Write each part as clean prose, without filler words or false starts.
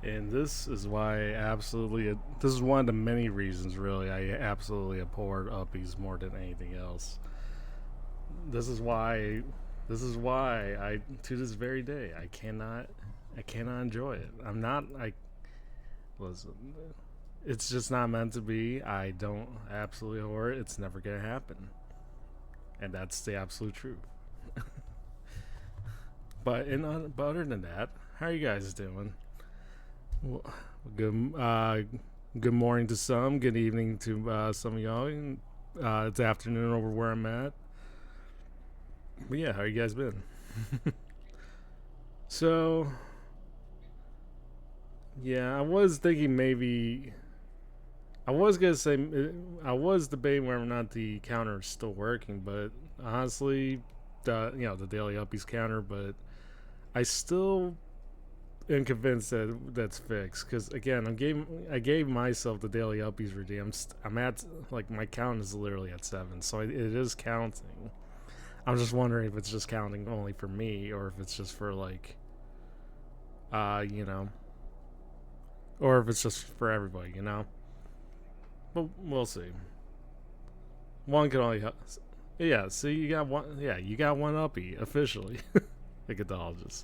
And this is why this is one of the many reasons, really, I absolutely abhor uppies more than anything else. This is why, I, to this very day, I cannot enjoy it. Listen, it's just not meant to be. I don't absolutely abhor it. It's never gonna happen. And that's the absolute truth. But other than that, how are you guys doing? Well, good good morning to some. Good evening to some of y'all. It's afternoon over where I'm at. But yeah, how you guys been? So yeah, I was thinking maybe I was gonna say I was debating whether or not the counter is still working, but honestly, the daily uppies counter, but I still am convinced that that's fixed because again, I gave myself the daily uppies redeem. I'm at like my count is literally at 7, so it is counting. I'm just wondering if it's just counting only for me or if it's just for like, you know, or if it's just for everybody, you know. But we'll see. One can only, yeah. See, you got one. Yeah, you got one uppy officially, Icadologist.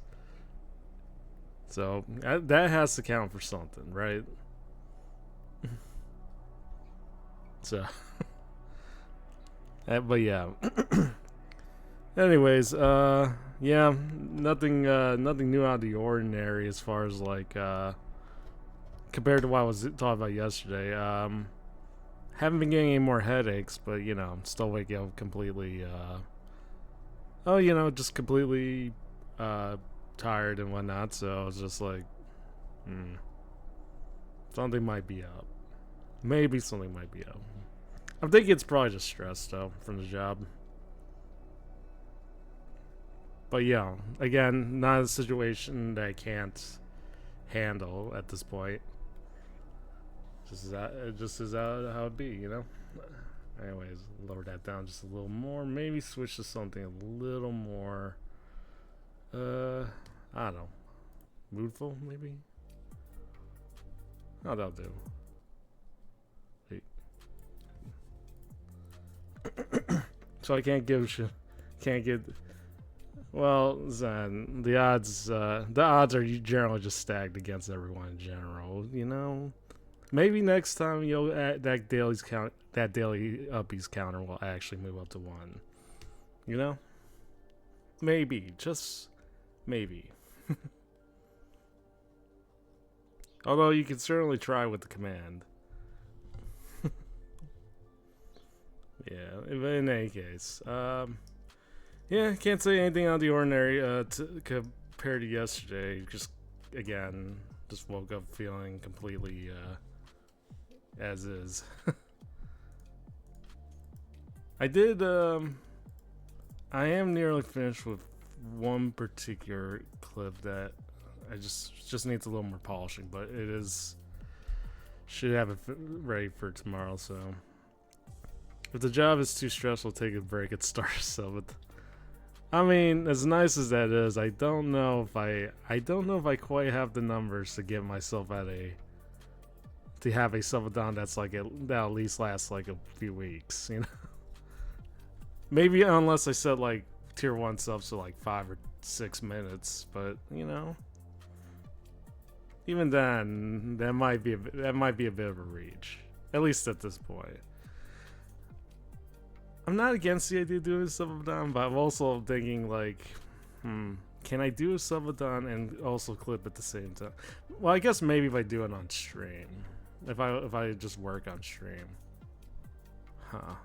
So that has to count for something, right? So, but yeah. Anyways, yeah, nothing new out of the ordinary as far as like compared to what I was talking about yesterday. Haven't been getting any more headaches, but I'm still waking up completely. Just completely tired and whatnot. So I was just like, hmm, something might be up. Maybe something might be up. I'm thinking it's probably just stress though from the job. But yeah, again, not a situation that I can't handle at this point. Just is how it be. Anyways, lower that down just a little more. Maybe switch to something a little more. I don't know, moodful maybe. Oh, that'll do. Wait. So I can't give shit. Can't get. Well, Zen, the odds are generally just stacked against everyone in general. Maybe next time you'll add that daily uppies counter will actually move up to 1. You know? Maybe, just maybe. Although you can certainly try with the command. Yeah, in any case. Yeah, can't say anything out of the ordinary compared to yesterday. Just woke up feeling completely as is. I did. I am nearly finished with one particular clip that I just needs a little more polishing, but it is should have it ready for tomorrow. So if the job is too stressful, take a break and start so. I mean, as nice as that is, I don't know if I quite have the numbers to get myself to have a subathon that at least lasts like a few weeks. Maybe unless I set like tier 1 subs to like 5 or 6 minutes, but even then that might be a bit of a reach, at least at this point. I'm not against the idea of doing a subathon, but I'm also thinking like, can I do a subathon and also clip at the same time? Well, I guess maybe if I do it on stream, if I just work on stream, huh?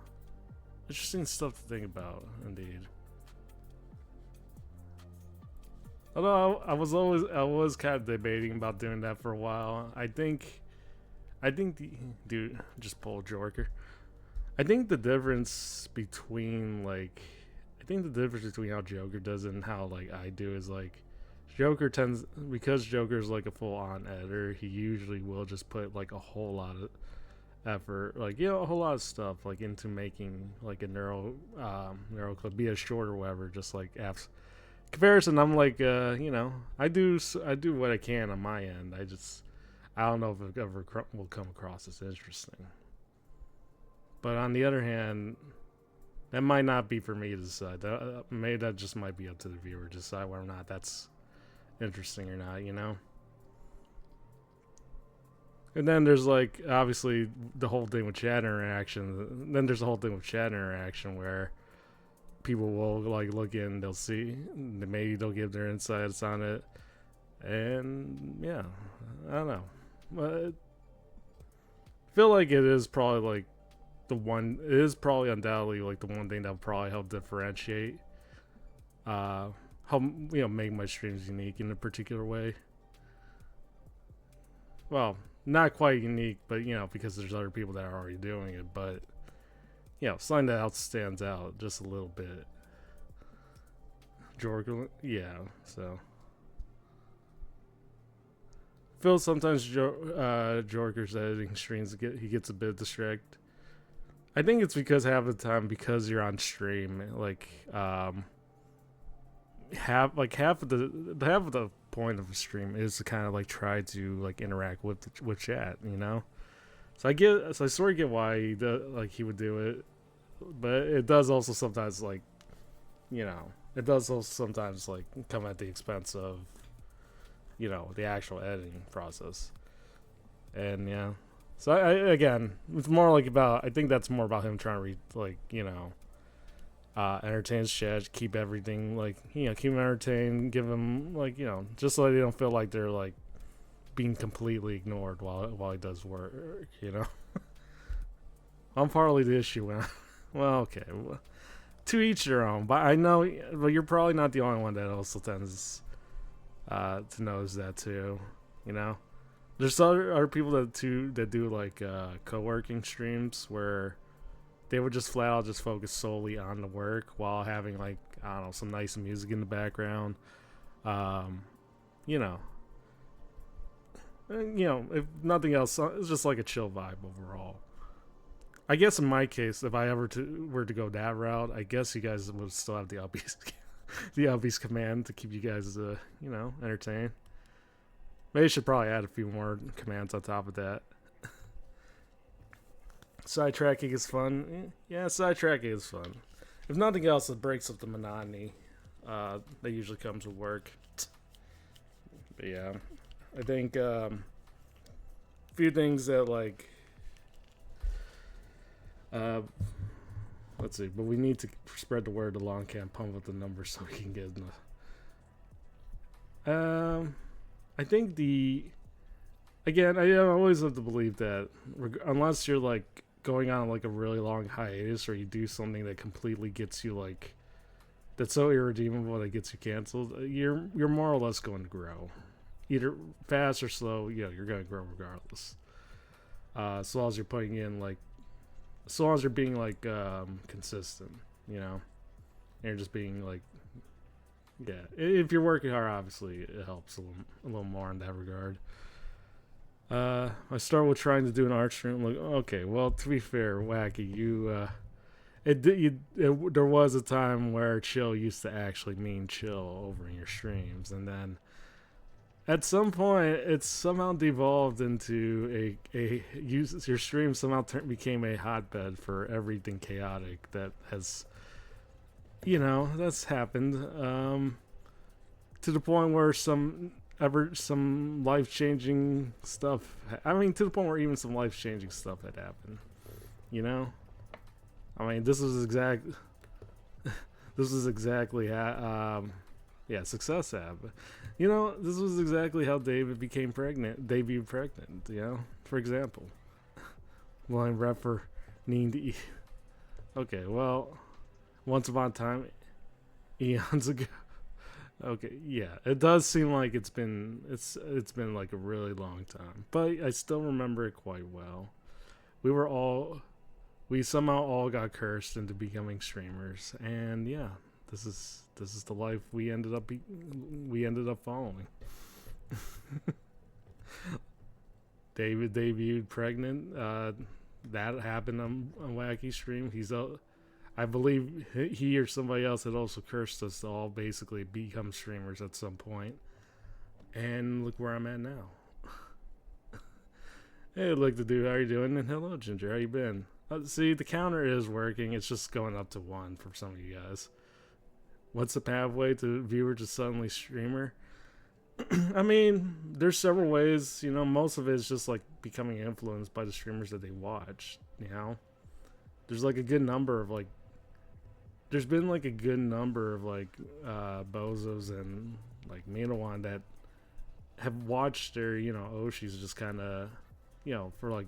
Interesting stuff to think about, indeed. Although I was kind of debating about doing that for a while. I think dude, just pull Jorker. I think the difference between how Joker does it and how like I do is like because Joker's like a full on editor, he usually will just put like a whole lot of effort, like a whole lot of stuff like into making like a neuro clip, be it short or whatever, just like comparison. I'm like I do what I can on my end. I don't know if it ever will come across as interesting. But on the other hand, that might not be for me to decide. Maybe that just might be up to the viewer to decide whether or not that's interesting or not, you know? And then there's like obviously the whole thing with chat interaction. Then there's the whole thing with chat interaction where people will like look in, they'll see, maybe they'll give their insights on it, and yeah, I don't know. But I feel like it is probably like it is probably undoubtedly like the one thing that will probably help differentiate, help make my streams unique in a particular way. Well, not quite unique, but because there's other people that are already doing it, but something that stands out just a little bit. Jorker, yeah. So, Phil sometimes Jorker's editing streams he gets a bit distracted. I think it's because half of the time, because you're on stream, like half of the point of a stream is to kind of like try to like interact with chat, So I sort of get why he would do it, but it does also sometimes like come at the expense of the actual editing process. And yeah, so again, it's more like I think that's more about him trying to entertain his chat, keep everything keep him entertained, give him just so they don't feel like they're like being completely ignored while he does work, I'm partly the issue when well, okay, to each their own, but I know, but you're probably not the only one that also tends to notice that too, There's other people that do like co-working streams where they would just flat out just focus solely on the work while having like, I don't know, some nice music in the background. If nothing else, it's just like a chill vibe overall. I guess in my case, if I ever were to go that route, I guess you guys would still have the upbeat command to keep you guys, entertained. Maybe you should probably add a few more commands on top of that. Sidetracking is fun. Yeah, sidetracking is fun. If nothing else, it breaks up the monotony that usually comes with work. But yeah, I think a few things that let's see, but we need to spread the word to Longcat, pump up the numbers so we can get enough. I think I always have to believe that unless you're like going on like a really long hiatus or you do something that completely gets you that's so irredeemable that it gets you canceled, you're more or less going to grow, either fast or slow. You're going to grow regardless. As long as you're putting in as long as you're being consistent, and you're just being yeah. If you're working hard, obviously it helps a little more in that regard. I start with trying to do an art stream. Okay, well, to be fair, Wacky, there was a time where chill used to actually mean chill over in your streams, and then at some point it's somehow devolved into your stream somehow became a hotbed for everything chaotic that has that's happened, to the point where some life-changing stuff, to the point where even some life-changing stuff had happened, this was exactly success happened. This was exactly how David debuted pregnant, for example. Line rep for needing to eat. Okay, well, once upon a time, eons ago. Okay, yeah, it does seem like it's been like a really long time, but I still remember it quite well. We somehow all got cursed into becoming streamers, and yeah, this is the life we ended up following. David debuted pregnant. That happened on Wacky Stream. I believe he or somebody else had also cursed us to all basically become streamers at some point. And look where I'm at now. Hey, look, the dude, how you doing? And hello, Ginger, how you been? See, the counter is working. It's just going up to 1 for some of you guys. What's the pathway to viewer to suddenly streamer? I mean, there's several ways. You know, most of it is just like becoming influenced by the streamers that they watch. You know, there's like a good number of like, there's been like a good number of like bozos and like Minawan that have watched their Oshis just kind of for like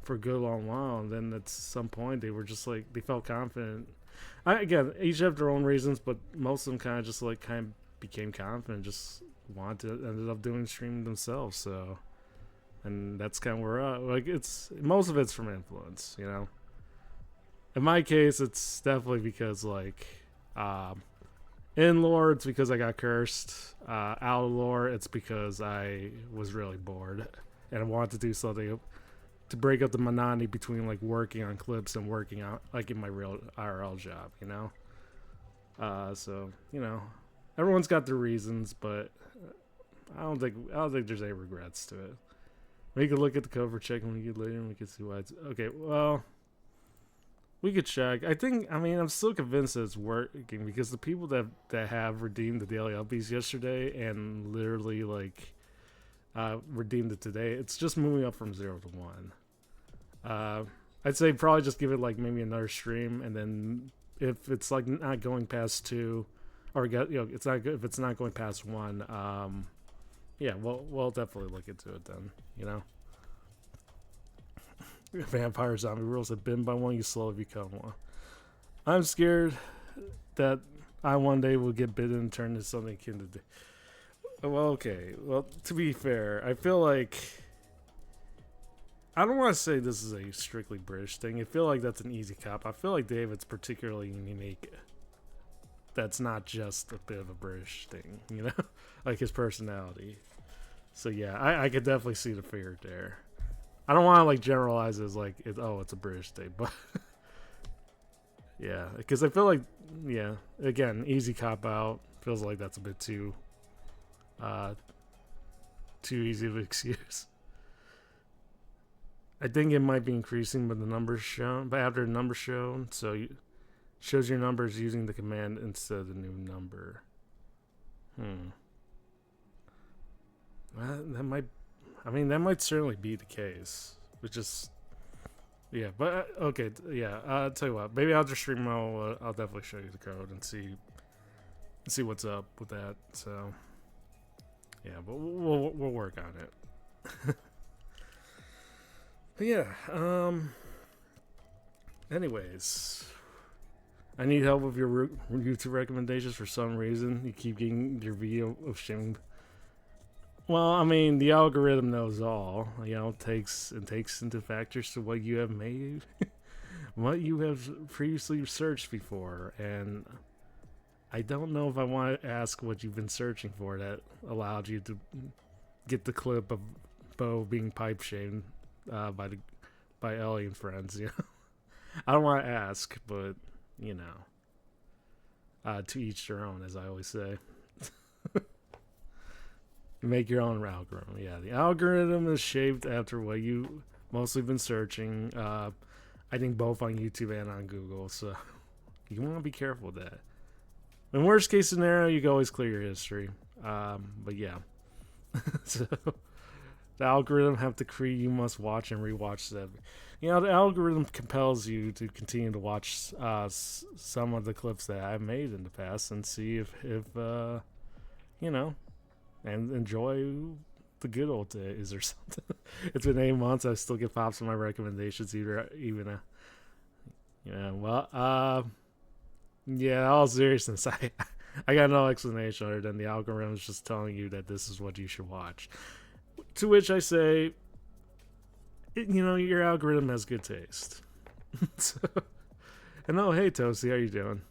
for a good long while, and then at some point they were just like they felt confident. Again, each have their own reasons, but most of them kind of just like kind of became confident, just ended up doing streaming themselves. So, and that's kind of where we're at. Like it's most of it's from influence, you know. In my case, it's definitely because like in lore, it's because I got cursed. Out of lore, it's because I was really bored and I wanted to do something to break up the monotony between like working on clips and working out like in my real IRL job, you know. So everyone's got their reasons, but I don't think there's any regrets to it. We could look at the cover, check when we get later, and we can see why it's okay. Well, we could check. I mean, I'm still convinced that it's working because the people that have redeemed the daily upbeats yesterday and literally like redeemed it today, it's just moving up from 0 to 1. I'd say probably just give it like maybe another stream, and then if it's like not going past 2, or it's not good if it's not going past 1. Yeah, we'll definitely look into it then. You know, vampire zombie rules have been by one, you slowly become one. I'm scared that I one day will get bitten and turn into something akin to. Well, okay. Well, to be fair, I feel like I don't want to say this is a strictly British thing. I feel like that's an easy cop. I feel like David's particularly unique. That's not just a bit of a British thing, you know, like his personality. So yeah, I could definitely see the fear there. I don't want to like generalize it as like it's a British thing, but yeah, because I feel like again, easy cop out. Feels like that's a bit too easy of an excuse. I think it might be increasing, but after the numbers shown, so shows your numbers using the command instead of the new number. That might certainly be the case. Which is, yeah. But okay, yeah. I'll tell you what. Maybe I'll just stream. I'll definitely show you the code and see what's up with that. So, yeah. But we'll work on it. But yeah. Anyways, I need help with your YouTube recommendations. For some reason, you keep getting your video of shaming. Well, I mean, the algorithm knows all. You know, takes into factors to what you have made, what you have previously searched before, and I don't know if I want to ask what you've been searching for that allowed you to get the clip of Bo being pipe shamed by Ellie and friends. You know, I don't want to ask, but you know, to each their own, as I always say. You make your own algorithm. Yeah, the algorithm is shaped after what you mostly been searching. I think both on YouTube and on Google, so you want to be careful with that. In worst case scenario, you can always clear your history. But yeah, so the algorithm have to create. You must watch and rewatch them. You know, the algorithm compels you to continue to watch some of the clips that I've made in the past and see if you know. And enjoy the good old days or something. It's been 8 months. I still get pops on my recommendations. Yeah. All seriousness, I got no explanation other than the algorithm is just telling you that this is what you should watch. To which I say, your algorithm has good taste. So, and hey Toasty, how you doing?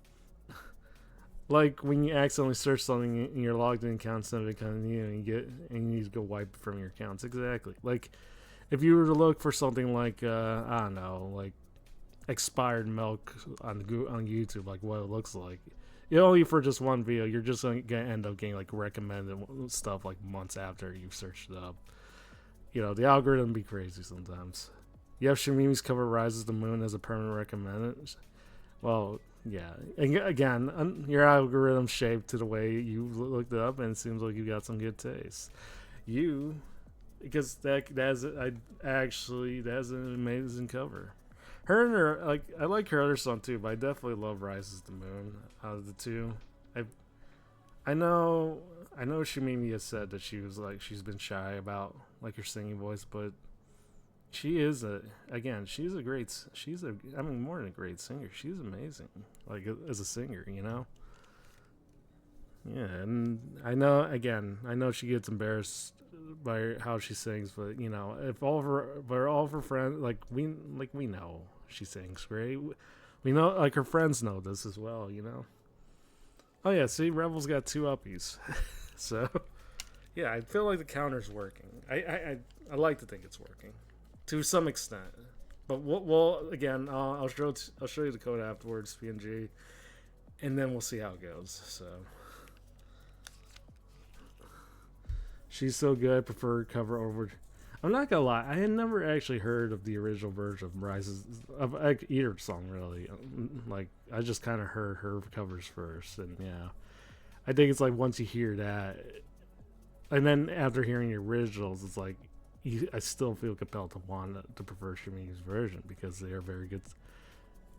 Like when you accidentally search something in your logged in account instead of account, you need to go wipe it from your accounts. Exactly. Like if you were to look for something like I don't know, like expired milk on YouTube, like what it looks like, only for just one video, you're just gonna end up getting like recommended stuff like months after you've searched it up. You know, the algorithm be crazy sometimes. You have Shamimi's cover "Rises the Moon" as a permanent recommended. Well, yeah. Again, your algorithm's shaped to the way you looked it up, and it seems like you got some good taste. You, because that's that's an amazing cover. Her and her, like, I like her other song too, but I definitely love "Rises the Moon" out of the two. I I know Shamimi has said that she's been shy about like her singing voice, but she is she's a I mean, more than a great singer. She's amazing, like, as a singer, you know. Yeah, and I know she gets embarrassed by how she sings, but you know, if all of her friends, we know she sings great. We know, like, her friends know this as well, you know. Oh yeah, see, Rebel's got two uppies, so yeah, I feel like the counter's working. I like to think it's working to some extent, but again, I'll show you the code afterwards, PNG, and then we'll see how it goes. So she's so good, I prefer cover over. I'm not gonna lie, I had never actually heard of the original version of Rises of either song really. Like, I just kind of heard her covers first, and yeah, I think it's like once you hear that, and then after hearing the originals, it's like I still feel compelled to want to prefer Shami's version because they are very good.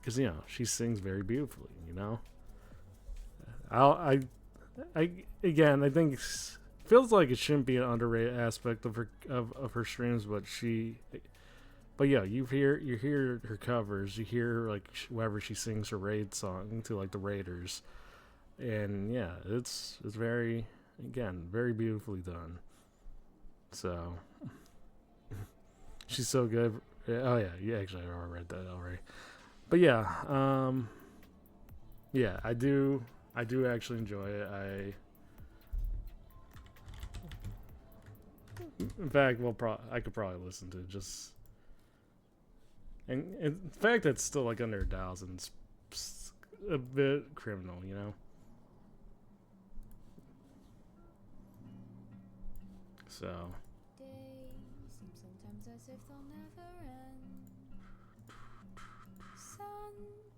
Because, you know, she sings very beautifully. You know, I again, I think feels like it shouldn't be an underrated aspect of her streams, but yeah, you hear her covers, you hear like whenever she sings her raid song to like the Raiders, and yeah, it's very, again, very beautifully done. So she's so good. Oh yeah, actually, I already read that already. But yeah, yeah, I do actually enjoy it. In fact, I could probably listen to it just, and in fact, it's still like under 1,000. It's a bit criminal, you know. So Days seem sometimes as if they'll never end. Sun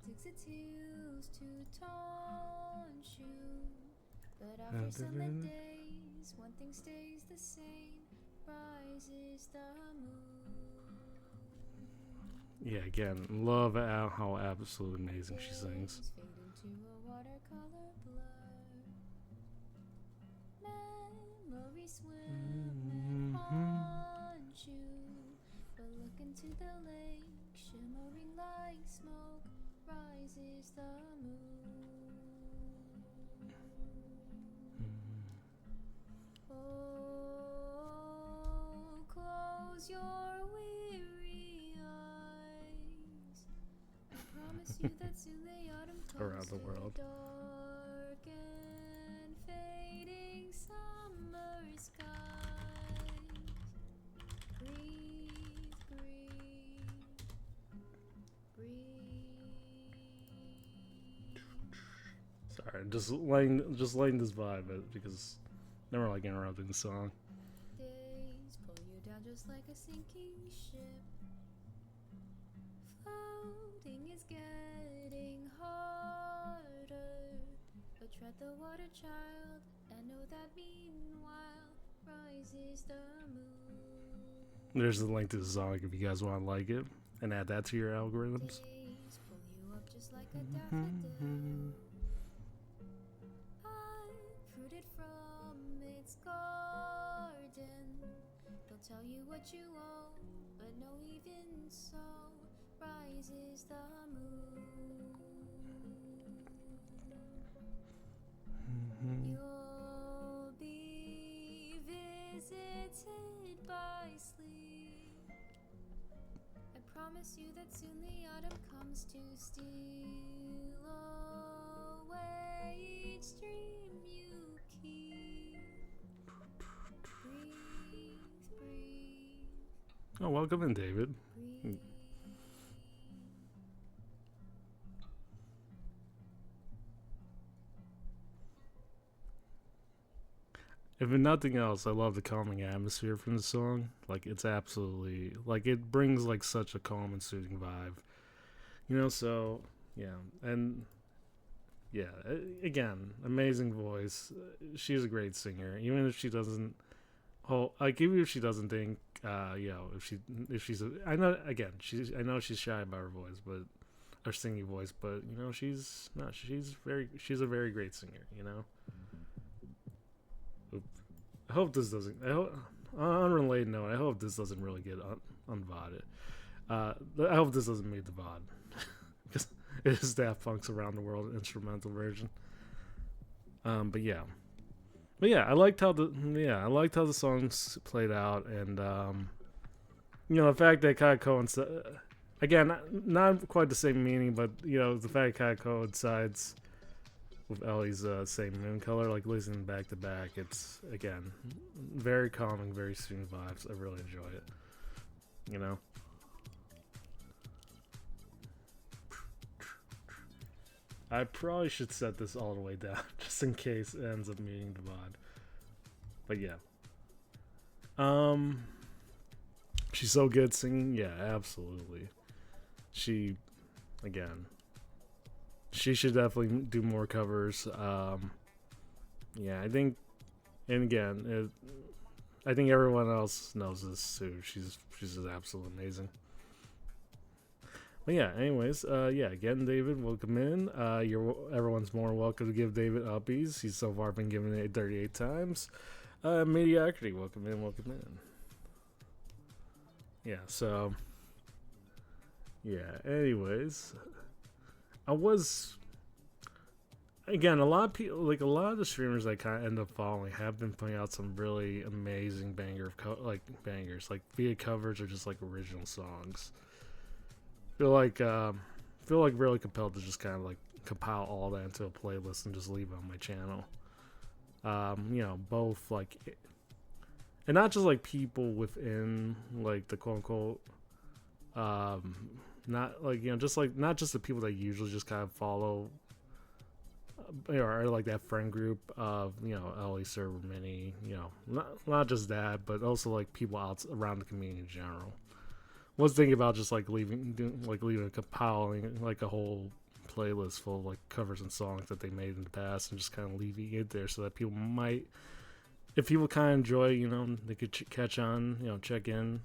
digs its heels to taunt you, but after sunlit days, one thing stays the same. Rises the moon. yeah, again, love how absolutely amazing she sings. Days fade into a watercolor blur. Memories swim and haunt you, but look into the lake, shimmering like smoke. Rises the moon. Oh, close your weary eyes. I promise you that soon the autumn comes Around the to world. dark and fading summer skies. Breathe, breathe, breathe. Sorry, just letting this vibe because never like interrupting the song. Days pull you down just like a sinking ship. Floating is getting harder, but tread the water, child, and know that meanwhile rises the moon. There's the link to the song if you guys want to like it and add that to your algorithms. Days pull you up just like a daffodil. I've rooted from its garden. They'll tell you what you owe, but no, even so, rises the moon. You'll be visited by sleep. I promise you that soon the autumn comes to steal away each dream you keep. Breathe, breathe, Oh, welcome in, David. breathe. if nothing else, I love the calming atmosphere from the song. Like it's absolutely like it brings like such a calm and soothing vibe. So yeah, and yeah, again, amazing voice. She's a great singer, even if she doesn't. Oh, like even if she doesn't think, I know again, I know she's shy about her voice, but her singing voice, but she's not. She's a very great singer. I hope this doesn't. On an unrelated note, I hope this doesn't really get unVODed. I hope this doesn't make the VOD because it is Daft Punk's "Around the World" instrumental version. But yeah, I liked how the songs played out, and the fact that it kind of coincides. Again, not quite the same meaning, but the fact it kind of coincides with Ellie's same moon color, like listening back to back. It's again very calming, very soothing vibes. I really enjoy it. You know. I probably should set this all the way down just in case it ends up meeting the VOD. But yeah. She's so good singing. Yeah, absolutely. She should definitely do more covers. Yeah, I think, and again, I think everyone else knows this too. She's just absolutely amazing. But yeah, anyways, again, David, welcome in. Everyone's more welcome to give David uppies. He's so far been given it 38 times. Mediocrity, welcome in. Yeah, so anyways, a lot of people, like a lot of the streamers I kind of end up following have been putting out some really amazing bangers, like via covers or just like original songs. Feel like really compelled to just kind of like compile all that into a playlist and just leave it on my channel. Both like, and not just like people within like the quote unquote, not like just like not just the people that usually just kind of follow, or like that friend group of Ellie Server Mini, not just that, but also like people out around the community in general. Was thinking about just like leaving compiling like a whole playlist full of like covers and songs that they made in the past, and just kind of leaving it there so that people might, if people kind of enjoy, they could catch on, check in.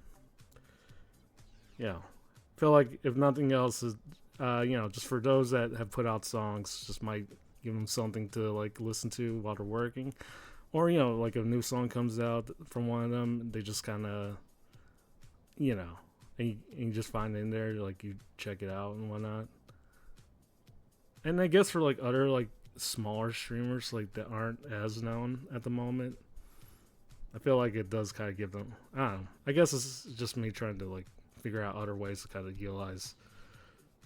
Yeah, feel like if nothing else is, just for those that have put out songs, just might give them something to like listen to while they're working, or like a new song comes out from one of them, they just kind of, and you just find it in there, like you check it out and whatnot. And I guess for like other like smaller streamers like that aren't as known at the moment, I feel like it does kind of give them, I don't know, I guess it's just me trying to like figure out other ways to kind of utilize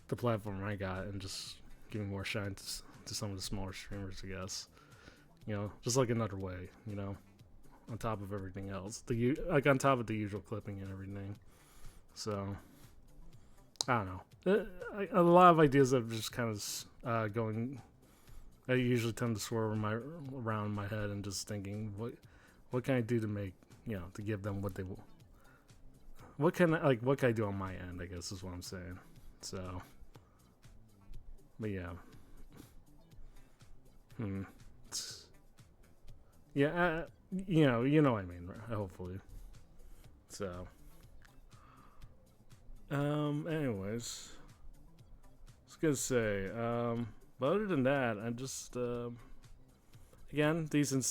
the platform I got and just giving more shine to some of the smaller streamers, I guess. Just like another way, on top of everything else, on top of the usual clipping and everything. So I don't know. A lot of ideas that just kind of going. I usually tend to swirl around my head and just thinking, what can I do to make to give them what they will. What can I do on my end? I guess is what I'm saying. So, but yeah. Yeah, you know what I mean. Hopefully. So. Anyways, I was gonna say, but other than that, I just, again, decent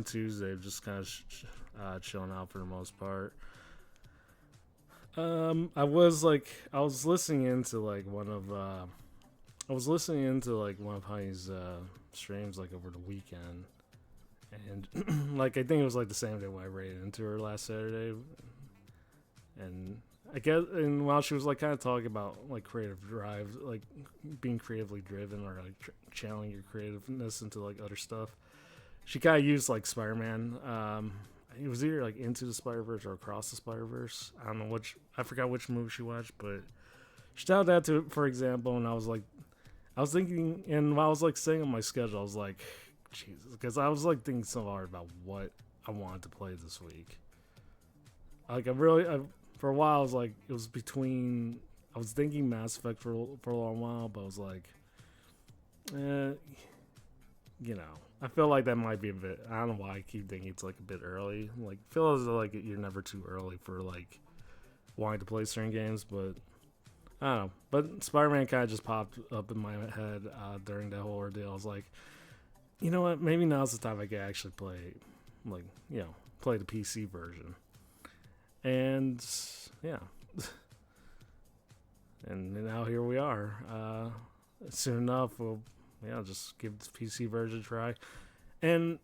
Tuesday, just kind of chilling out for the most part. I was listening into one of Honey's streams like over the weekend, and like I think it was like the same day when I raided into her last Saturday, and I guess, and while she was like kind of talking about like creative drive, like being creatively driven or like channeling your creativeness into like other stuff, she kind of used like Spider-Man. It was either like Into the Spider-Verse or Across the Spider-Verse. I don't know I forgot which movie she watched, but she tied that to it, for example, and I was thinking, and while I was like saying on my schedule, I was like, Jesus, because I was like thinking so hard about what I wanted to play this week. Like for a while, I was like, it was between. I was thinking Mass Effect for a long while, but I was like, you know, I feel like that might be a bit. I don't know why I keep thinking it's like a bit early. Like, feel as though like you're never too early for like wanting to play certain games, but I don't know. But Spider-Man kind of just popped up in my head during that whole ordeal. I was like, you know what? Maybe now's the time I can actually play, like, play the PC version. And yeah, and now here we are. Soon enough, we'll just give the PC version a try. And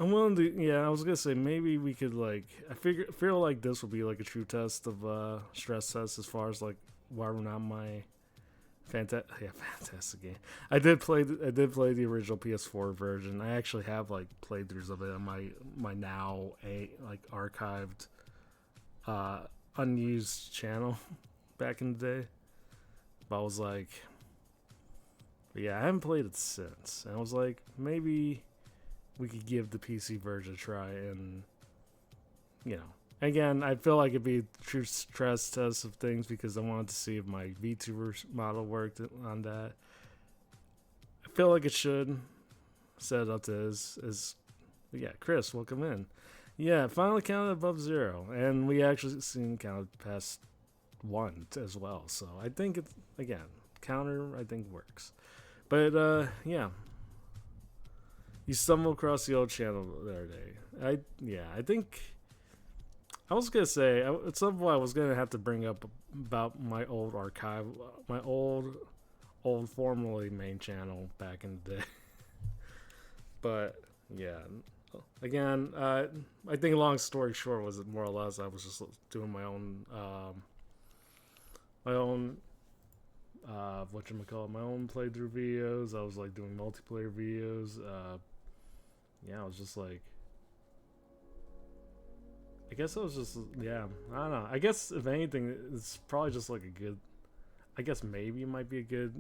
I'm willing to. Yeah, I was gonna say maybe we could like. Feel like this would be like a true test of stress test as far as like why we're not my fantastic game. I did play the original PS4 version. I actually have like playthroughs of it on my now archived unused channel back in the day. But I was like, yeah, I haven't played it since. And I was like, maybe we could give the PC version a try. And again, I feel like it'd be a true stress test of things because I wanted to see if my VTuber model worked on that. I feel like it should. Set it up to yeah, Chris, welcome in. Yeah, finally counted above 0, and we actually seen counted past 1 as well. So I think it's again counter. I think works, but yeah. You stumbled across the old channel the other day. I think. I was gonna say at some point I was gonna have to bring up about my old archive, my old formerly main channel back in the day. But yeah, again, I think long story short was it more or less I was just doing my own whatchamacallit, my own playthrough videos. I was like doing multiplayer videos. Yeah, I was just like. I guess I was just, yeah, I don't know. I guess, if anything, it's probably just like a good, I guess maybe it might be a good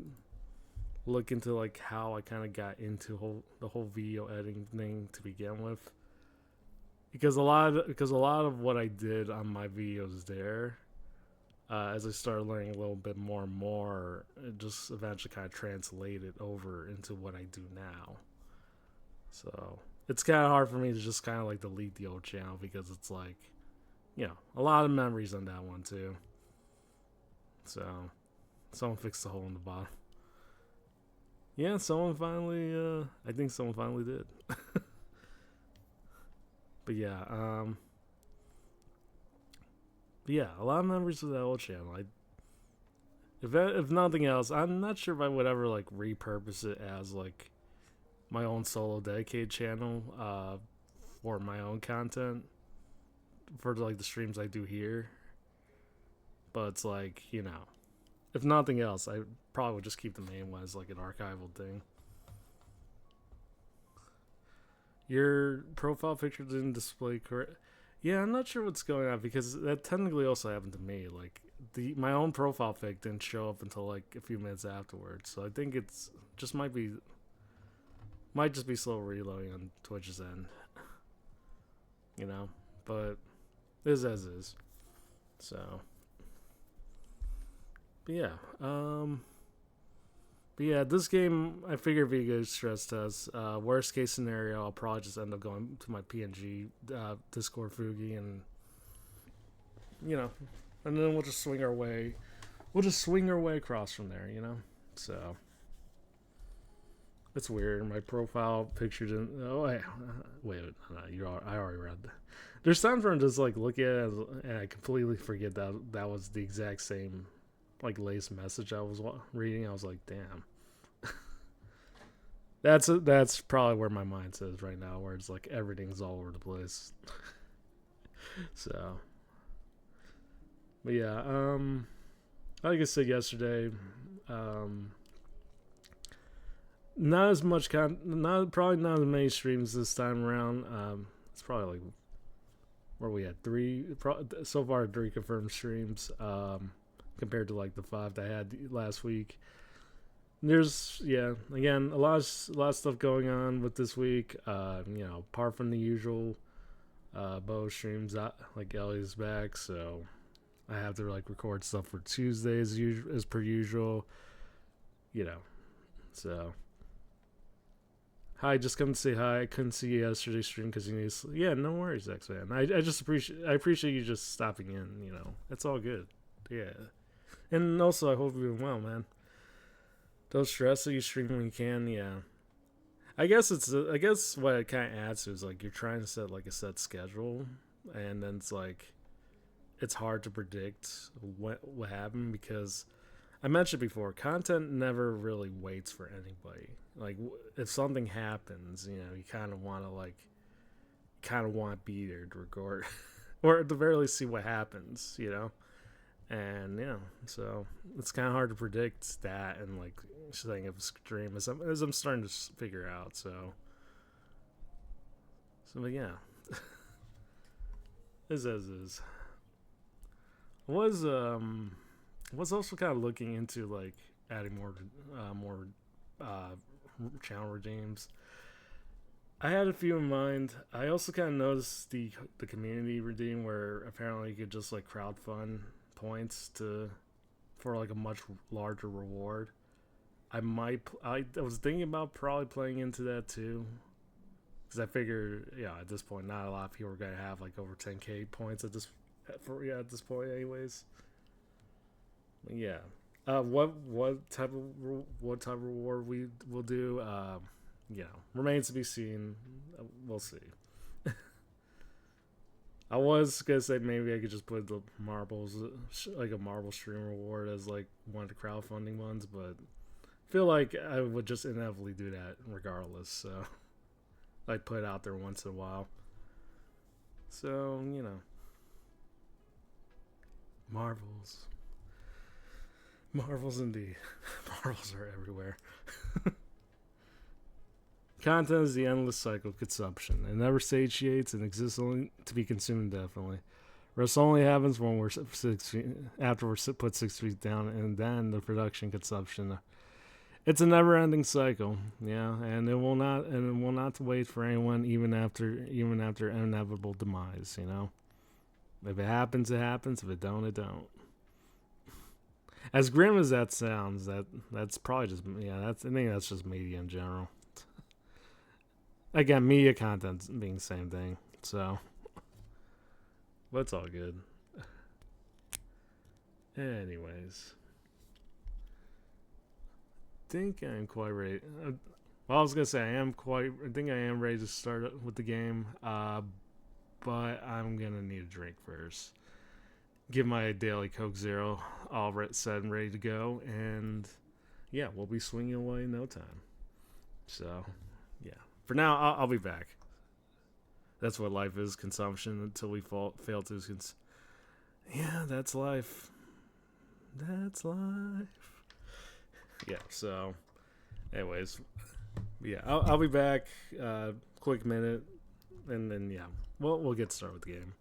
look into like how I kind of got into the whole video editing thing to begin with. Because a lot of what I did on my videos there, as I started learning a little bit more and more, it just eventually kind of translated over into what I do now. So it's kind of hard for me to just kind of like delete the old channel because it's like, a lot of memories on that one too. So someone fixed the hole in the bottom. Yeah, I think someone finally did. But yeah, a lot of memories of that old channel. If nothing else, I'm not sure if I would ever like repurpose it as like my own solo dedicated channel for my own content for like the streams I do here. But it's like, if nothing else, I probably would just keep the main one as like an archival thing. Your profile picture didn't display correct. Yeah, I'm not sure what's going on because that technically also happened to me. Like my own profile pic didn't show up until like a few minutes afterwards. So I think it's just might just be slow reloading on Twitch's end. But it is as is. So, but yeah, this game I figure would be a good stress test. Worst case scenario, I'll probably just end up going to my PNG Discord Fugi, and and then we'll just swing our way across from there. So. It's weird. My profile picture didn't. Oh, wait. No, I already read that. There's times where I'm just like looking at it and I completely forget that was the exact same like latest message I was reading. I was like, damn. That's probably where my mind is right now, where it's like everything's all over the place. So, but yeah, like I said yesterday, not as much probably not as many streams this time around. It's probably like where we had 3 so far, 3 confirmed streams compared to like the 5 that I had last week. There's again a lot of stuff going on with this week. Apart from the usual bow streams, like Ellie's back, so I have to like record stuff for Tuesdays as per usual. You know, so hi, just come to say hi. I couldn't see you yesterday's stream because you need to sleep. Yeah, no worries, X Man. I just appreciate you just stopping in. It's all good. Yeah, and also I hope you're doing well, man. Don't stress that you stream when you can. Yeah, I guess what it kind of adds to is like you're trying to set like a set schedule, and then it's like it's hard to predict what happened because I mentioned before, content never really waits for anybody. Like if something happens, you kind of want to be there to record, or at the very least see what happens. And so it's kind of hard to predict that and like setting up a stream as I'm starting to figure out. But yeah, is was was also kind of looking into like adding more uh channel redeems. I had a few in mind. I also kind of noticed the community redeem where apparently you could just like crowdfund points to for like a much larger reward. I was thinking about probably playing into that too because I figured at this point not a lot of people are gonna have like over 10k points at this point anyways. Yeah. What type of reward we will do? Remains to be seen. We'll see. I was gonna say maybe I could just put the marbles, like a marble stream reward, as like one of the crowdfunding ones, but I feel like I would just inevitably do that regardless. So I put it out there once in a while. So marvels, marvels indeed. Marvels are everywhere. Content is the endless cycle of consumption. It never satiates and exists only to be consumed indefinitely. Rest only happens when we're 6 feet after we're put 6 feet down, and then the production consumption. It's a never-ending cycle, and it will not wait for anyone, even after inevitable demise. If it happens, it happens. If it don't, it don't. As grim as that sounds, that's probably just I think that's just media in general. Again, media content being the same thing, so but it's all good. Anyways, think I'm quite ready. Well, I was gonna say I think I am ready to start with the game. But I'm gonna need a drink first. Get my daily Coke Zero all set and ready to go, and we'll be swinging away in no time. So, for now, I'll be back. That's what life is: consumption until we fail to. That's life. That's life. So, anyways, I'll be back. Quick minute, and then we'll get started with the game.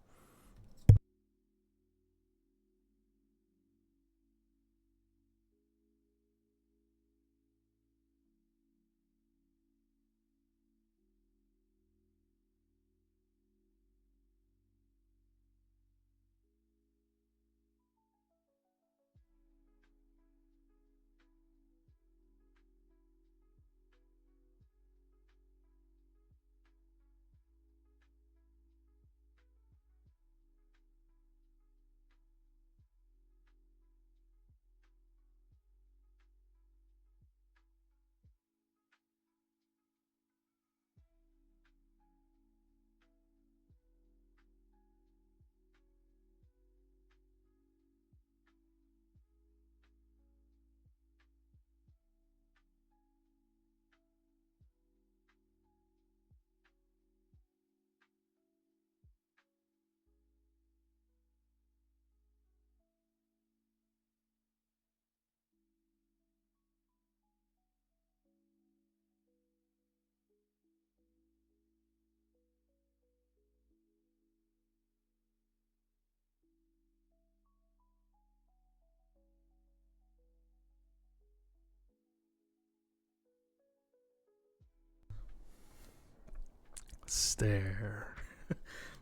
stare.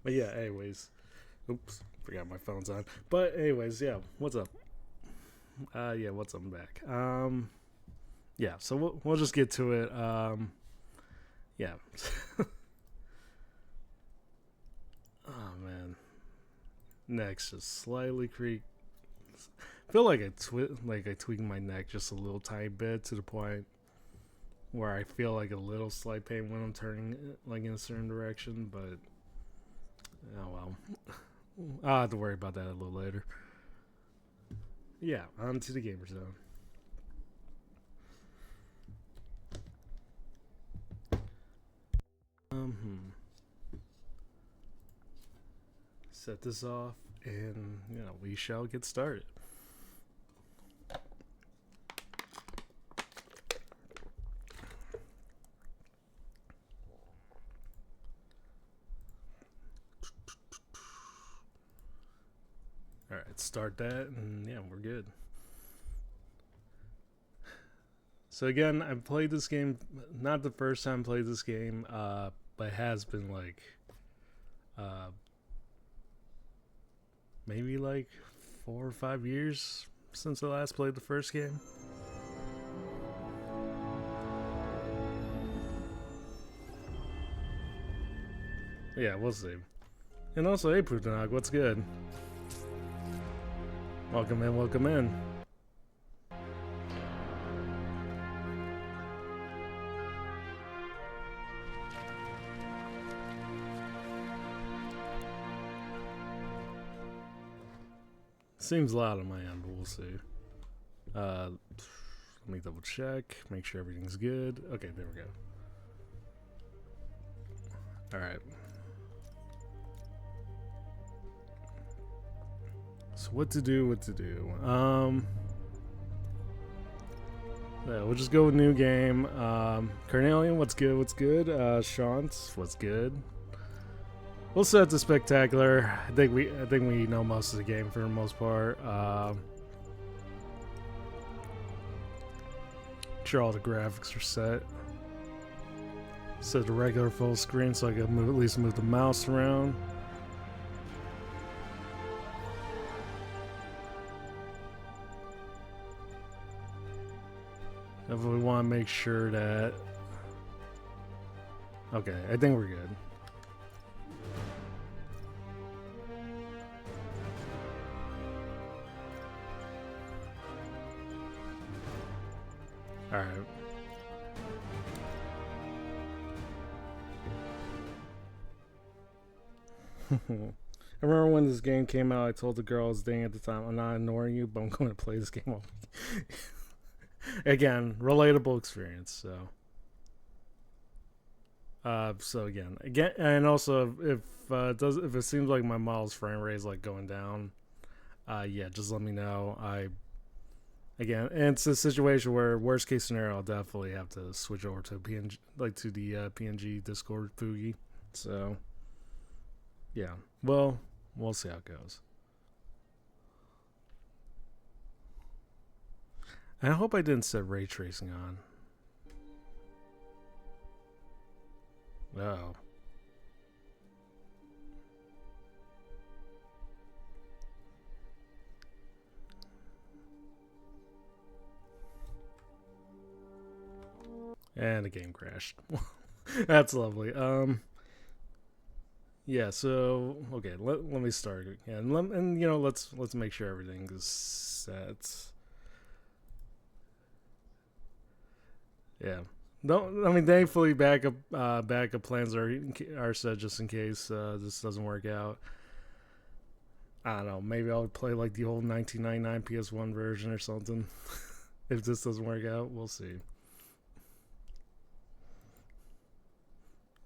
But yeah, anyways. Oops, forgot my phone's on. But anyways, yeah, what's up? Yeah, what's up? I'm back. Yeah, so we'll just get to it. Yeah. Oh man, neck's just slightly creak. I feel like I tweak my neck just a little tiny bit to the point where I feel like a little slight pain when I'm turning like in a certain direction, but oh well. I'll have to worry about that a little later. Yeah, on to the gamer zone. Set this off, and we shall get started. All right, start that, and yeah, we're good. So again, I've played this game, not the first time I played this game, but it has been like, maybe like 4 or 5 years since I last played the first game. Yeah, we'll see. And also, hey Putanag, what's good? Welcome in, welcome in. Seems loud on my end, but we'll see. Let me double check, make sure everything's good. Okay, there we go. Alright. So what to do? Yeah, we'll just go with new game. Carnelian, what's good? Shantz, what's good? We'll set the spectacular. I think we know most of the game for the most part. Sure, all the graphics are set. Set the regular full screen so I can at least move the mouse around. If we want to make sure that... Okay, I think we're good. Alright. I remember when this game came out, I told the girl I was dating at the time, I'm not ignoring you, but I'm going to play this game all week. Again, relatable experience, so. So again, and also if it seems like my model's frame rate is like going down, yeah, just let me know. Again, and it's a situation where worst case scenario, I'll definitely have to switch over to PNG, like to the PNG Discord Fugi. So, yeah, well, we'll see how it goes. I hope I didn't set ray tracing on. Oh. And the game crashed. That's lovely. Yeah, so okay, let me start again. And let's make sure everything is set. Yeah. Thankfully backup plans are set just in case this doesn't work out. I don't know, maybe I'll play like the old 1999 PS1 version or something. If this doesn't work out, we'll see.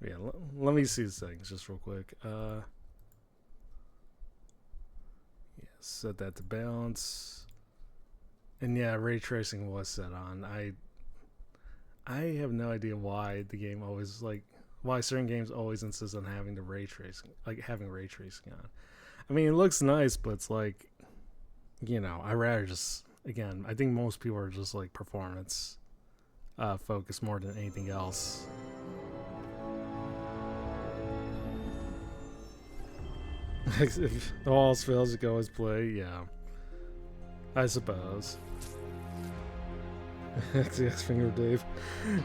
Yeah, let me see the settings just real quick. Yeah, set that to balance. And yeah, ray tracing was set on. I have no idea why the game always why certain games always insist on having the ray tracing, having ray tracing on. I mean, it looks nice, but it's like, I rather just, again, I think most people are just like performance focused more than anything else. If all else fails, you can always play. Yeah, I suppose. XCX Finger Dave.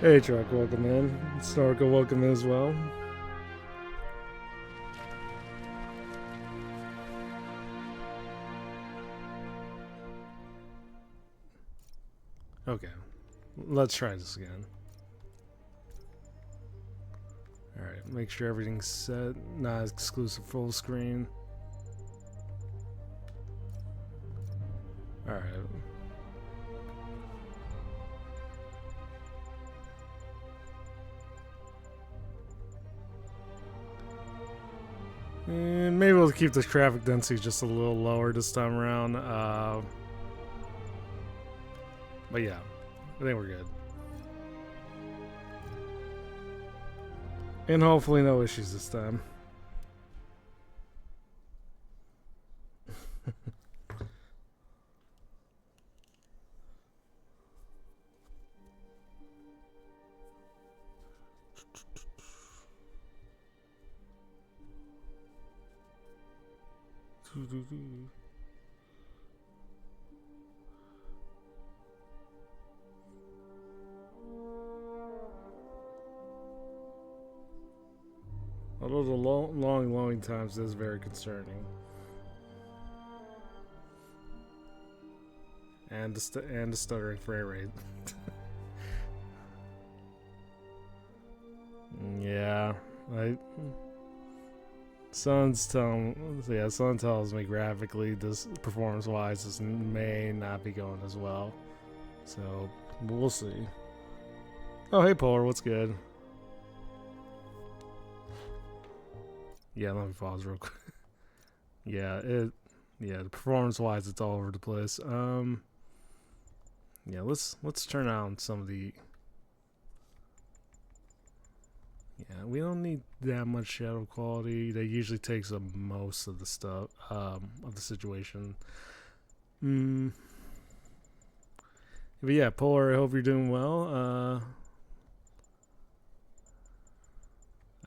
Hey, Truck, welcome in. Snorkel, welcome in as well. Okay, let's try this again. Alright, make sure everything's set. Not exclusive full screen. Alright. And maybe we'll keep the traffic density just a little lower this time around. But yeah, I think we're good. And hopefully no issues this time. Although the long loading times is very concerning. And the stuttering frame rate. Yeah, Sun tells me graphically this performance-wise this may not be going as well. So we'll see. Oh, hey Polar, what's good? Yeah, let me pause real quick. Yeah, the performance-wise, it's all over the place. Yeah, let's turn on some of the. Yeah, we don't need that much shadow quality. That usually takes up most of the stuff, of the situation. But yeah, Polar, I hope you're doing well.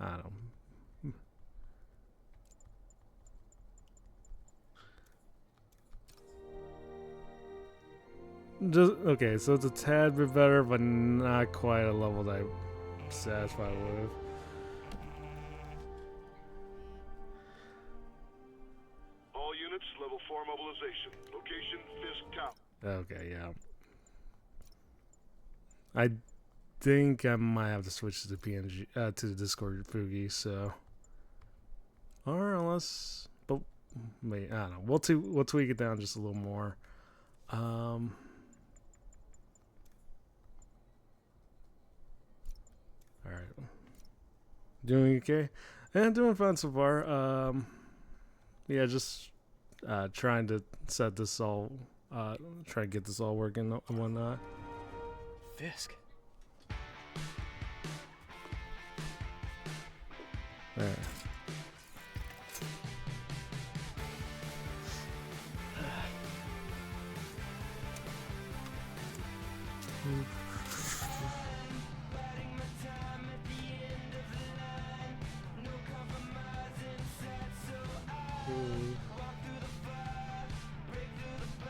I don't know. Just okay, so it's a tad bit better, but not quite a level that I'm satisfied with. All units, level 4 mobilization. Location, Fisk Tower. Okay, yeah. I think I might have to switch to the PNG to the Discord Fugi, so. Or unless, but wait, I don't know. We'll tweak it down just a little more. All right. Doing okay? Yeah, doing fine so far. Yeah, just trying to set this all, try to get this all working and whatnot. Fisk. All right.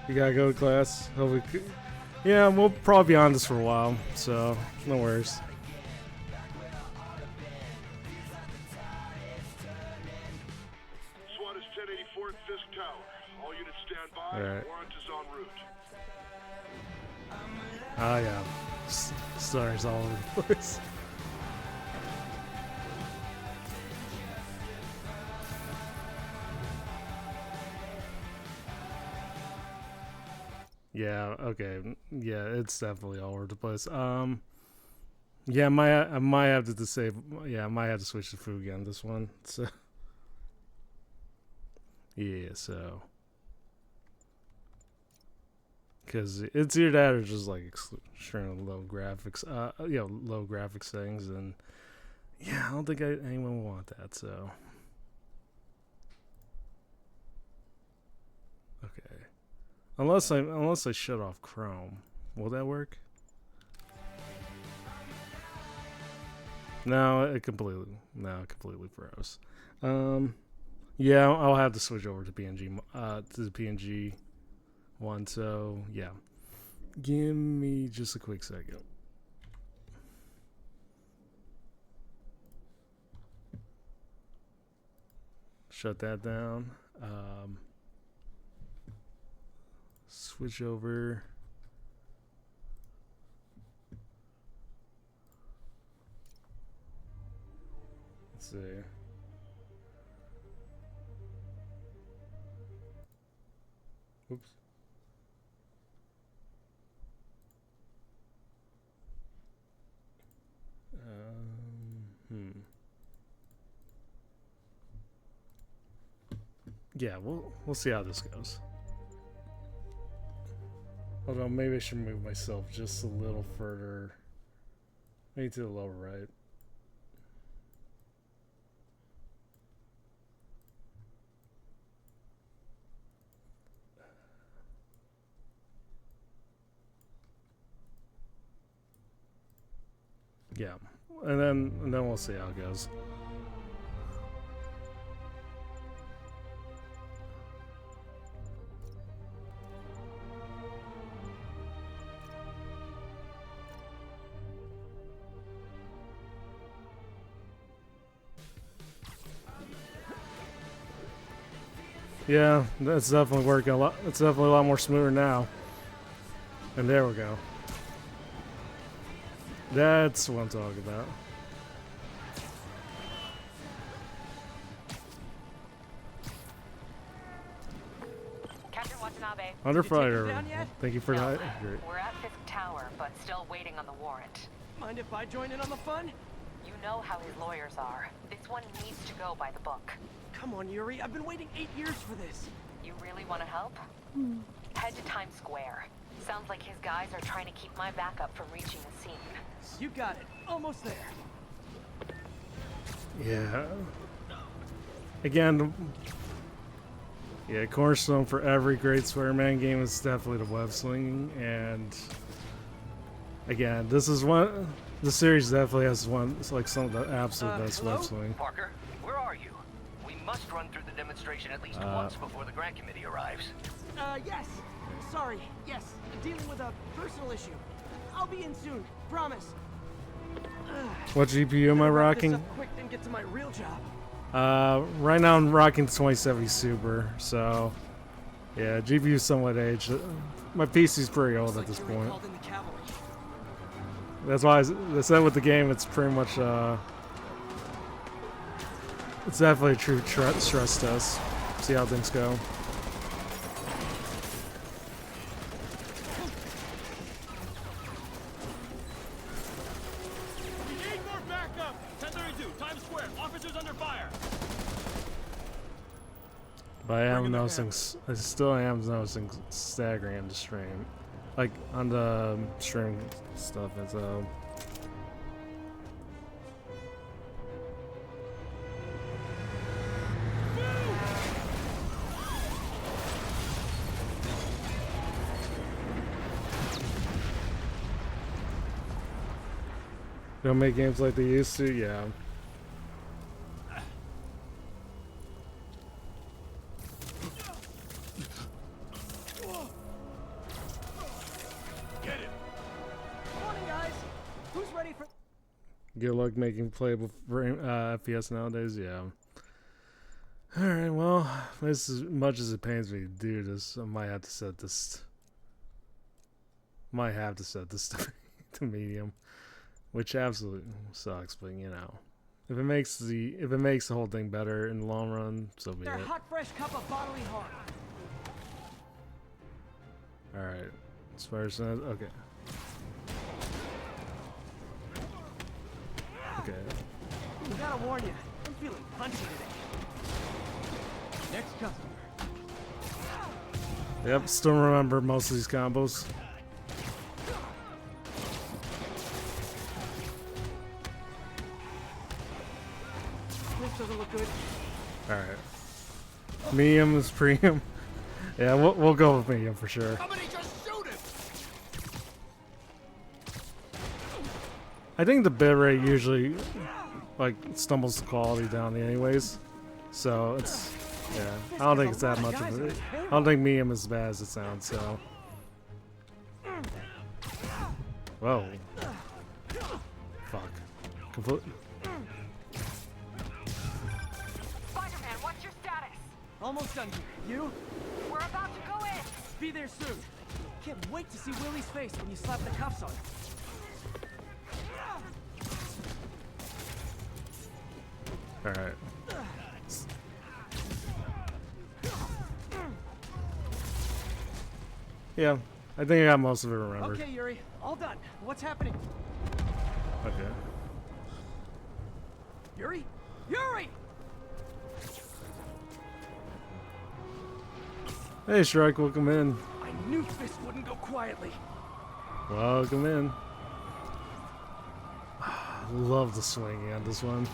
You gotta go to class. Yeah, we'll probably be on this for a while, so no worries. SWAT is 1084 at Fisk Tower. All units stand by. Alright. Warrant is en route. Ah, yeah. Stars all over the place. Yeah, okay. Yeah, it's definitely all over the place. Yeah, I might have to disable. Yeah, I might have to switch to Fugi on this one. So, yeah, so because it's either that or just like extremely low graphics. Low graphics settings, and yeah, I don't think anyone would want that. So, okay, unless I shut off Chrome, will that work? No, it completely froze. Yeah, I'll have to switch over to PNG, to the PNG one. So yeah, give me just a quick second. Shut that down. Switch over. Let's see. Oops. Yeah, we'll see how this goes. Hold on, maybe I should move myself just a little further. Maybe to the lower right. Yeah, and then we'll see how it goes. Yeah, that's definitely working a lot. It's definitely a lot more smoother now. And there we go. That's what I'm talking about. Captain Watanabe. Underfighter, thank you for No, that. Great. we're at Fisk Tower, but still waiting on the warrant. Mind if I join in on the fun? You know how his lawyers are. This one needs to go by the book. Come on, Yuri. I've been waiting 8 years for this. You really want to help? Head to Times Square. Sounds like his guys are trying to keep my backup from reaching the scene. You got it. Almost there. Yeah. Again, yeah, cornerstone for every great Spider-Man game is definitely the web slinging, and again, this is one. The series definitely has one. It's like some of the absolute best hello? web slinging. Parker, where are you? We must run through the demonstration at least once before the grant committee arrives. Yes. Sorry. Yes. Dealing with a personal issue. I'll be in soon. Promise. What GPU am I Better wrap this rocking? up quick and get to my real job. Right now I'm rocking 2070 Super, so yeah, GPU somewhat aged. My PC's pretty old at this Yuri point. called in the cavalry. That's why I said with the game, it's pretty much it's definitely a true stress test. See how things go. We need more backup! 1032, Times Square, officers under fire! But I am Bring 'em noticing, I still am noticing staggering on the stream, like on the stream stuff. It's they don't make games like they used to. Yeah. Get it! Morning, guys. Who's ready for? Good luck making playable FPS nowadays. Yeah. All right. Well, as much as it pains me to do this, I might have to set this. Might have to set this to medium, which absolutely sucks. But you know, if it makes the whole thing better in the long run, so be Their it. hot, fresh cup of bodily harm. All right. As far as okay. Okay. I gotta warn you, I'm feeling punchy today. Next customer. Yep. Still remember most of these combos. This doesn't look good. All right. Medium is premium. Yeah, we'll go with medium for sure. Somebody just shoot him! I think the bitrate usually like stumbles the quality down anyways, so it's Yeah, I don't think it's that much of it. I don't think medium is as bad as it sounds. So. Whoa. Fuck. Complete. Spider-Man, what's your status? Almost done here. You? We're about to go in. Be there soon. Can't wait to see Willie's face when you slap the cuffs on him. All right. Yeah, I think I got most of it remembered. Okay, Yuri. All done. What's happening? Okay. Yuri? Yuri! Hey, Shrek, welcome in. I knew Fisk wouldn't go quietly. Welcome in. Love the swinging on this one.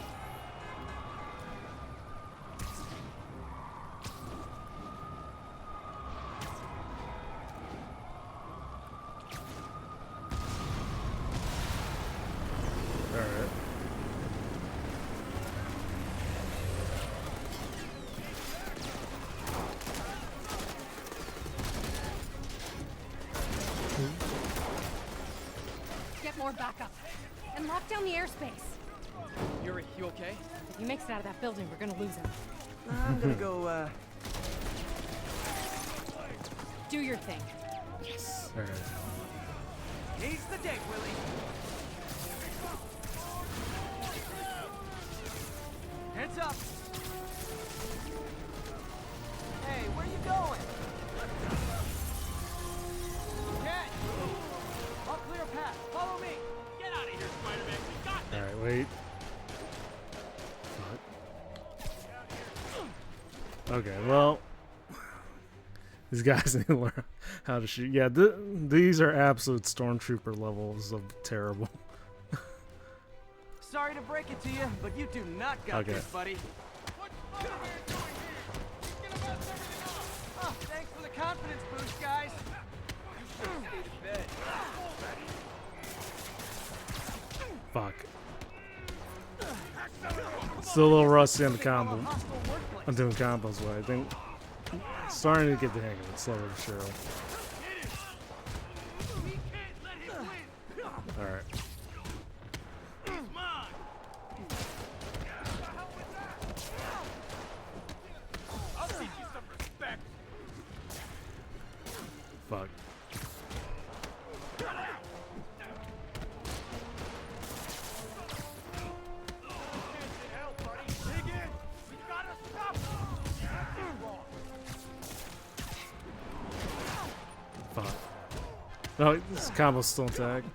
Alright. Get more backup. And lock down the airspace. Yuri, you okay? If he makes it out of that building, we're gonna lose him. I'm gonna go, Do your thing. Alright. Seize the day, Willie. Heads up. Hey, where you going? Cat! I'll clear a path. Follow me. Get out of here, Spider-Man. We got this. Alright, wait. Fuck. Okay, well. These guys need to learn how to shoot. Yeah, these are absolute stormtrooper levels of terrible. Sorry to break it to you, but you do not got Okay. this, buddy. What's Spider-Man doing here? He's gonna mess everything up. Oh, thanks for the confidence boost, guys. Fuck. Still a little rusty on the combo. Hostile workplace. I'm doing combos, but I think starting to get the hang of it slowly but surely. We can't let him win. Alright. He's mine. I'll teach you some respect. Fuck. Fuck. No, this combo's still intact.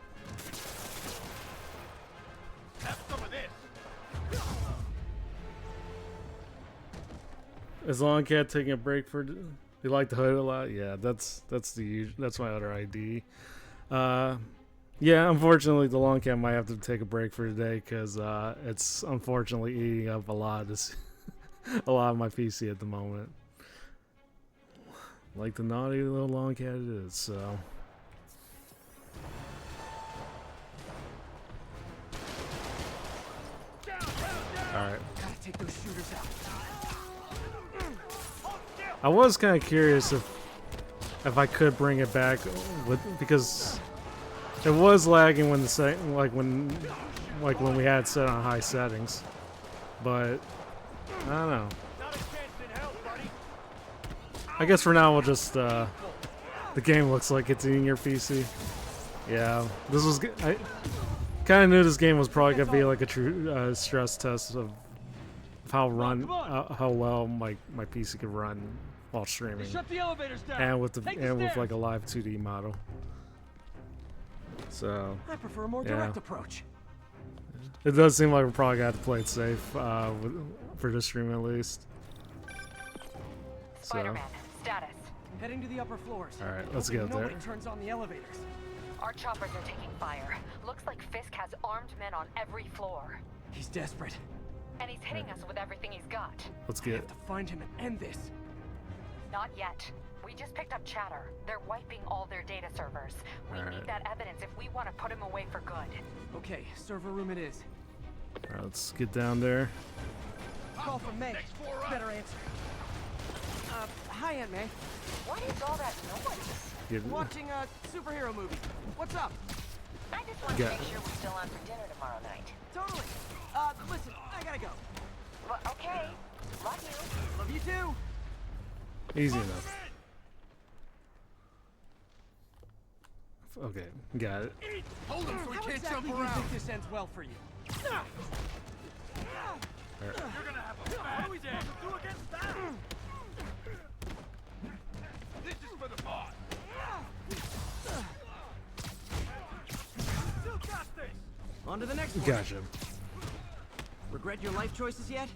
Have some of this. Is Longcat taking a break for? You like the hood a lot? Yeah, that's my other ID. Yeah, unfortunately, the Longcat might have to take a break for today because it's unfortunately eating up a lot of this, a lot of my PC at the moment. Like the naughty little Longcat it is, so. Alright. Gotta take those shooters out. I was kind of curious if I could bring it back because it was lagging when when we had it set on high settings, but I don't know. I guess for now we'll just the game looks like it's eating your PC. Yeah, this was I kind of knew this game was probably gonna be like a true stress test of how well my PC could run while streaming, Shut the elevators down. and with Take with like stairs. a live 2D model. So I prefer a more yeah. direct approach. It does seem like we're probably gonna have to play it safe for this stream at least. Spider-Man, status. Heading to the upper floors. All right, let's Hoping get up there. Nobody turns on the elevators. Our choppers are taking fire. Looks like Fisk has armed men on every floor. He's desperate. And he's hitting us with everything he's got. Let's I get have to find him and end this. Not yet. We just picked up chatter. They're wiping all their data servers. We Alright. need that evidence if we want to put him away for good. Okay, server room it is. all right, let's get down there. Call from May. Better answer. Hi, Aunt May. What is all that noise? Get- Watching a superhero movie. What's up? I just want Yeah. to make sure we're still on for dinner tomorrow night. Totally. Listen, I gotta go. Well, okay. Love you. Love you too. Easy enough. Okay, got it. Hold him so he How can't exactly jump do you around. think this ends well for you? You're gonna have a bad. What are we supposed to do against that? This is for the boss. Still got this. On to the next one. Gotcha. Regret your life choices yet?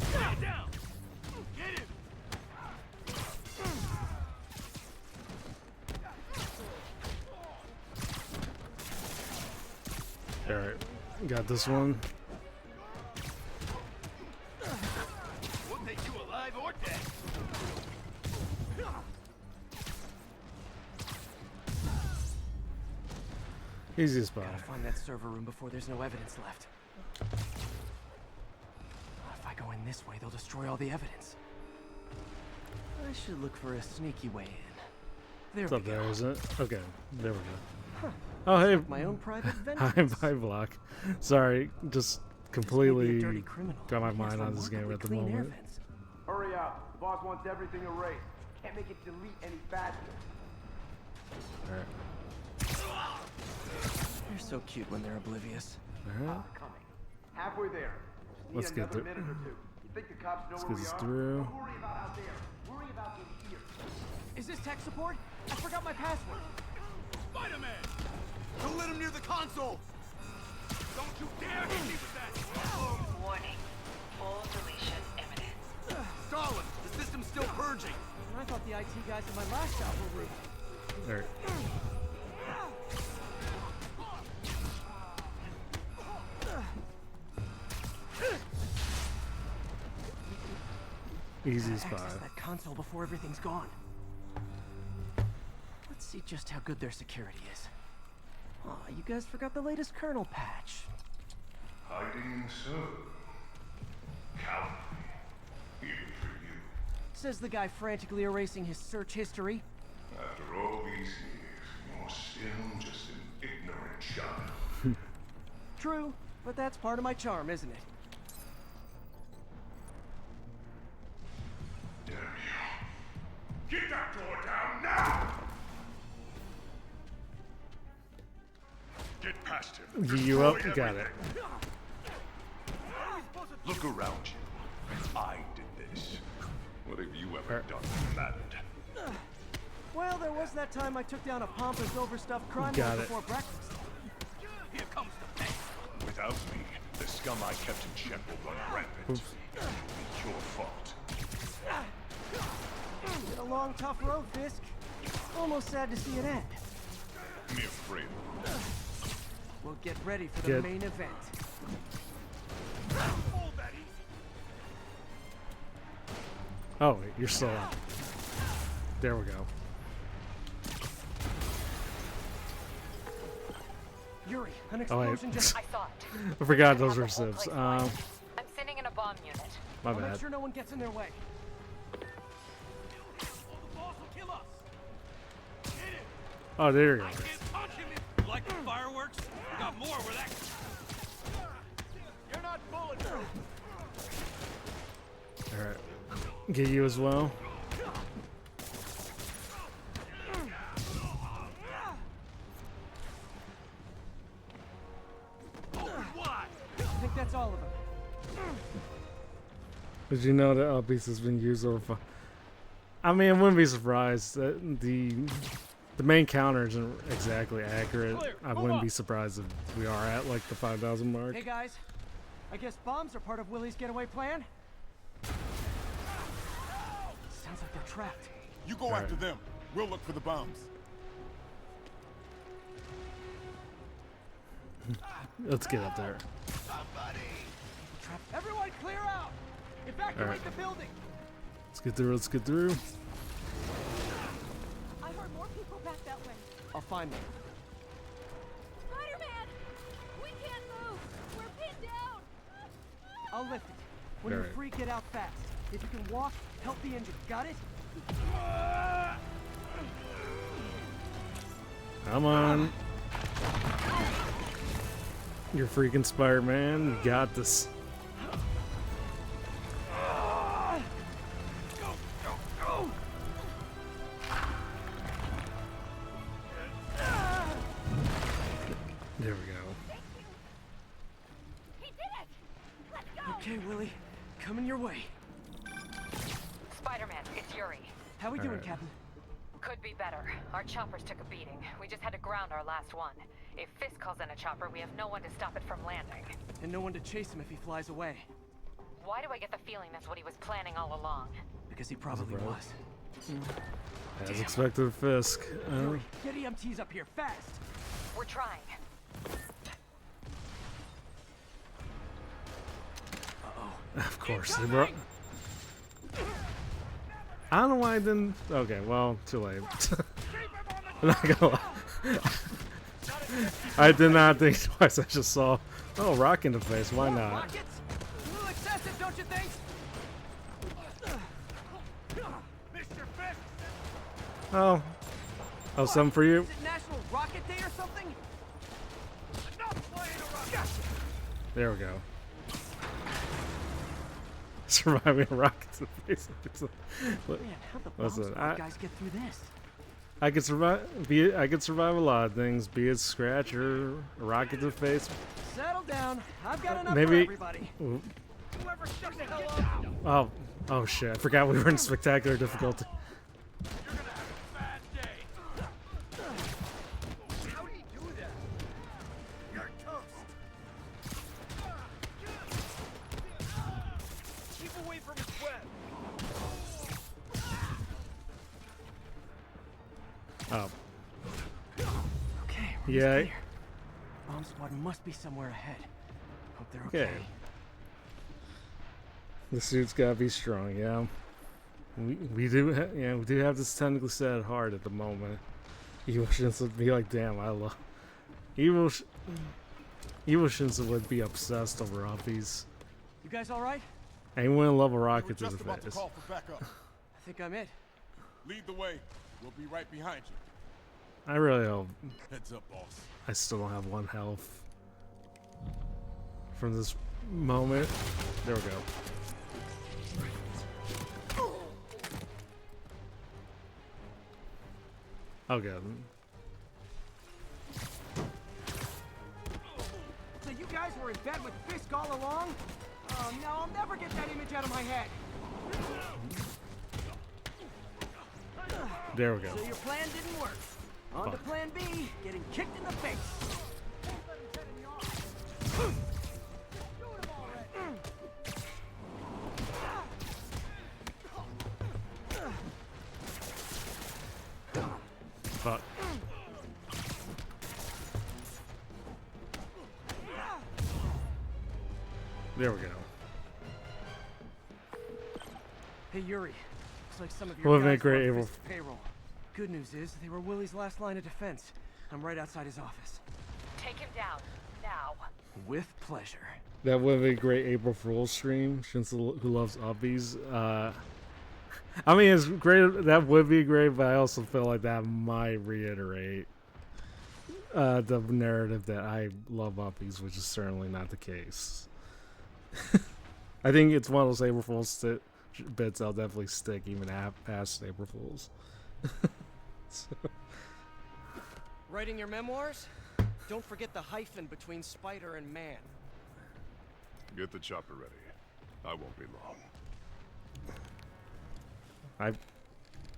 Stand down. Get him. Alright, got this one. We'll take you alive or dead. Easy spot. Gotta find that server room before there's no evidence left. If I go in this way, they'll destroy all the evidence. I should look for a sneaky way in. There It's we up go. there, isn't it? Okay, there we go. Oh, hey. My own private Hi, vengeance. bye, Block. Sorry, just Maybe a completely dirty criminal. got my He has mind on this game remarkably at the clean air moment. vents. Hurry up. The boss wants everything erased. Can't make it delete any faster. Alright. They're so cute when they're oblivious. Alright. Coming. Halfway there. Just Let's need get another through. minute or two. You think the cops know Let's where get we this are? through. Don't worry about out there. Worry about in here. Is this tech support? I forgot my password. Spider-Man. Don't let him near the console. Don't you dare hit me with that. Warning. Full deletion imminent. Stalin, the system's still purging. I thought the IT guys in my last job were rude. Alright. Easy spot. Access that console before everything's gone. Let's see just how good their security is. Aw, you guys forgot the latest kernel patch. Hiding so. Cowardly. Even for you. Says the guy frantically erasing his search history. After all these years, you're still just an ignorant child. True, but that's part of my charm, isn't it? Damn you. Get that door down now! Get past him. You up? Destroy Got it. everything. Look around you. I did this. What have you ever Alright. done that mattered? Well, there was that time I took down a pompous, overstuffed crime Got lord it. before breakfast. Here comes the pain. Without me, the scum I kept in check will run rampant. Oops. It's your fault. Been a long, tough road, Fisk. Almost sad to see it end. Mere freedom. We'll get ready for the Good. main event. Hold that easy. Oh, wait, you're still up. There we go. Yuri, an Oh, wait. explosion just... I saw it. I forgot those Have were the whole sieves. place lined. I'm sending in a bomb unit. My I'll make bad. sure no one gets in their way. Or the boss will kill us. Hit him. Oh, there you go. I can't touch him. You like the fireworks? We got more where that. You're not bulletproof. Alright. Get you as well. Why? I think that's all of them. Did you know that piece has been used over? I mean, I wouldn't be surprised that the main counter isn't exactly accurate. Clear. I Move wouldn't on. be surprised if we are at like the 5,000 mark. Hey guys, I guess bombs are part of Willie's getaway plan? Sounds like they're trapped. You go after them. We'll look for the bombs. Let's get up there. Everyone clear out! Evacuate Alright. the building! Let's get through. Let's get through. I heard more people back that way. I'll find them. Spider-Man! We can't move! We're pinned down! I'll lift it. When Alright. you're free, get out fast. If you can walk, help the injured. Got it? Come on. You're freaking Spider-Man. You got this. There we go. He did it! Let's go! Okay, Willie. Coming your way. Spider-Man, it's Yuri. How we doing, Alright. Captain? Could be better. Our choppers took a beating. We just had to ground our last one. If Fisk calls in a chopper, we have no one to stop it from landing. And no one to chase him if he flies away. Why do I get the feeling that's what he was planning all along? Because he probably right? was. As expected, Fisk. Yuri, get EMTs up here, fast! We're trying. Of course, they brought. I don't know why I didn't. Okay, well, too late. I'm not gonna lie. I did not think twice. I just saw, oh, rock in the face. Why not? Rockets? A little excessive, don't you think? Mr. Fisk! Oh, something for you. Is it National Rocket Day or something? Enough playing around! There we go. Surviving a rocket to the face. Man, how'd the bomb Listen, squad guys get through this? I could survive. I could survive a lot of things, be it scratch or a rocket to the face. Settle down. I've got enough Maybe- for everybody. Ooh. Whoever shuts the hell up! Oh shit! I forgot we were in spectacular difficulty. You're gonna have a bad day. How do you do that? You're toast. Keep away from his web. Oh, Okay, we're yeah. clear. Bomb squad must be somewhere ahead. Hope they're Okay. okay. The suit's gotta be strong, yeah. We do have this technically set at heart at the moment. Evil Shinsu would be like, damn, I love Evil Shinsu would be obsessed over uppies. You guys all right? Anyone in love a We're rocket to just the about to face. call for backup. I think I'm it. Lead the way. We'll be right behind you. I really hope Heads up, boss. I still don't have one health from this moment. There we go. Oh god. So you guys were in bed with Fisk all along? Oh no, I'll never get that image out of my head. There we go. So your plan didn't work. On to Fuck. plan B, getting kicked in the face. Fuck. There we go. Hey Yuri, looks like some of your Well, guys make great were on able- Fisk's payroll. Good news is they were Willie's last line of defense. I'm right outside his office. Take him down. Now. With pleasure. That would be a great April Fool's stream. Shinsu, who loves uppies. I mean, it's great. That would be great, but I also feel like that might reiterate the narrative that I love uppies, which is certainly not the case. I think it's one of those April Fool's bits I'll definitely stick even past April Fool's. So, Writing your memoirs? Don't forget the hyphen between spider and man. Get the chopper ready. I won't be long.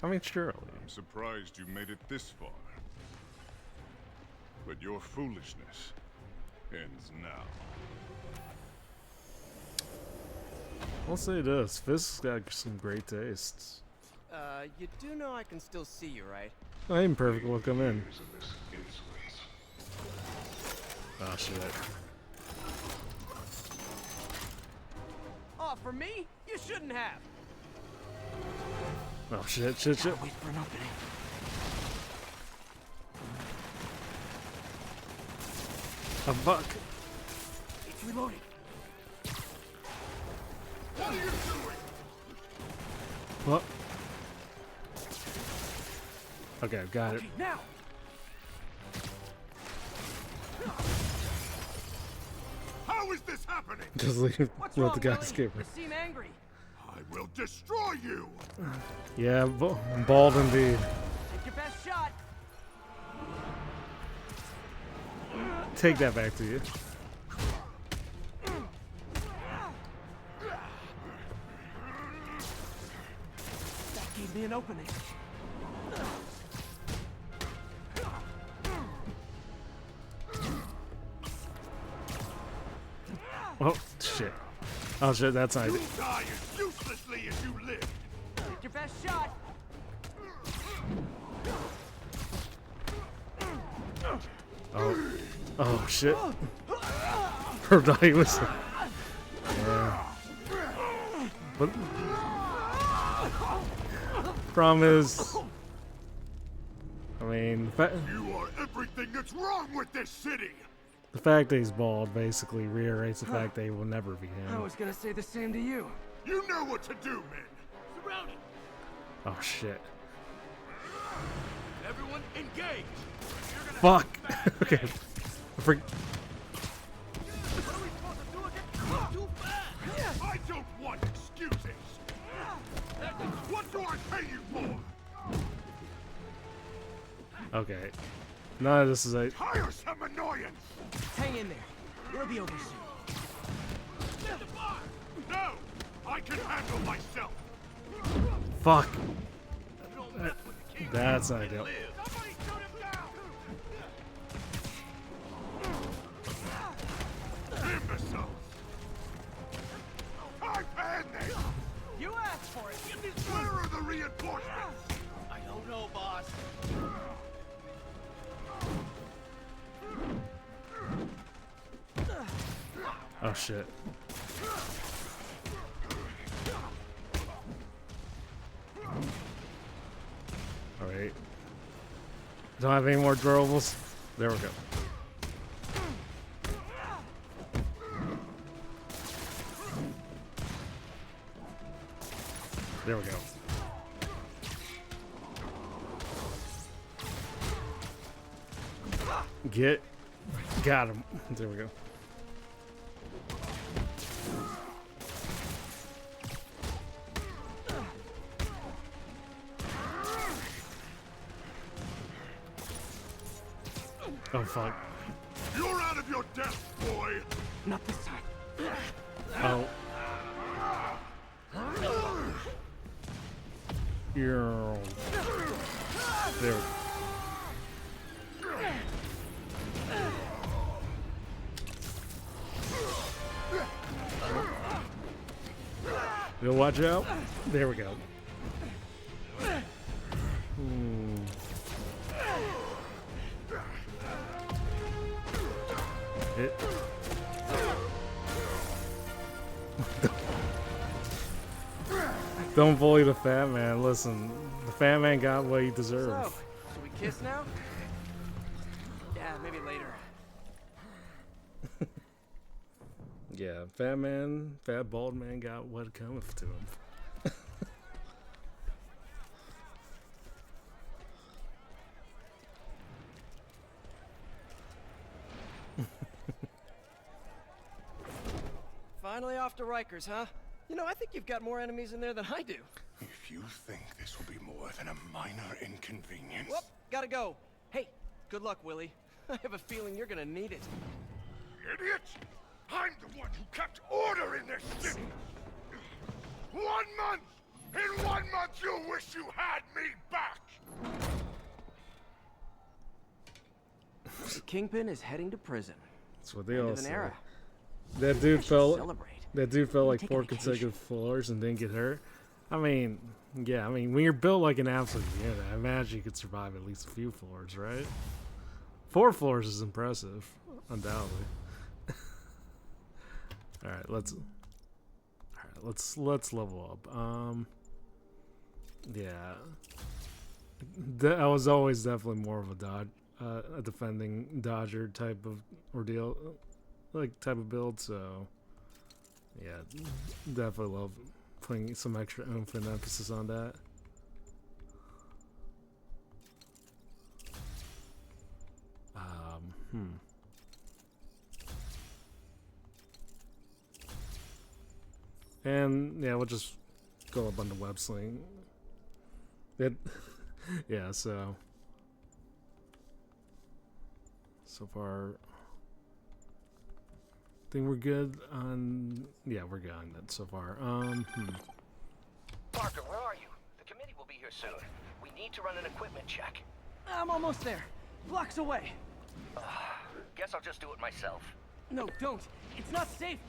I mean, surely. I'm surprised you made it this far. But your foolishness ends now. I'll say this: Fisk's got some great tastes. You do know I can still see you, right? I am perfect. Will come in. Years of this insolence. Oh shit. Oh, for me? You shouldn't have. Oh shit! Shit! Shit! Wait for an opening. A fuck! It's reloading. What are you doing? What? Okay, got it. Okay, now. How is this happening? Just leave. What's Let wrong, the guy Willie? escape. You seem angry. I will destroy you. Yeah, bald indeed. Take your best shot. Take that back to you. That gave me an opening. Oh shit! Oh shit! That's not. You die as uselessly as you live. Take your best shot. Oh, oh shit! Her die was. Yeah. But problem is, I mean, You are everything that's wrong with this city. the fact that he's bald basically reiterates the fact that he will never be I him. was gonna say the same to you. You know what to do, men. Surround it. Oh shit! Everyone engage. Fuck! Okay. What are we supposed to do again? Too fast. I don't want excuses. What do I pay you for? Okay. None of this is a. Tiresome annoyance. Hang in there. We'll be over soon. No, I can handle myself. Fuck! You don't mess with the king. That's not ideal. Live. Somebody shoot him down. Imbeciles. I've had this. You asked for it. Give me Where are the reinforcements? I don't know, boss. Oh shit! All right. Don't have any more durables. There we go. There we go. Got him. There we go. Oh fuck. You're out of your depth, boy. Not this time. Oh. You're there. You'll watch out. There we go. Hit. Don't bully the fat man. Listen, the fat man got what he deserved. So, should we kiss now? Yeah, maybe later. Yeah, fat bald man got what cometh to him. Finally off to Rikers, huh? You know, I think you've got more enemies in there than I do. If you think this will be more than a minor inconvenience. Whoop, gotta go. Hey, good luck, Willie. I have a feeling you're gonna need it. Idiot! I'm the one who kept order in this city! 1 month! In 1 month you'll wish you had me back! The Kingpin is heading to prison. That's what they End all of an say. era. That dude I should fell. celebrate. That dude fell like Take a 4 vacation. consecutive floors and didn't get hurt. I mean, yeah. I mean, when you're built like an absolute unit, I imagine you could survive at least a few floors, right? 4 floors is impressive, undoubtedly. All right, let's level up. Yeah, I was always definitely more of a defending dodger type of ordeal, like type of build. So yeah, definitely love putting some extra oomph and emphasis on that. And yeah, we'll just go up on the web sling. It, yeah. So far, I think we're good on. Yeah, we're good on that so far. Parker, where are you? The committee will be here soon. We need to run an equipment check. I'm almost there. Blocks away. Guess I'll just do it myself. No, don't. It's not safe.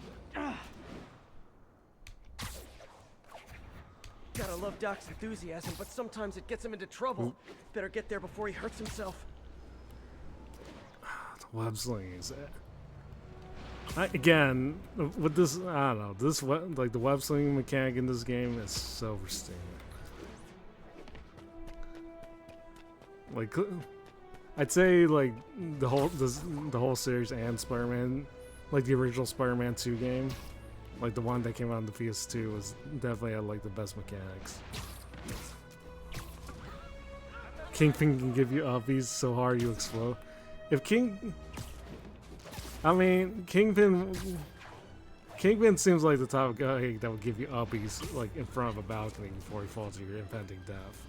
Gotta love Doc's enthusiasm, but sometimes it gets him into trouble. Better get there before he hurts himself. The web sling is it. Again, with this, I don't know. This like the web slinging mechanic in this game is so pristine. Like, I'd say like the whole series and Spider-Man, like the original Spider-Man 2 game, like the one that came out on the PS2 was definitely had like the best mechanics. Kingpin can give you uppies so hard you explode. If Kingpin seems like the type of guy that would give you uppies like in front of a balcony before he falls to your impending death.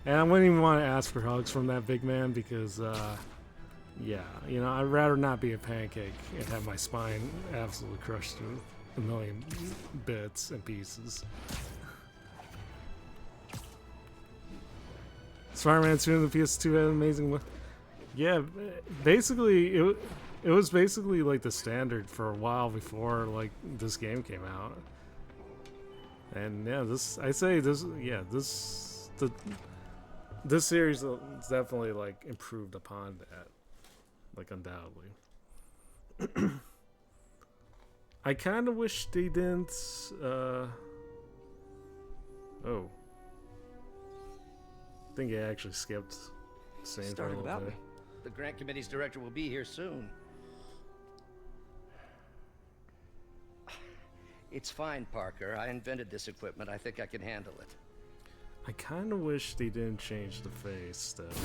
And I wouldn't even want to ask for hugs from that big man because, yeah, you know, I'd rather not be a pancake and have my spine absolutely crushed to a million bits and pieces. Spider-Man 2 and the PS2 had an amazing. Yeah, basically it was basically like the standard for a while before like this game came out. And yeah, this series is definitely like improved upon that, like undoubtedly. I kind of wish they didn't. Oh, I think it actually skipped. Starting about me. The grant committee's director will be here soon. It's fine, Parker. I invented this equipment. I think I can handle it. I kind of wish they didn't change the face stuff.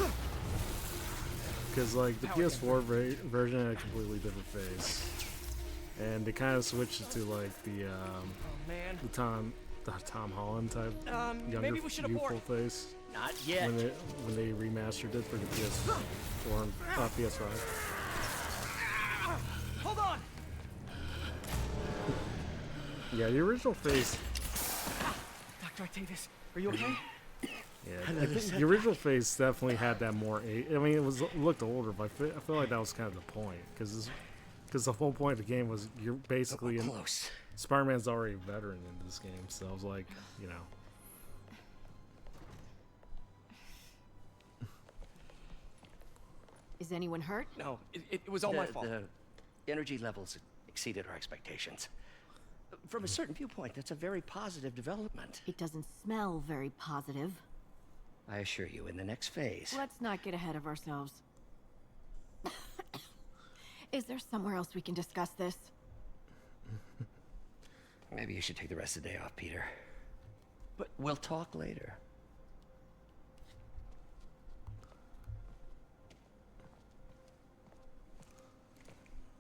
Because, like, the PS4 version had a completely different face. And they kind of switched it to, like, the Tom Holland type younger, youthful face. Not yet. When they remastered it for the PS4 and PS5. Hold on! Yeah, the original face. Dr. Octavius, are you okay? Yeah, I think the original face definitely had that more. I mean, it looked older, but I feel like that was kind of the point, because the whole point of the game was you're basically close. Spider-Man's already a veteran in this game, so I was like, you know. Is anyone hurt? No, it was all my fault. The energy levels exceeded our expectations. From a certain viewpoint, that's a very positive development. It doesn't smell very positive. I assure you, in the next phase. Let's not get ahead of ourselves. Is there somewhere else we can discuss this? Maybe you should take the rest of the day off, Peter. But we'll talk later.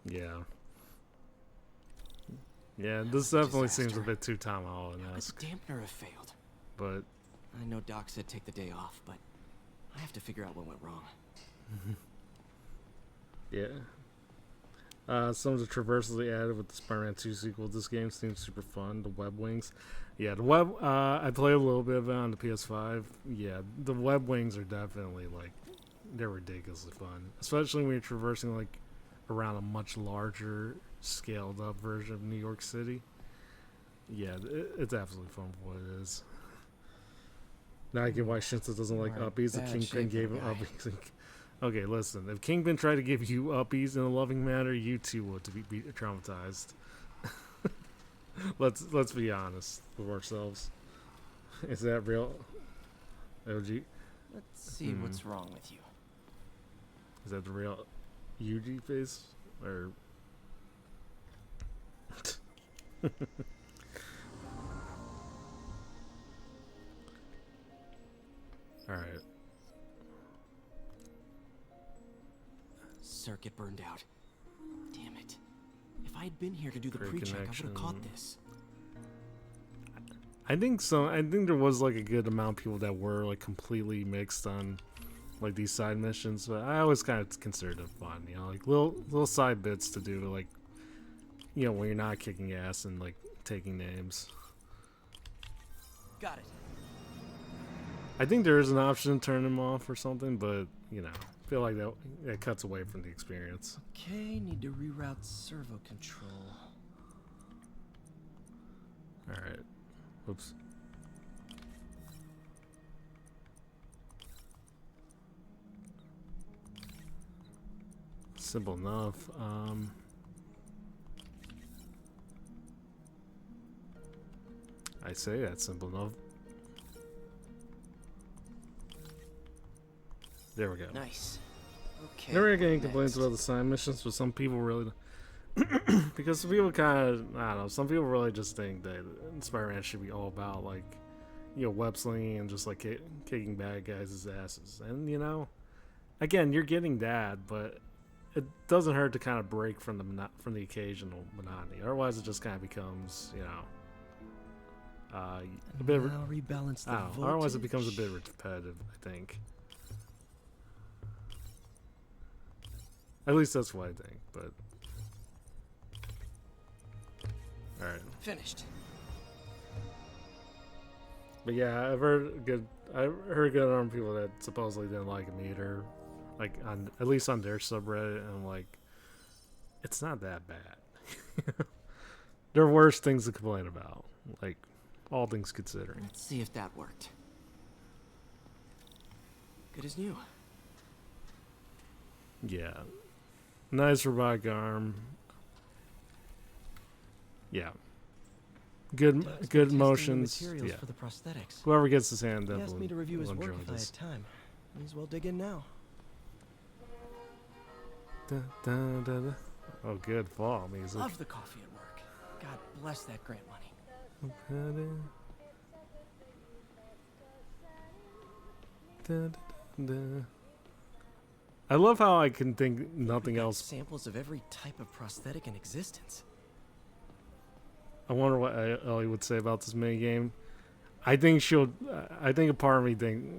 Yeah. Yeah, this definitely seems a bit too Tom Holland-esque. The dampener have failed. But I know Doc said take the day off, but I have to figure out what went wrong. Yeah. Some of the traversals they added with the Spider-Man 2 sequel. This game seems super fun. The web wings. Yeah, the web. I played a little bit of it on the PS5. Yeah, the web wings are definitely like they're ridiculously fun, especially when you're traversing like around a much larger scaled up version of New York City. Yeah, it's absolutely fun for what it is. Now I get why Shinzo doesn't like uppies. The Kingpin gave him uppies. Okay, listen. If Kingpin tried to give you uppies in a loving manner, you too would be traumatized. Let's be honest with ourselves. Is that real? OG? Let's see what's wrong with you. Is that the real UG face? Or All right. Circuit burned out. Damn it. If I had been here to do the Great pre-check, I would have caught connection. this. I think so. I think there was like a good amount of people that were like completely mixed on like these side missions, but I always kind of considered it fun, you know, like little side bits to do, like, you know, when you're not kicking ass and like taking names. Got it. I think there is an option to turn them off or something, but you know, I feel like that cuts away from the experience. Okay, need to reroute servo control. All right. Oops. Simple enough. I say that's simple enough. There we go. Nice. Okay. Never getting next? complaints about the side missions, but some people really, because some people kind of, I don't know, some people really just think that Spider-Man should be all about like, you know, web slinging and just like kicking bad guys' asses. And you know, again, you're getting that, but it doesn't hurt to kind of break from the occasional monotony. Otherwise, it just kind of becomes, you know, a bit. Now rebalance the voltage. Otherwise, it becomes a bit repetitive, I think. At least that's what I think, but alright. Finished. But yeah, I've heard good on people that supposedly didn't like him either. Like on at least on their subreddit, and I'm like, it's not that bad. There are worse things to complain about. Like, all things considering. Let's see if that worked. Good as new. Yeah. Nice robotic arm. Yeah. Good motions. Materials Yeah. for the prosthetics. Whoever gets his hand He definitely asked me to review his will work enjoy if I this. had time. May as well dig in now. Da, da, da, da. Oh, good fall music. Love the coffee at work. God bless that grant money. Da, da, da. I love how I can think nothing We've got else. Samples of every type of prosthetic in existence. I wonder what Ellie would say about this minigame. I think a part of me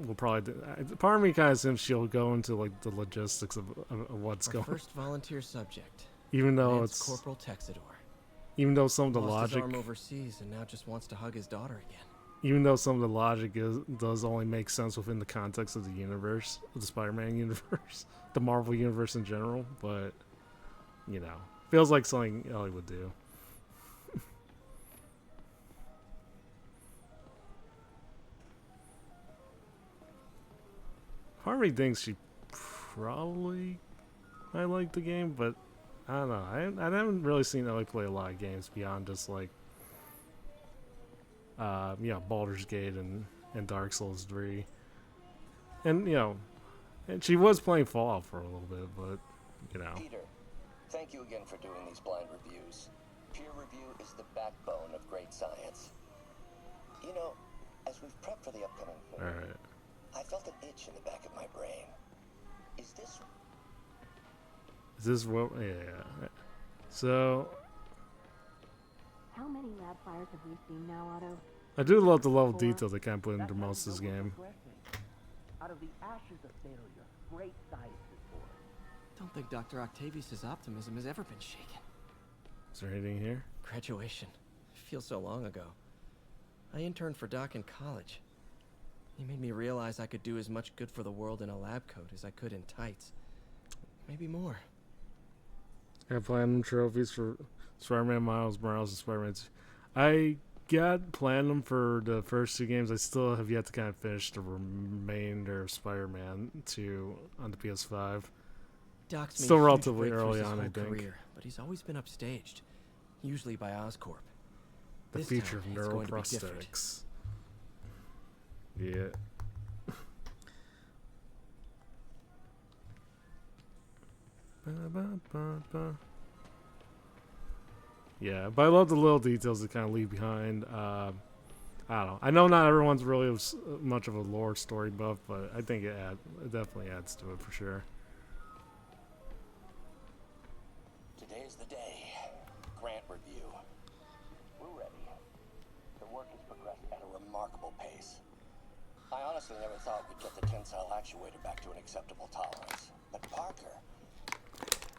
will probably. Part of me kind of thinks she'll go into like the logistics of what's Our going. first volunteer subject. Even though Lance it's. Corporal Texador. Even though some of the Lost logic. his arm overseas and now just wants to hug his daughter again. Even though some of the logic does only make sense within the context of the universe, of the Spider-Man universe, the Marvel universe in general, but you know, feels like something Ellie would do. Harvey thinks she probably might like the game, but I don't know. I haven't really seen Ellie play a lot of games beyond just like, Baldur's Gate and Dark Souls 3. And, you know, and she was playing Fallout for a little bit, but, you know. Peter, thank you again for doing these blind reviews. Peer review is the backbone of great science. You know, as we've prepped for the upcoming film, Alright. I felt an itch in the back of my brain. Is this what? Yeah. So, How many lab fires have we seen now, Otto? I do love the level of detail they kind of put into most of this game. Out of the ashes of failure, great science is born. Don't think Dr. Octavius' optimism has ever been shaken. Is there anything here? Graduation. Feels so long ago. I interned for Doc in college. He made me realize I could do as much good for the world in a lab coat as I could in tights. Maybe more. I have platinum trophies for Spider-Man, Miles Morales, and Spider-Man 2. I got platinum for the first two games. I still have yet to kind of finish the remainder of Spider-Man 2 on the PS5. Doc's made Still huge relatively breakthroughs early his on, I whole think. career, but he's always been upstaged, usually by Oscorp. The This future time, of it's going to be different. neuroprosthetics. Yeah. Yeah, but I love the little details they kind of leave behind. I don't know. I know not everyone's really much of a lore story buff, but I think it definitely adds to it for sure. Today's the day. Grant review. We're ready. The work has progressed at a remarkable pace. I honestly never thought we'd get the tensile actuator back to an acceptable tolerance. But Parker,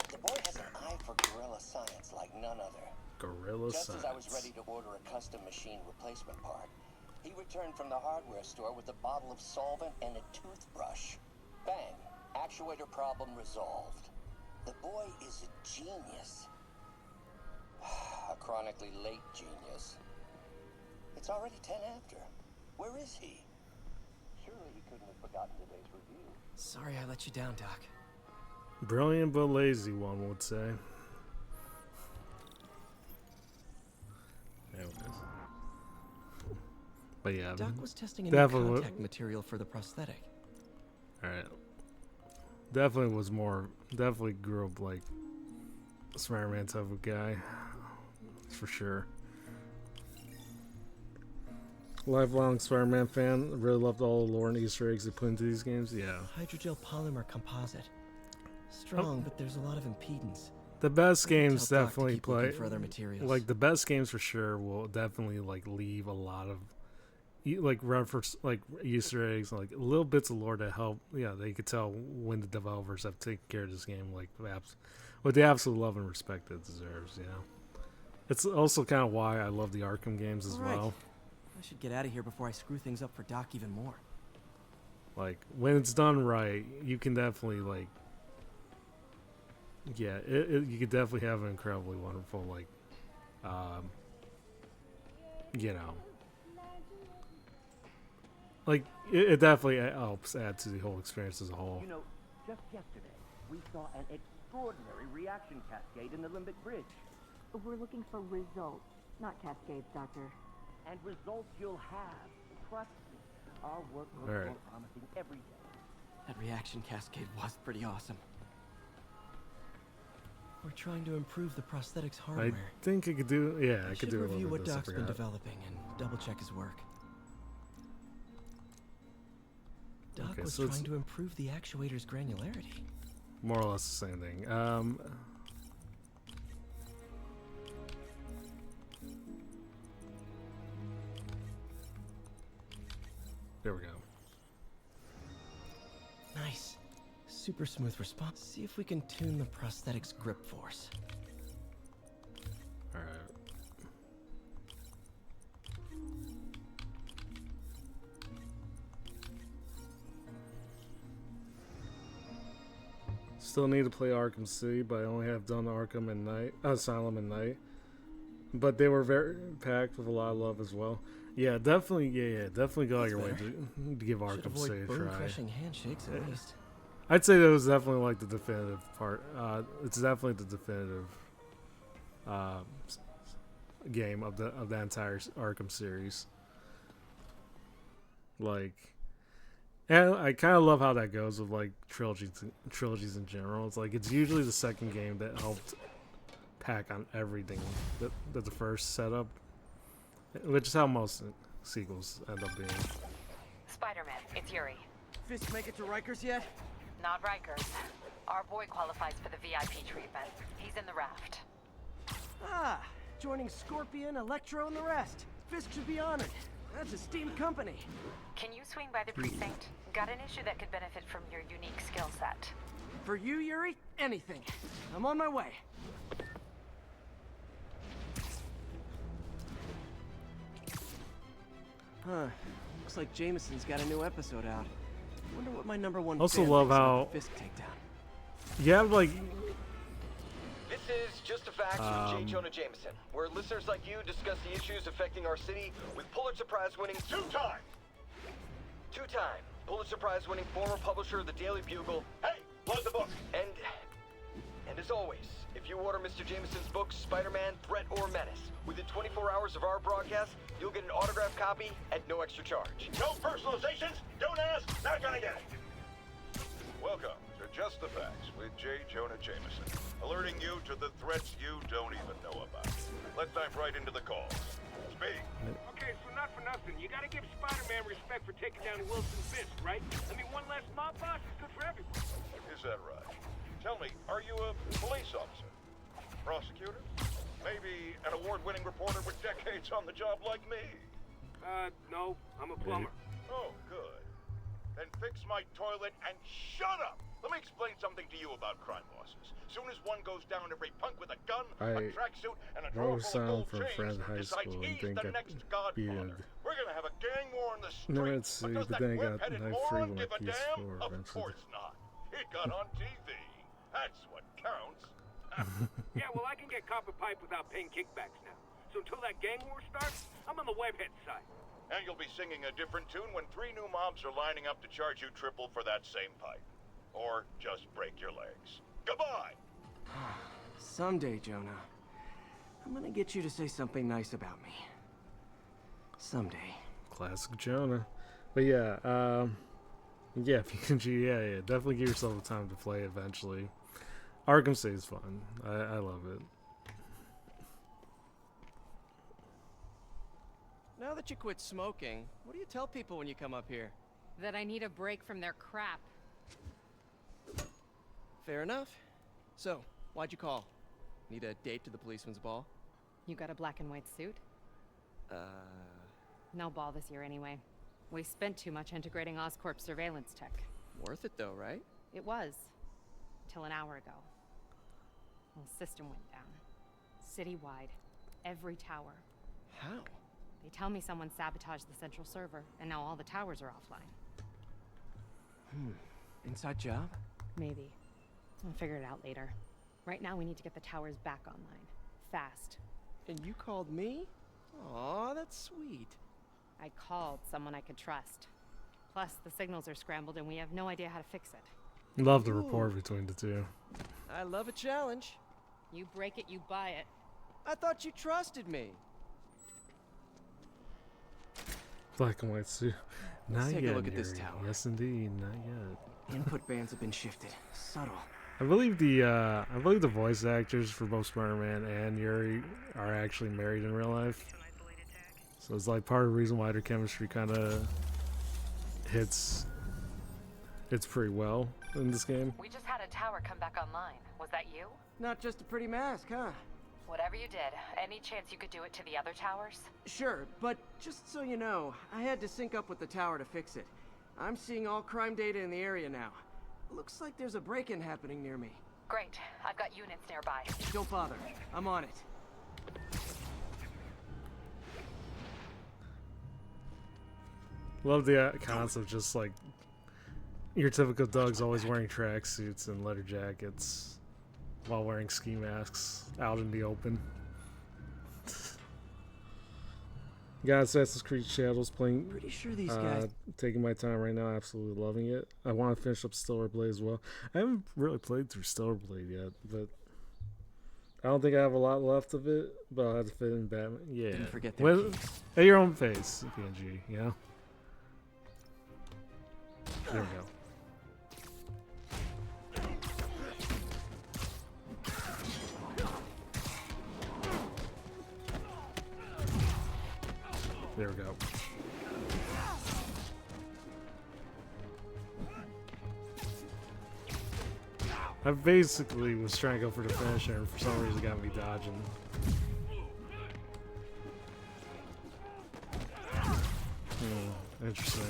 the boy has an eye for guerrilla science like none other. Guerrilla Just science. as I was ready to order a custom machine replacement part, he returned from the hardware store with a bottle of solvent and a toothbrush. Bang. Actuator problem resolved. The boy is a genius. A chronically late genius. It's already 10 after. Where is he? Surely he couldn't have forgotten today's review. Sorry I let you down, Doc. Brilliant but lazy, one would say. There it is. But yeah, Doc was testing a new definitely contact material for the prosthetic. Alright. Definitely grew up like a Spider-Man type of guy. For sure. Lifelong Spider-Man fan. Really loved all the lore and Easter eggs they put into these games. Yeah. Hydrogel polymer composite. Strong, but there's a lot of impedance. The best Maybe games tell Doc to definitely keep looking play. for other materials. Like the best games for sure will definitely like leave a lot of like reference like Easter eggs, like little bits of lore to help. Yeah, they could tell when the developers have taken care of this game, like with the absolute love and respect it deserves. You know, it's also kind of why I love the Arkham games as well. I should get out of here before I screw things up for Doc even more. Like when it's done right, you can definitely like, yeah, you could definitely have an incredibly wonderful like, you know. Like, it definitely helps add to the whole experience as a whole. You know, just yesterday, we saw an extraordinary reaction cascade in the Limbic Bridge. We're looking for results, not cascades, Doctor. And results you'll have. Trust me. Our work looks more promising every day. That reaction cascade was pretty awesome. We're trying to improve the prosthetics hardware. I think I could do, I could do a little review bit what of this, I Doc's been forgot. developing and double check his work. Doc Okay, was so it's trying to improve the actuator's granularity. more or less the same thing. There we go. Nice. Super smooth response. See if we can tune the prosthetic's grip force. Alright. Still need to play Arkham City, but I only have done Arkham and Knight, Asylum and Knight. But they were very packed with a lot of love as well. Yeah, definitely. Yeah, definitely go out your way to give Arkham City a try. Bone-crushing handshakes at least. I'd say that was definitely like the definitive part. It's definitely the definitive game of the entire Arkham series. Like, and I kind of love how that goes with like trilogies in general. It's like it's usually the second game that helped pack on everything that the first setup, which is how most sequels end up being. Spider-Man, it's Yuri. Fisk make it to Rikers yet? Not Rikers. Our boy qualifies for the VIP treatment. He's in the raft. Ah, joining Scorpion, Electro, and the rest. Fisk should be honored. That's esteemed company. Can you swing by the precinct? Got an issue that could benefit from your unique skill set. For you, Yuri, anything. I'm on my way. Huh. Looks like Jameson's got a new episode out. Wonder what my #1 Also fan love thinks about how the Fisk takedown. you have like This is Just a Fact with J. Jonah Jameson, where listeners like you discuss the issues affecting our city with Pulitzer Prize-winning two-time Pulitzer Prize-winning former publisher of the Daily Bugle. Hey, plug the book. And as always, if you order Mr. Jameson's book, Spider-Man, Threat or Menace, within 24 hours of our broadcast, you'll get an autographed copy at no extra charge. No personalizations, don't ask, not gonna get it. Welcome to Just the Facts with J. Jonah Jameson, alerting you to the threats you don't even know about. Let's dive right into the calls. Speak. Okay, so not for nothing. You gotta give Spider-Man respect for taking down Wilson Fisk, right? I mean, one less mob boss is good for everyone. Is that right? Tell me, are you a police officer? Prosecutor? Maybe an award-winning reporter with decades on the job like me? No, I'm a plumber. Oh, good. Then fix my toilet and shut up! Let me explain something to you about crime bosses. Soon as one goes down, every punk with a gun, a tracksuit, and a drawer full of gold from chains friend high decides school and he's think the next godfather. We're gonna have a gang war in the street. No, let's see, But does but that then I got whip-headed knife free moron with give my a damn? PS4 Of eventually. course not. It got on TV. That's what counts. Yeah, well, I can get copper pipe without paying kickbacks now. So until that gang war starts, I'm on the webhead side. And you'll be singing a different tune when 3 new mobs are lining up to charge you triple for that same pipe. Or just break your legs. Goodbye! Someday, Jonah, I'm gonna get you to say something nice about me. Someday. Classic Jonah. But yeah, yeah, PNG, yeah, definitely give yourself the time to play eventually. Arkham City is fun. I love it. Now that you quit smoking, what do you tell people when you come up here? That I need a break from their crap. Fair enough. So, why'd you call? Need a date to the policeman's ball? You got a black and white suit? No ball this year anyway. We spent too much integrating Oscorp surveillance tech. Worth it though, right? It was. Till an hour ago. The system went down. Citywide. Every tower. How? They tell me someone sabotaged the central server, and now all the towers are offline. Inside job? Maybe. I'll figure it out later. Right now, we need to get the towers back online. Fast. And you called me? Aw, that's sweet. I called someone I could trust. Plus, the signals are scrambled, and we have no idea how to fix it. Love the rapport between the two. I love a challenge. You break it, you buy it. I thought you trusted me. Black and white suit. Not Let's yet. take a look at this Yuri. tower. Yes, indeed. Not yet. Input bands have been shifted. Subtle. I believe the voice actors for both Spider-Man and Yuri are actually married in real life. So it's like part of the reason why their chemistry kind of hits pretty well in this game. We just had a tower come back online. Was that you? Not just a pretty mask, huh? Whatever you did, any chance you could do it to the other towers? Sure, but just so you know, I had to sync up with the tower to fix it. I'm seeing all crime data in the area now. Looks like there's a break-in happening near me. Great. I've got units nearby. Don't bother. I'm on it. Love the concept, just like your typical Doug's always wearing tracksuits and leather jackets while wearing ski masks out in the open. Got Assassin's Creed Shadows playing. Pretty sure these guys. Taking my time right now, absolutely loving it. I want to finish up Stellar Blade as well. I haven't really played through Stellar Blade yet, but I don't think I have a lot left of it. But I'll have to fit in Batman. Yeah, Didn't forget their keys. At your own pace, PNG. You know. There we go. There we go. I basically was trying to go for the finisher, and for some reason got me dodging. Interesting.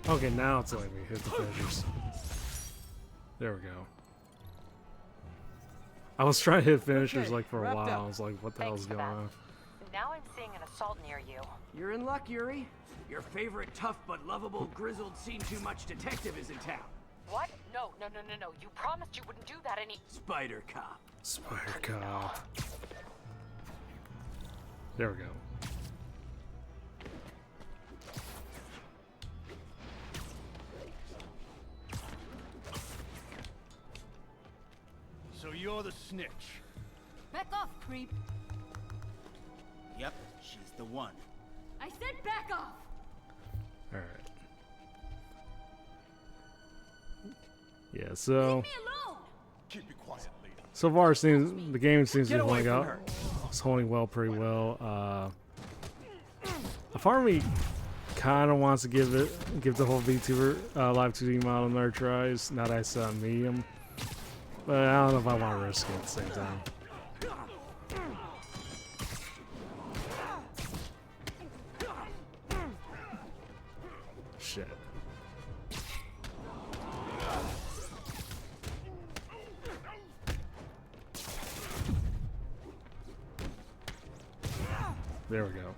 Okay, now it's letting me hit the finishers. There we go. I was trying to hit finishers like for a while. I was like, what the hell's going on? Now I'm seeing an assault near you. You're in luck, Yuri. Your favorite tough but lovable, grizzled, seen-too-much detective is in town. What? No. You promised you wouldn't do that any— Spider Cop. Spider Cop. There we go. So you're the snitch. Back off, creep. Yep, she's the one. I said back off! Alright. Yeah, so... Leave me alone! Keep it quiet, lady. So far, the game seems to be Get away holding from out. her. It's holding well, pretty well. A part of me kind of wants to give the whole VTuber live 2D model another tries. Now that I saw medium, but I don't know if I want to risk it at the same time. Shit. There we go.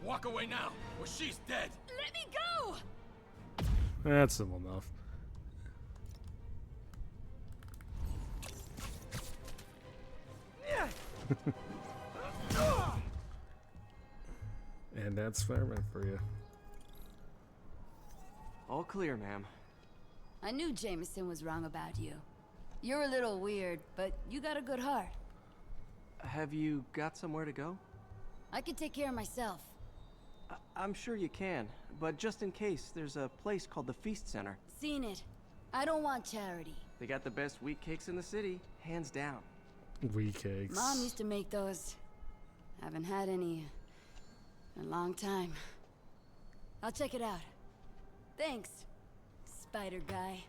Walk away now, or she's dead. Let me go! That's simple enough. And that's fireman for you. All clear, ma'am. I knew Jameson was wrong about you. You're a little weird, but you got a good heart. Have you got somewhere to go? I can take care of myself. I'm sure you can, but just in case, there's a place called the Feast Center. Seen it. I don't want charity. They got the best wheat cakes in the city, hands down. Wheat cakes. Mom used to make those. Haven't had any in a long time. I'll check it out. Thanks, Spider Guy.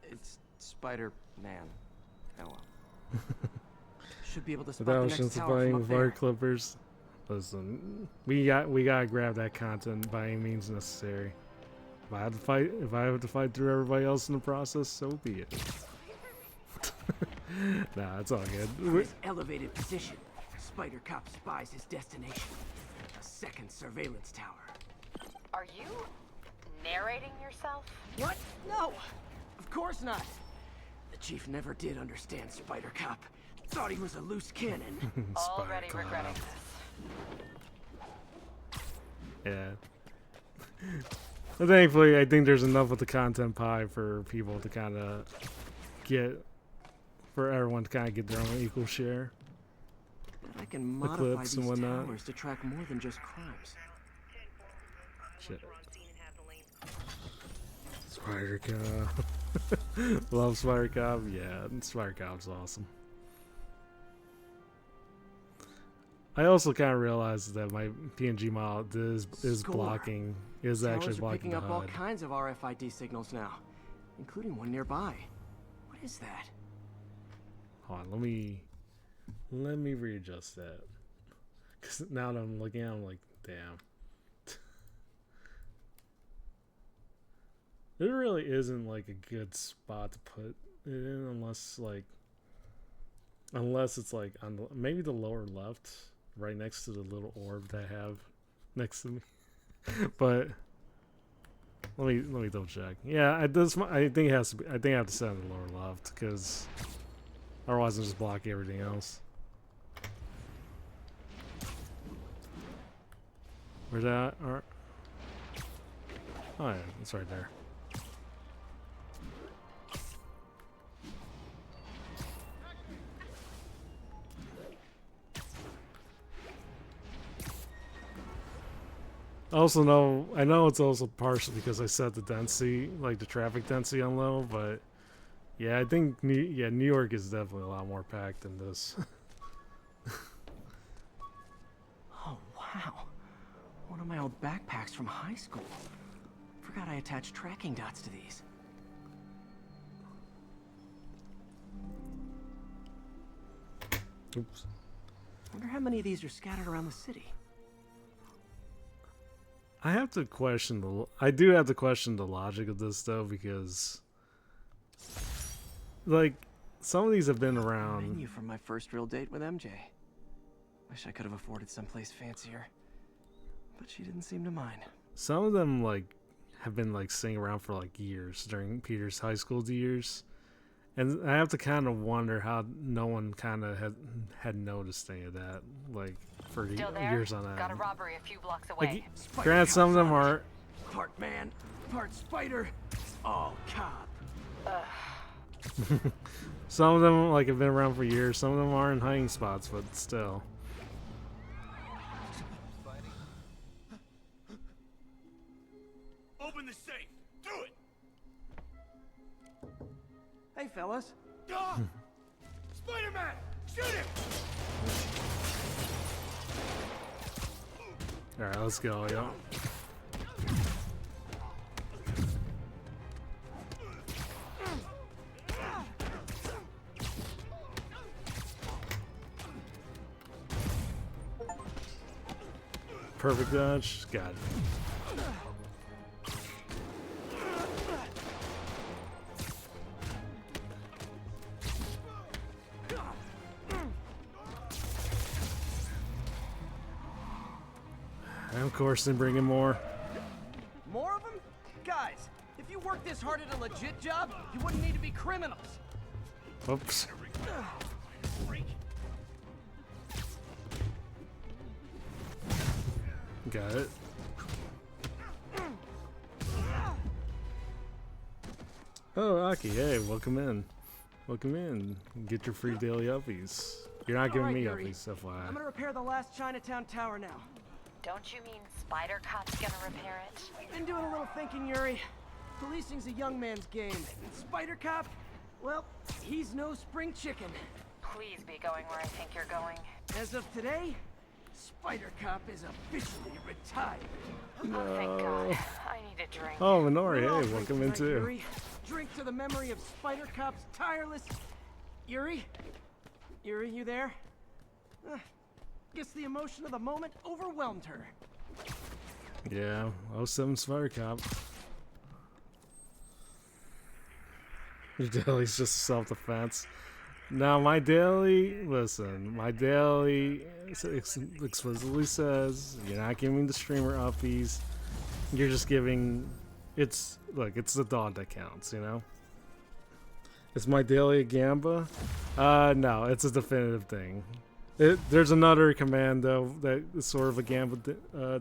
It's Spider-Man. Oh well. Should be able to spot Without the next tower from intensifying up fire there. clippers. Listen, we gotta grab that content by any means necessary. If I have to fight through everybody else in the process, so be it. Nah, it's all good. From his elevated position, Spider Cop spies his destination. A second surveillance tower. Are you narrating yourself? What? No! Of course not! The chief never did understand Spider Cop. Thought he was a loose cannon. Already Spider-Cop. regretting this. Yeah. But thankfully, I think there's enough of the content pie for people to kind of for everyone to kind of get their own equal share. But I can modify clips these and whatnot. towers to track more than just crimes. Shit. Spider Cop. Love Spider Cop. Yeah, Spider Cop's awesome. I also kind of realized that my PNG model is Score. blocking, is actually Towers are blocking picking the up all HUD. kinds of RFID signals now, including one nearby. What is that? Hold on, let me readjust that. Cause now that I'm looking at it, I'm like, damn. There really isn't like a good spot to put it in unless it's like on maybe the lower left, right next to the little orb that I have next to me. But let me double check. Yeah, I think it has to be. I think I have to set it in the lower left because otherwise I'll just block everything else. Where's that? Oh yeah, it's right there. I know it's also partially because I set the density, like the traffic density on low, but yeah, I think New York is definitely a lot more packed than this. Oh, wow. One of my old backpacks from high school. Forgot I attached tracking dots to these. Oops. Wonder how many of these are scattered around the city. I do have to question the logic of this though, because like some of these have been around. Menu from my first real date with MJ. Wish I could have afforded someplace fancier, but she didn't seem to mind. Some of them like have been like sitting around for like years during Peter's high school years, and I have to kind of wonder how no one kind of had noticed any of that, like for Still there? years on end. Got a robbery a few blocks away. Like, granted, some of them are. Part man, part spider, all cop. Some of them like have been around for years. Some of them are in hiding spots, but still. Open the safe. Do it. Hey, fellas. Spider-Man, shoot him. All right, let's go, yo. Perfect dodge. Got it. And of course, then bring in more. More of them? Guys, if you worked this hard at a legit job, you wouldn't need to be criminals. Oops. Got it. Oh, Aki, hey, welcome in. Welcome in. Get your free daily uppies. You're not giving me uppies, FYI. I'm gonna repair the last Chinatown tower now. Don't you mean Spider Cop's gonna repair it? Been doing a little thinking, Yuri. Policing's a young man's game. And Spider Cop, well, he's no spring chicken. Please be going where I think you're going. As of today, Spider Cop is officially retired. Oh, thank God. I need a drink. Oh, Minori, hey, welcome in too. Yuri. Drink to the memory of Spider Cop's tireless... Yuri? Yuri, you there? Guess the emotion of the moment overwhelmed her. Yeah, 07 Spider Cop. Your daily's just self-defense. Now, my daily, listen, my daily explicitly says you're not giving the streamer uppies. You're just giving, look, it's the dog that counts, you know? Is my daily a Gamba? No, it's a definitive thing. There's another command, though, that is sort of a Gamba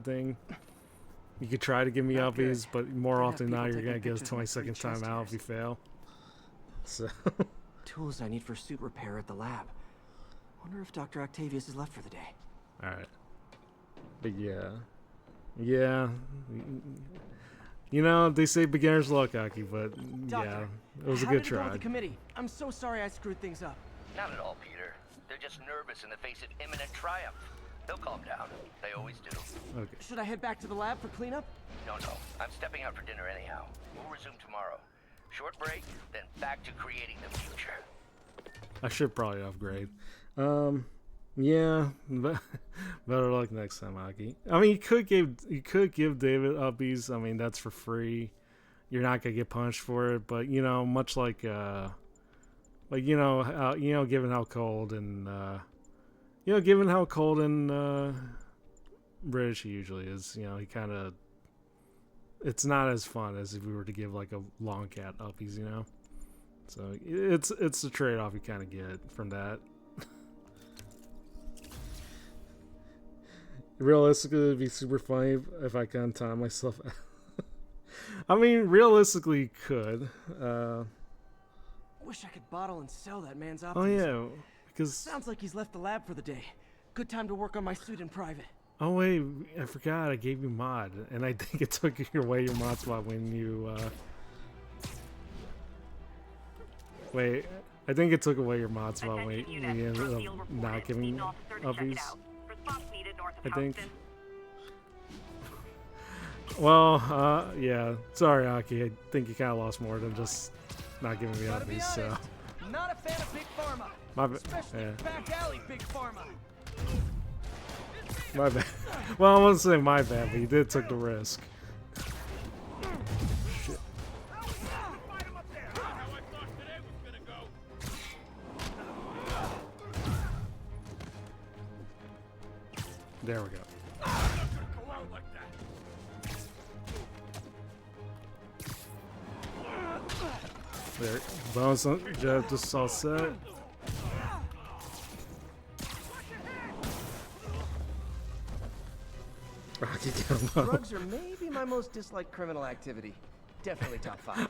thing. You could try to give me uppies, but more often than not, you're going to get a 20-second timeout if you fail. So... Tools I need for suit repair at the lab. Wonder if Dr. Octavius is left for the day. Alright. But yeah. Yeah. You know, they say beginner's luck, Aki, but Doctor, yeah. It was a good try. The committee? I'm so sorry I screwed things up. Not at all, Peter. They're just nervous in the face of imminent triumph. They'll calm down. They always do. Okay. Should I head back to the lab for cleanup? No. I'm stepping out for dinner anyhow. We'll resume tomorrow. Short break, then back to creating the future. I should probably upgrade. Yeah, better luck next time, Aki. I mean, you could give David uppies. I mean, that's for free. You're not gonna get punished for it, but you know, much like given how cold and given how cold and British he usually is, you know, he kind of. It's not as fun as if we were to give like a Longcat uppies, you know. So it's the trade-off you kind of get from that. Realistically, it'd be super funny if I can time myself out. I mean, realistically, you could. Wish I could bottle and sell that man's optimism. Oh yeah, because sounds like he's left the lab for the day. Good time to work on my suit in private. Oh wait, I forgot I gave you mod, and I think it took away your mod spot when you. Wait, I think it took away your mod spot when you ended up not giving uppies. I think. Well, yeah. Sorry, Aki. I think you kind of lost more than just not giving me uppies. So. Not a fan of big pharma. My bad. Especially back alley big pharma. My bad. Well, I won't say my bad, but you did take the risk. Shit. There we go. There, bones just all set. Drugs are maybe my most disliked criminal activity. Definitely top 5.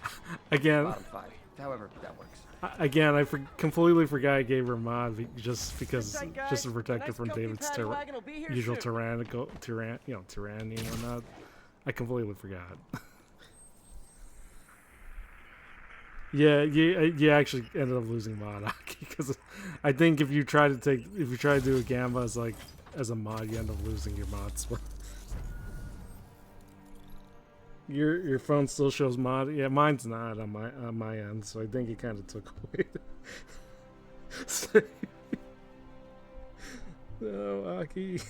Again, Bottom 5. However that works. Again, I completely forgot I gave her a mod just because, just to protect her from David's usual tyranny and whatnot. I completely forgot. Yeah, you actually ended up losing mod Aki because I think if you try to do a Gamba as a mod, you end up losing your mod spot. Your phone still shows mod. Yeah, mine's not on my end, so I think it kind of took away. No, Aki.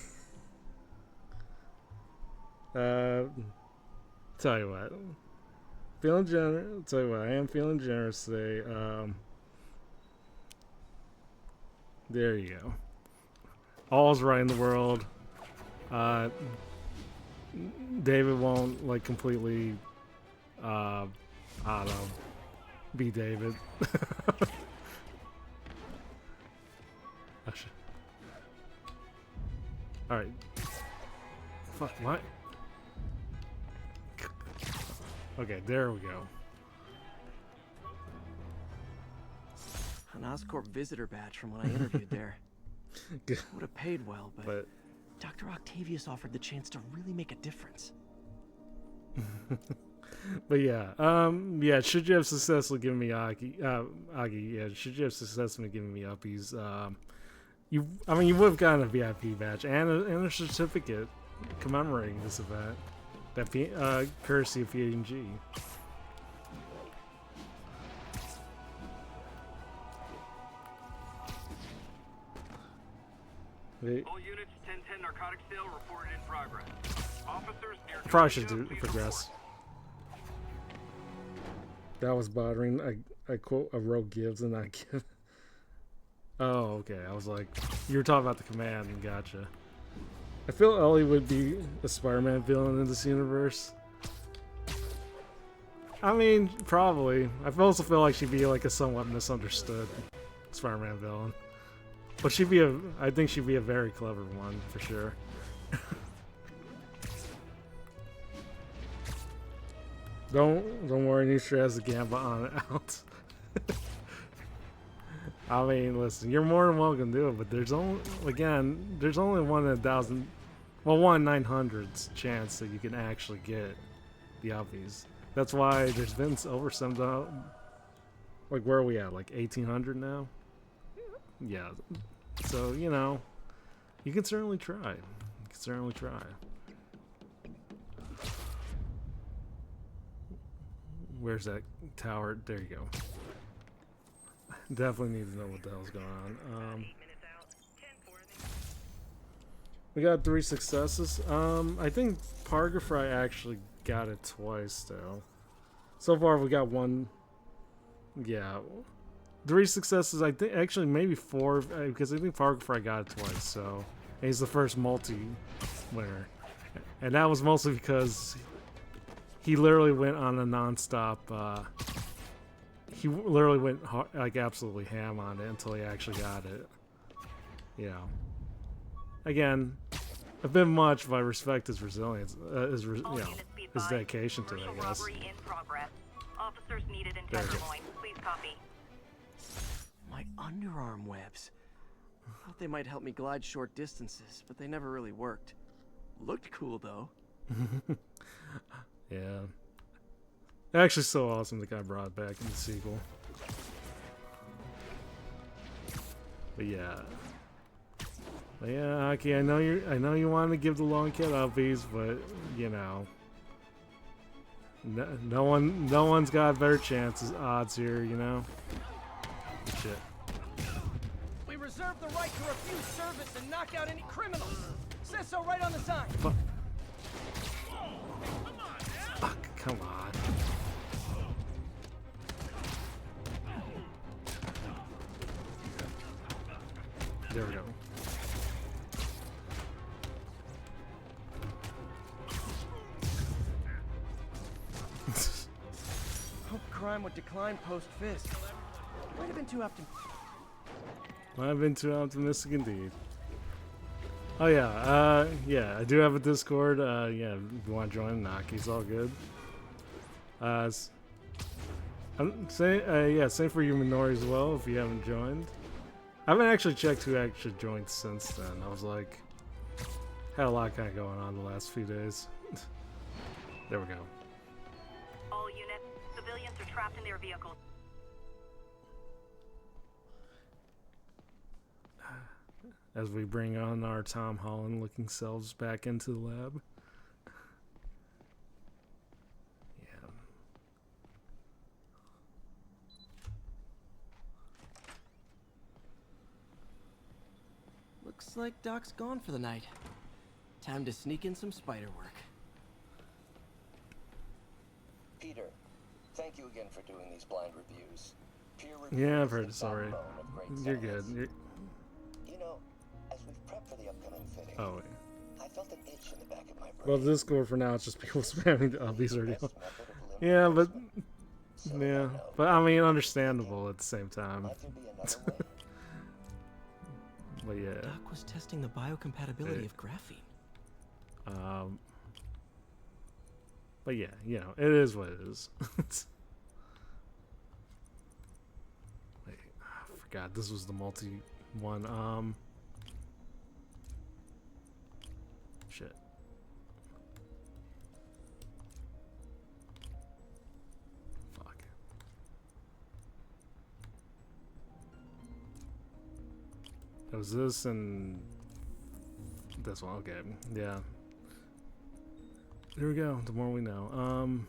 Tell you what. Feeling generous. Tell you what, I am feeling generous today. There you go. All's right in the world. David won't like completely I don't know, be David. Alright. Fuck, what? Okay, there we go. An Oscorp visitor badge from when I interviewed there. Would have paid well, but Dr. Octavius offered the chance to really make a difference. But yeah, should you have successfully given me Agi, yeah, should you have successfully given me uppies, you would have gotten a VIP badge and a certificate commemorating this event. That courtesy of PNG. Wait. All units, 1010 narcotic sale reported in progress. Officers near Probably should progress. That was bothering. I quote a rogue gives and not give. Oh, okay. I was like, you were talking about the command. Gotcha. I feel Ellie would be a Spider-Man villain in this universe. I mean, probably. I also feel like she'd be like a somewhat misunderstood Spider-Man villain. But I think she'd be a very clever one, for sure. Don't worry, Nisha has the Gamba on it out. I mean, listen, you're more than welcome to do it, but there's only 1 in 1,000, well, 1 in 900's chance that you can actually get the uppies. That's why there's been over some, like, where are we at, like 1,800 now? Yeah, so, you know, you can certainly try. Where's that tower? There you go. Definitely need to know what the hell's going on. We got 3 successes. I think Pargafry actually got it twice, though. So far, we got 1. Yeah. 3 successes. I think, actually, maybe 4, because I think Pargafry got it twice, so. And he's the first multi-winner. And that was mostly because he literally went on a non-stop, he literally went like absolutely ham on it until he actually got it. You know. Again, a bit much, but I respect his resilience, his dedication to it, I guess. Officers needed in Tenderloin. Please copy. My underarm webs. Thought they might help me glide short distances, but they never really worked. Looked cool though. Yeah. Actually, so awesome the guy brought it back in the sequel. But yeah. Aki, I know you want to give the Longcat uppies, but you know, no one's got better odds here, you know. Shit. We reserve the right to refuse service and knock out any criminals. Says so right on the sign. Fuck. Come on. There we go. Hope crime would decline post-Fisk. Might have been too optimistic. Might have been too optimistic indeed. Oh yeah, yeah, I do have a Discord. Yeah, if you want to join, Naki's all good. Same for you, Minori, as well. If you haven't joined, I haven't actually checked who actually joined since then. I was like, had a lot kind of going on the last few days. There we go. All units, civilians are trapped in their vehicles. As we bring on our Tom Holland-looking selves back into the lab. Yeah. Looks like Doc's gone for the night. Time to sneak in some spider work. Peter, thank you again for doing these blind reviews. Peer Yeah, I've heard it. Sorry. You're good. You know, as we've prepped for the upcoming fitting, Oh, wait. I felt an itch in the back of my brain. Well, Discord for now, it's just people spamming the obbies already. Yeah, but I mean, understandable at the same time. But yeah. Doc was testing the biocompatibility of graphene. But yeah, you know, it is what it is. Wait, I forgot this was the multi one. Shit. Fuck. It was this and this one. Okay, yeah. There we go. The more we know.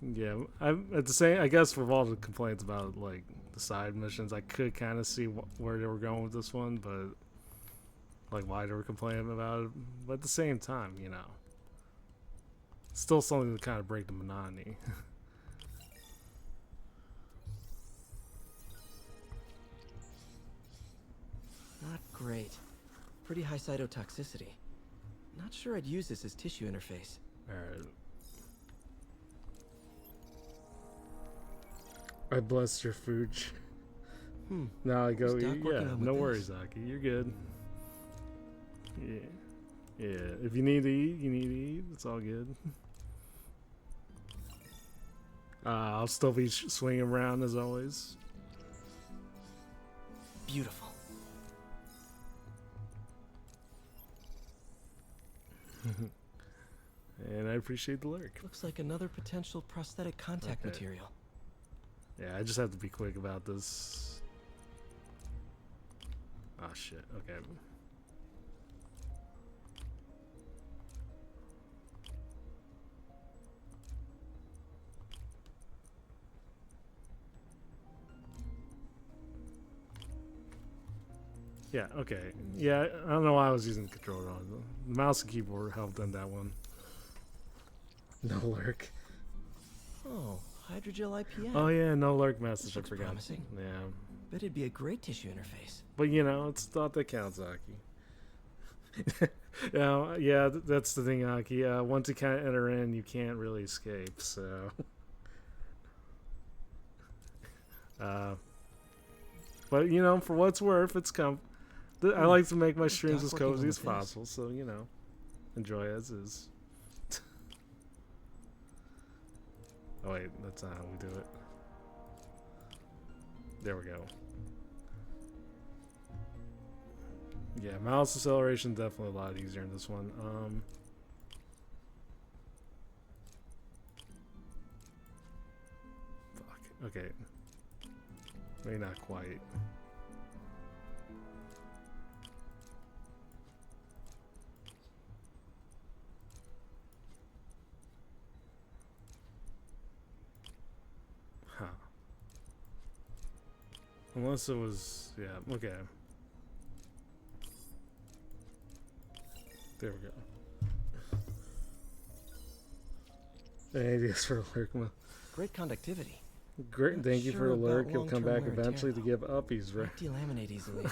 Yeah. At the same. I guess with all the complaints about like the side missions, I could kind of see where they were going with this one, but like why they were complaining about it. But at the same time, you know, still something to kind of break the monotony. Not great. Pretty high cytotoxicity. Not sure I'd use this as tissue interface. Alright. I blessed your food. Now I go, yeah, no worries, Aki. You're good. Yeah. Yeah, if you need to eat, you need to eat. It's all good. I'll still be swinging around as always. Beautiful. And I appreciate the lurk. Looks like another potential prosthetic contact material. Yeah, I just have to be quick about this. Oh shit, okay. Yeah, okay. Yeah, I don't know why I was using the controller on. The mouse and keyboard helped in that one. No lurk. Oh, hydrogel IPM. Oh yeah, no lurk message. I forgot. Promising. Yeah. Bet it'd be a great tissue interface. But you know, it's thought that counts, Aki. Yeah, that's the thing, Aki. Once you kind of enter in, you can't really escape. So. But you know, for what it's worth, it's I like to make my streams as cozy as possible, so you know, enjoy as is. Oh wait, that's not how we do it. There we go. Yeah, mouse acceleration definitely a lot easier in this one. Fuck. Okay. Maybe not quite. Huh. Unless it was, yeah, okay. There we go. Any ideas for Lurkma? Great conductivity. Great, thank you for the lurk. He'll come back eventually to give uppies, right? Delaminate easily.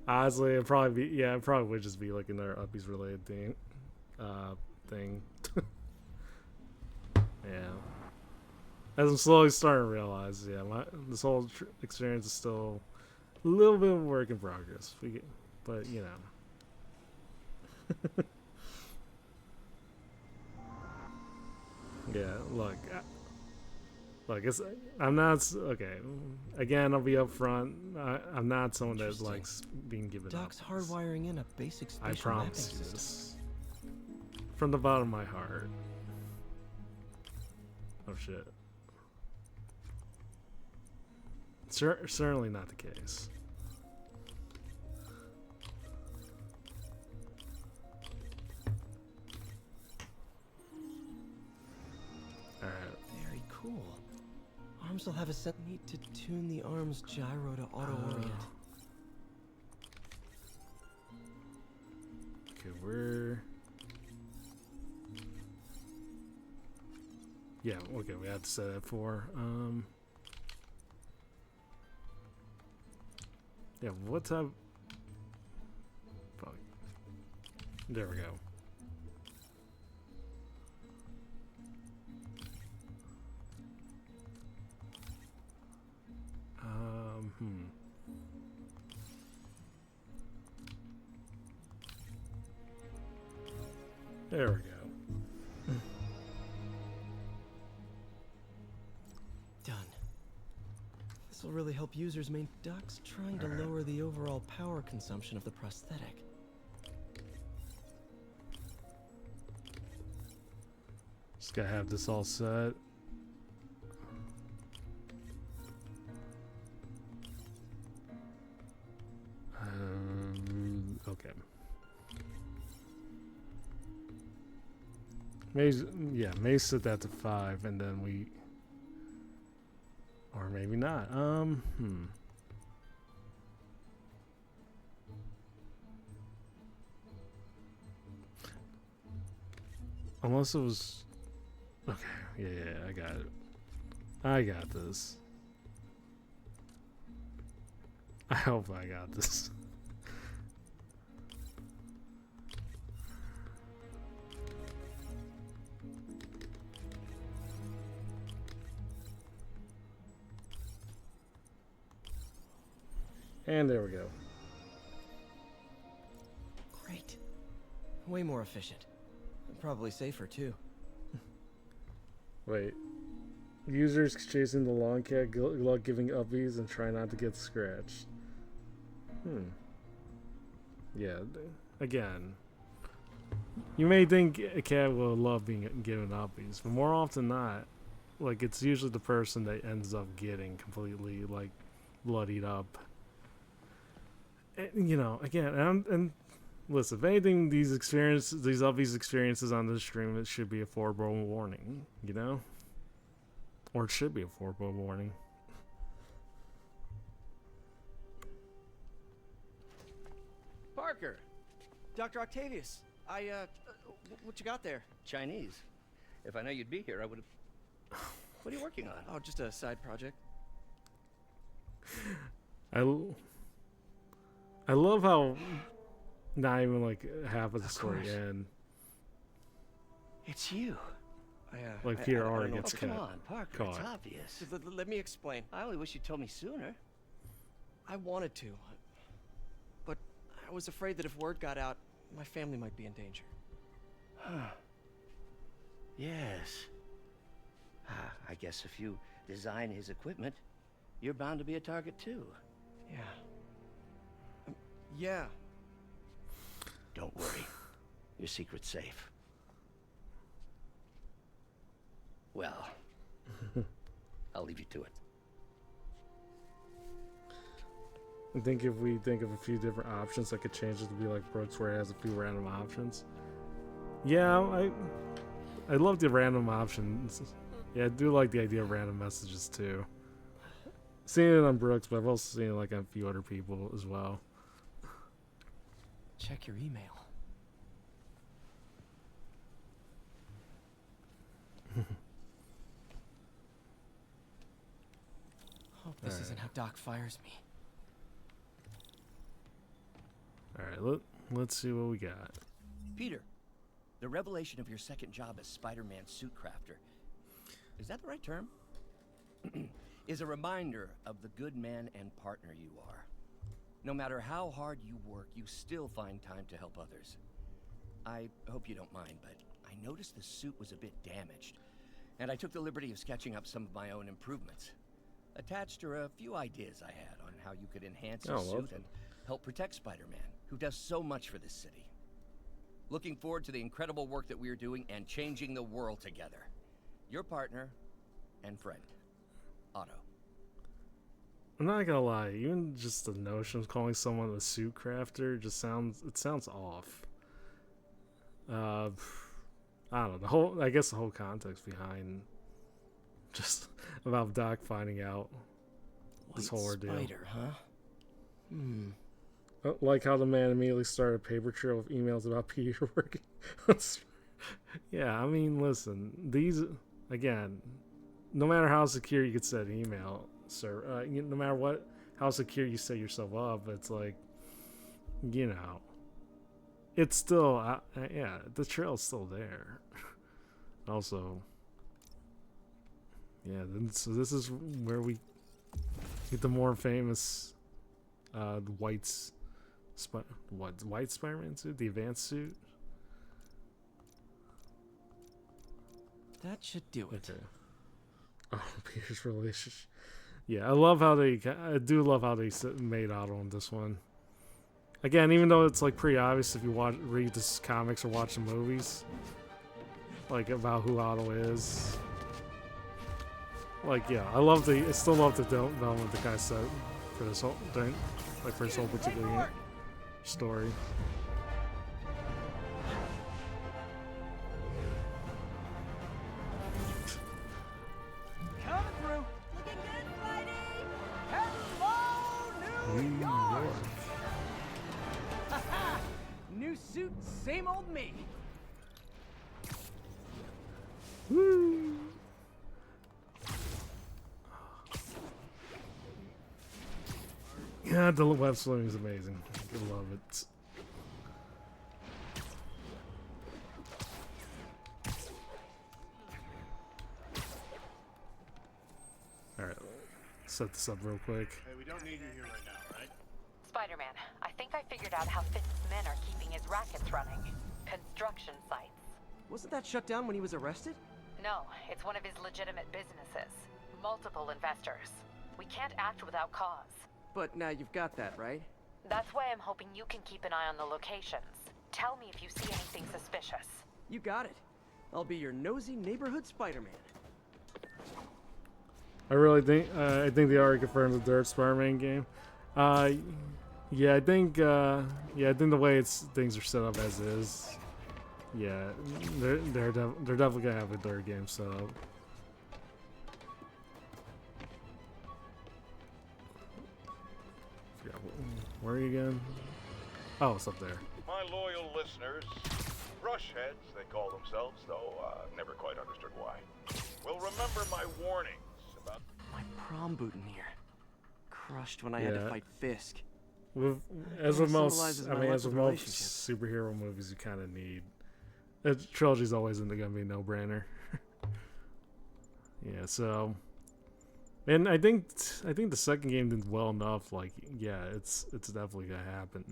Honestly, it'd probably be, yeah, it probably would just be like another uppies related thing. Yeah. As I'm slowly starting to realize, yeah, this whole experience is still a little bit of a work in progress. But, you know. Yeah, look, I'm not okay. Again, I'll be upfront. I'm not someone that likes being given Doc's up. hardwiring in a basic spatial I promise mapping you system. this from the bottom of my heart. Oh shit. Certainly not the case. Alright. Very cool. Arms will have a set. Need to tune the arm's gyro to auto-orient. Okay, we're... Yeah, okay, we have to set that for. Yeah, what type... Fuck. There we go. There we go. Done. This will really help users main. Doc's trying to lower the overall power consumption of the prosthetic. Just gotta have this all set. Okay. May set that to 5, and then we, or maybe not. Unless it was, okay, yeah, I got it. I got this. I hope I got this. And there we go. Great. Way more efficient. And probably safer, too. Wait. Users chasing the Longcat, giving uppies and try not to get scratched. Yeah, again. You may think a cat will love being given uppies, but more often not, like, it's usually the person that ends up getting completely, like, bloodied up. And, you know, again, and listen, if anything, these uppies experiences on this stream, it should be a foreboding warning, you know? Or it should be a foreboding warning. Parker! Dr. Octavius, what you got there? Chinese. If I know you'd be here, I would have... What are you working on? Oh, just a side project. I love how not even like half of the story end. It's you. Like Peter already gets come on, Parker. caught. It's obvious. Let me explain. I only wish you told me sooner. I wanted to, but I was afraid that if word got out, my family might be in danger. Huh. Yes. I guess if you design his equipment, you're bound to be a target too. Yeah. Yeah. Don't worry. Your secret's safe. Well, I'll leave you to it. I think if we think of a few different options, I could change it to be like Brooks, where it has a few random options. Yeah, I love the random options. Yeah, I do like the idea of random messages too. Seen it on Brooks, but I've also seen it like on a few other people as well. Check your email. Hope this isn't how Doc fires me. Alright, let's see what we got. Peter, the revelation of your second job as Spider-Man suit crafter, is that the right term? Is a reminder of the good man and partner you are. No matter how hard you work, you still find time to help others. I hope you don't mind, but I noticed the suit was a bit damaged. and I took the liberty of sketching up some of my own improvements. Attached are a few ideas I had on how you could enhance your suit and help protect Spider-Man, who does so much for this city. Looking forward to the incredible work that we are doing and changing the world together. Your partner and friend, Otto. I'm not gonna lie, even just the notion of calling someone a suit crafter just sounds off. I don't know. I guess the whole context behind just about Doc finding out this whole ordeal. Spider, huh? Like how the man immediately started a paper trail of emails about Peter working. Yeah, I mean, listen, these again, no matter how secure you could set an email, sir, no matter how secure you set yourself up, it's like, you know, it's still, yeah, the trail's still there. Also, yeah, so this is where we get the more famous, white Spider-Man suit, the advanced suit. That should do it. Okay. Oh, Peter's relationship. Yeah, I do love how they made Otto on this one. Again, even though it's like pretty obvious if you read this comics or watch the movies, like about who Otto is. Like, yeah, I still love the development the guy said for this whole thing, like for this whole particular story. Coming through. Looking good, Spidey. Hello, New York. Haha. New suit, same old me. Woo! Yeah, the web swimming is amazing. I love it. Alright, set this up real quick. Hey, we don't need you here right now, right? Spider-Man, I think I figured out how Fisk's men are keeping his rackets running. Construction sites. Wasn't that shut down when he was arrested? No, it's one of his legitimate businesses. Multiple investors. We can't act without cause. But now you've got that, right? That's why I'm hoping you can keep an eye on the locations. Tell me if you see anything suspicious. You got it. I'll be your nosy neighborhood Spider-Man. I really think they already confirmed the third Spider-Man game. Yeah, I think the way things are set up as is. Yeah, they're definitely gonna have a third game set up. Where are you again? Oh, it's up there. My loyal listeners, brushheads they call themselves, though never quite understood why, will remember my warnings about my prom boutonniere. Crushed when I had to fight Fisk. As with most superhero movies, you kind of need. The trilogy's always gonna be a no-brainer. Yeah, so. And I think the second game did well enough. Like, yeah, it's definitely gonna happen.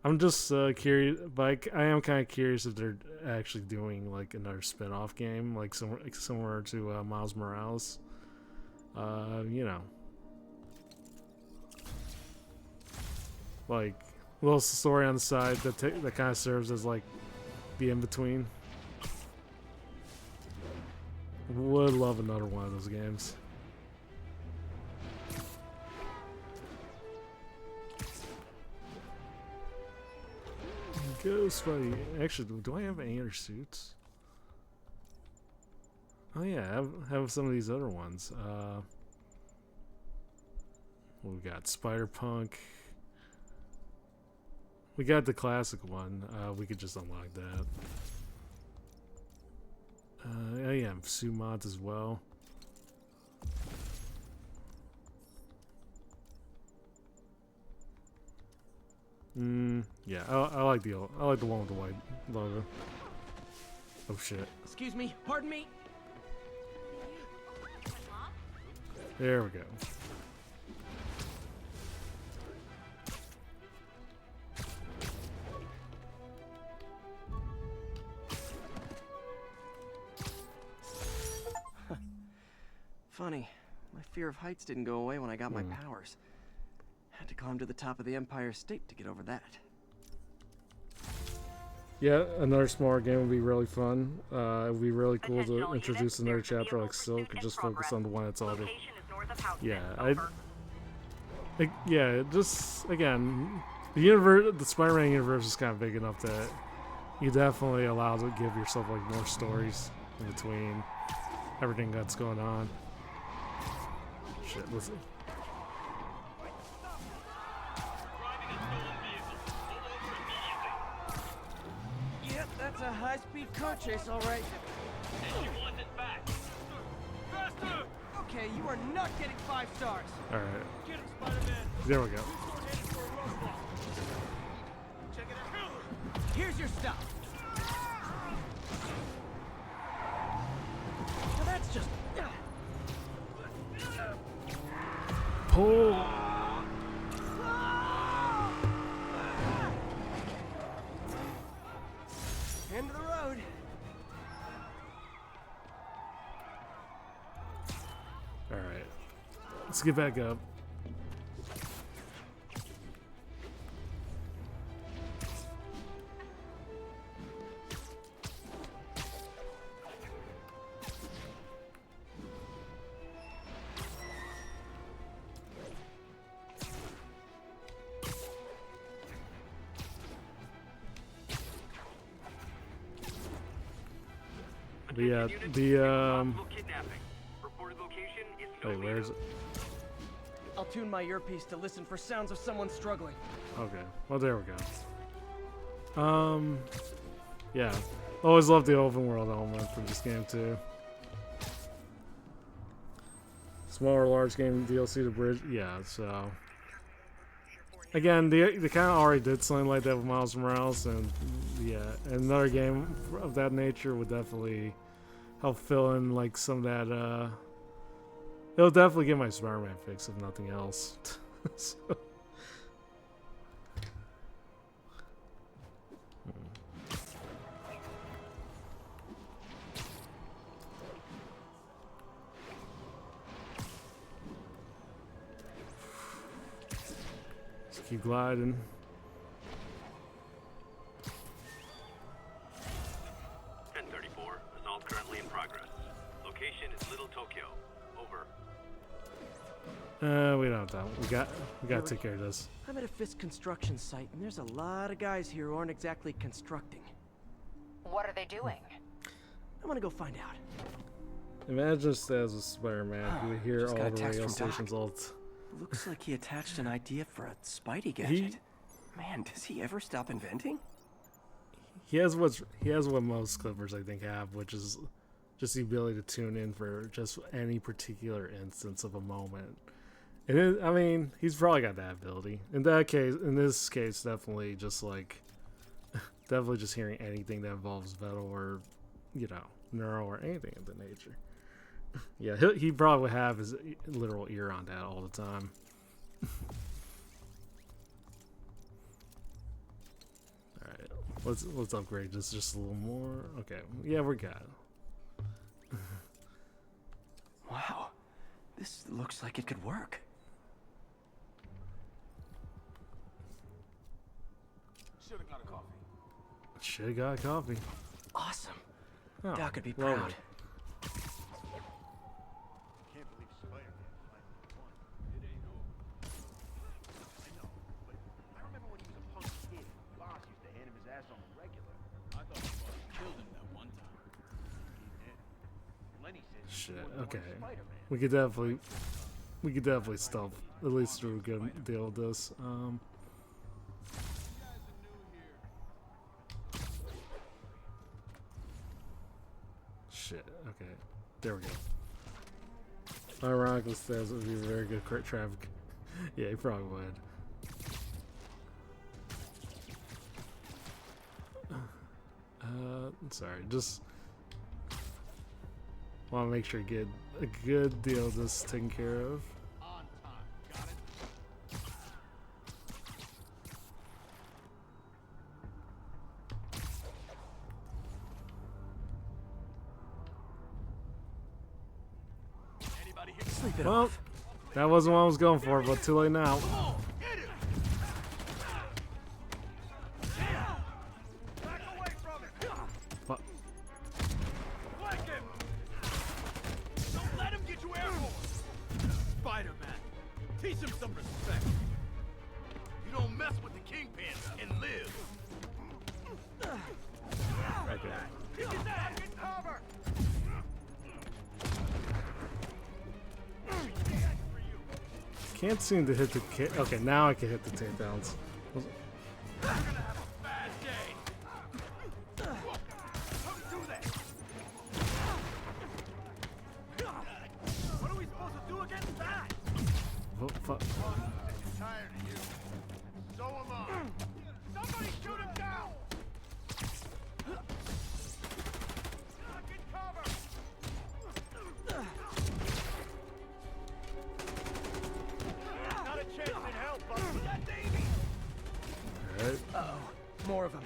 I'm just curious, but I am kind of curious if they're actually doing like another spin-off game, like similar to Miles Morales. You know, like a little story on the side that kind of serves as like the in-between. Would love another one of those games. Ghost Buddy. Actually, do I have any other suits? Oh yeah, I have some of these other ones. What we got? Spider-Punk. We got the classic one. We could just unlock that. Oh yeah, suit mods as well. Yeah, I like the one with the white logo. Oh shit. Excuse me, pardon me. There we go. funny. My fear of heights didn't go away when I got my powers. Had to climb to the top of the Empire State to get over that. Yeah, another smaller game would be really fun. It would be really cool to introduce another chapter like Silk and just focus on the one that's already. Yeah, just again, the Spider-Man universe is kind of big enough that you definitely allowed to give yourself like more stories in between everything that's going on. Shit, listen. Yep, that's a high-speed car chase, all right. And she wants it back. Faster! Okay, you are not getting 5 stars. All right. Get him, Spider-Man. There we go. Check it out. Here's your stuff. So that's just... Pull. End of the road. All right. Let's get back up. Wait, where is it? I'll tune my earpiece to listen for sounds of someone struggling. Okay, well there we go. Yeah, always love the open world element from this game too. Small or large game DLC to bridge, yeah. So again, they kind of already did something like that with Miles Morales, and yeah, another game of that nature would definitely help fill in like some of that. It'll definitely get my Spider-Man fix if nothing else. So. Just keep gliding. Assault currently in progress. Location is Little Tokyo. Over. We don't have time. We got to take care of this. I'm at a Fisk construction site, and there's a lot of guys here who aren't exactly constructing. What are they doing? I want to go find out. Imagine just as a Spider-Man, you would hear Just got all a the text radio from Doc. stations all. Looks like he attached an idea for a Spidey gadget. Man, does he ever stop inventing? He has what most Clippers I think have, which is just the ability to tune in for just any particular instance of a moment. And I mean, he's probably got that ability. In this case, definitely just like, definitely just hearing anything that involves Veto or, Neuro or anything of the nature. Yeah, he probably would have his literal ear on that all the time. All right, let's upgrade this just a little more. Okay, yeah, we're good. Wow, this looks like it could work. Should've got a coffee. Should've got a coffee. Awesome. Oh, Doc could be lovely. proud. Can't believe Spider-Man finally won. It ain't over. I know, but I remember when he was a punk kid. Boss used to hand him his ass on the regular. I thought the boss killed him that one time. He did. Lenny says Shit. he Okay. Spider-Man. We could definitely stop at least through a good deal with this. Shit. Okay. There we go. Ironically, says it would be a very good traffic. Yeah, he probably would. Sorry, just want to make sure you get a good deal of this taken care of. On time. Got it? Anybody here? Sleep it Well, off. that wasn't what I was going for, but too late now. Fuck. Don't let him get you airborne. Spider-Man, teach him some respect. You don't mess with the Kingpin and live. Okay. Get cover. Can't seem to hit the okay, now I can hit the takedowns. You're gonna have a bad day. Don't do that. What are we supposed to do against that? Oh, fuck. I'm tired of you. So am I. Somebody shoot him down. Get cover. Not a chance in hell, bud. That baby. Alright. Uh-oh. More of them.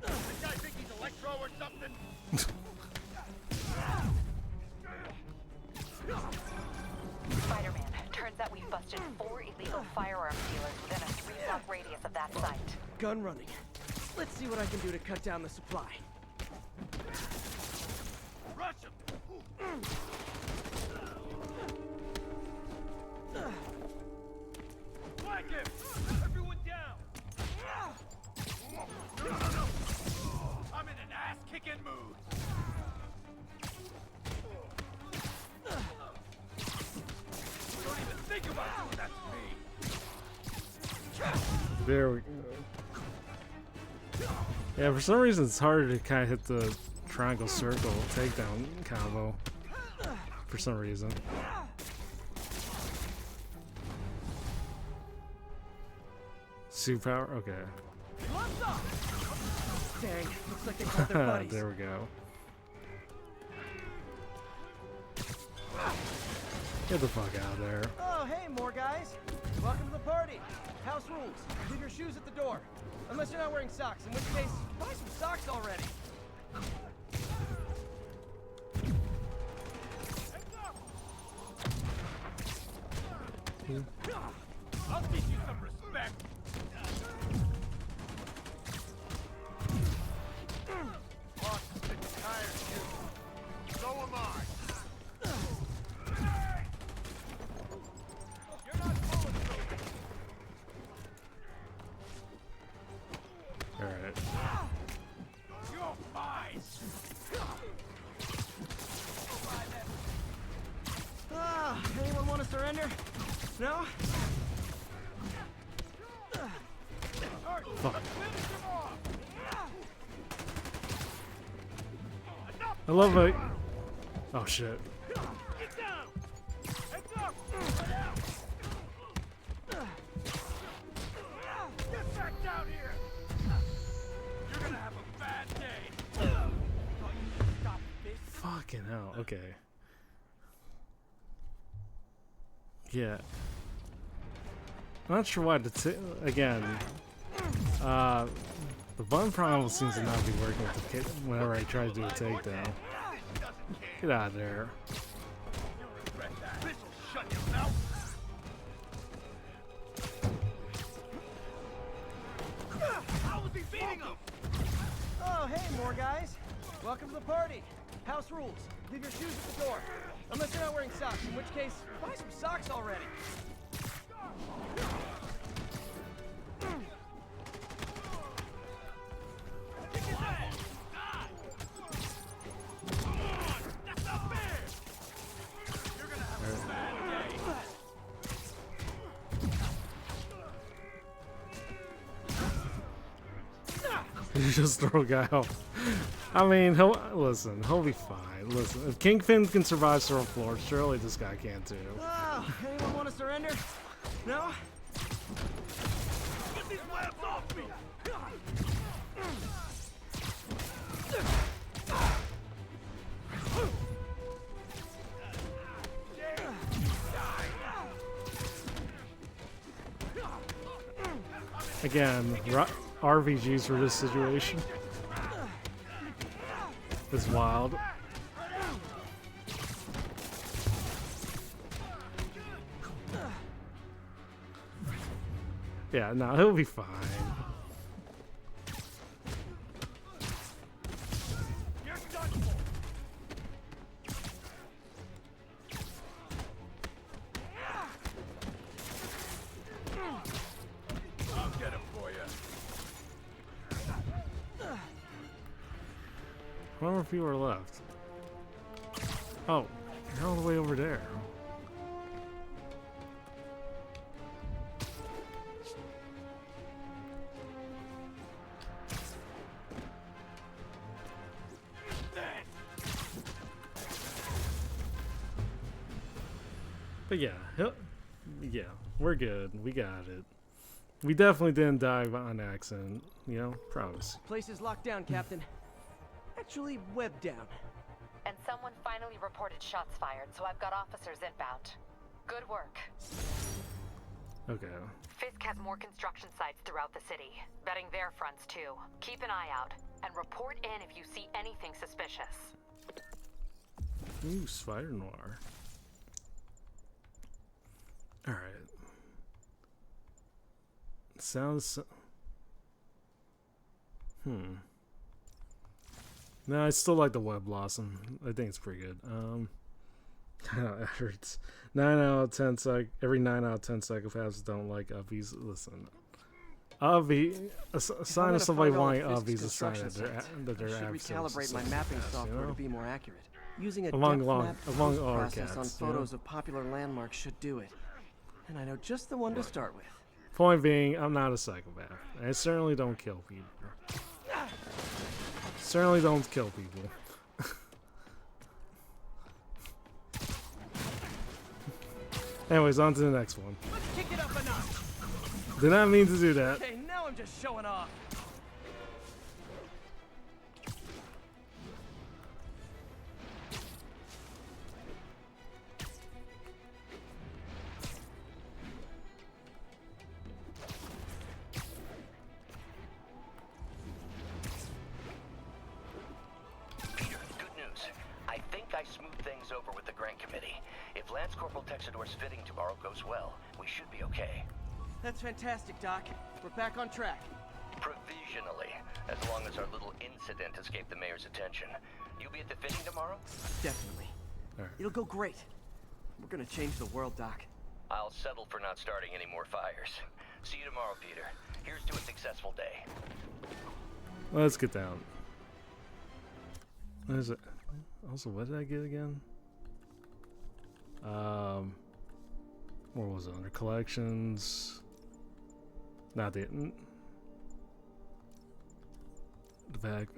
This guy think he's Electro or something? Spider-Man, turns out we've busted 4 illegal firearms dealers within a 3-block radius of that site. Gun running. Let's see what I can do to cut down the supply. Rush him. Flank him. Everyone down. No. I'm in an ass-kicking mood. Don't even think about doing that to me. There we go. Yeah, for some reason it's harder to kind of hit the triangle circle takedown combo. For some reason. Superpower? Okay. Dang, looks like they called their buddies. There we go. Get the fuck out of there. Oh, hey, more guys. Welcome to the party. House rules. Leave your shoes at the door. Unless you're not wearing socks, in which case, buy some socks already. I'll teach you some respect. Boss is sick and tired of you. So am I. You're not bulletproof. Alright. You're mine. Anyone want to surrender? No? Fuck. I love it. Oh shit. Get down. Heads up. Get back down here. You're gonna have a bad day. Stop this. Fucking hell. Okay. Yeah. I'm not sure why again. The button problem seems to not be working with the kid whenever I try to do a takedown. Get out of there. This will shut your mouth. How was he beating him? Oh, hey, more guys. Welcome to the party. House rules. Leave your shoes at the door. Unless you're not wearing socks, in which case, buy some socks already. That's not fair. You're gonna have a bad day. You just throw a guy off. I mean, he'll be fine. Listen, if Kingpin can survive several floors, surely this guy can too. Oh, anyone want to surrender? No? Get these webs off me. Again, RVGs for this situation. It's wild. Yeah, no, he'll be fine. You're done for. I'll get him for you. I wonder if you were left. Oh, you're all the way over there. But yeah, yeah, we're good. We got it. We definitely didn't die on accident. You know, promise. Place is locked down, Captain. Actually, webbed down. And someone finally reported shots fired, so I've got officers inbound. Good work. Okay. Fisk has more construction sites throughout the city, vetting their fronts too. Keep an eye out, and report in if you see anything suspicious. Ooh, Spider Noir. Alright. Sounds... No, I still like the Web Blossom. I think it's pretty good. Efforts. 9 out of 10 every 9 out of 10 psychopaths don't like Ubbies. Listen. Ubby, a sign of somebody wanting Ubbies is a sign that they're I should recalibrate my mapping software to be more accurate. Using a among depth map all process on cats, photos of popular landmarks should do it. And I know just the one to start with. Point being, I'm not a psychopath. I certainly don't kill people. Certainly don't kill people. Anyways, on to the next one. Let's kick it up a notch. Did not mean to do that. Okay, now I'm just showing off. I smoothed things over with the grant committee. If Lance Corporal Texador's fitting tomorrow goes well, we should be okay. That's fantastic, Doc. We're back on track. Provisionally, as long as our little incident escaped the mayor's attention. You'll be at the fitting tomorrow? Definitely. Right. It'll go great. We're gonna change the world, Doc. I'll settle for not starting any more fires. See you tomorrow, Peter. Here's to a successful day. Let's get down. What is it? Also, what did I get again? What was it? Under collections? Not the bag.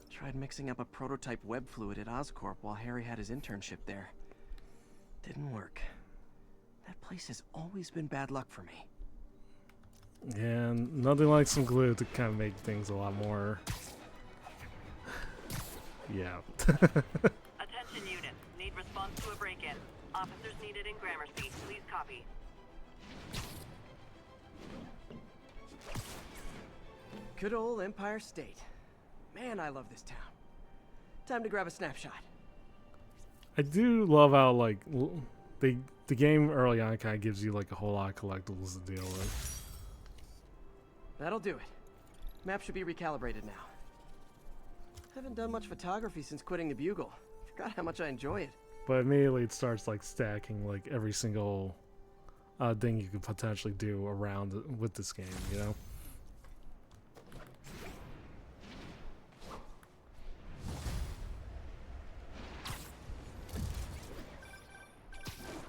Tried mixing up a prototype web fluid at Oscorp while Harry had his internship there. Didn't work. That place has always been bad luck for me. Yeah, nothing like some glue to kind of make things a lot more... Yeah. Attention unit. Need response to a break-in. Officers needed in Gramercy. Please copy. Good old Empire State. Man, I love this town. Time to grab a snapshot. I do love how, like, the game early on kind of gives you, like, a whole lot of collectibles to deal with. That'll do it. Map should be recalibrated now. Haven't done much photography since quitting the Bugle. Forgot how much I enjoy it. But immediately it starts, like, stacking, like, every single thing you could potentially do around with this game, you know?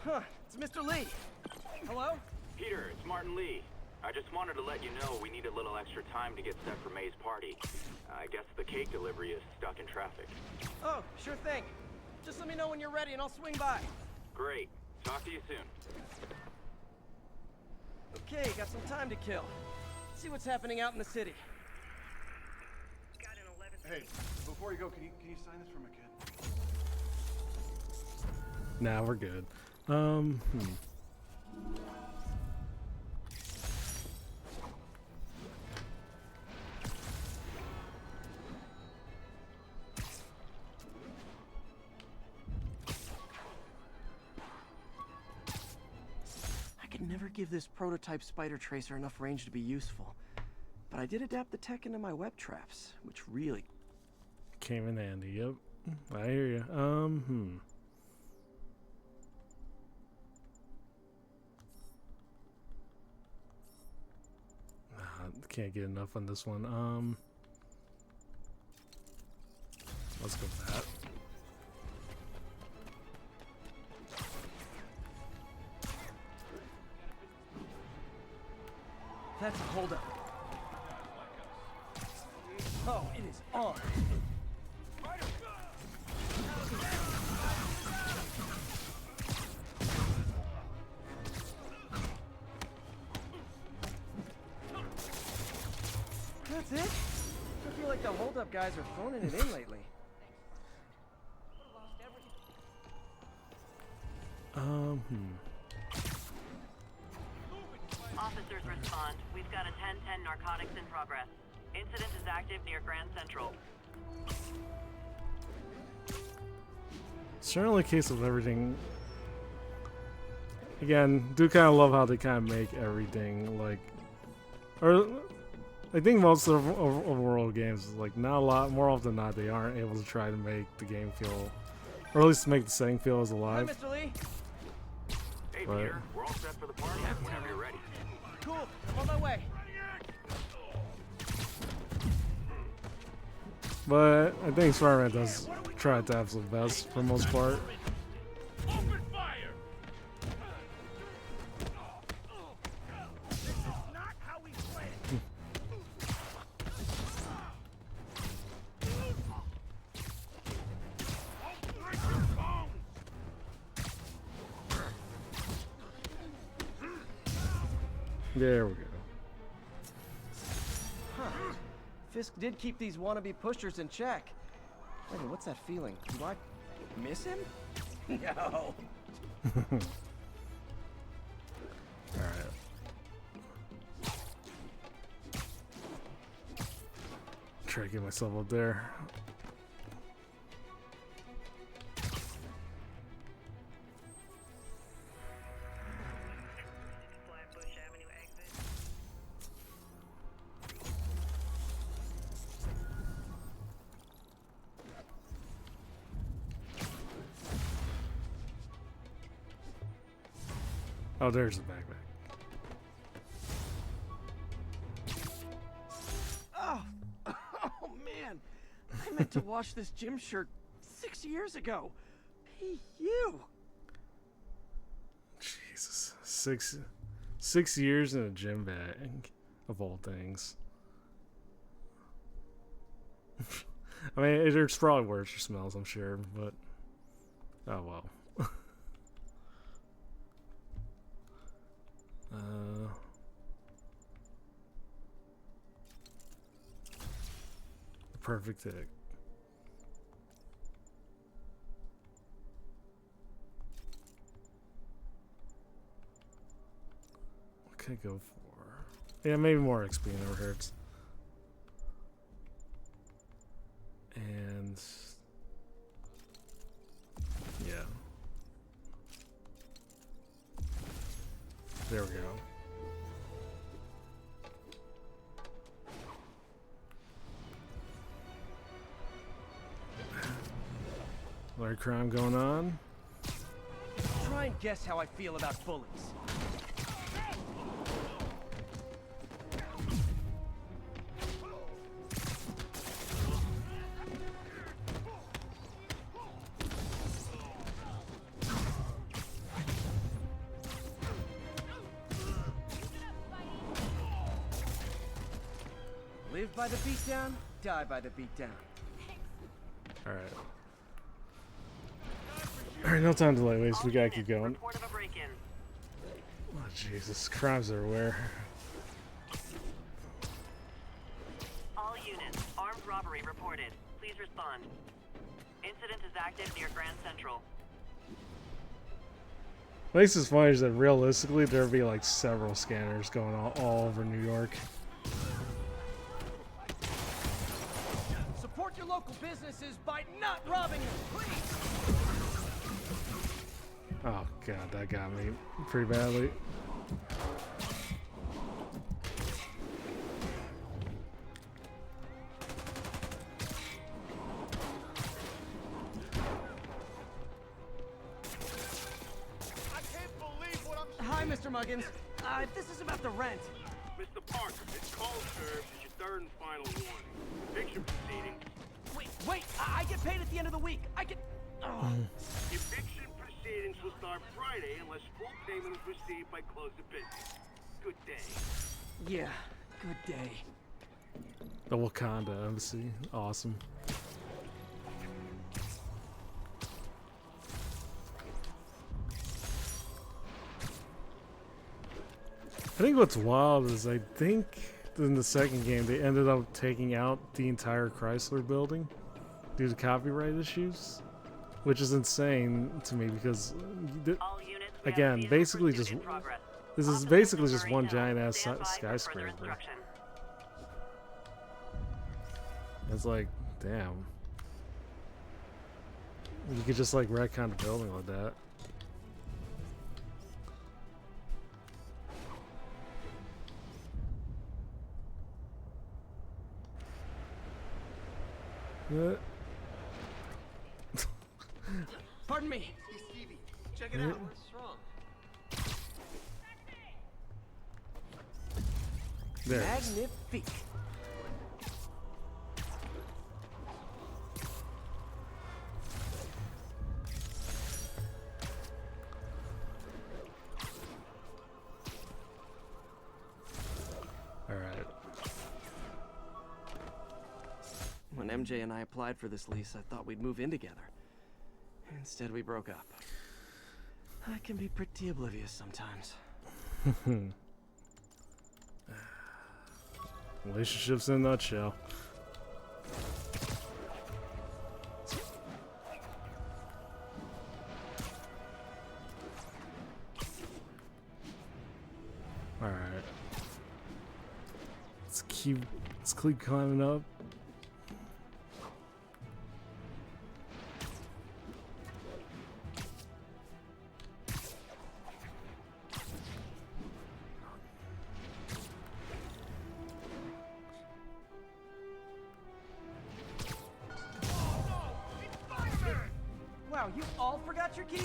Huh, it's Mr. Lee. Hello? Peter, it's Martin Lee. I just wanted to let you know we need a little extra time to get set for May's party. I guess the cake delivery is stuck in traffic. Oh, sure thing. Just let me know when you're ready and I'll swing by. Great. Talk to you soon. Okay, got some time to kill. See what's happening out in the city. Hey, before you go, can you sign this for my kid? Nah, we're good. give this prototype spider tracer enough range to be useful. But I did adapt the tech into my web traps, which really came in handy. Yep, I hear you. Can't get enough on this one. Let's go with that. That's a holdup. Oh, it is on. That's it? I feel like the holdup guys are phoning it in lately. Officers respond. We've got a 10-10 narcotics in progress. Incident is active near Grand Central. Certainly a case of everything. Again, do kind of love how they kind of make everything like, or I think most of overworld games, like not a lot, more often than not, they aren't able to try to make the game feel, or at least make the setting feel as alive. Hi, Mr. Lee. Hey, But Peter, we're all set for the party whenever you're ready. Cool, I'm on my way. But I think Spider-Man does try to have the best for the most part. Open fire! Not how we planned. There we go. Huh. Fisk did keep these wannabe pushers in check. Wait, what's that feeling? Do I miss him? No. Alright. Try to get myself up there. Oh, there's the backpack. Oh, oh man. I meant to wash this gym shirt 6 years ago. Hey, you. Jesus. Six years in a gym bag, of all things. I mean, it's probably worse for smells, I'm sure, but oh well. The perfect tick. What can I go for? Yeah, maybe more XP never hurts. And yeah. There we go. A lot of crime going on. Try and guess how I feel about bullies. Live by the beatdown, die by the beatdown. Alright. Alright, no time to delay, waste. We gotta keep going. Oh, Jesus. Crimes everywhere. All units, armed robbery reported. Please respond. Incident is active near Grand Central. What makes this funny is that realistically there'd be like several scanners going all over New York. Support your local businesses by not robbing them, please! Oh god, that got me pretty badly. Muggins. This is about the rent. Mr. Parker, this call serves as your third and final warning. Eviction proceedings. Wait, I get paid at the end of the week. I get... Oh. Eviction proceedings will start Friday unless full payment is received by close of business. Good day. Yeah, good day. The Wakanda embassy. Awesome. I think what's wild is I think in the second game they ended up taking out the entire Chrysler building due to copyright issues, which is insane to me because again, basically just this is basically just one giant ass skyscraper. It's like, damn, you could just like retcon the building like that. Pardon me. Hey, Stevie, check it out. What's wrong? There. Magnifique. All right. When MJ and I applied for this lease, I thought we'd move in together. Instead, we broke up. I can be pretty oblivious sometimes. Relationships in a nutshell. All right. Let's keep climbing up. Wow, you all forgot your keys?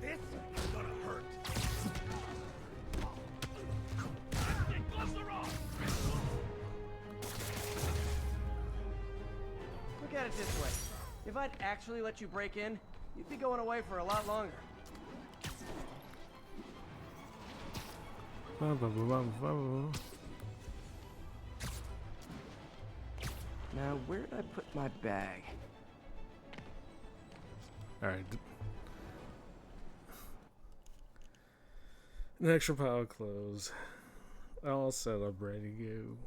This is gonna hurt. Look at it this way. If I'd actually let you break in, you'd be going away for a lot longer. Now, where did I put my bag? All right. An extra pile of clothes. All set up, ready to go.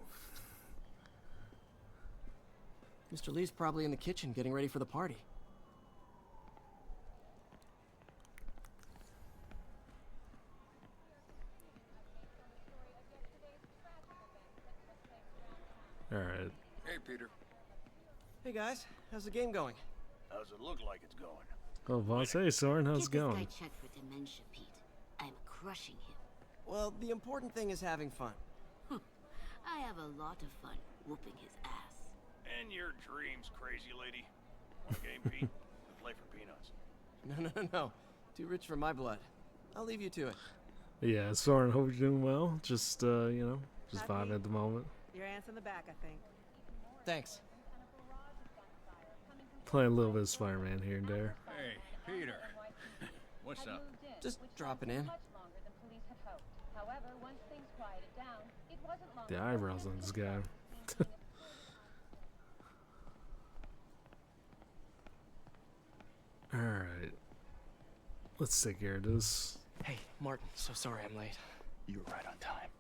Mr. Lee's probably in the kitchen getting ready for the party. All right. Hey, Peter. Hey guys, how's the game going? How's it look like it's going? Well, boss, hey, Soren, how's it going? Get this guy checked for dementia, Pete. I'm crushing him. Well, the important thing is having fun. I have a lot of fun whooping his ass. And your dreams, crazy lady. Want a game, Pete? We play for peanuts. No. Too rich for my blood. I'll leave you to it. Yeah, Soren, hope you're doing well. Just, you know, just vibing at the moment. Your aunt's in the back, I think. Thanks. Playing a little bit of Spider-Man here and there. Hey, Peter. What's up? Just dropping in. The eyebrows on this guy. Alright. Let's take care of this. Hey, Martin, so sorry I'm late. You were right on time.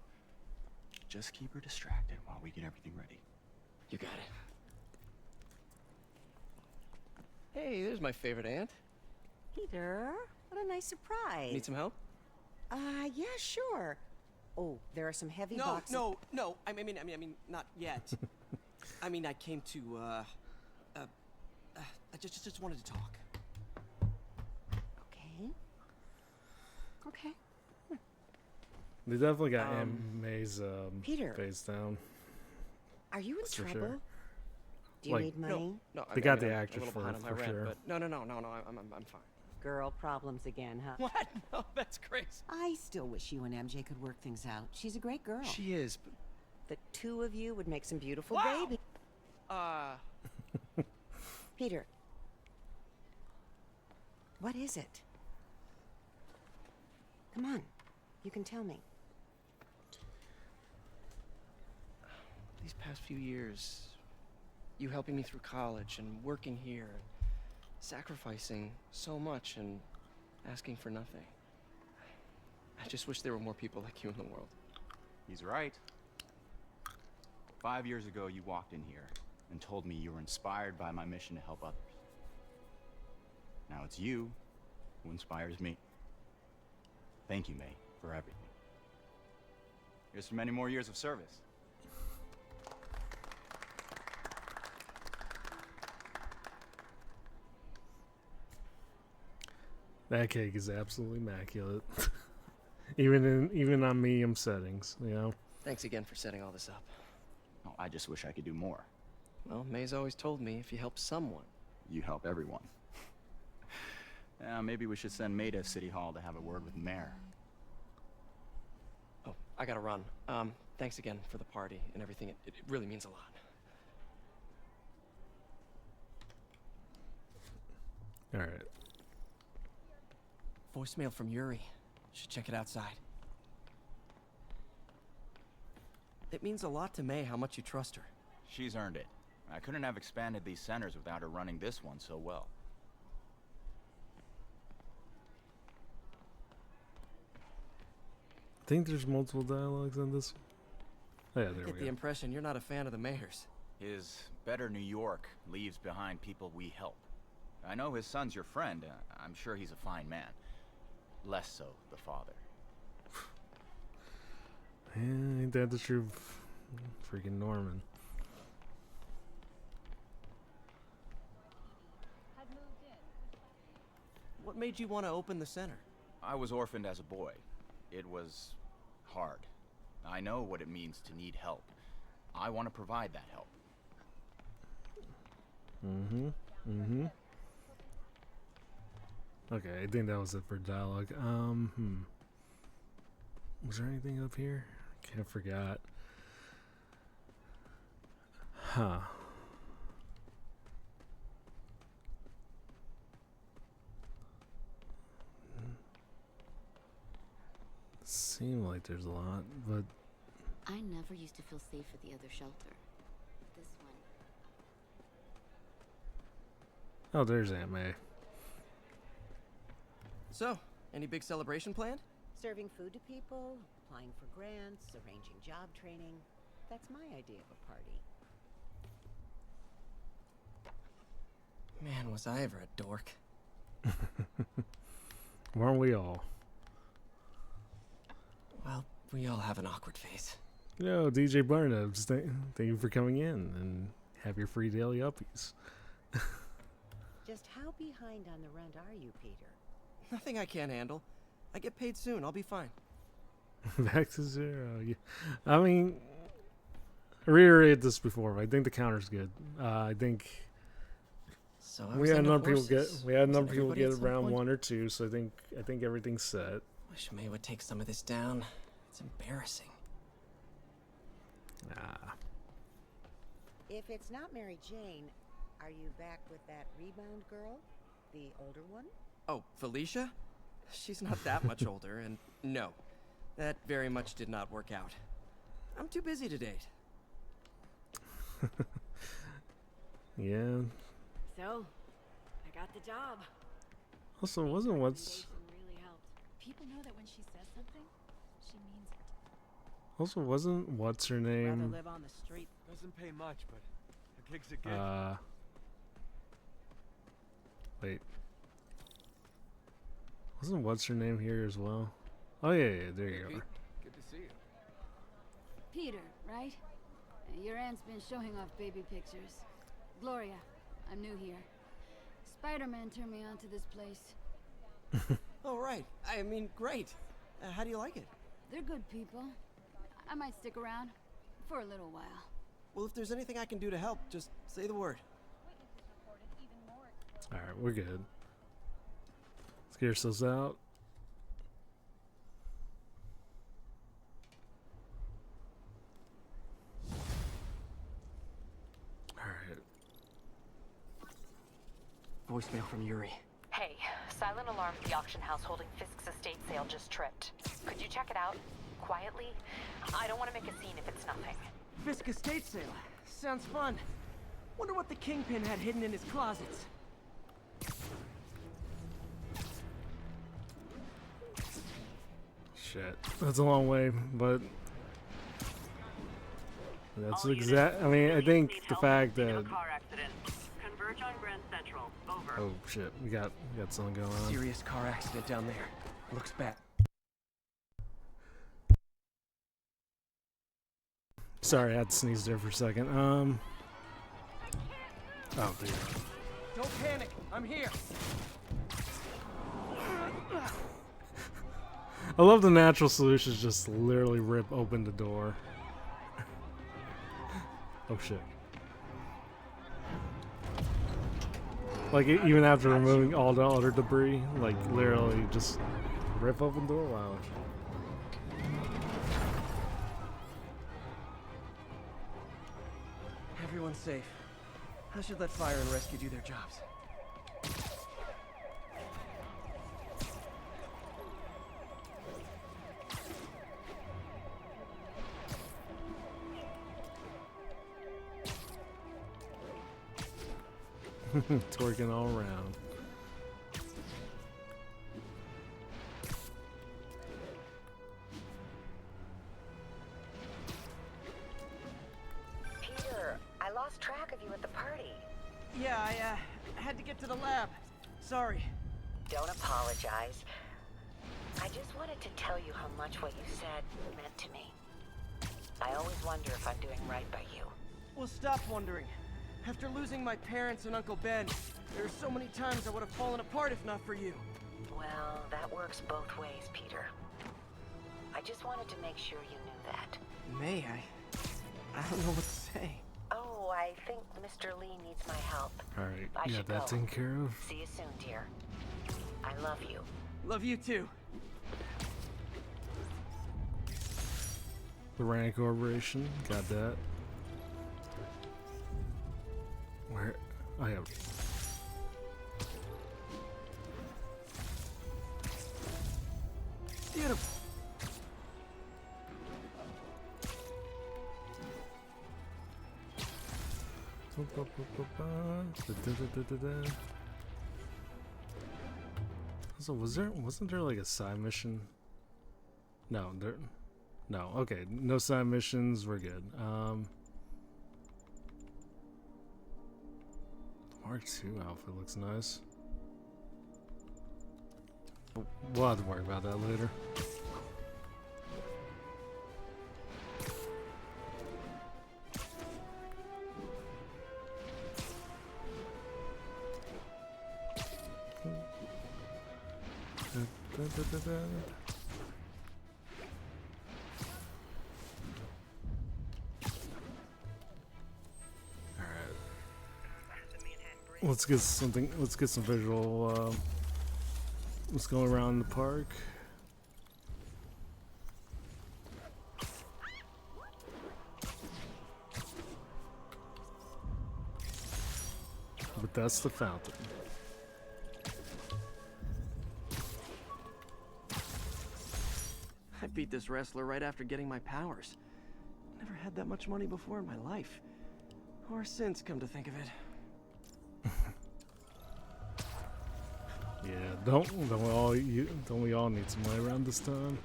Just keep her distracted while we get everything ready. You got it. Hey, there's my favorite aunt. Peter, what a nice surprise. Need some help? Yeah, sure. Oh, there are some heavy boxes. No. I mean, not yet. I mean, I came to, I just wanted to talk. Okay. They definitely got Aunt May's Peter, face down. Are you in That's for trouble? sure. Do you like, need money? No, they got the actors for sure. But no, I'm fine. Girl problems again, huh? What? No, that's crazy. I still wish you and MJ could work things out. She's a great girl. She is, but... The two of you would make some beautiful Wow! babies. Peter. What is it? Come on. You can tell me. These past few years, you helping me through college and working here, sacrificing so much and asking for nothing. I just wish there were more people like you in the world. He's right. 5 years ago, you walked in here and told me you were inspired by my mission to help others. Now it's you who inspires me. Thank you, May, for everything. Here's for many more years of service. That cake is absolutely immaculate. even on medium settings, you know. Thanks again for setting all this up. Oh, I just wish I could do more. Well, May's always told me if you help someone, you help everyone. Maybe we should send May to City Hall to have a word with the mayor. Oh, I gotta run. Thanks again for the party and everything. It really means a lot. All right. Voicemail from Yuri. Should check it outside. It means a lot to May how much you trust her. She's earned it. I couldn't have expanded these centers without her running this one so well. I think there's multiple dialogues on this. Oh, yeah, there we Get go. the impression you're not a fan of the mayor's. His better New York leaves behind people we help. I know his son's your friend. I'm sure he's a fine man. Less so the father. Ain't that the true freaking Norman? What made you want to open the center? I was orphaned as a boy. It was hard. I know what it means to need help. I want to provide that help. Okay, I think that was it for dialogue. Was there anything up here? I forgot. Huh. Seemed like there's a lot, but I never used to feel safe at the other shelter. This one. oh, there's Aunt May. So, any big celebration planned? Serving food to people, applying for grants, arranging job training. That's my idea of a party. Man, was I ever a dork. Weren't we all? Well, we all have an awkward phase. Yo, DJ Barnabs, thank you for coming in and have your free daily uppies. Just how behind on the rent are you, Peter? Nothing I can't handle. I get paid soon. I'll be fine. Back to zero. Yeah. I mean, I reiterated this before, but I think the counter's good. I think so we had enough people get around 1 or 2, so I think everything's set. Wish May would take some of this down. It's embarrassing. If it's not Mary Jane, are you back with that rebound girl? The older one? Oh, Felicia? She's not that much older, and no, that very much did not work out. I'm too busy to date. Yeah. So, I got the job. Also, wasn't what's... Really helped. People know that when she says something, she means it. Also, wasn't what's her Rather name? live on the street. Doesn't pay much, but the gig's a gig. Wait. Wasn't what's her name here as well? Oh yeah, there you are. Good to see you. Peter, right? Your aunt's been showing off baby pictures. Gloria, I'm new here. Spider-Man turned me on to this place. Oh, right. I mean, great. How do you like it? They're good people. I might stick around for a little while. Well, if there's anything I can do to help, just say the word. Alright, we're good. Let's get ourselves out. Alright. Voicemail from Yuri. Hey, silent alarm at the auction house holding Fisk's estate sale just tripped. Could you check it out? Quietly? I don't want to make a scene if it's nothing. Fisk estate sale. Sounds fun. Wonder what the Kingpin had hidden in his closets. Shit. That's a long way, but that's exact. I mean, I think the fact that. Converge on Grand Central. Over. Oh shit, we got something going on. Serious car accident down there. Looks bad. Sorry, I had to sneeze there for a second. Oh, dear. Don't panic. I'm here. I love the natural solutions. Just literally rip open the door. Oh shit. Like, even after removing all the other debris, like, literally just rip open the door? Wow. Everyone's safe. I should let fire and rescue do their jobs. Twerking all around. Peter, I lost track of you at the party. Yeah, I had to get to the lab. Sorry. Don't apologize. I just wanted to tell you how much what you said meant to me. I always wonder if I'm doing right by you. Well, stop wondering. After losing my parents and Uncle Ben, there are so many times I would have fallen apart if not for you. Well, that works both ways, Peter. I just wanted to make sure you knew that. May I don't know what to say. Oh, I think Mr. Lee needs my help. Alright, I you got should that go. taken care of? See you soon, dear. I love you. Love you too. The Rand Corporation, got that. Where? I have. Beautiful. So wasn't there like a side mission? No, no. Okay, no side missions. We're good. Mark II outfit looks nice. We'll have to worry about that later. Let's get something. Let's get some visual. Let's go around the park. But that's the fountain. I beat this wrestler right after getting my powers. Never had that much money before in my life. Or since, come to think of it. Yeah, don't we all need some money around this time?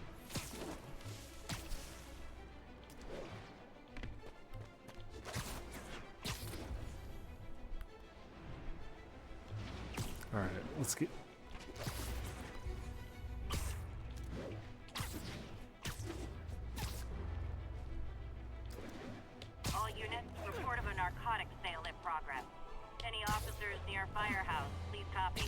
All right, let's get. All units, report of a narcotics sale in progress. Any officers near Firehouse, please copy.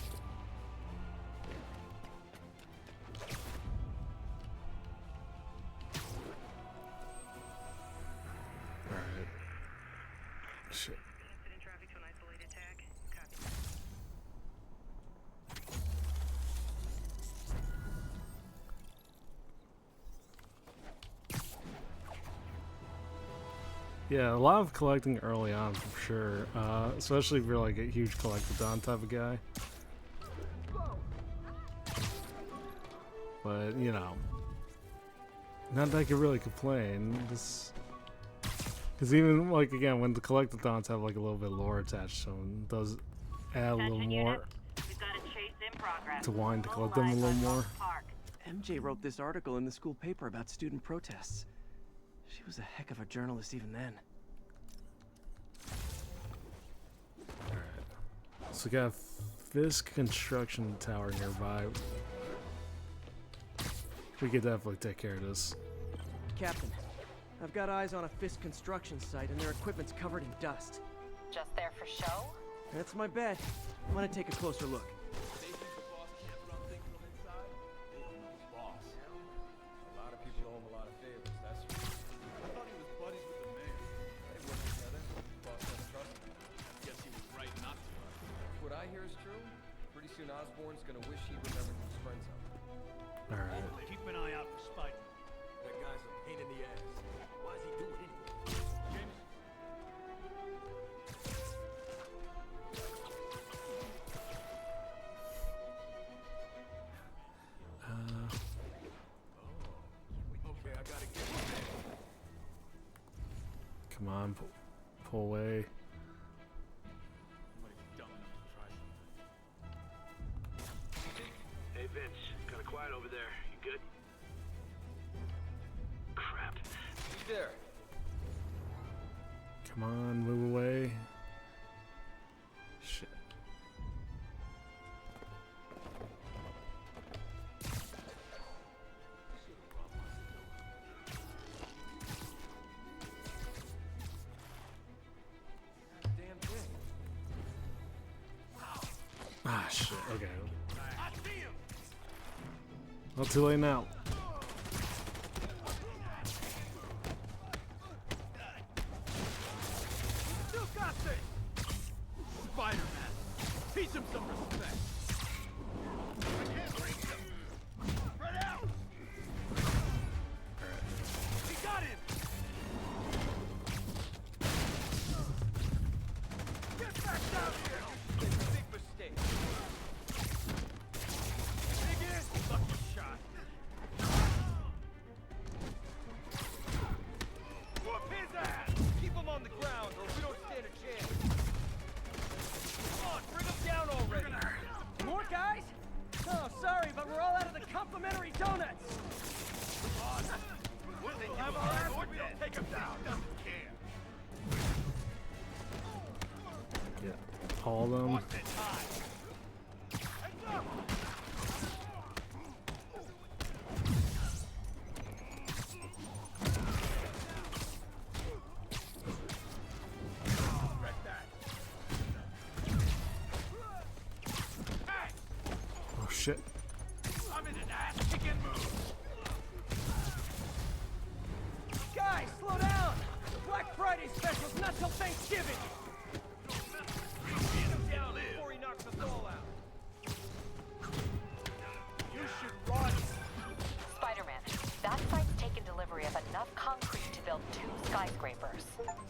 Yeah, a lot of collecting early on for sure, especially if you're like a huge collectathon type of guy. But you know, not that I could really complain. This, because even like again, when the collectathons have like a little bit of lore attached to them, it does add a little more to wanting to collect them a little more. MJ wrote this article in the school paper about student protests. She was a heck of a journalist even then. Alright. So we got Fisk Construction Tower nearby. We could definitely take care of this. Captain, I've got eyes on a Fisk construction site and their equipment's covered in dust. Just there for show? That's my bet. I'm gonna take a closer look. Osborn's gonna wish he remembered his friends out there. Alright. Keep an eye out for Spider. That guy's a pain in the ass. Why's he doing it anyway? Okay, I gotta get him. Come on, pull away. Hey Vince, kinda quiet over there. You good? Crap. He's there. Come on, move away. Shit. Damn thing. Ah, shit. Okay. Not too late now. Still got this! Spider-Man! Teach him some respect! I can't reach him! Spread out! He got him! Get back down here! Big mistake! Dig in! Lucky shot! Whoop his ass! Keep him on the ground or we don't stand a chance! Come on, bring him down already! More guys? Oh, sorry, but we're all out of the complimentary donuts! We'll have our ass if we don't take him down! Doesn't care! Yeah. Haul them. Oh shit. I'm in an ass-kicking mood! Guys, slow down! The Black Friday special's not till Thanksgiving! Get him down before he knocks us all out! You should run! Spider-Man, that site's taken delivery of enough concrete to build 2 skyscrapers.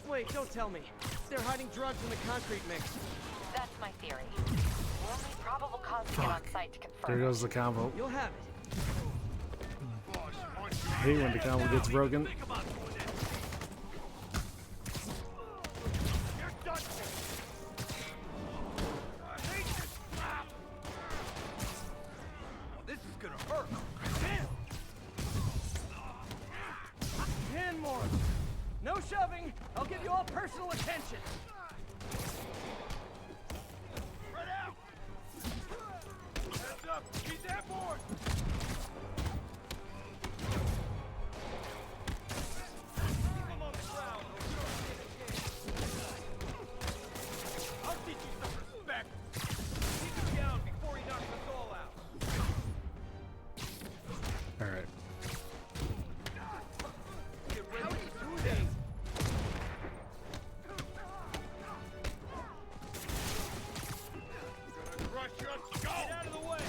Wait, don't tell me. They're hiding drugs in the concrete mix. That's my theory. We'll need probable cause to get on site to confirm. There goes the combo. You'll have it. I hate when the combo gets broken. This is gonna hurt! 10 more. No shoving. I'll give you all personal attention. Spread out! Heads up! He's airborne! Keep him on the ground or we don't stand a chance. I'll teach you some respect! Keep him down before he knocks us all out! Alright. Get ready to do this! Gonna crush your skull! Get out of the way!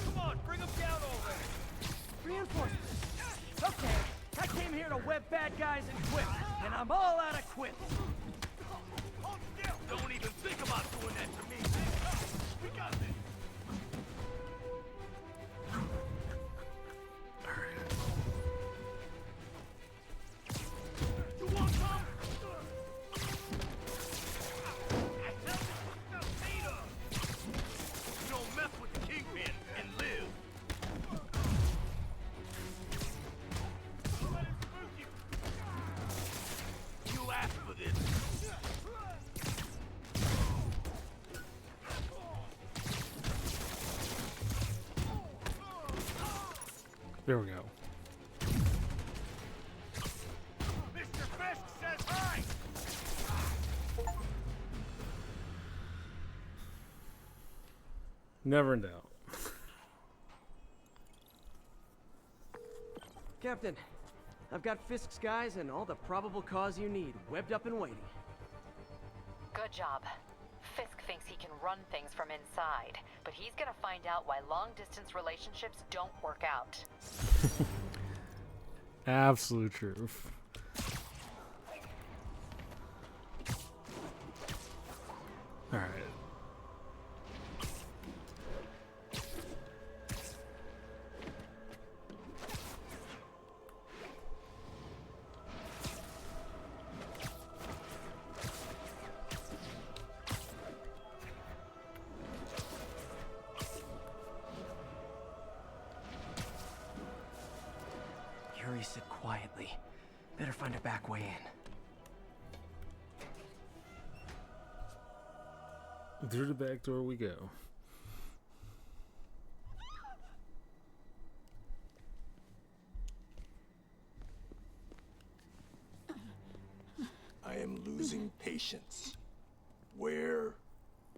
Come on, bring him down already! Reinforcements. Okay, I came here to web bad guys and quit, and I'm all out of quits. Hold still! Don't even think about doing that to me! We got this! You want some? You don't mess with the Kingpin and live. You asked for this. There we go. Mr. Fisk says hi! Never in doubt. Captain, I've got Fisk's guys and all the probable cause you need, webbed up and waiting. Good job. Fisk thinks he can run things from inside, but he's gonna find out why long-distance relationships don't work out. Absolute truth. All right. Yuri, sit quietly. Better find a back way in. Through the back door we go. I am losing patience. Where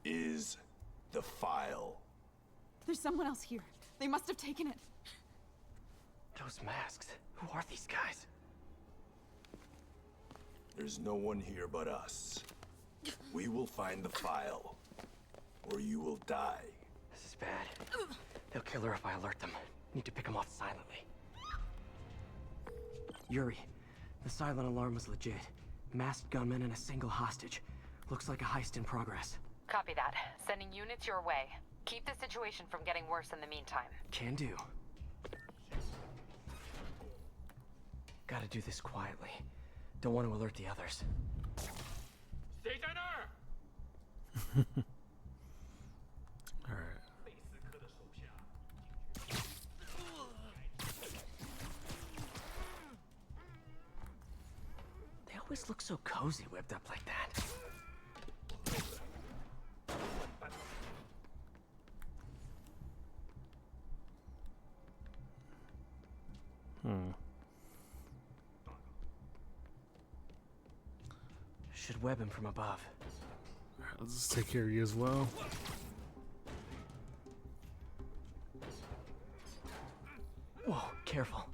is the file? There's someone else here. They must have taken it. Those masks. Who are these guys? There's no one here but us. We will find the file, or you will die. This is bad. They'll kill her if I alert them. Need to pick them off silently. Yuri, the silent alarm was legit. Masked gunmen and a single hostage. Looks like a heist in progress. Copy that. Sending units your way. Keep the situation from getting worse in the meantime. Can do. Gotta do this quietly. Don't want to alert the others. Alright. They always look so cozy whipped up like that. Should web him from above. Alright, let's just take care of you as well. Whoa, careful.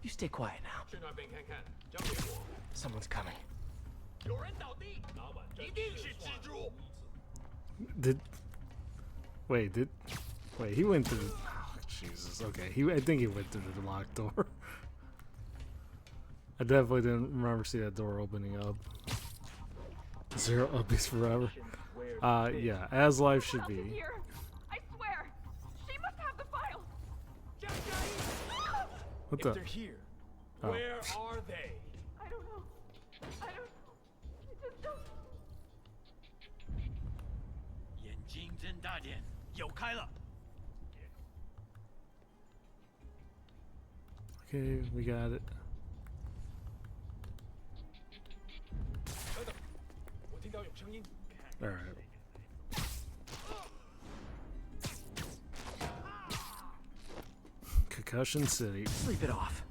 You stay quiet now. Someone's coming. Wait, he went through. Oh, Jesus. Okay, I think he went through the locked door. I definitely didn't remember see that door opening up. Zero updates forever. Yeah, as life should be. I swear, she must have the file. What the? If they're here, Oh. where are they? I don't know. I just don't. 眼睛睁大点，有开了。 Okay, we got it. 等等，我听到有声音。 All right. Concussion City. Sleep it off.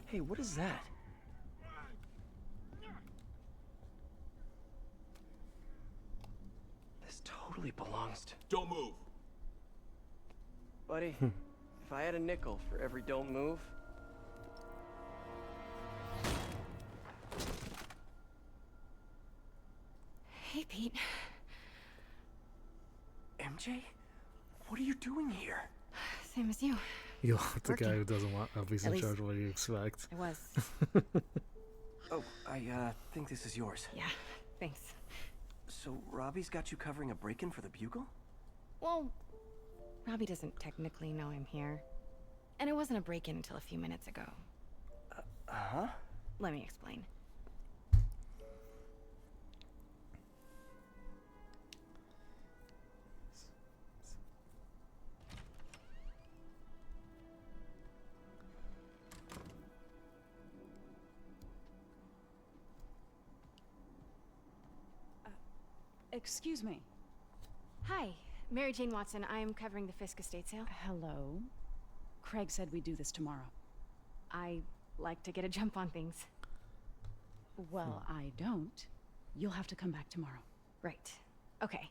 Hey, what is that? This totally belongs to... Don't move. Buddy, if I had a nickel for every don't move... Pete. MJ? What are you doing here? Same as you. You love the guy who doesn't want to be in charge of what you expect. I was. Oh, I think this is yours. Yeah, thanks. So Robbie's got you covering a break-in for the Bugle? Well, Robbie doesn't technically know I'm here. And it wasn't a break-in until a few minutes ago. Uh-huh? Let me explain. Excuse me. Hi, Mary Jane Watson. I'm covering the Fisk estate sale. Hello. Craig said we'd do this tomorrow. I like to get a jump on things. Well, I don't. You'll have to come back tomorrow. Right. Okay.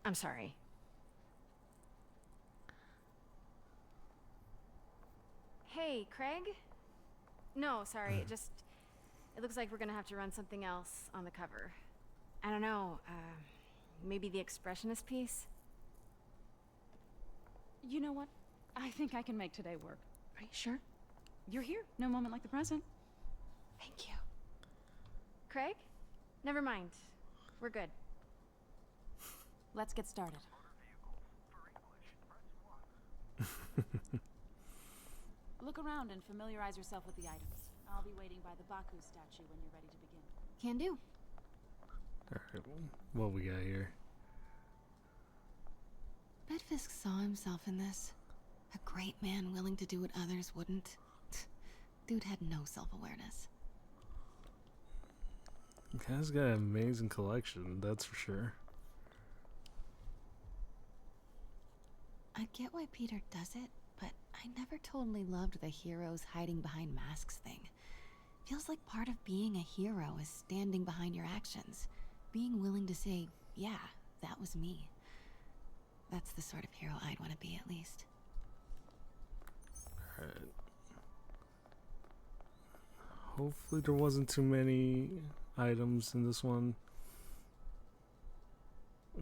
I'm sorry. Hey, Craig? No, sorry. It looks like we're gonna have to run something else on the cover. I don't know, maybe the expressionist piece? You know what? I think I can make today work. Are you sure? You're here. No moment like the present. Thank you. Craig? Never mind. We're good. Let's get started. Look around and familiarize yourself with the items. I'll be waiting by the Baku statue when you're ready to begin. Can do. Alright, what we got here? Bet Fisk saw himself in this. A great man willing to do what others wouldn't. Dude had no self-awareness. The guy's got an amazing collection, that's for sure. I get why Peter does it, but I never totally loved the heroes hiding behind masks thing. Feels like part of being a hero is standing behind your actions. Being willing to say, yeah, that was me. That's the sort of hero I'd want to be, at least. Alright. Hopefully there wasn't too many items in this one.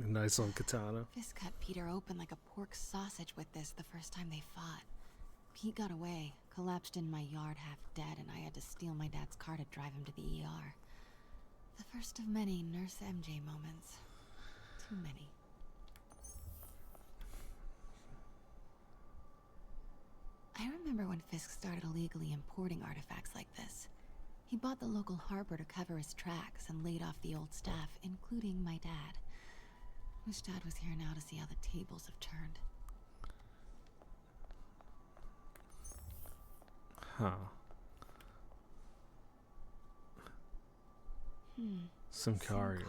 A nice on katana. Fisk cut Peter open like a pork sausage with this the first time they fought. Pete got away, collapsed in my yard half dead, and I had to steal my dad's car to drive him to the ER. The first of many Nurse MJ moments. Too many. I remember when Fisk started illegally importing artifacts like this. He bought the local harbor to cover his tracks and laid off the old staff, including my dad. Wish Dad was here now to see how the tables have turned. Huh. Simcaria.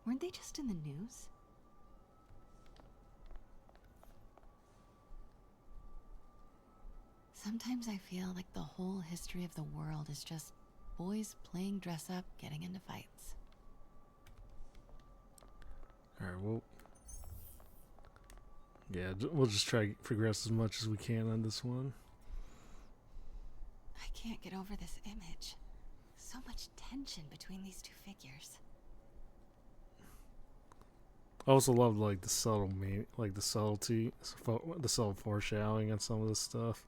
Weren't they just in the news? Sometimes I feel like the whole history of the world is just boys playing dress up, getting into fights. Alright, well... yeah, we'll just try to progress as much as we can on this one. I can't get over this image. So much tension between these two figures. I also love like the subtlety, the subtle foreshadowing on some of this stuff.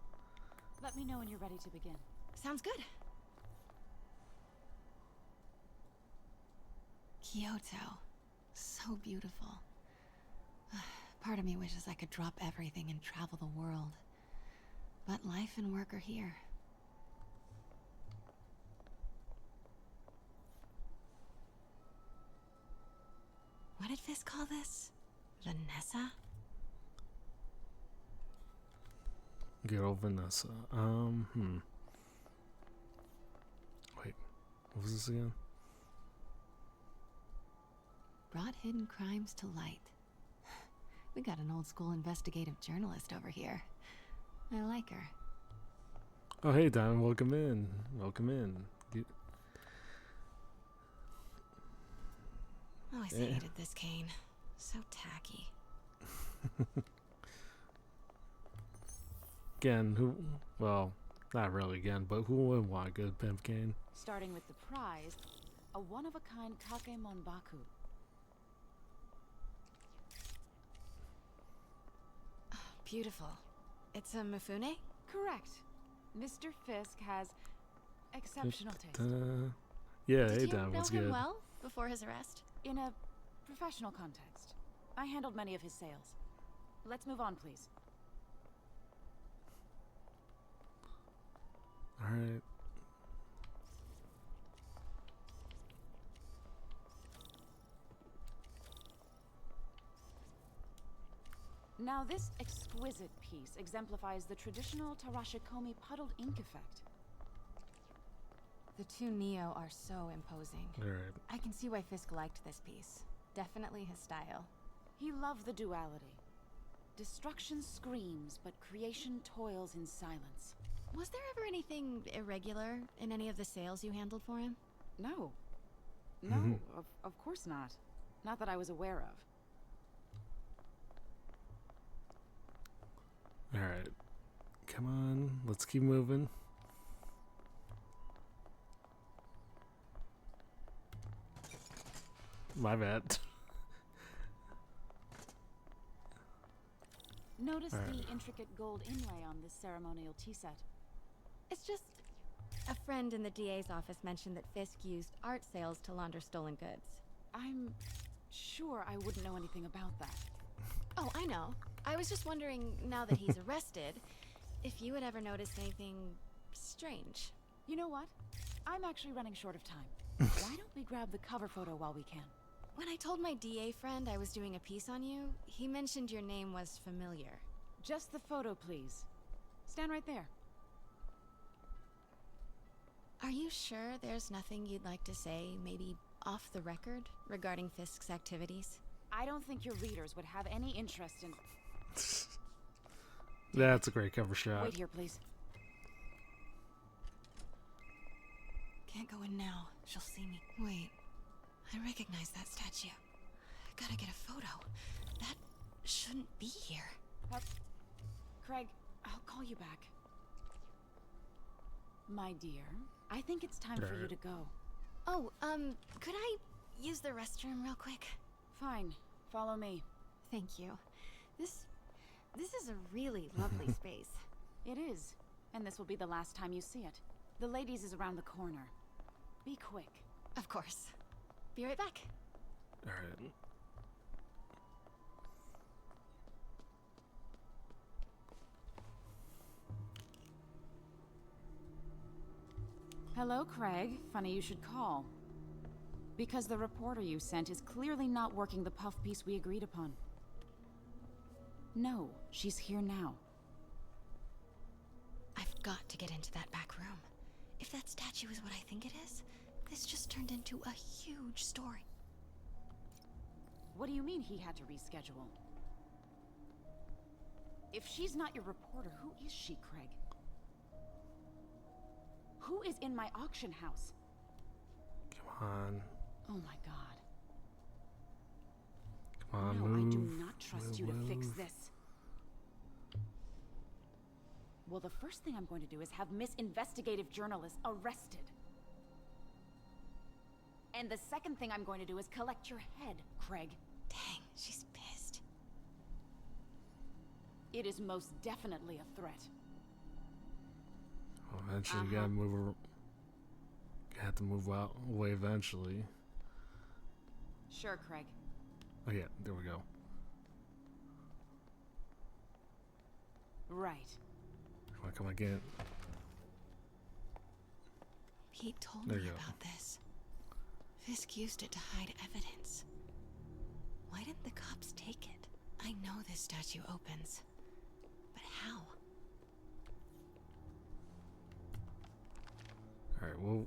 Let me know when you're ready to begin. Sounds good. Kyoto. So beautiful. Part of me wishes I could drop everything and travel the world. But life and work are here. What did Fisk call this? Vanessa? Good old Vanessa. Wait, what was this again? Brought hidden crimes to light. We got an old school investigative journalist over here. I like her. Oh, hey, Diamond, welcome in. Welcome in. Always hated this cane. So tacky. Again, well, not really again, but who wouldn't want a good pimp cane? Starting with the prize, a one-of-a-kind Kakemon Baku. Beautiful. It's a Mifune? Correct. Mr. Fisk has exceptional taste. Yeah, Did hey, you Don, know what's him good? well before his arrest? In a professional context, I handled many of his sales. Let's move on, please. All right. Now, this exquisite piece exemplifies the traditional Tarashikomi puddled ink effect. The two Neo are so imposing. Alright. I can see why Fisk liked this piece. Definitely his style. He loved the duality. Destruction screams, but creation toils in silence. Was there ever anything irregular in any of the sales you handled for him? No. No, of course not. Not that I was aware of. Alright. Come on, let's keep moving. My bad. Notice the intricate gold inlay on this ceremonial tea set. It's just... a friend in the DA's office mentioned that Fisk used art sales to launder stolen goods. I'm sure I wouldn't know anything about that. Oh, I know. I was just wondering, now that he's arrested, if you had ever noticed anything strange. You know what? I'm actually running short of time. Why don't we grab the cover photo while we can? When I told my DA friend I was doing a piece on you, he mentioned your name was familiar. Just the photo, please. Stand right there. Are you sure there's nothing you'd like to say, maybe off the record, regarding Fisk's activities? I don't think your readers would have any interest in... That's a great cover shot. Wait here, please. Can't go in now. She'll see me. Wait. I recognize that statue. Gotta get a photo. That shouldn't be here. Craig, I'll call you back. My dear, I think it's time for you to go. Oh, could I use the restroom real quick? Fine. Follow me. Thank you. This is a really lovely space. It is. And this will be the last time you see it. The ladies is around the corner. Be quick. Of course. Be right back. Alright. Hello, Craig. Funny you should call. Because the reporter you sent is clearly not working the puff piece we agreed upon. No, she's here now. I've got to get into that back room. If that statue is what I think it is, this just turned into a huge story. What do you mean he had to reschedule? If she's not your reporter, who is she, Craig? Who is in my auction house? Come on. Oh my god. Come on, no, move. I do not trust you to fix this. Well, the first thing I'm going to do is have Miss Investigative Journalist arrested. And the second thing I'm going to do is collect your head, Craig. Dang, she's pissed. It is most definitely a threat. Well, eventually you gotta move her. You have to move out away eventually. Sure, Craig. Oh yeah, there we go. Right. Come on, get it. Pete told There me you go. about this. Fisk used it to hide evidence. Why didn't the cops take it? I know this statue opens. But how? Alright, well...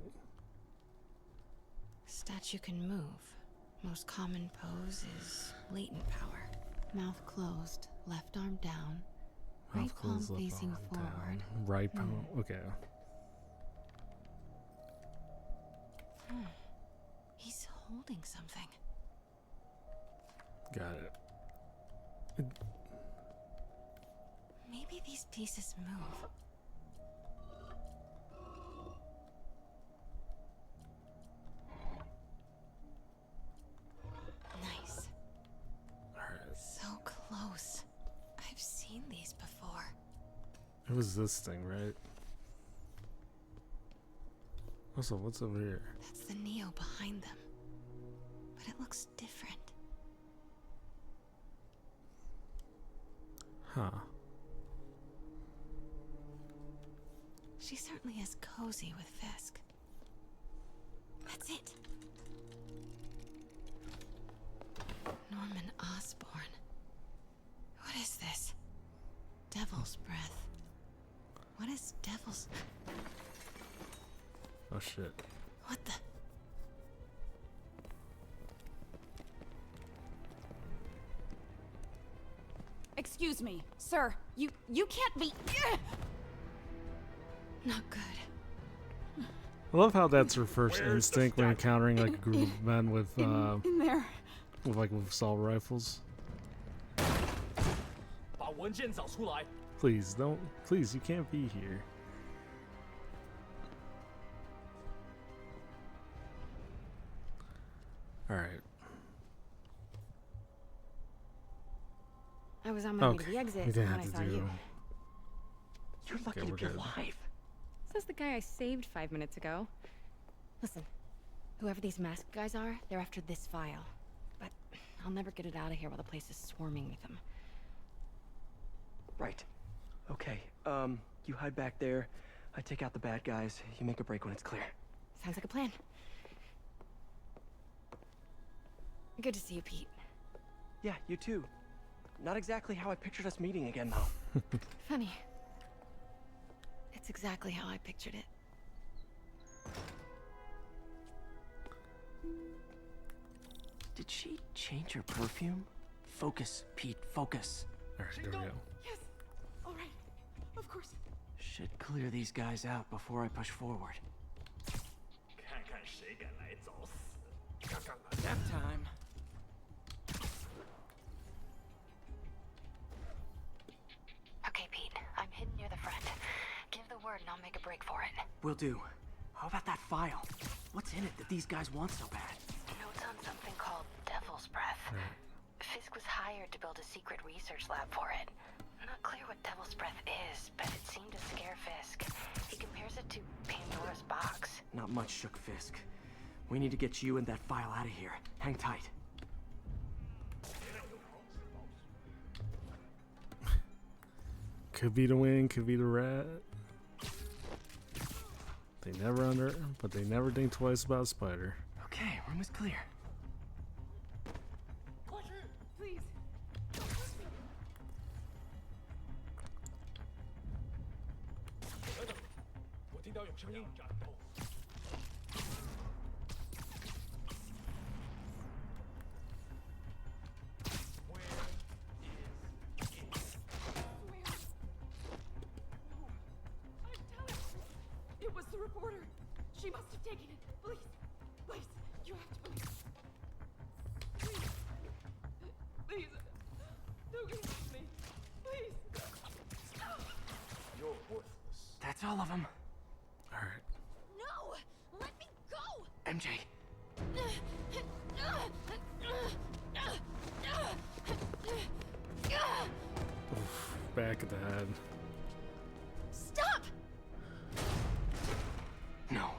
Statue can move. Most common pose is latent power. Mouth closed, left arm down. Right palm close, left facing arm forward. down. Right palm, okay. He's holding something. Got it. Maybe these pieces move. Nice. Alright. So close. I've seen these It was this thing, right? Also, what's over here? That's the Neo behind them. But it looks different. Huh. She certainly is cozy with Fisk. That's it. Norman Osborn. What is this? Devil's breath. What is devil's... Oh shit. What the... Excuse me, sir. You can't be... Not good. I love how that's her first instinct when encountering like a group of men with in there. with assault rifles. Please don't. Please, you can't be here. All right. I was on my way to the exit when I saw you. You're lucky to be alive. Says the guy I saved 5 minutes ago. Listen, whoever these masked guys are, they're after this file. But I'll never get it out of here while the place is swarming with them. Right. Okay, you hide back there. I take out the bad guys. You make a break when it's clear. Sounds like a plan. Good to see you, Pete. Yeah, you too. Not exactly how I pictured us meeting again, though. Funny. It's exactly how I pictured it. Did she change her perfume? Focus, Pete, focus. Alright, there we go. Yes. All right. Of course. Should clear these guys out before I push forward. Nap time. Okay, Pete. I'm hidden near the front. Give the word and I'll make a break for it. Will do. How about that file? What's in it that these guys want so bad? Notes on something called Devil's Breath. Fisk was hired to build a secret research lab for it. Not clear what Devil's Breath is, but it seemed to scare Fisk. He compares it to Pandora's box. Not much shook Fisk. We need to get you and that file out of here. Hang tight. Could be the win, could be the rat. They never think twice about Spider. Okay, room is clear. Please. It was the reporter. She must have taken it. Please. Please. You have to believe. Please. Please. Don't give me. Please. You're worthless. That's all of them. Alright. No! Let me go! MJ. Oof, back of the head. Stop! No.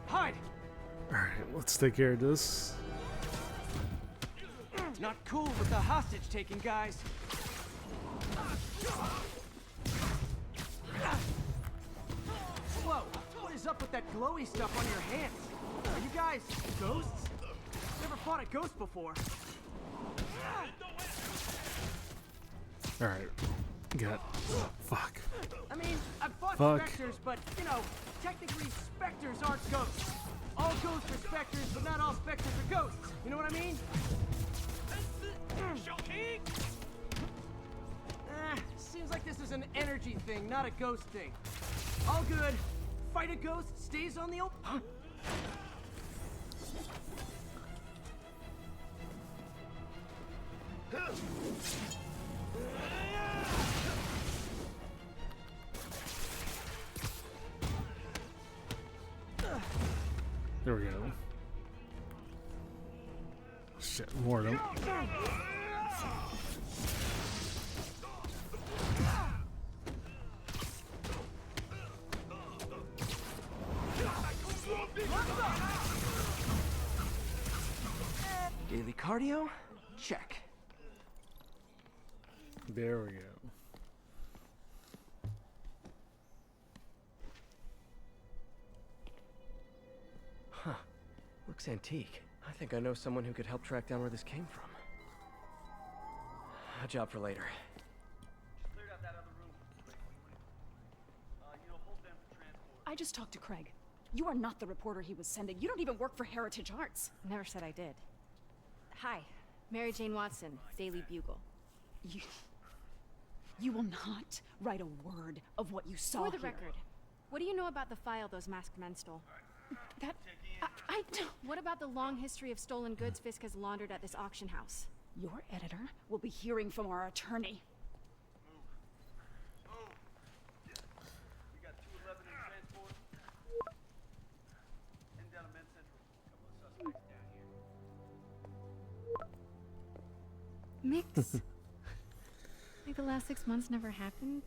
Hide! Alright, let's take care of this. Not cool with the hostage taking, guys. Whoa! What is up with that glowy stuff on your hands? Are you guys ghosts? Never fought a ghost before. Alright. Got. Fuck. I mean, I've fought Fuck. specters, but, you know, technically specters aren't ghosts. All ghosts are specters, but not all specters are ghosts. You know what I mean? Seems like this is an energy thing, not a ghost thing. All good. Fight a ghost, stays on the open. Huh? There we go. Shit, more of them. cardio? Check. There we go. Huh. Looks antique. I think I know someone who could help track down where this came from. A job for later. I just talked to Craig. You are not the reporter he was sending. You don't even work for Heritage Arts. Never said I did. Hi, Mary Jane Watson, Daily Bugle. You will not write a word of what you saw For the here. record, what do you know about the file those masked men stole? That... I don't... What about the long history of stolen goods Fisk has laundered at this auction house? Your editor will be hearing from our attorney. Mix? Like the last 6 months never happened?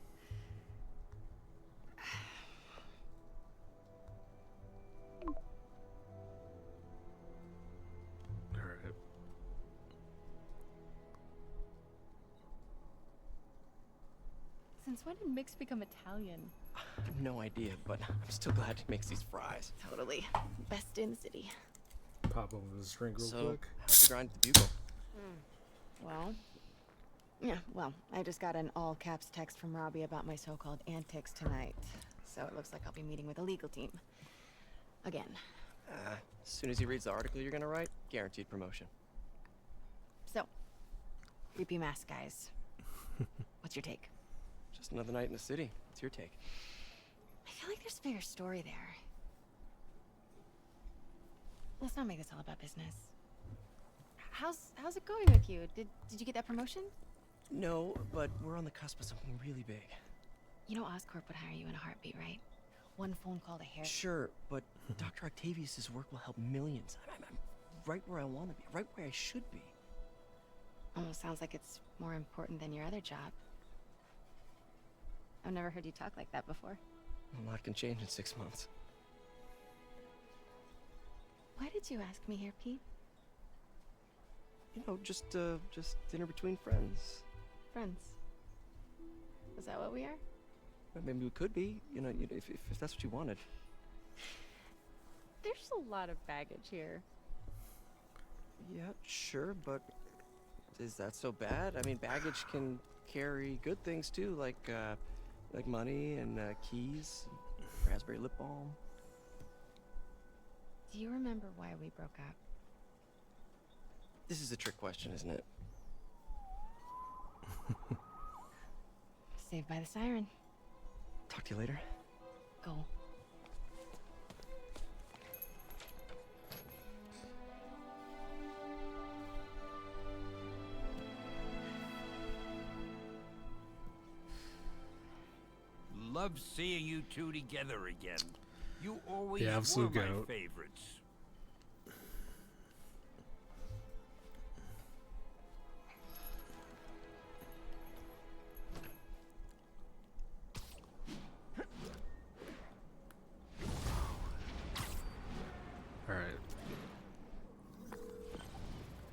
Alright. Since when did Mix become Italian? I have no idea, but I'm still glad he makes these fries. Totally. Best in the city. Pop over the drink real So, quick. how's the grind at the Bugle? Well, I just got an all-caps text from Robbie about my so-called antics tonight. So it looks like I'll be meeting with the legal team. Again. As soon as he reads the article you're gonna write, guaranteed promotion. So, creepy mask guys. What's your take? Just another night in the city. What's your take? I feel like there's a bigger story there. Let's not make this all about business. How's it going with you? Did you get that promotion? No, but we're on the cusp of something really big. You know Oscorp would hire you in a heartbeat, right? One phone call to hair. Sure, but Dr. Octavius' work will help millions. I'm right where I want to be, right where I should be. Almost sounds like it's more important than your other job. I've never heard you talk like that before. A lot can change in 6 months. Why did you ask me here, Pete? You know, just dinner between friends. Friends. Is that what we are? Well, maybe we could be, you know, if that's what you wanted. There's a lot of baggage here. Yeah, sure, but is that so bad? I mean, baggage can carry good things too, like money and keys, raspberry lip balm. Do you remember why we broke up? This is a trick question, isn't it? Saved by the siren. Talk to you later. Go. Love seeing you two together again. You always The were absolute my goat. favorites. Alright.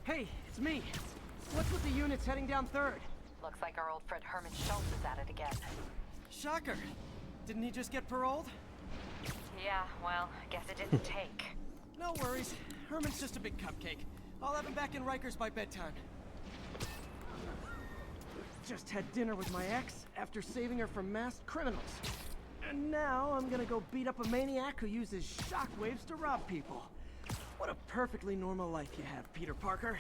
Hey, it's me. What's with the units heading down 3rd? Looks like our old friend Herman Schultz is at it again. Shocker. Didn't he just get paroled? Yeah, well, I guess it didn't take. No worries. Herman's just a big cupcake. I'll have him back in Rikers by bedtime. Just had dinner with my ex after saving her from masked criminals. And now I'm gonna go beat up a maniac who uses shockwaves to rob people. What a perfectly normal life you have, Peter Parker.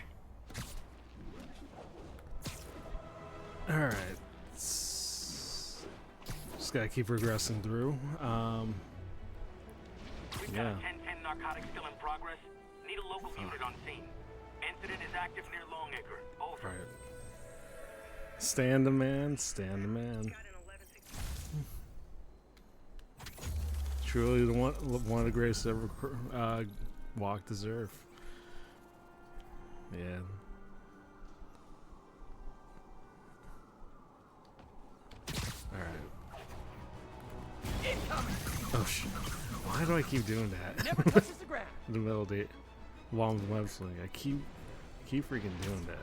Alright. Just gotta keep progressing through. We've Yeah. got a 10-10 narcotics still in progress. Need a local unit on scene. Incident is active near Longacre. Over. Alright. Stand a man, stand a man. Truly the one of the greatest ever walked this earth. Yeah. Alright. Oh shit. Why do I keep doing that? Never touches the ground. In the middle of the while I'm web slinging. I keep keep freaking doing that.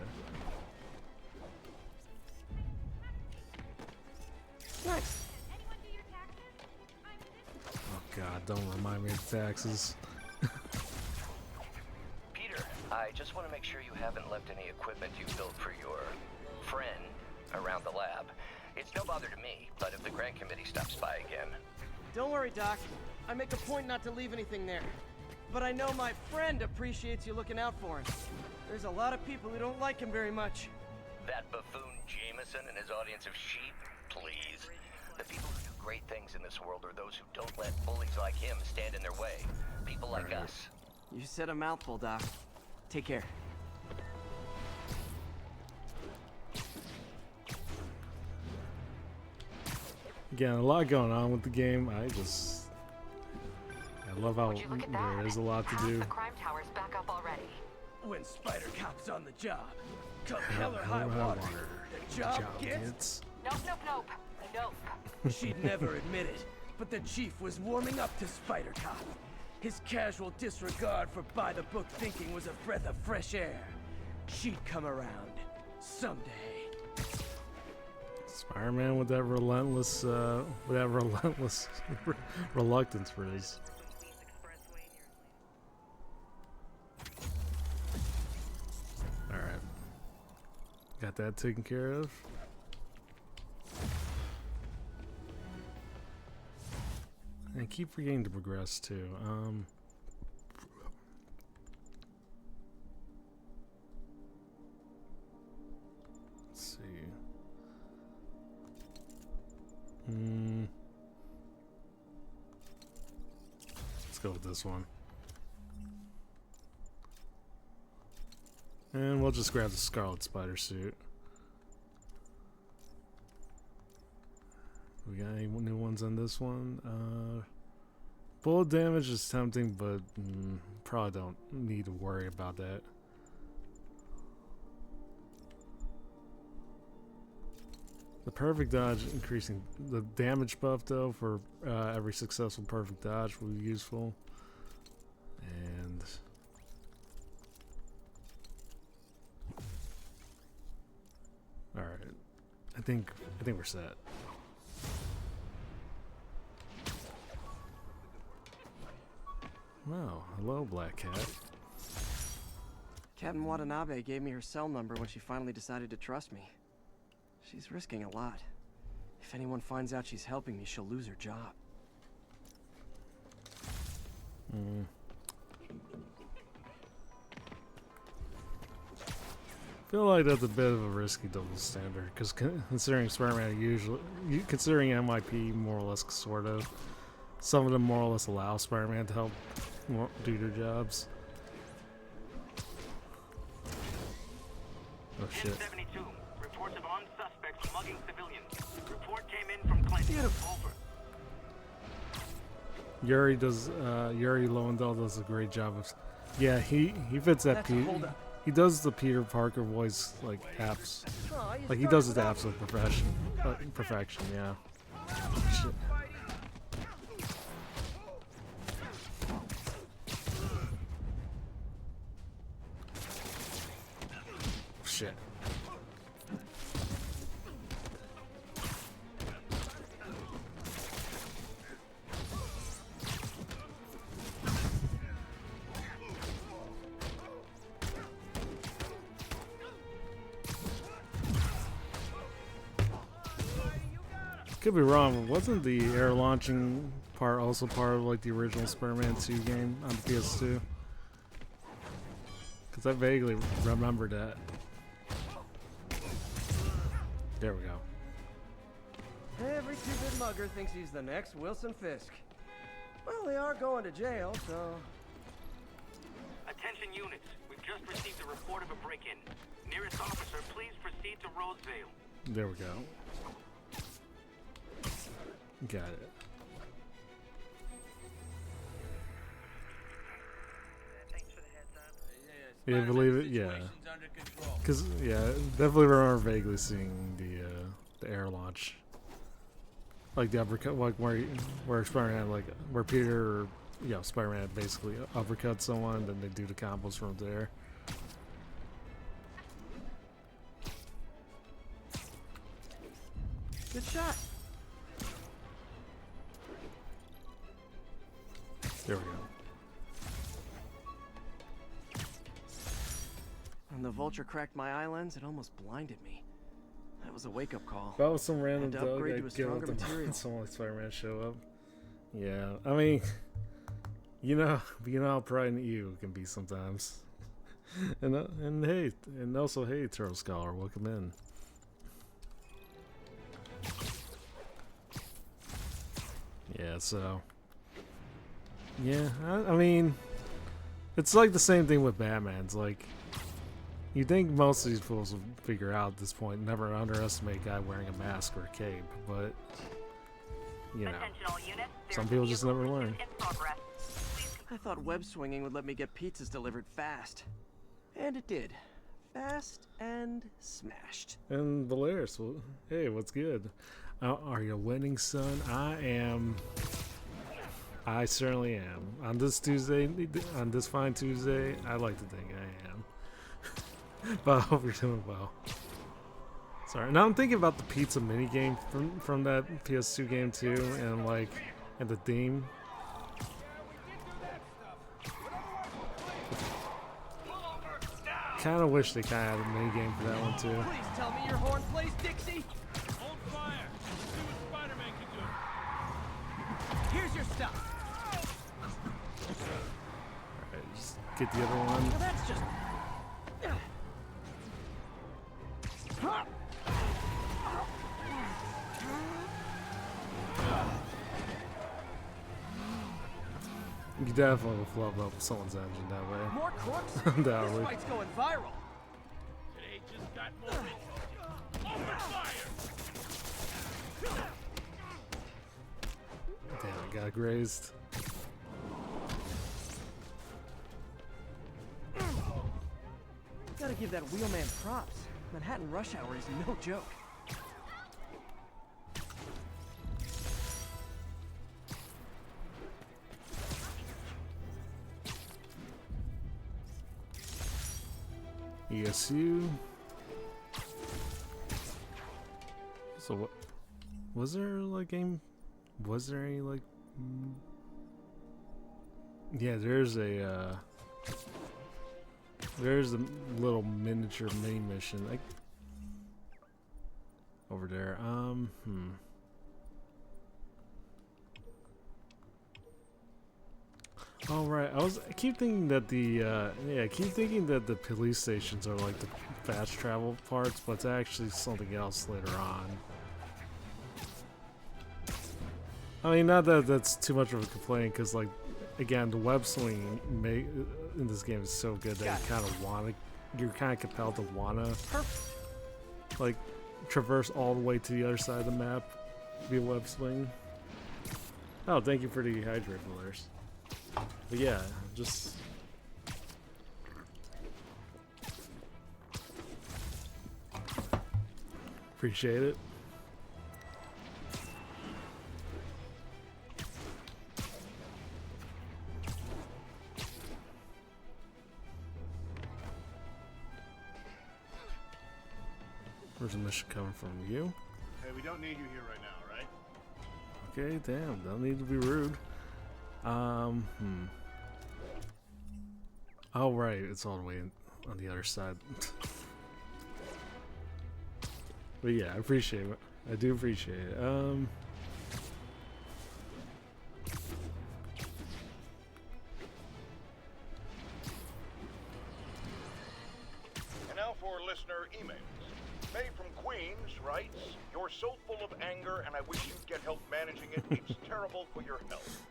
Nice. Oh god, don't remind me of taxes. Peter, I just want to make sure you haven't left any equipment you built for your friend around the lab. It's no bother to me, but if the grant committee stops by again... Don't worry, Doc. I make a point not to leave anything there. But I know my friend appreciates you looking out for him. There's a lot of people who don't like him very much. That buffoon Jameson and his audience of sheep? Please. The people who do great things in this world are those who don't let bullies like him stand in their way. People like us. You said a mouthful, Doc. Take care. Again, a lot going on with the game. I love how there is a lot to do. The crime tower's back up already. When Spider Cop's on the job, come hell or high water, the job gets... Nope. She'd never admit it, but the chief was warming up to Spider Cop. His casual disregard for by-the-book thinking was a breath of fresh air. She'd come around someday. Spider-Man with that relentless reluctance for his. All right, got that taken care of. And keep forgetting to progress too. Let's see. Let's go with this one. And we'll just grab the Scarlet Spider suit. We got any new ones on this one? Bullet damage is tempting, but probably don't need to worry about that. The perfect dodge, increasing the damage buff though for every successful perfect dodge will be useful. And all right, I think we're set. Wow, hello, Black Cat. Captain Watanabe gave me her cell number when she finally decided to trust me. She's risking a lot. If anyone finds out she's helping me, she'll lose her job. I feel like that's a bit of a risky double standard, because considering Spider-Man considering NYP more or less sort of, some of them more or less allow Spider-Man to help do their jobs. Oh shit. 1072. Reports of armed suspects mugging civilians. Report came in from Clinton. Over. Yuri Lowenthal does a great job of. Yeah, he fits that. He does the Peter Parker voice like apps. Like he does it to absolute perfection. Yeah. Shit. Shit. Could be wrong, but wasn't the air launching part also part of like the original Spider-Man 2 game on the PS2? Because I vaguely remember that. There we go. Every two-bit mugger thinks he's the next Wilson Fisk. Well, they are going to jail, so... Attention units. We've just received a report of a break-in. Nearest officer, please proceed to Roseville. There we go. Got it. Yeah, believe it. Yeah, because definitely remember vaguely seeing the air launch, like the uppercut, like where Spider-Man, like where Peter, or, Spider-Man basically uppercuts someone, then they do the combos from there. Good shot. There we go. When the vulture cracked my eye lens, it almost blinded me. That was a wake-up call. If I was some random Had to dog, upgrade to a I'd give up stronger the material. someone like Spider-Man show up. Yeah, I mean, you know how pregnant you can be sometimes. and hey, and also hey, Turtle Scholar, welcome in. Yeah, so yeah, I mean, it's like the same thing with Batman. It's like, you think most of these fools will figure out at this point, never underestimate a guy wearing a mask or a cape, but, you know, some people just never learn. I thought web swinging would let me get pizzas delivered fast. And it did. Fast and smashed. And Valeris, well, hey, what's good? Are you winning, son? I am. I certainly am. On this Tuesday, on this fine Tuesday, I like to think I am. But I hope you're doing well. Sorry. Now I'm thinking about the pizza minigame from that PS2 game too, and the theme. Kind of wish they kind of had a minigame for that one too. Please tell me your horn plays Dixie. Hold fire. See what Spider-Man can do. Here's your stuff. Alright, just get the other one. Well, that's just. You definitely will flub up someone's engine that way. More corks? Undoubtedly. This fight's going viral. Today just got more info. Open fire! Damn, I got grazed. Gotta give that wheelman props. Manhattan rush hour is no joke. ESU. So what? Was there like game? Was there any like? Yeah, there's a little miniature mini mission like over there. Oh right, I keep thinking that the police stations are like the fast travel parts, but it's actually something else later on. I mean, not that that's too much of a complaint, because like, again, the web swinging in this game is so good that you're kind of compelled to wanna like traverse all the way to the other side of the map via web swing. Oh, thank you for the hydrate rollers. But yeah, just appreciate it. Where's the mission coming from? You? Hey, we don't need you here right now, right? Okay, damn, don't need to be rude. Oh right, it's all the way on the other side. But yeah, I appreciate it. I do appreciate it. And now for listener emails. May from Queens writes, "You're so full of anger and I wish you'd get help managing it. It's terrible for your health."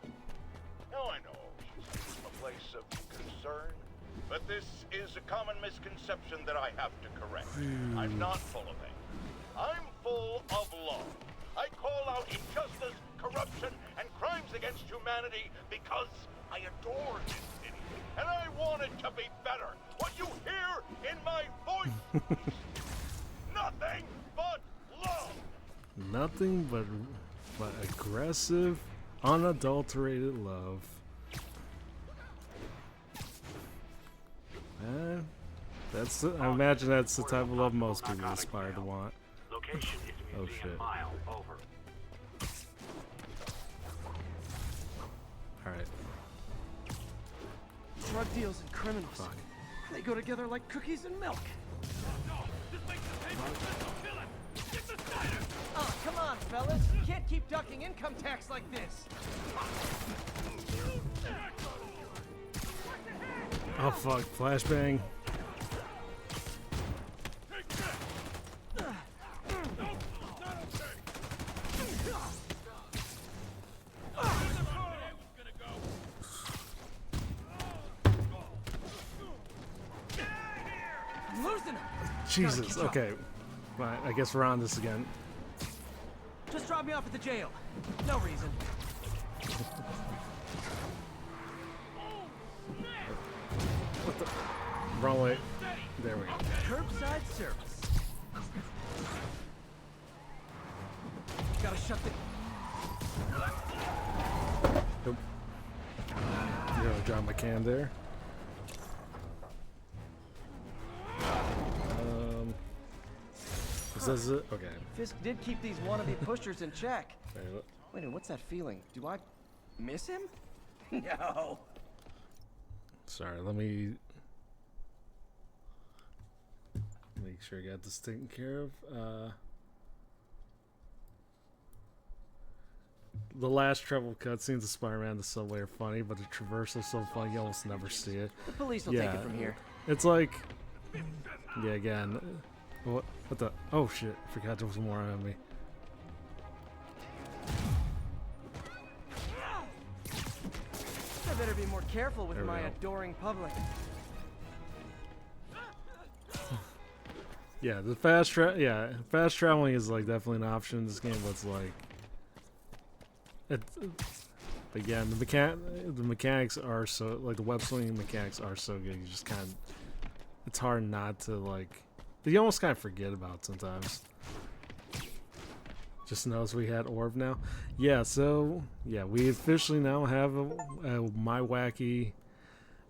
Now I know she's from a place of concern, but this is a common misconception that I have to correct. I'm not full of anger. I'm full of love. I call out injustice, corruption, and crimes against humanity because I adore this city, and I want it to be better. What you hear in my voice is nothing but love. Nothing but aggressive, unadulterated love. I imagine that's the type of love most people aspire to want. Location is Oh shit. Mile over. Alright. Drug deals and criminals. Fuck. They go together like cookies and milk. Oh, come on, fellas. You can't keep ducking income tax like this. Oh fuck, flashbang. I'm losing him. Jesus, okay. Right, I guess we're on this again. Just drop me off at the jail. No reason. What the? Wrong way. There we go. Curbside service. Gotta shut the... Nope. You're gonna drop my can there. Is it? Okay. Fisk did keep these wannabe pushers in check. Wait, Wait a minute, what's that feeling? Do I miss him? No. sorry, let me make sure I got this taken care of. The last travel cutscenes of Spider-Man the subway are funny, but the traversal is so funny you almost never see it. The police will take it from here. It's like, yeah, again. What the? Oh shit! Forgot there was more on me. I better be more careful with my adoring public. Yeah, the fast traveling is like definitely an option in this game, but it's like, again, the mechanics are so, like the web slinging mechanics are so good. You just kind of, it's hard not to like. You almost kind of forget about sometimes. Just notice we had orb now. Yeah, so yeah, we officially now have a my wacky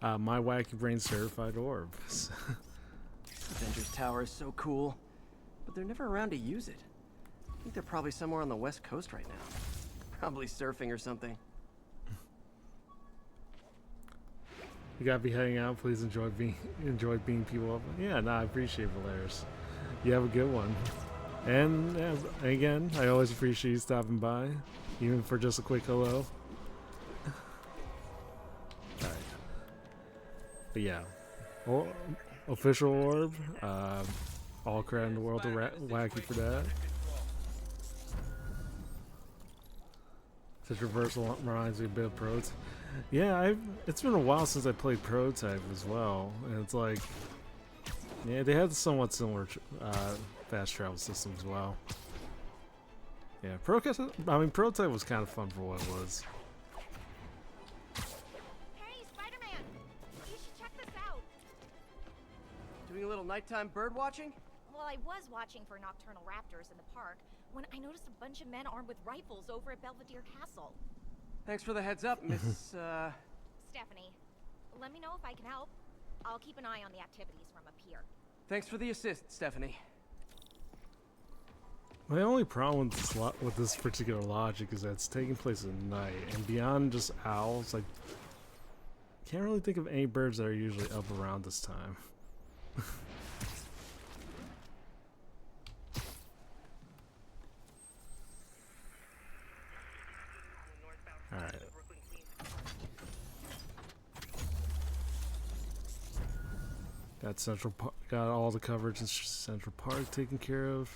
brain certified orb. Avengers Tower is so cool, but they're never around to use it. I think they're probably somewhere on the West Coast right now. Probably surfing or something. You gotta be heading out. Please enjoy being people up. Yeah, I appreciate Valeris. You have a good one. And again, I always appreciate you stopping by, even for just a quick hello. Alright. But yeah. Official orb. All credit in the world to Wacky for that. The traversal reminds me a bit of Prototype. Yeah, it's been a while since I played Prototype as well, and it's like, yeah, they had somewhat similar fast travel system as well. Yeah, Prototype was kind of fun for what it was. Hey, Spider-Man! You should check this out. Doing a little nighttime bird watching? Well, I was watching for nocturnal raptors in the park when I noticed a bunch of men armed with rifles over at Belvedere Castle. Thanks for the heads up, Miss, Stephanie, let me know if I can help. I'll keep an eye on the activities from up here. Thanks for the assist, Stephanie. My only problem with this particular logic is that it's taking place at night, and beyond just owls, like, can't really think of any birds that are usually up around this time. Alright. Got all the coverage in Central Park taken care of.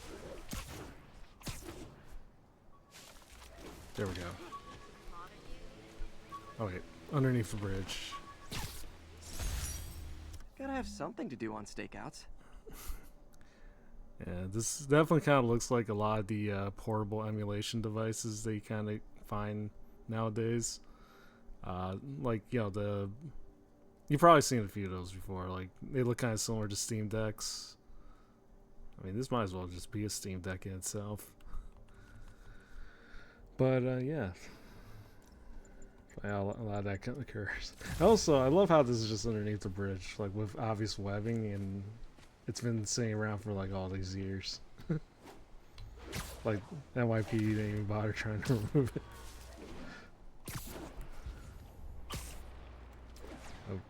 There we go. Oh wait, underneath the bridge. Gotta have something to do on stakeouts. Yeah, this definitely kind of looks like a lot of the portable emulation devices that you kind of find nowadays. Like, you know, you've probably seen a few of those before. Like, they look kind of similar to Steam Decks. I mean, this might as well just be a Steam Deck in itself. But, yeah. A lot of that kind of occurs. Also, I love how this is just underneath the bridge, like, with obvious webbing, and it's been sitting around for, like, all these years. Like NYPD didn't even bother trying to remove it. Oh.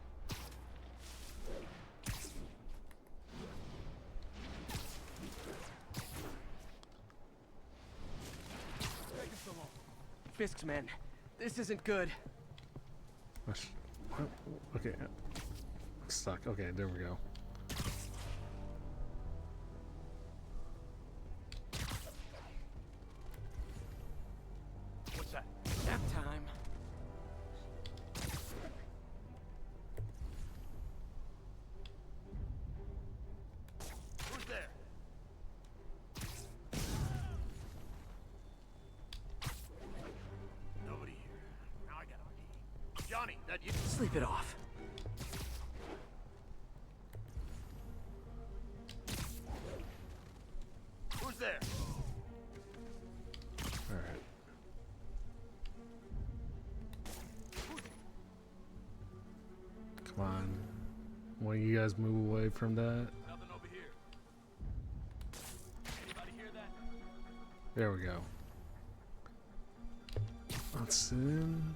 Fisk's men. This isn't good. Oh, okay. I'm stuck. Okay, there we go. What's that? Nap time. Who's there? Nobody here. Now I gotta pee. Johnny, that you. Sleep it off. Who's there? All right. Come on. One of you guys move away from that. Nothing over here. Anybody hear that? There we go. That's in.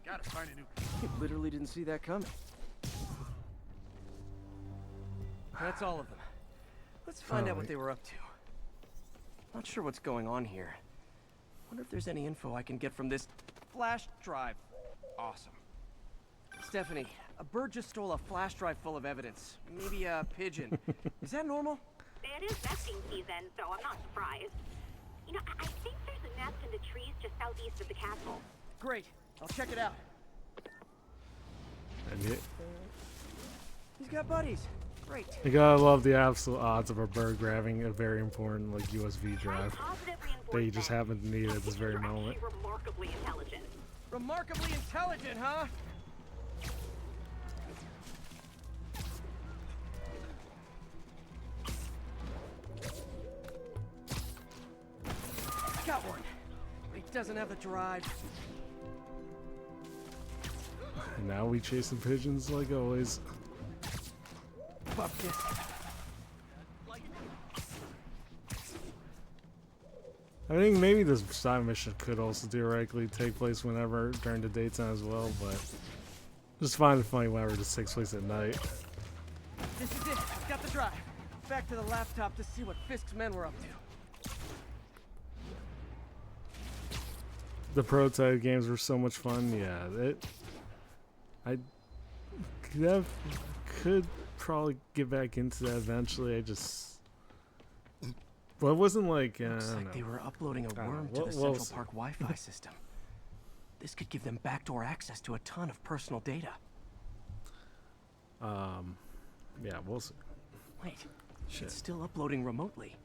Gotta find a new. You literally didn't see that coming. That's all of them. Let's find out what they were up to. Not sure what's going on here. Wonder if there's any info I can get from this flash drive. Awesome. Stephanie, a bird just stole a flash drive full of evidence. Maybe a pigeon. Is that normal? It is nesting season, so I'm not surprised. You know, I think there's a nest in the trees just southeast of the castle. Great. I'll check it out. And it. He's got buddies. Great. You gotta love the absolute odds of a bird grabbing a very important like USB drive that you just happen to need at this very moment. Remarkably intelligent. Remarkably intelligent, huh? Got one. He doesn't have the drive. And now we chasing pigeons like always. Bupkis. I think maybe this side mission could also theoretically take place whenever during the daytime as well, but just find it funny whenever this takes place at night. This is it. I've got the drive. Back to the laptop to see what Fisk's men were up to. The prototype games were so much fun. Yeah, I could probably get back into that eventually. Well, it wasn't like Looks like they were uploading a worm to the Central Park Wi-Fi system. This could give them backdoor access to a ton of personal data. Yeah, we'll see. Wait, Shit. it's still uploading remotely.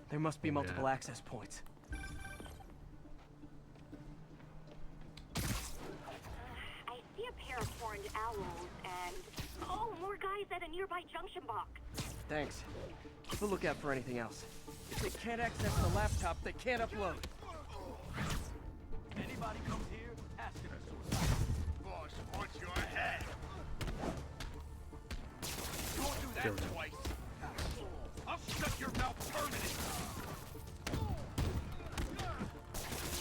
There must be multiple access points. I see a pair of horned owls and more guys at a nearby junction box. Thanks. Keep a lookout for anything else. If they can't access the laptop, they can't upload. Anybody comes here, ask him to boss wants your head. Don't do that twice. I'll shut your mouth permanently.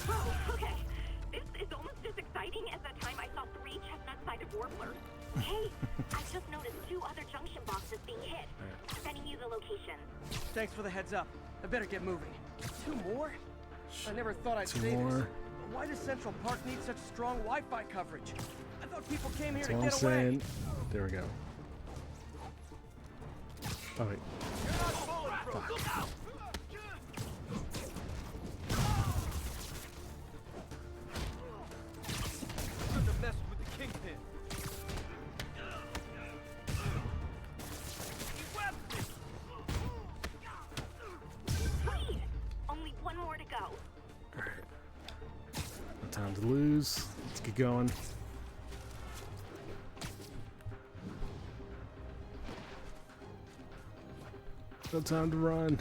Oh, okay. This is almost as exciting as the time I saw 3 chestnut-sided warblers. Hey, I just noticed 2 other junction boxes being hit. Sending you the location. Thanks for the heads up. I better get moving. 2 more? I never thought I'd 2 say more. this. But why does Central Park need such strong Wi-Fi coverage? I thought people came here That's to what I'm get away. saying. There we go. Oh wait. Fuck. Shouldn't have messed with the kingpin. Sweet! Only 1 more to go. Alright. No time to lose. Let's get going. No time to run.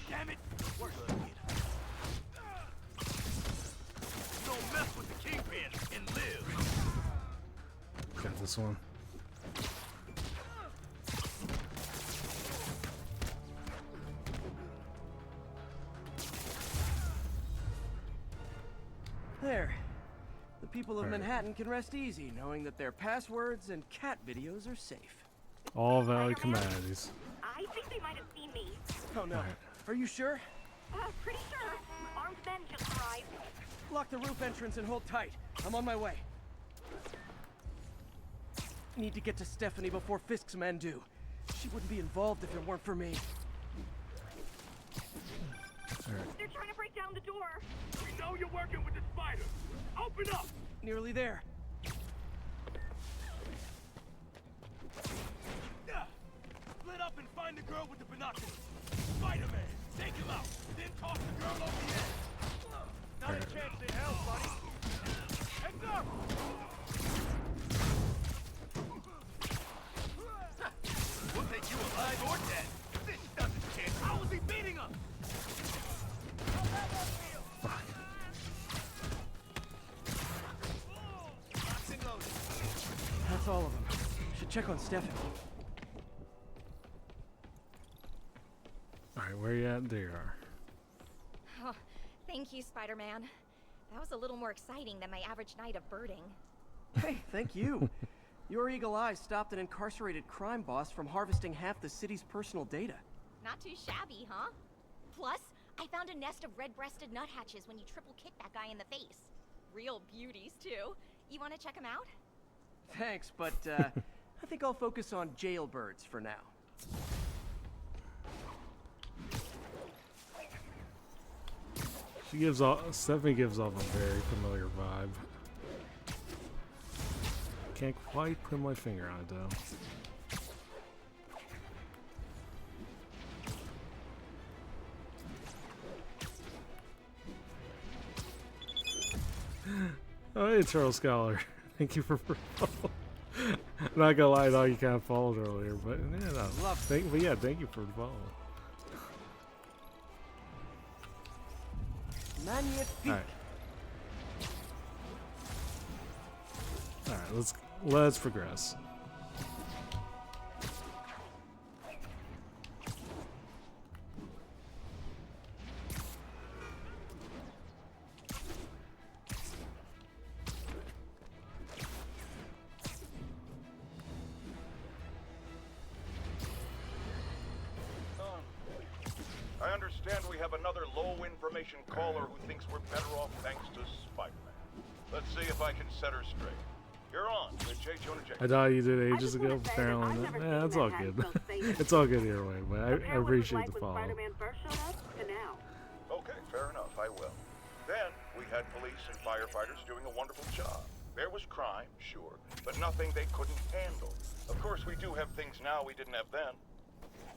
Damn it! this one. There. The people of Alright. Manhattan can rest easy knowing that their passwords and cat videos are safe. All valid commodities. I think they might have seen me. Oh no. Alright. Are you sure? Pretty sure. Armed men just arrived. Block the roof entrance and hold tight. I'm on my way. Need to get to Stephanie before Fisk's men do. She wouldn't be involved if it weren't for me. Alright. They're trying to break down the door. We know you're working with the spider. Open up! Nearly there. Split up and find the girl with the binoculars. Spider-Man, take him out. Then toss the girl over the edge. Not a chance in hell, buddy. Heads up! We'll take you alive or dead. This doesn't chance. How is he beating us? That's all of them. Should check on Stephanie. Alright, where you at? There you are. Oh, thank you, Spider-Man. That was a little more exciting than my average night of birding. Hey, thank you. Your eagle eye stopped an incarcerated crime boss from harvesting half the city's personal data. Not too shabby, huh? Plus, I found a nest of red-breasted nuthatches when you triple kick that guy in the face. Real beauties, too. You want to check them out? Thanks, but I think I'll focus on jailbirds for now. Stephanie gives off a very familiar vibe. Can't quite put my finger on it though. Oh, hey, Charles Scholar. Thank you for follow. I'm not gonna lie, I thought you kind of followed earlier, but yeah, no. Thank you for the follow. Magnifique. Alright, let's progress. I understand we have another low-information caller who thinks we're better off thanks to Spider-Man. Let's see if I can set her straight. You're on with J. Jonah Jameson. I thought you did ages ago, apparently. Yeah, it's all good. It's all good either way, but I appreciate the follow. Okay, fair enough, I will. Then, we had police and firefighters doing a wonderful job. There was crime, sure, but nothing they couldn't handle. Of course, we do have things now we didn't have then.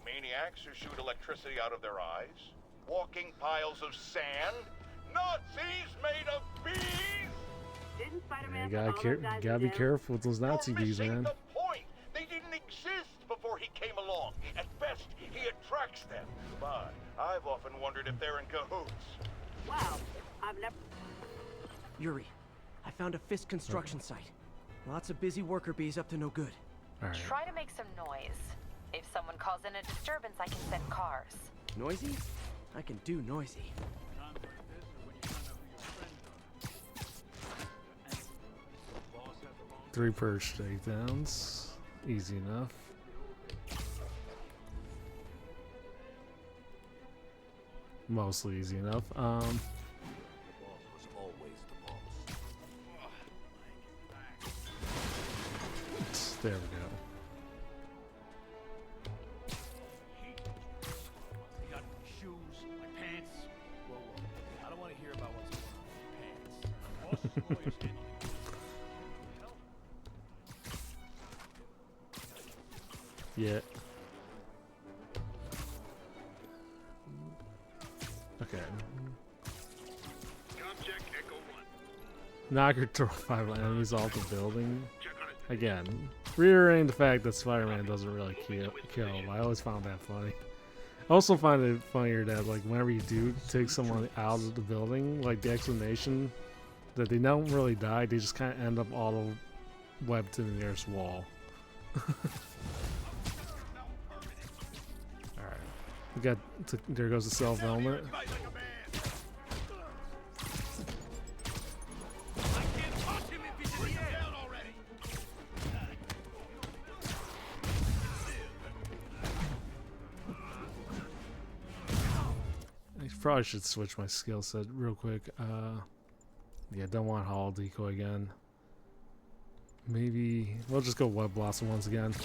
Maniacs who shoot electricity out of their eyes. Walking piles of sand. Nazis made of bees! Didn't Spider-Man You gotta be careful with those Nazi bees, man. The point! They didn't exist before he came along. At best, he attracts them. But I've often wondered if they're in cahoots. Wow, I've never... Yuri, I found a Fisk construction site. Lots of busy worker bees up to no good. Try to make some noise. If someone calls in a disturbance, I can send cars. Noisy? I can do noisy. 3 perch takedowns. Easy enough. Mostly easy enough. There we go. I don't want to hear about what's going on in your pants. Yeah. Okay. Knocker throw 5 enemies off the building. Again, reiterating the fact that Spider-Man doesn't really kill. I always found that funny. I also find it funnier that like whenever you do take someone out of the building, like the explanation that they don't really die, they just kind of end up web to the nearest wall. Alright. We got there goes the self helmet. Probably should switch my skill set real quick. Yeah, don't want Hall Decoy again. Maybe we'll just go Web Blossom once again.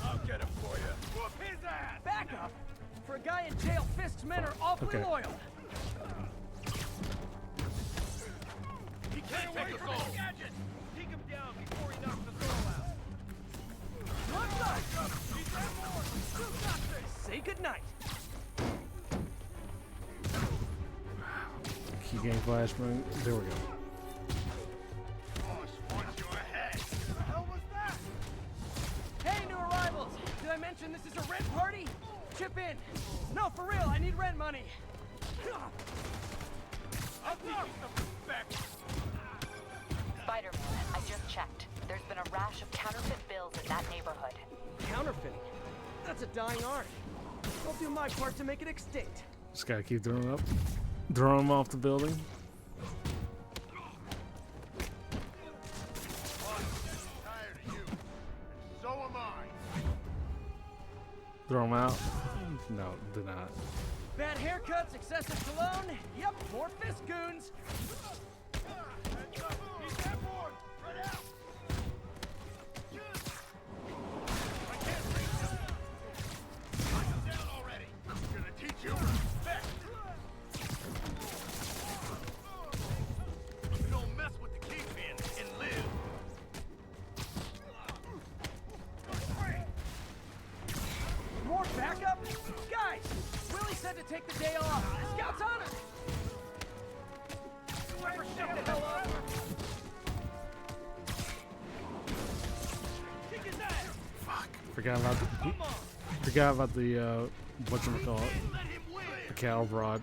I'll get him for you. Whoop his ass! Back up! For a guy in jail, Fisk's men are awfully loyal. Can't take us all. Take him down before he knocks us all out. One side! You got this! Say goodnight! Key game flashbang. There we go. What the hell was that? Hey, new arrivals! Did I mention this is a rent party? Chip in! No, for real, I need rent money! I'll teach you some respect! Spider-Man, I just checked. There's been a rash of counterfeit bills in that neighborhood. Counterfeiting? That's a dying art. I'll do my part to make it extinct. Just gotta keep throwing up. Throwing them off the building. So am I. Throw them out. No, did not. Bad haircuts, excessive cologne. Yep, more fist goons. More backup? Guys, Willie said to take the day off. Scout's on it! Whoever shut the hell up! Fuck. Forgot about the whatchamacallit. The cattle prod.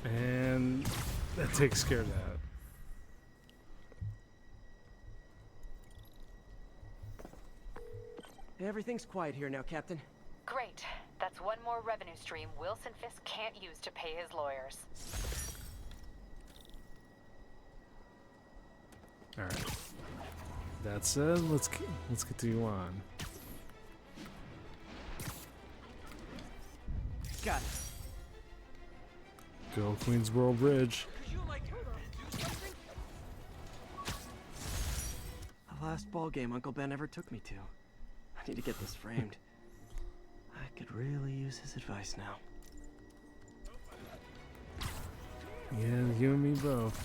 And that takes care of that. Everything's quiet here now, Captain. Great. That's one more revenue stream Wilson Fisk can't use to pay his lawyers. Alright. That said, let's continue on. Got it. Go Queensboro Bridge. The last ball game Uncle Ben ever took me to. I need to get this framed. I could really use his advice now. Yeah, you and me both.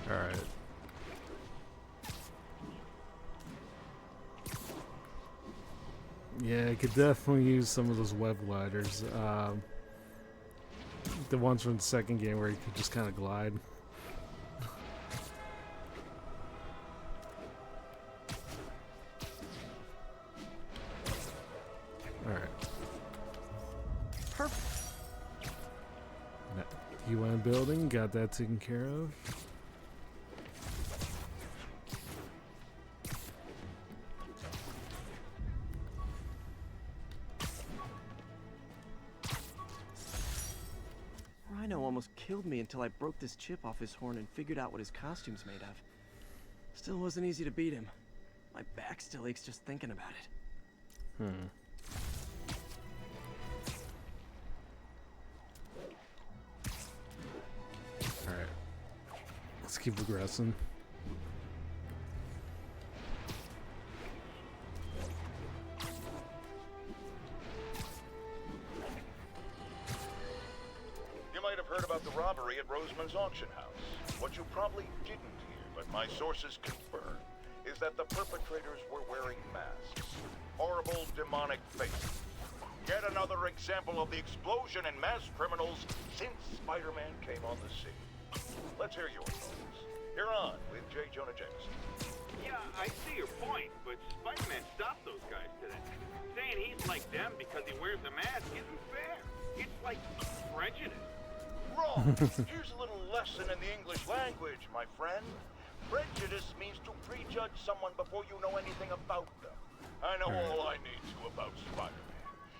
Alright. Yeah, I could definitely use some of those web gliders. The ones from the second game where you could just kind of glide. Alright. Perfect. UN building, got that taken care of. Rhino almost killed me until I broke this chip off his horn and figured out what his costume's made of. Still wasn't easy to beat him. My back still aches just thinking about it. Alright. Let's keep progressing. You might have heard about the robbery robbery at Roseman's auction house. What you probably didn't hear, but my sources confirm, is that the perpetrators were wearing masks. Horrible, demonic faces. Yet another example of the explosion in mass criminals since Spider-Man came on the scene. Let's hear your thoughts. You're on with J. Jonah Jameson. Yeah, I see your point, but Spider-Man stopped those guys today. Saying he's like them because he wears a mask isn't fair. It's like prejudice. Wrong. Here's a little lesson in the English language, my friend. Prejudice means to prejudge someone before you know anything about them. I know all I need to about Spider-Man.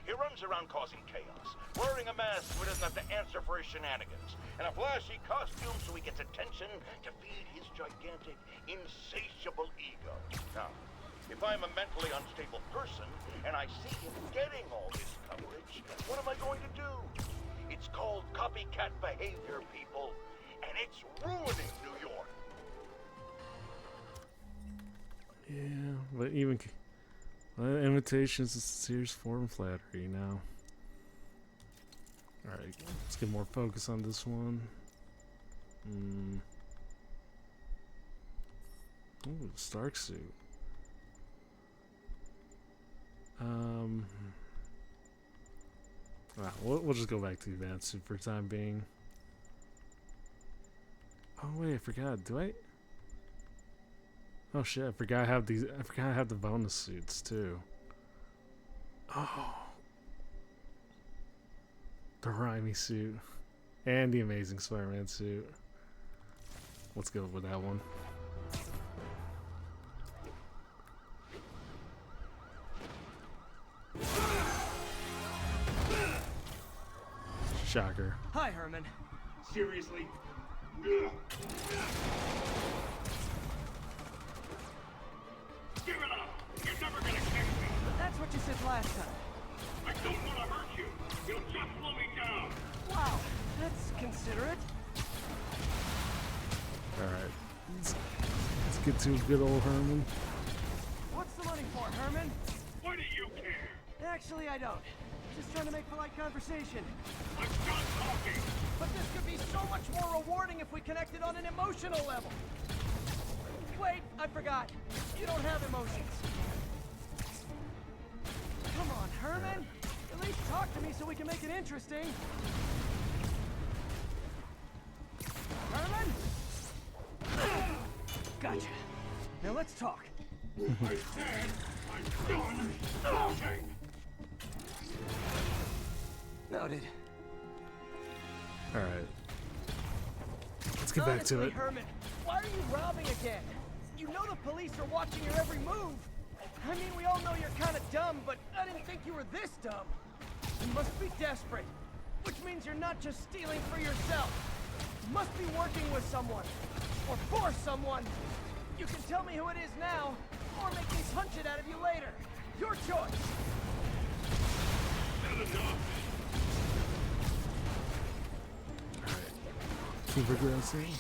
He runs around causing chaos, wearing a mask so he doesn't have to answer for his shenanigans, and a flashy costume so he gets attention to feed his gigantic, insatiable ego. Now, if I'm a mentally unstable person, and I see him getting all this coverage, what am I going to do? It's called copycat behavior, people, and it's ruining New York. Yeah, but even imitation is a serious form of flattery now. Alright, let's get more focus on this one. Ooh, Stark suit. We'll just go back to the advanced suit for the time being. Oh wait, I forgot. Do I? Oh shit! I forgot I have these. I forgot I have the bonus suits too. Oh, the Raimi suit and the Amazing Spider-Man suit. Let's go with that one. Shocker. Hi, Herman. Seriously? Give it up! You're never gonna catch me! That's what you said last time. I don't want to hurt you! You'll just slow me down! Wow, that's considerate. Alright. Let's get to good old Herman. What's the money for, Herman? Why do you care? Actually, I don't. Just trying to make polite conversation. I'm done talking! But this could be so much more rewarding if we connected on an emotional level. Wait, I forgot. You don't have emotions. Come on, Herman. At least talk to me so we can make it interesting. Herman? Gotcha. Now let's talk. I said I'm done talking! Noted. Alright. Let's get back to Honestly, it. Herman, why are you robbing again? You know the police are watching your every move. I mean, we all know you're kind of dumb, but I didn't think you were this dumb. You must be desperate, which means you're not just stealing for yourself. You must be working with someone, or for someone. You can tell me who it is now, or make me punch it out of you later. Your choice. Keep progressing.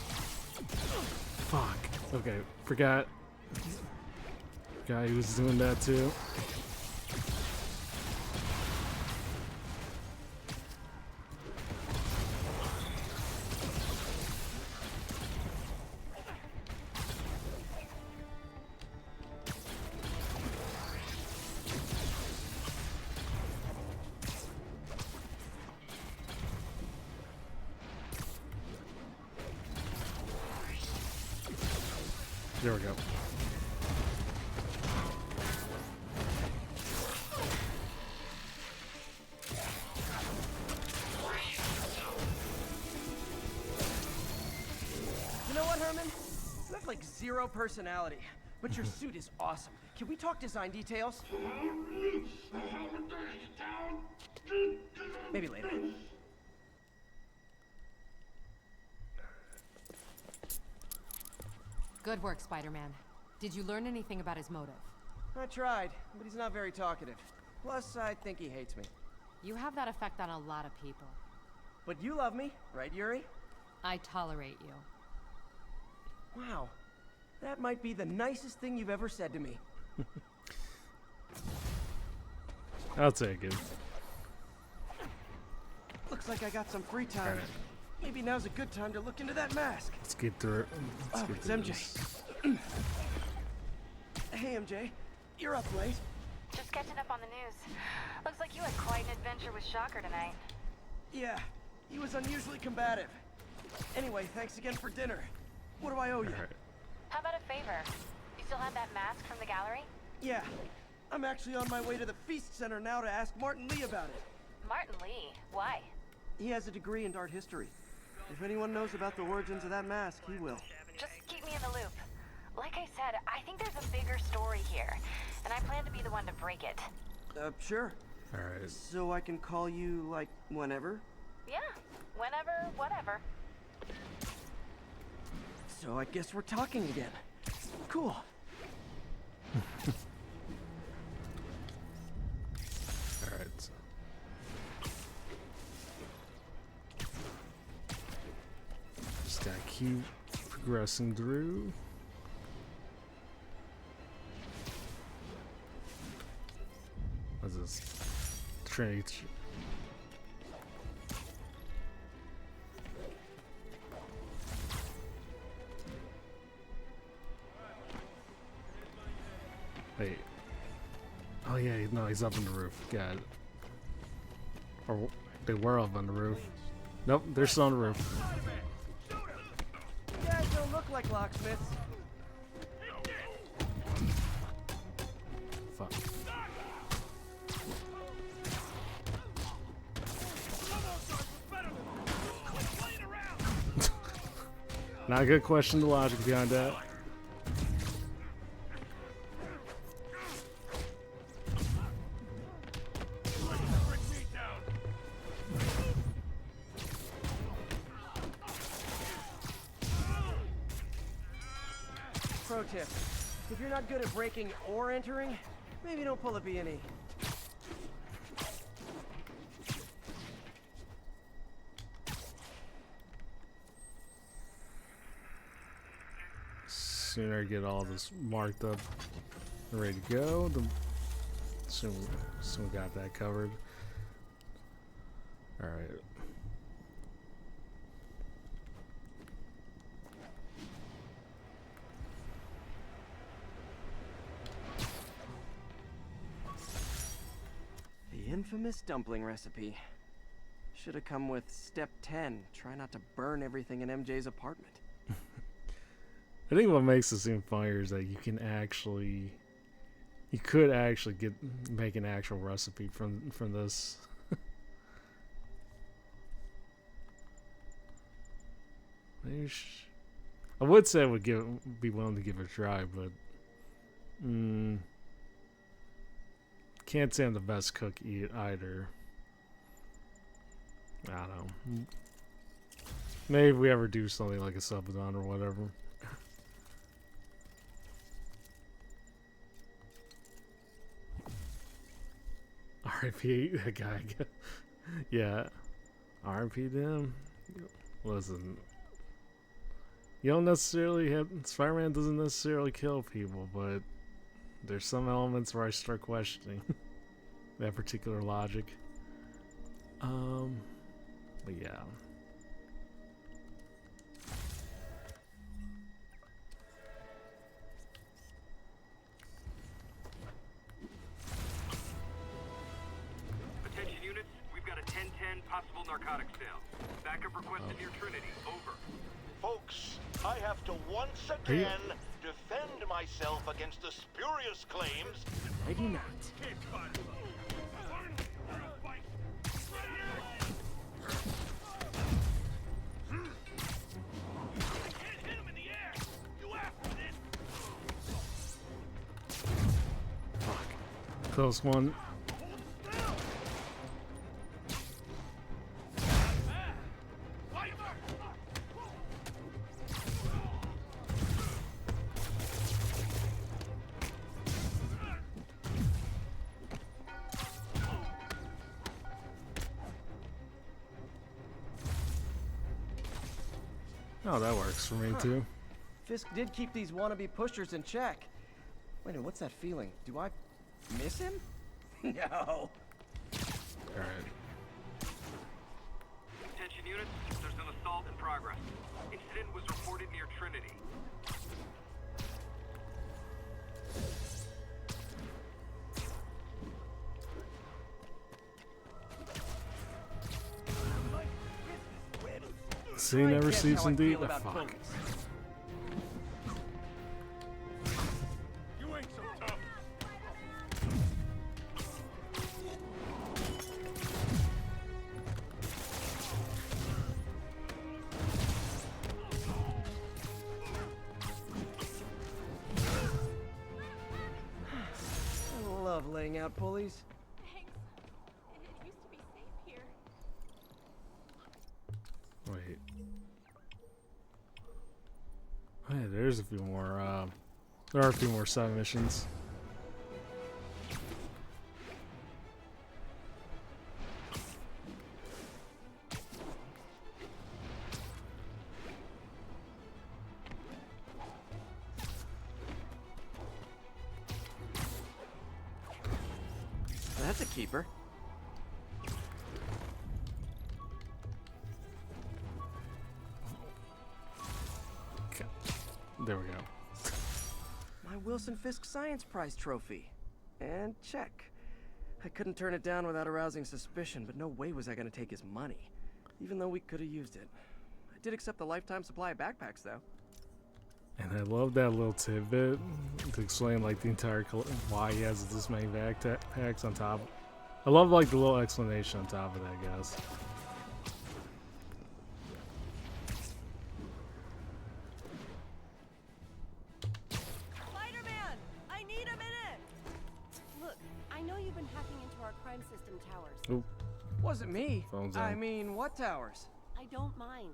Fuck. Okay, forgot. Guy who was doing that too. There we go. You know what, Herman? You have like zero personality, but your suit is awesome. Can we talk design details? Maybe later. Good work, Spider-Man. Did you learn anything about his motive? I tried, but he's not very talkative. Plus, I think he hates me. You have that effect on a lot of people. But you love me, right, Yuri? I tolerate you. Wow. That might be the nicest thing you've ever said to me. I'll take it. Looks like I got some free time. Right. maybe now's a good time to look into that mask. Let's get through it. Let's get It's through MJ. this. Hey, MJ. You're up late. Just catching up on the news. Looks like you had quite an adventure with Shocker tonight. Yeah, he was unusually combative. Anyway, thanks again for dinner. What do I owe you? All right. How about a favor? You still have that mask from the gallery? Yeah, I'm actually on my way to the Feast Center now to ask Martin Lee about it. Martin Lee? Why? He has a degree in art history. If anyone knows about the origins of that mask, he will. Just keep me in the loop. Like I said, I think there's a bigger story here, and I plan to be the one to break it. Sure. All right. So I can call you, like, whenever? Yeah, whenever, whatever. So I guess we're talking again. Cool. All right. Just gotta keep progressing through. What's this? Trade. Wait. Oh yeah, no, he's up on the roof. Got it. Or they were up on the roof. Nope, they're still on the roof. You guys don't look like locksmiths. Fuck. Not a good question, the logic behind that. Pro tip, if you're not good at breaking or entering, maybe don't pull a B&E. Sooner I get all this marked up and ready to go, the soon we got that covered. Alright. The infamous dumpling recipe. Should have come with step 10. Try not to burn everything in MJ's apartment. I think what makes it seem funnier is that you could actually make an actual recipe from this. I would say I would be willing to give it a try, but can't say I'm the best cook either. I don't know. Maybe if we ever do something like a subathon or whatever. R.I.P. that guy. Yeah. R.I.P. them. Listen. You don't necessarily have... Spider-Man doesn't necessarily kill people, but there's some elements where I start questioning that particular logic. But yeah. Attention units, we've got a 10-10 possible narcotics sale. Backup requested near Trinity. Over. Folks, I have to once again defend myself against the spurious claims. Maybe not. Close one. Oh, that works for me too. Fisk did keep these wannabe pushers in check. Wait a minute, what's that feeling? Do I miss him? No. Alright. Attention units, there's an assault assault in progress. Incident was reported near Trinity. See, never sleeps indeed. Oh, fuck. You ain't so tough. I love laying out pulleys. Thanks. It used to be safe here. Wait. Oh, yeah, there's a few more. There are a few more side missions. That's a keeper. Okay. There we go. My Wilson Fisk Science Prize trophy. And check. I couldn't turn it down without arousing suspicion, but no way was I gonna take his money. Even though we could have used it. I did accept the lifetime supply of backpacks, though. And I love that little tidbit to explain like the entire why he has this many backpacks on top. I love like the little explanation on top of that, guys. Spider-Man, I need a minute. Look, I know you've been hacking into our crime system towers. Oop. Wasn't me. Phone's I on. mean, what towers? I don't mind.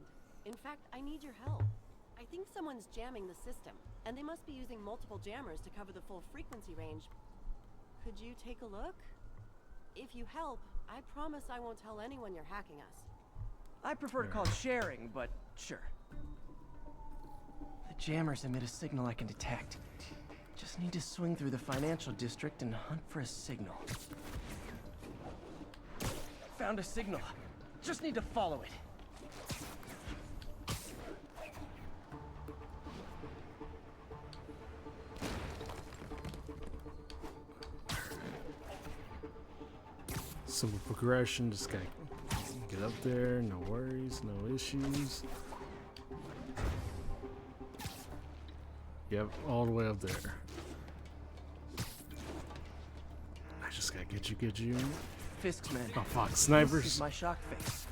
In fact, I need your help. I think someone's jamming the system, and they must be using multiple jammers to cover the full frequency range. Could you take a look? If you help, I promise I won't tell anyone you're hacking us. I prefer to call it sharing, but sure. The jammers emit a signal I can detect. Just need to swing through the financial district and hunt for a signal. Found a signal. Just need to follow it. Simple progression, just gotta get up there, no worries, no issues. Yep, all the way up there. I just gotta get you. Fisk's men. Oh fuck, This snipers. is my shock face.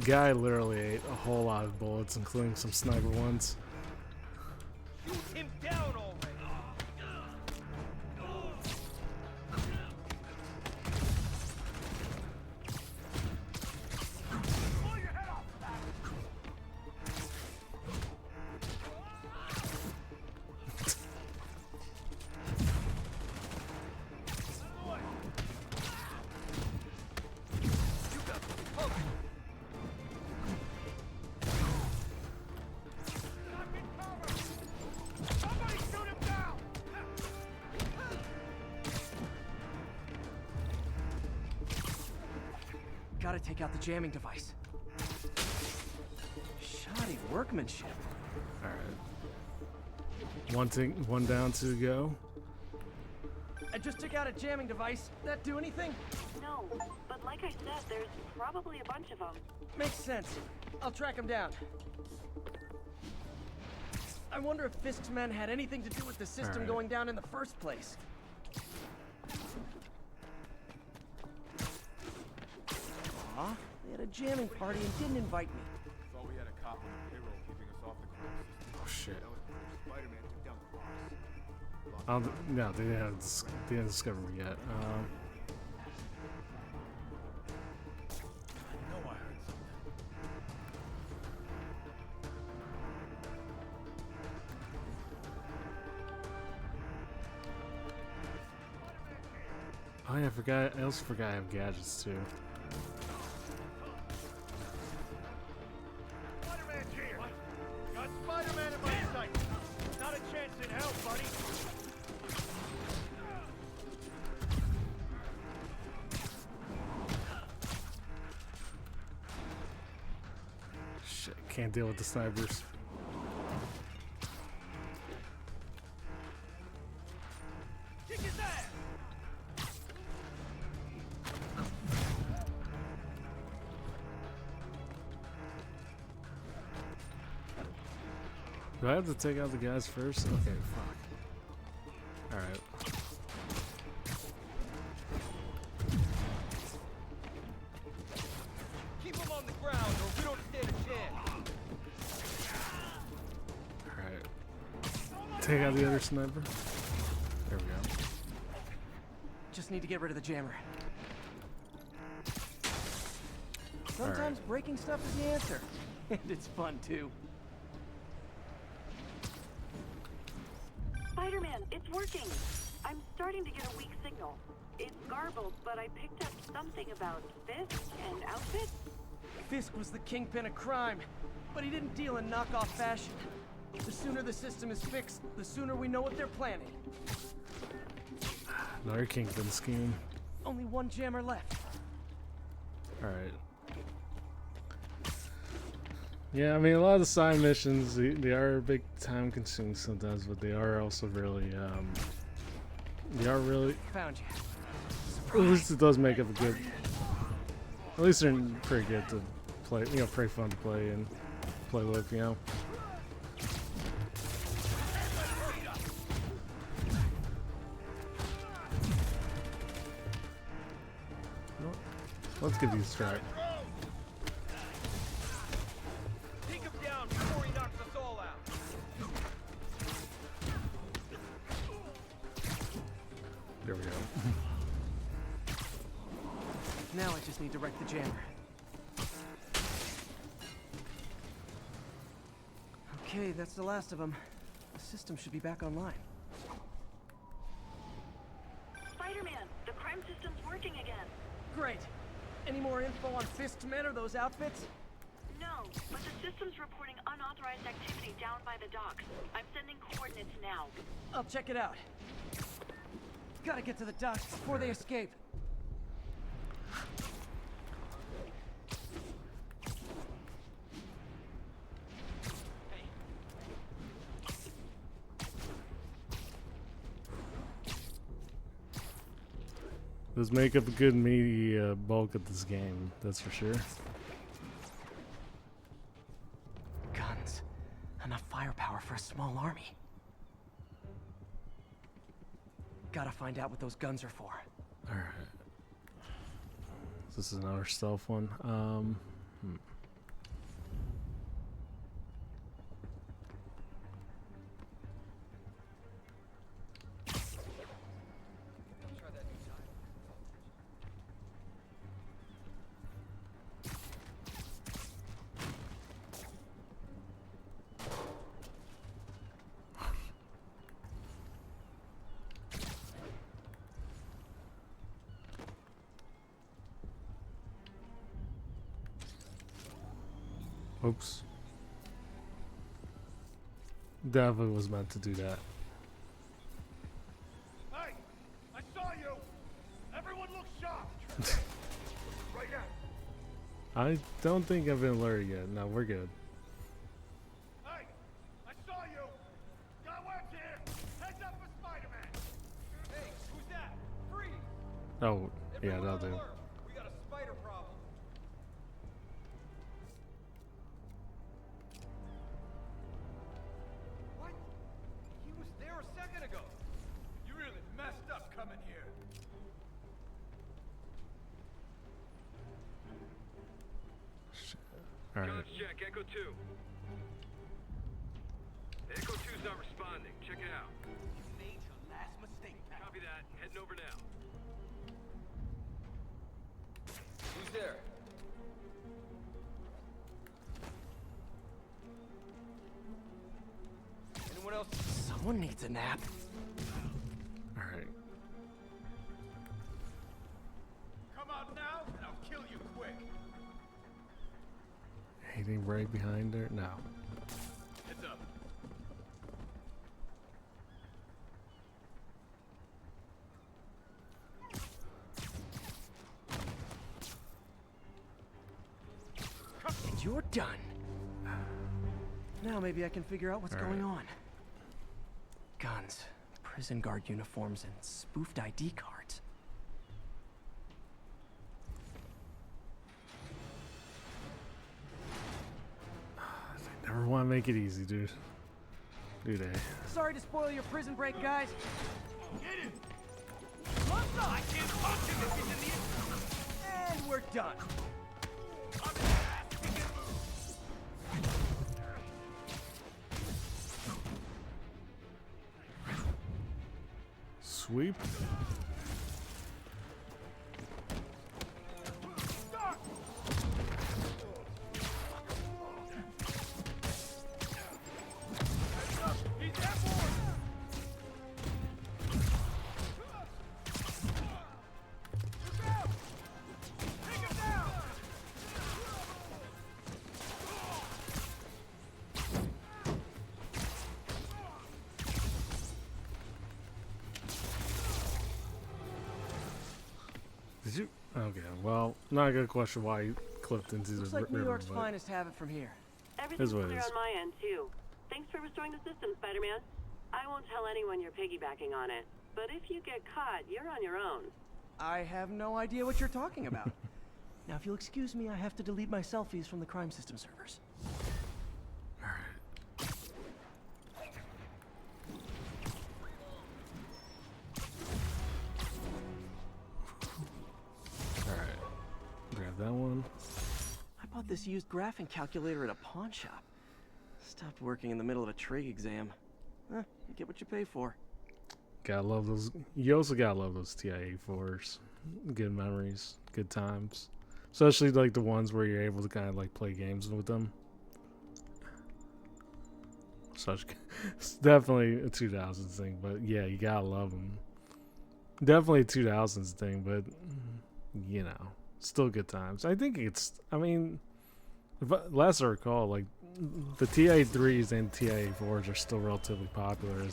Guy literally ate a whole lot of bullets, including some sniper ones. Shoot him down already. Pull your head off the back. Somebody shoot him down. Gotta take out the jamming device. Shoddy workmanship. Alright. One down, two to go. I just took out a jamming device. That do anything? No, but like I said, there's probably a bunch of them. Makes sense. I'll track him down. I wonder if Fisk's men had anything to do with the system Alright. going down in the first place. Aw, they had a jamming party and didn't invite me. Thought we had a cop on the payroll keeping us off the crime system. Oh shit. That was before Spider-Man took down the boss. No, they didn't discover me yet. I know I heard something. Oh yeah, I also forgot I have gadgets too. Spider-Man's here. Got Spider-Man in my sight. Not a chance in hell, buddy. Can't deal with the snipers. Kick his ass! Do I have to take out the guys first? Okay, fuck. Alright. Keep him on the ground or we don't stand a chance. Alright. Take out the other sniper. There we go. Just need to get rid of the jammer. Sometimes breaking stuff is the answer. And it's fun too. Spider-Man, it's working. I'm starting to get a weak signal. It's garbled, but I picked up something about Fisk and outfits. Fisk was the kingpin of crime, but he didn't deal in knockoff fashion. The sooner the system is fixed, the sooner we know what they're planning. Another kingpin scheme. Only one jammer left. Alright. Yeah, I mean, a lot of the side missions, they are a big time consuming sometimes, but they are also really, they are really, Found you. at least it does make up a good, at least they're pretty good to play, you know, pretty fun to play and play with, you know. Let's give these a try. Take him down before he knocks us all out. There we go. Now I just need to wreck the jammer. Okay, that's the last of them. The system should be back online. Spider-Man, the crime system's working again. Great. Any more info on Fisk's men or those outfits? No, but the system's reporting unauthorized activity down by the docks. I'm sending coordinates now. I'll check it out. Gotta get to the docks before they escape. Does make up a good meaty bulk of this game, that's for sure. Guns. Enough firepower for a small army. Gotta find out what those guns are for. Alright. This is another stealth one. Oops. Definitely was meant to do that. Hey, I saw you. Everyone looks shocked. Right now. I don't think I've been alerted yet. No, we're good. Hey, I saw you. Got work here. Heads up for Spider-Man. Hey, who's that? Freeze. Oh, yeah, that'll do. We got a spider problem. What? He was there a second ago. You really messed up coming here. Alright. Check, Echo 2. Echo 2's not responding. Check it out. You made your last mistake, pal. Copy that. Heading over now. Who's there? Anyone else? Someone needs a nap. Alright. Come out now, and I'll kill you quick. Anything right behind her? No. Heads up. And you're done. Now maybe I can figure out what's All going right. on. Guns, prison guard uniforms, and spoofed ID cards. Never want to make it easy, dude. Do they? Sorry to spoil your prison break, guys. Get him! I can't touch him if he's in the... And we're done. Sweep. Did you? Okay, well, not gonna question why you clipped into Looks the like New river, York's but finest have it from here. Everything's what it clear is. on my end, too. Thanks for restoring the system, Spider-Man. I won't tell anyone you're piggybacking on it, but if you get caught, you're on your own. I have no idea what you're talking about. Now, if you'll excuse me, I have to delete my selfies from the crime system servers. Alright. Grab that one. I bought this used graphing calculator at a pawn shop. Stopped working in the middle of a trig exam. You get what you pay for. Gotta love those. You also gotta love those TIA4s. Good memories, good times. Especially like the ones where you're able to kind of like play games with them. It's definitely a 2000s thing, but yeah, you gotta love them. Definitely a 2000s thing, but you know, still good times. I think it's. I mean, last I recall, like the TIA3s and TIA4s are still relatively popular.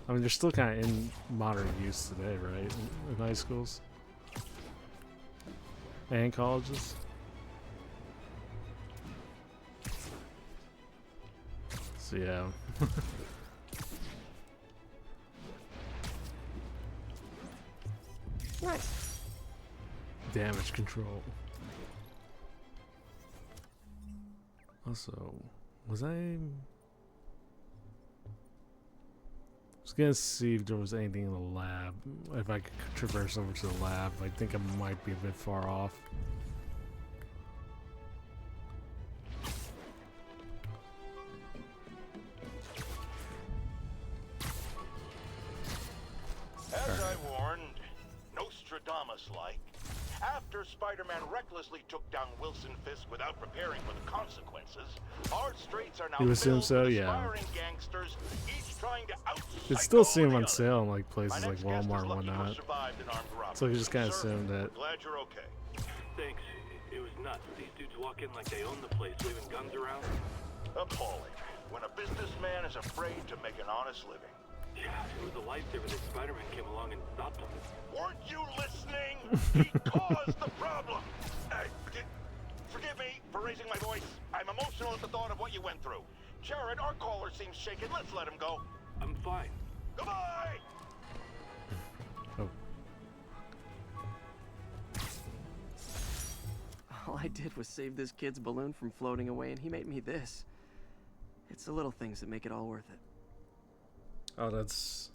I mean, they're still kind of in modern use today, right? In high schools and colleges. So yeah. Nice. Damage control. Also, was I was gonna see if there was anything in the lab. If I could traverse over to the lab, I think I might be a bit far off. As I warned, Nostradamus-like, after Spider-Man recklessly took down Wilson Fisk without preparing for the consequences, our streets are now You assume filled so? with Yeah. aspiring gangsters, each trying to It still seem on sale in like places like Walmart and whatnot. So you just kind of assume that. Glad you're okay. Thanks. It was nuts. These dudes walk in like they own the place, waving guns around. Appalling. When a businessman is afraid to make an honest living. Yeah, it was a lifesaver that Spider-Man came along and stopped him. Weren't you listening? He caused the problem. Forgive me for raising my voice. I'm emotional at the thought of what you went through. Jared, our caller seems shaken. Let's let him go. I'm fine. Goodbye! Oh. All I did was save this kid's balloon from floating away, and he made me this. It's the little things that make it all worth it. Oh, that's.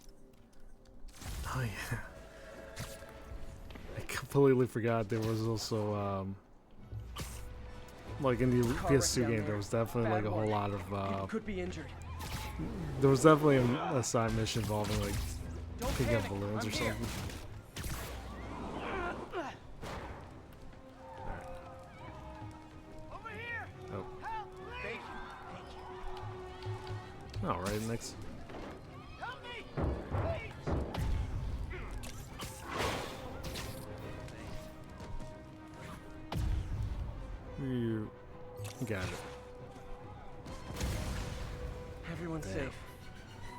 Oh yeah. I completely forgot there was also like in the PS2 game, there was definitely like a whole lot of could be injured. there was definitely a side mission involving like picking up balloons or something. Oh. All right, next. You got it. Everyone's Damn. safe.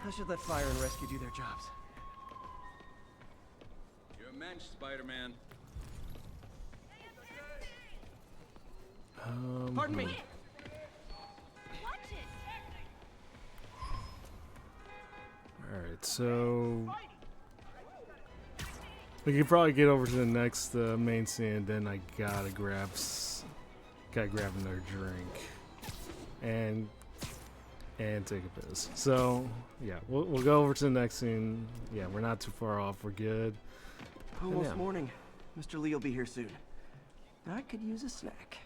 How should let fire and rescue do their jobs? You're a mensch, Spider-Man. Pardon me. so we could probably get over to the next main scene, and then I gotta grab another drink and take a piss. So yeah, we'll go over to the next scene. Yeah, we're not too far off. We're good. Almost morning. Mr. Lee will be here soon. I could use a snack.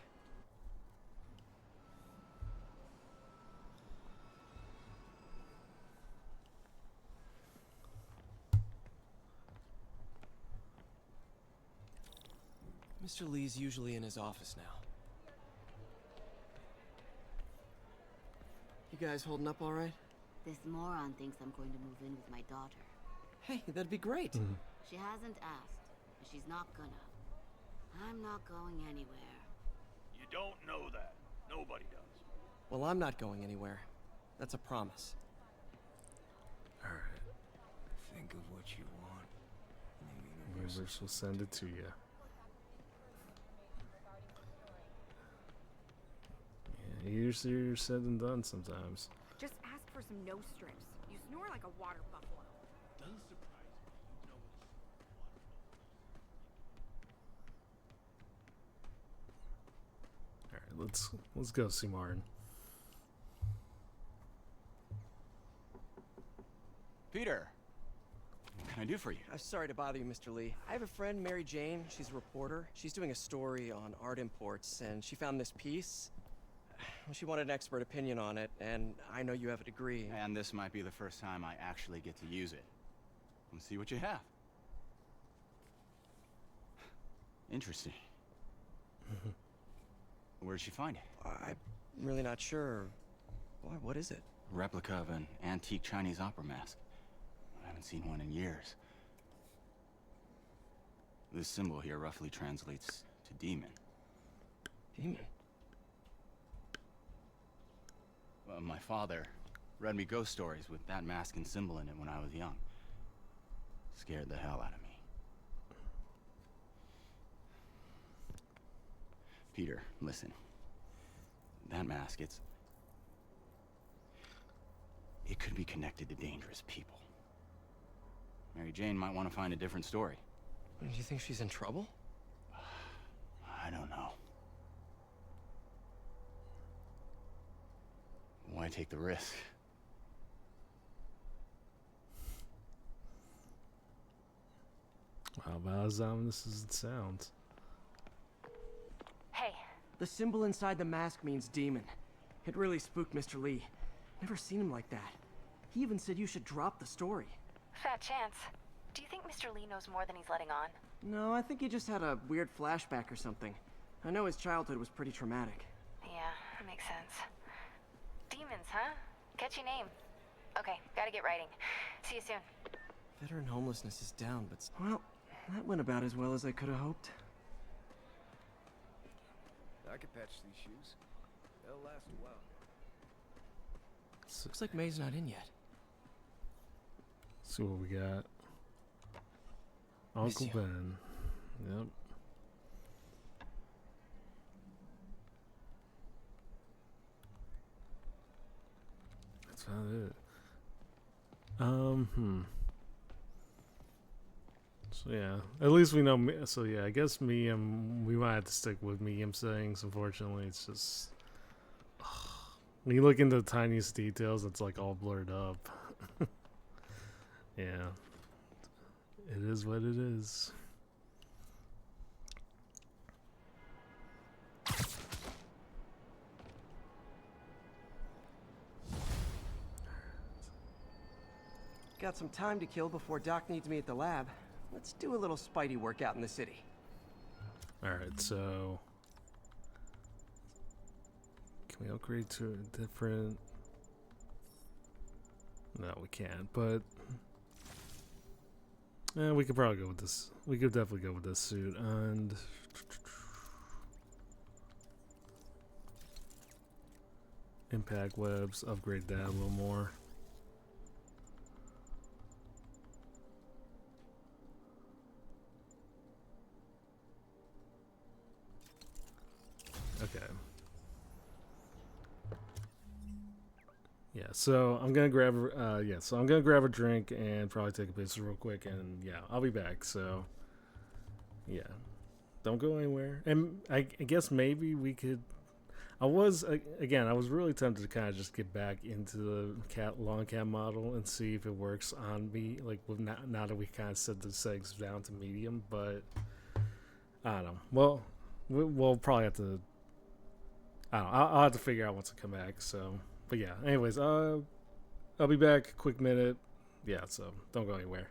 Mr. Lee's usually in his office now. You guys holding up all right? This moron thinks I'm going to move in with my daughter. Hey, that'd be great. She hasn't asked, and she's not gonna. I'm not going anywhere. You don't know that. Nobody does. Well, I'm not going anywhere. That's a promise. Alright. Think of what you want. Universe will send it to you. Yeah, easier said than done sometimes. Just ask for some nose strips. You snore like a water buffalo. Doesn't surprise me. Alright, let's go see Martin. Peter, what can I do for you? I'm sorry to bother you, Mr. Lee. I have a friend, Mary Jane. She's a reporter. She's doing a story on art imports, and she found this piece. She wanted an expert opinion on it, and I know you have a degree. And this might be the first time I actually get to use it. Let's see what you have. Interesting. Where'd she find it? I'm really not sure. What is it? Replica of an antique Chinese opera mask. I haven't seen one in years. This symbol here roughly translates to demon. Demon? Well, my father read me ghost stories with that mask and symbol in it when I was young. Scared the hell out of me. Peter, listen. That mask, it could be connected to dangerous people. Mary Jane might want to find a different story. Do you think she's in trouble? I don't know. Why take the risk? How about as ominous as it sounds? Hey. The symbol inside the mask means demon. It really spooked Mr. Lee. Never seen him like that. He even said you should drop the story. Fat chance. Do you think Mr. Lee knows more than he's letting on? No, I think he just had a weird flashback or something. I know his childhood was pretty traumatic. Yeah, that makes sense. Demons, huh? Catchy name. Okay, gotta get writing. See you soon. Veteran homelessness is down, but... Well, that went about as well as I could have hoped. I could patch these shoes. They'll last a while. Looks like May's not in yet. See what we got. Uncle Ben. Yep. That's about it. So yeah, at least we know. So yeah, I guess we might have to stick with medium settings. Unfortunately, it's just when you look into the tiniest details, it's like all blurred up. Yeah, it is what it is. Got some time to kill before Doc needs me at the lab. Let's do a little Spidey workout in the city. Alright, so... Can we upgrade to a different... No, we can't, but... Yeah, we could probably go with this. We could definitely go with this suit, and... Impact webs, upgrade that a little more. Okay. Yeah, so I'm gonna grab so I'm gonna grab a drink and probably take a piss real quick, and yeah, I'll be back. So yeah, don't go anywhere. And I guess maybe we could. I was really tempted to kind of just get back into the Longcat model and see if it works on me. Like with now that we kind of set the settings down to medium, but I don't know. Well, we'll probably have to. I don't know. I'll have to figure out once I come back. So, but yeah. Anyways, I'll be back. Quick minute. Yeah. So don't go anywhere.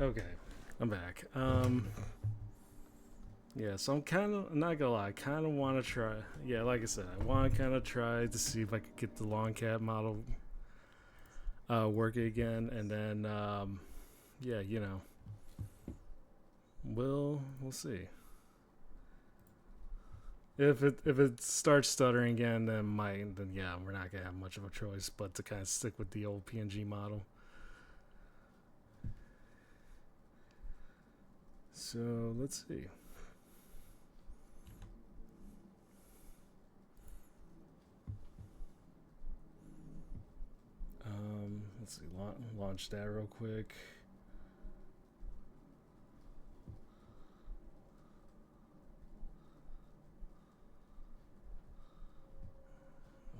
Okay, I'm back. Yeah, so I'm kind of not gonna lie. I kind of want to try. Yeah, like I said, I want to kind of try to see if I could get the Longcat model working again, and then yeah, you know, we'll see. If it starts stuttering again, then yeah, we're not gonna have much of a choice but to kind of stick with the old PNG model. So let's see. Let's see. Launch that real quick.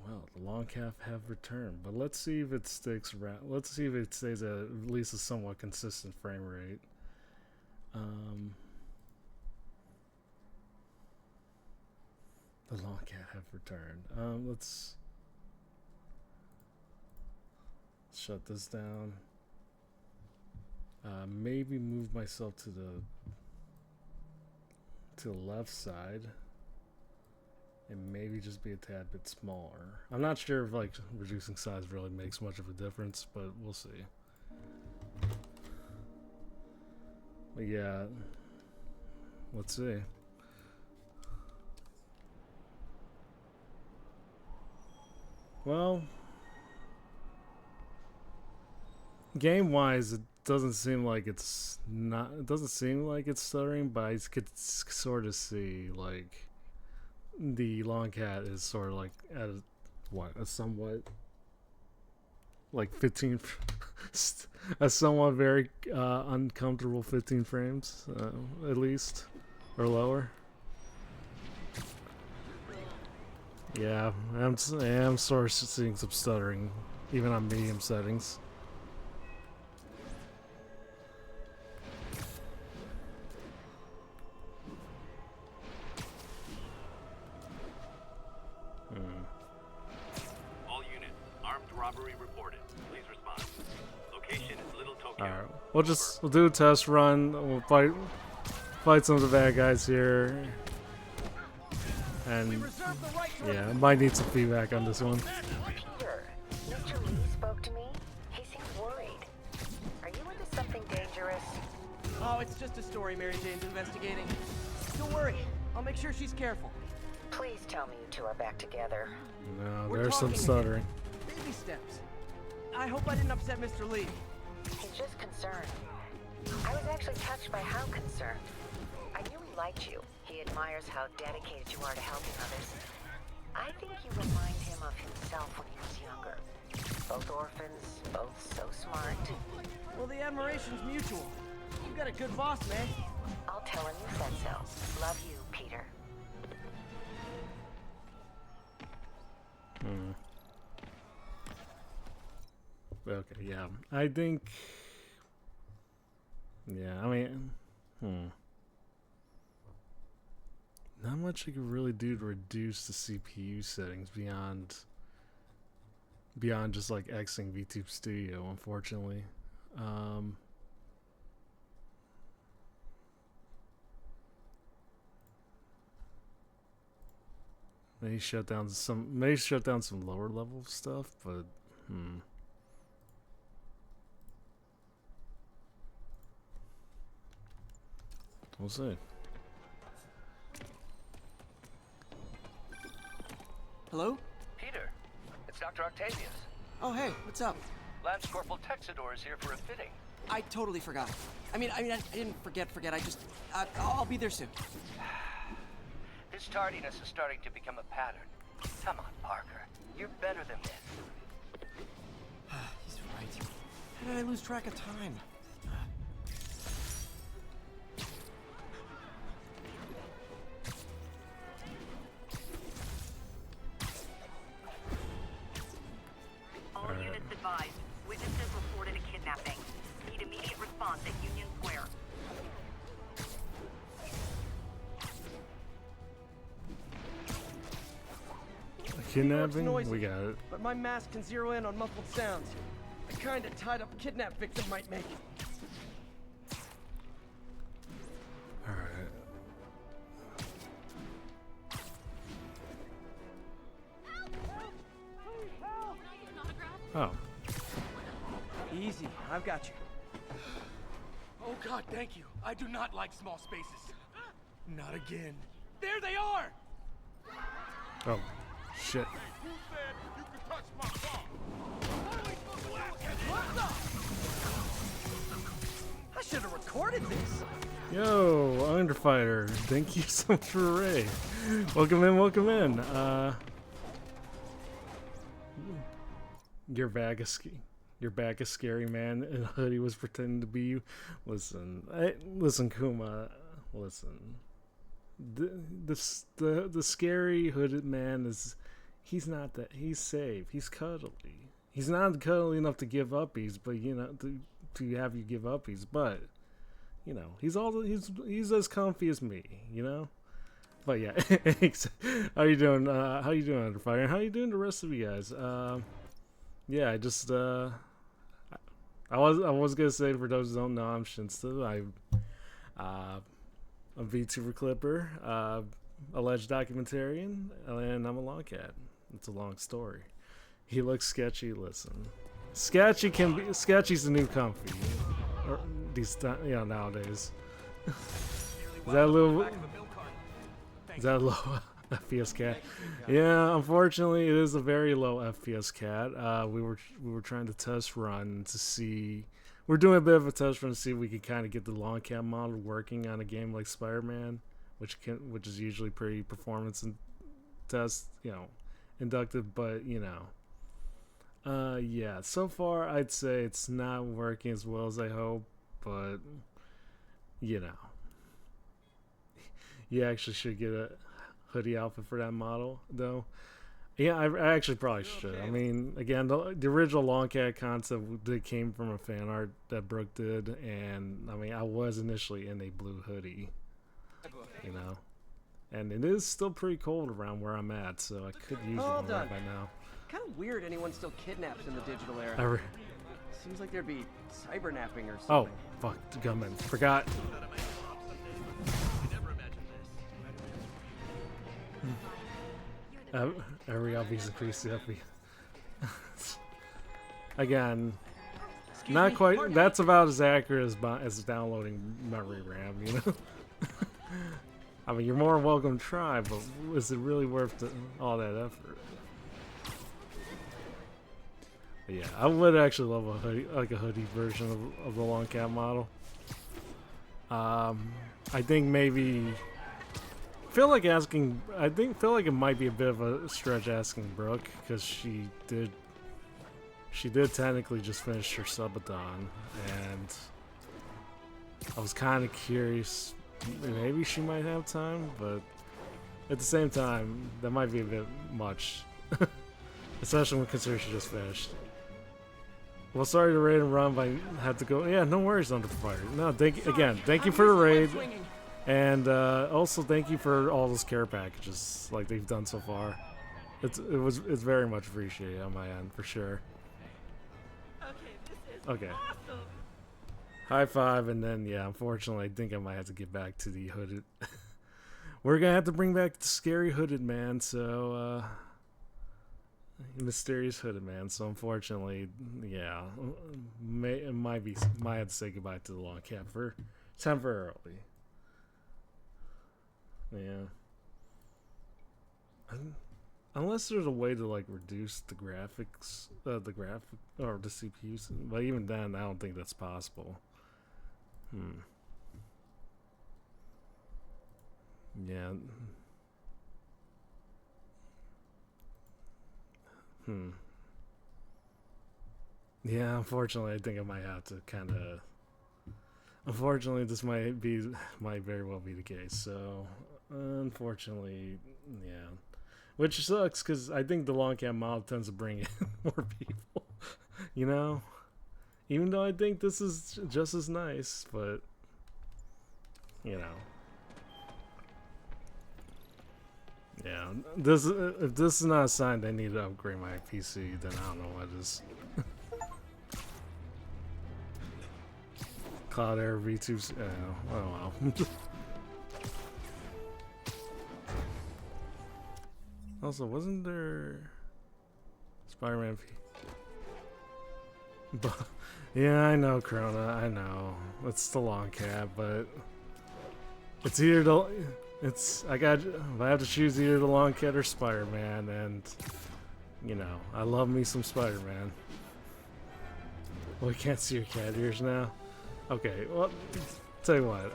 Well, the Longcat have returned, but let's see if it sticks around. Let's see if it stays at least a somewhat consistent frame rate. The Longcat have returned. Let's shut this down. Maybe move myself to the left side. And maybe just be a tad bit smaller. I'm not sure if like reducing size really makes much of a difference, but we'll see. But yeah, let's see. Well, game-wise, it doesn't seem like it's not. It doesn't seem like it's stuttering, but I could sort of see like the Longcat is sort of like at a somewhat like 15 a somewhat very uncomfortable 15 frames at least, or lower. Yeah, I am sort of seeing some stuttering even on medium settings. All units, armed robbery reported. Please respond. Location is Little Tokyo. Alright, we'll do a test run. We'll fight some of the bad guys here, and yeah, I might need some feedback on this one. Peter, Mr. Lee spoke to me. He seems worried. Are you into something dangerous? Oh, it's just a story Mary Jane's investigating. Don't worry, I'll make sure she's careful. Please tell me you two are back together. No, We're there's some talking stuttering. Baby steps. I hope I didn't upset Mr. Lee. He's just concerned. I was actually touched by how concerned. I knew he liked you. He admires how dedicated you are to helping others. I think you remind him of himself when he was younger. Both orphans, both so smart. Well, the admiration's mutual. You've got a good boss, man. I'll tell him you said so. Love you, Peter. Okay, yeah. I think... Yeah, I mean... Not much you can really do to reduce the CPU settings beyond just like Xing VTube Studio, unfortunately. May shut down some lower level stuff, but we'll see. Hello? Peter, it's Dr. Octavius. Oh, hey, what's up? Lance Corporal Texador is here for a fitting. I totally forgot. I didn't forget. I'll be there soon. This tardiness is starting to become a pattern. Come on, Parker. You're better than this. He's right. How did I lose track of time? All units advised. Witnesses reported a kidnapping. Need immediate response at Union Square. Kidnapping? Noisy, We got it. But my mask can zero in on muffled sounds. The kind a tied-up kidnap victim might make. Easy, I've got you. Oh God, thank you. I do not like small spaces. Not again. There they are! Oh, shit. Who said you could touch my car? I should have recorded this. Yo, Underfighter, thank you so much for the raid. Welcome in, welcome in. Your bag is scary, man. And a hoodie was pretending to be you. Listen, listen, Kuma. Listen. The scary hooded man is. He's not that. He's safe. He's cuddly. He's not cuddly enough to give uppies, but you know to have you give uppies. But you know he's as comfy as me. You know. But yeah, how you doing? How you doing, Underfire? And how you doing, the rest of you guys? Yeah, I just I was gonna say, for those who don't know, I'm Shinsta. I'm a VTuber clipper, alleged documentarian, and I'm a Longcat. It's a long story. He looks sketchy. Listen, sketchy's the new comfy. Or these nowadays. Is that a little FPS cat? Yeah, unfortunately, it is a very low FPS cat. We were trying to test run to see. We're doing a bit of a test run to see if we could kind of get the Longcat model working on a game like Spider-Man, which is usually pretty performance and test, inductive. But yeah. So far, I'd say it's not working as well as I hope. But you actually should get a hoodie outfit for that model, though. Yeah, I actually probably should. I mean, again, the original Longcat concept came from a fan art that Brooke did, and I mean, I was initially in a blue hoodie, and it is still pretty cold around where I'm at, so I could use it more by now. Kind of weird anyone still kidnaps in the digital era. Seems like there'd be cybernapping or something. Oh, fuck, Gunman. Forgot. Every obvious increase the FP. Again, not quite. That's about as accurate as downloading memory RAM, I mean, you're more than welcome to try, but is it really worth all that effort? But yeah, I would actually love a hoodie, like a hoodie version of the Longcat model. I think maybe. Feel like it might be a bit of a stretch asking Brooke, because she did technically just finish her subathon, and I was kind of curious, maybe she might have time, but at the same time, that might be a bit much, especially when considering she just finished. Well, sorry to raid and run, but I had to go. Yeah, no worries, Underfire. No, thank you for the raid. And also thank you for all those care packages like they've done so far. It's very much appreciated on my end for sure. Okay. Awesome. High five, and then yeah, unfortunately I think I might have to get back to the hooded. We're gonna have to bring back the scary hooded man, so mysterious hooded man. So unfortunately, yeah, might have to say goodbye to the Longcat for temporarily. Yeah. Unless there's a way to like reduce the graphics, or the CPUs, but even then, I don't think that's possible. Yeah. Yeah, unfortunately, I think I might have to kind of. Unfortunately, this might very well be the case. So, unfortunately, yeah, which sucks because I think the Longcat model tends to bring in more people. Even though I think this is just as nice, but yeah, if this is not a sign I need to upgrade my PC, then I don't know what is. Cloud Air V2. Oh wow. Also, wasn't there Spider-Man Yeah, I know, Corona. I know. It's the Longcat, but it's either the if I have to choose either the Longcat or Spider-Man, and you know, I love me some Spider-Man. Well, we can't see your cat ears now. Okay, well, tell you what.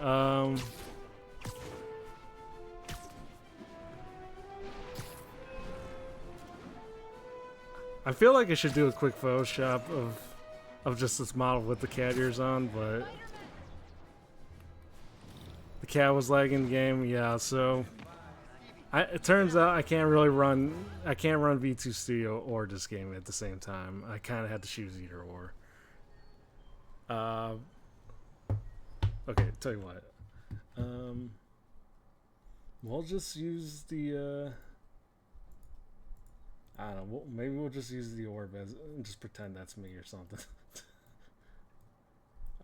I feel like I should do a quick Photoshop of just this model with the cat ears on, but the cat was lagging the game. Yeah, so it turns out I can't run V2 Studio or this game at the same time. I kind of had to choose either or. Okay, tell you what. We'll just use the I don't know. Maybe we'll just use the orb as and just pretend that's me or something.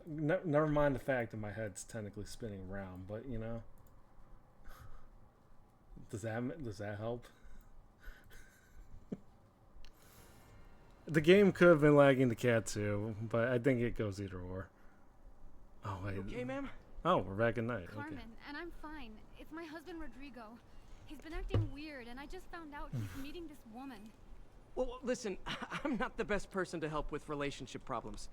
Never mind the fact that my head's technically spinning around, but you know, does that help? The game could have been lagging the cat too, but I think it goes either or. Oh wait. Okay, ma'am. Oh, we're back at night. Carmen, Okay. and I'm fine. It's my husband Rodrigo. He's been acting weird, and I just found out he's meeting this woman. Well, listen, I'm not the best person to help with relationship problems.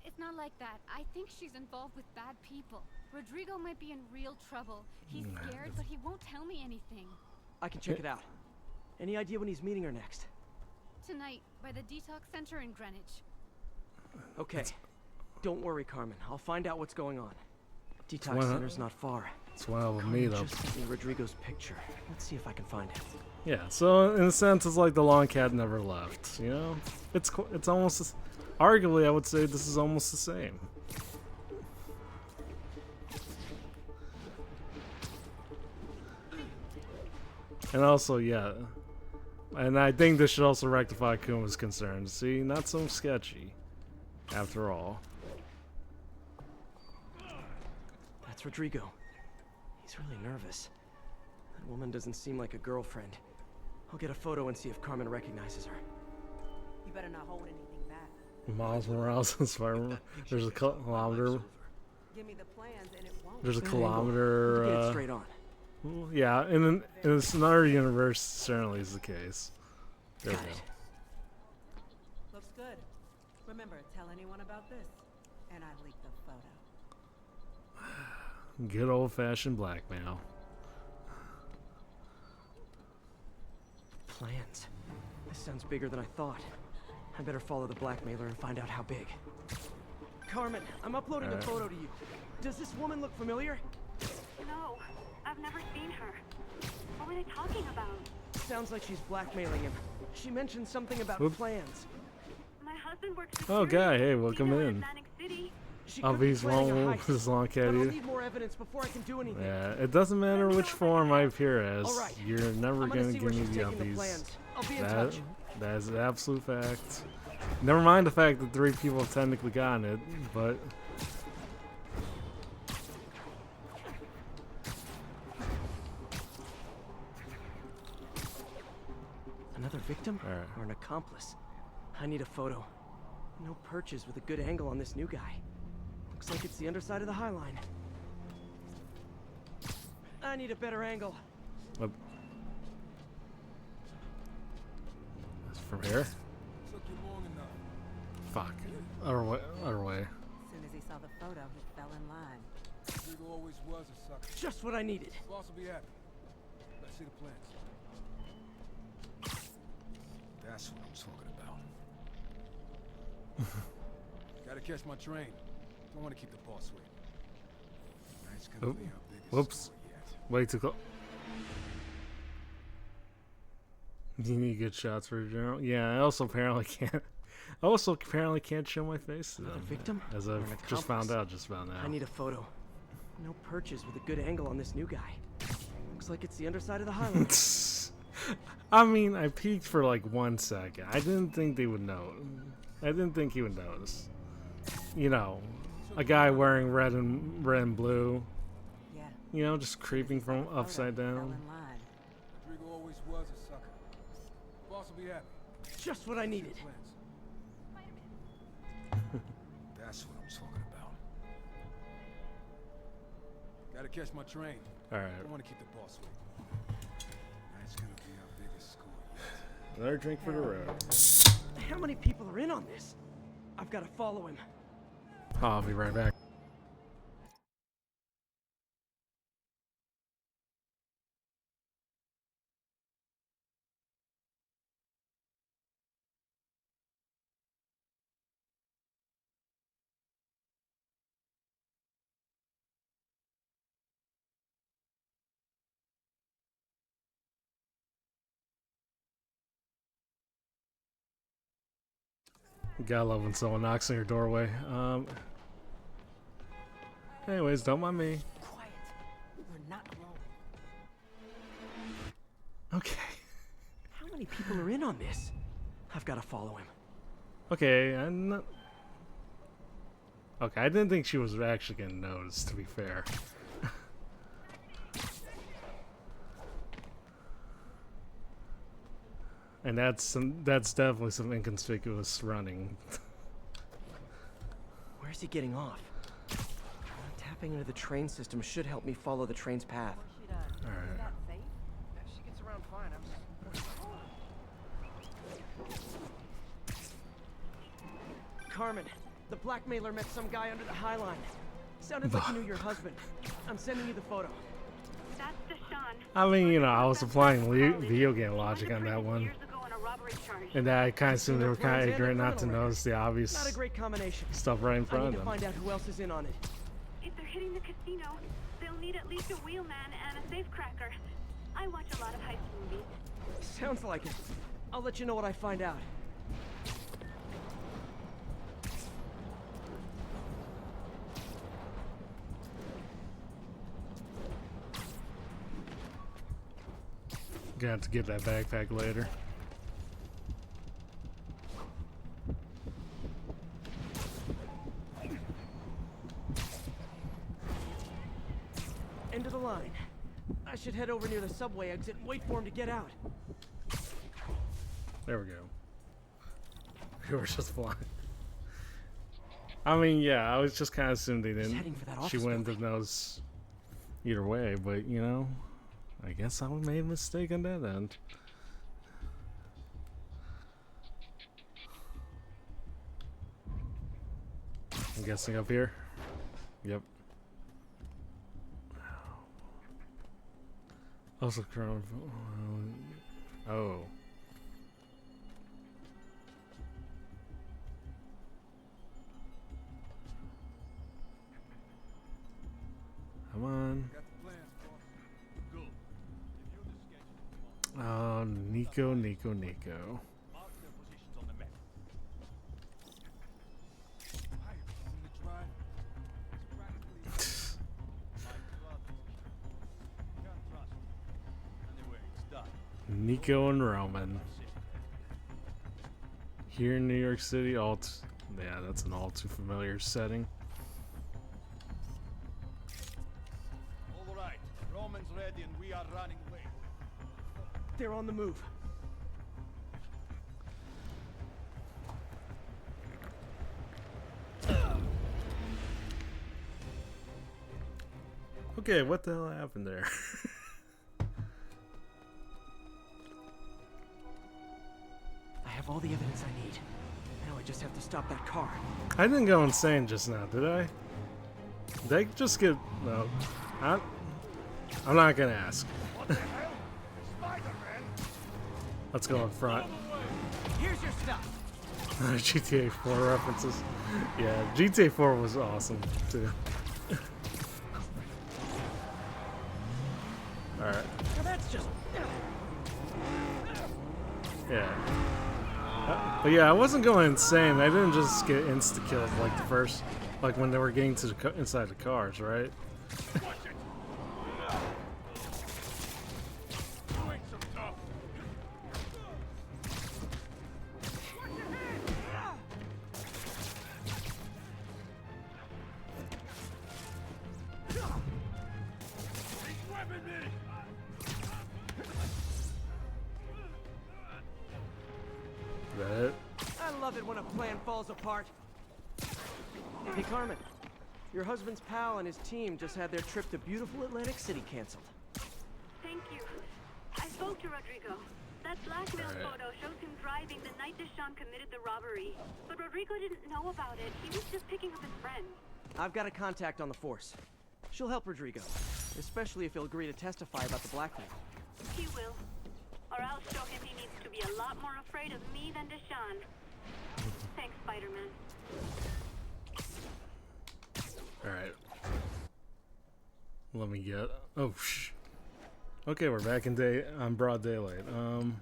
It's not like that. I think she's involved with bad people. Rodrigo might be in real trouble. He's scared, but he won't tell me anything. I can check it out. Any idea when he's meeting her next? Tonight, by the detox center in Greenwich. Okay. Don't worry, Carmen. I'll find out what's going on. Detox center's not far. It's one of Carmen me though. just sent me Rodrigo's picture. Let's see if I can find it. Yeah, so in a sense, it's like the Longcat never left. You know, it's almost, arguably, I would say this is almost the same. And also, yeah, and I think this should also rectify Kuma's concerns. See, not so sketchy, after all. That's Rodrigo. He's really nervous. That woman doesn't seem like a girlfriend. I'll get a photo and see if Carmen recognizes her. You better not hold anything back. Miles Morales and Spider-Man. There's a kilometer. Give me the plans and it won't. There's a Get kilometer. it straight on. Yeah, in this another universe, certainly is the case. There we go. Looks good. Remember, tell anyone about this, and I leak the photo. Good old-fashioned blackmail. Plans. This sounds bigger than I thought. I better follow the blackmailer and find out how big. Carmen, I'm uploading a photo to you. Does this woman look familiar? No, I've never seen her. What were they talking about? Sounds like she's blackmailing him. She mentioned something about plans. My husband works Oh, guy, hey, welcome in. Atlantic City. Oh, he's wrong with his long cat. I'll need more evidence before I can do anything. Yeah, it doesn't matter which form I appear as. Right. You're never I'm gonna see give where me she's the taking the uppies. plans. I'll be in touch. That is an absolute fact. Never mind the fact that 3 people have technically gotten it, but Another victim? Or an accomplice? I need a photo. No perches with a good angle on this new guy. Looks like it's the underside of the High Line. I need a better angle. from here. Took you long enough. Fuck. Other way. Other way. As soon as he saw the photo, he fell in line. Rodrigo always was a sucker. Just what I needed. Boss will be happy. Let's see the plans. That's what I'm talking about. Gotta catch my train. Don't want to keep the boss waiting. Tonight's gonna be our biggest Whoops. score yet. Way too close. You need good shots for the general. Yeah, I also apparently can't. I also apparently can't show my face to them. Another victim? As Or I've an just found accomplice? out just about now. I need a photo. No perches with a good angle on this new guy. Looks like it's the underside of the High Line. I mean, I peeked for like 1 second. I didn't think they would know. I didn't think he would notice. You know, a guy wearing red and blue. Yeah. You know, just creeping from upside down. Rodrigo always was a sucker. Boss will be happy. Just what I needed. Plans. That's what I'm talking about. Gotta catch my train. All right. I don't want to keep the boss waiting. That's gonna be our biggest score yet. Another drink for the road. How many people are in on this? I've got to follow him. I'll be right back. Gotta love when someone knocks on your doorway. Anyways, don't mind me. Quiet. We're not alone. Okay. How many people are in on this? I've got to follow him. Okay, I'm not... Okay, I didn't think she was actually gonna notice, to be fair. And that's definitely some inconspicuous running. Where's he getting off? Tapping into the train system should help me follow the train's path. All right. She gets around fine. Carmen, the blackmailer met some guy under the High Line. Sounded like he knew your husband. I'm sending you the photo. That's Deshaun. I mean, you know, I was applying video game logic on that one. And I kind of assumed they were kind of ignorant not to notice the obvious Not a great combination. stuff right in I front need of to them. find out who else is in on it. If they're hitting the casino, they'll need at least a wheelman and a safecracker. I watch a lot of heist movies. Sounds like it. I'll let you know what I find out. Gonna have to get that backpack later. End of the line. I should head over near the subway exit and wait for him to get out. There we go. We were just flying. I mean, yeah, I was just kind of assuming they didn't. Heading for that She office wouldn't have knows either way, but you know, I guess I made a mistake on that end. I'm guessing up here. Yep. Also, oh. Come on. Oh, Nico. Nico and Roman. Here in New York City, yeah, that's an all too familiar setting. All right, Roman's ready and we are running late. They're on the move. Okay, what the hell happened there? I have all the evidence I need. Now I just have to stop that car. I didn't go insane just now, did I? Did I just get... No. I'm not gonna ask. Let's go in front. Here's your stuff. GTA 4 references. Yeah, GTA 4 was awesome, too. Alright. Now that's just... Yeah. But yeah, I wasn't going insane. I didn't just get insta-killed like the first... Like when they were getting to the inside the cars, right? I love it when a plan falls apart. Hey, Carmen. Your husband's pal and his team just had their trip to beautiful Atlantic City canceled. Thank you. I spoke to Rodrigo. That blackmail photo shows him driving the night Deshaun committed the robbery. But Rodrigo didn't know about it. He was just picking up his friend. I've got a contact on the force. She'll help Rodrigo, especially if he'll agree to testify about the blackmail. He will. Or I'll show him he needs to be a lot more afraid of me than Deshaun. Thanks, Spider-Man. Alright. Let me get... Oh, shh. Okay, we're back in on broad daylight. Alright.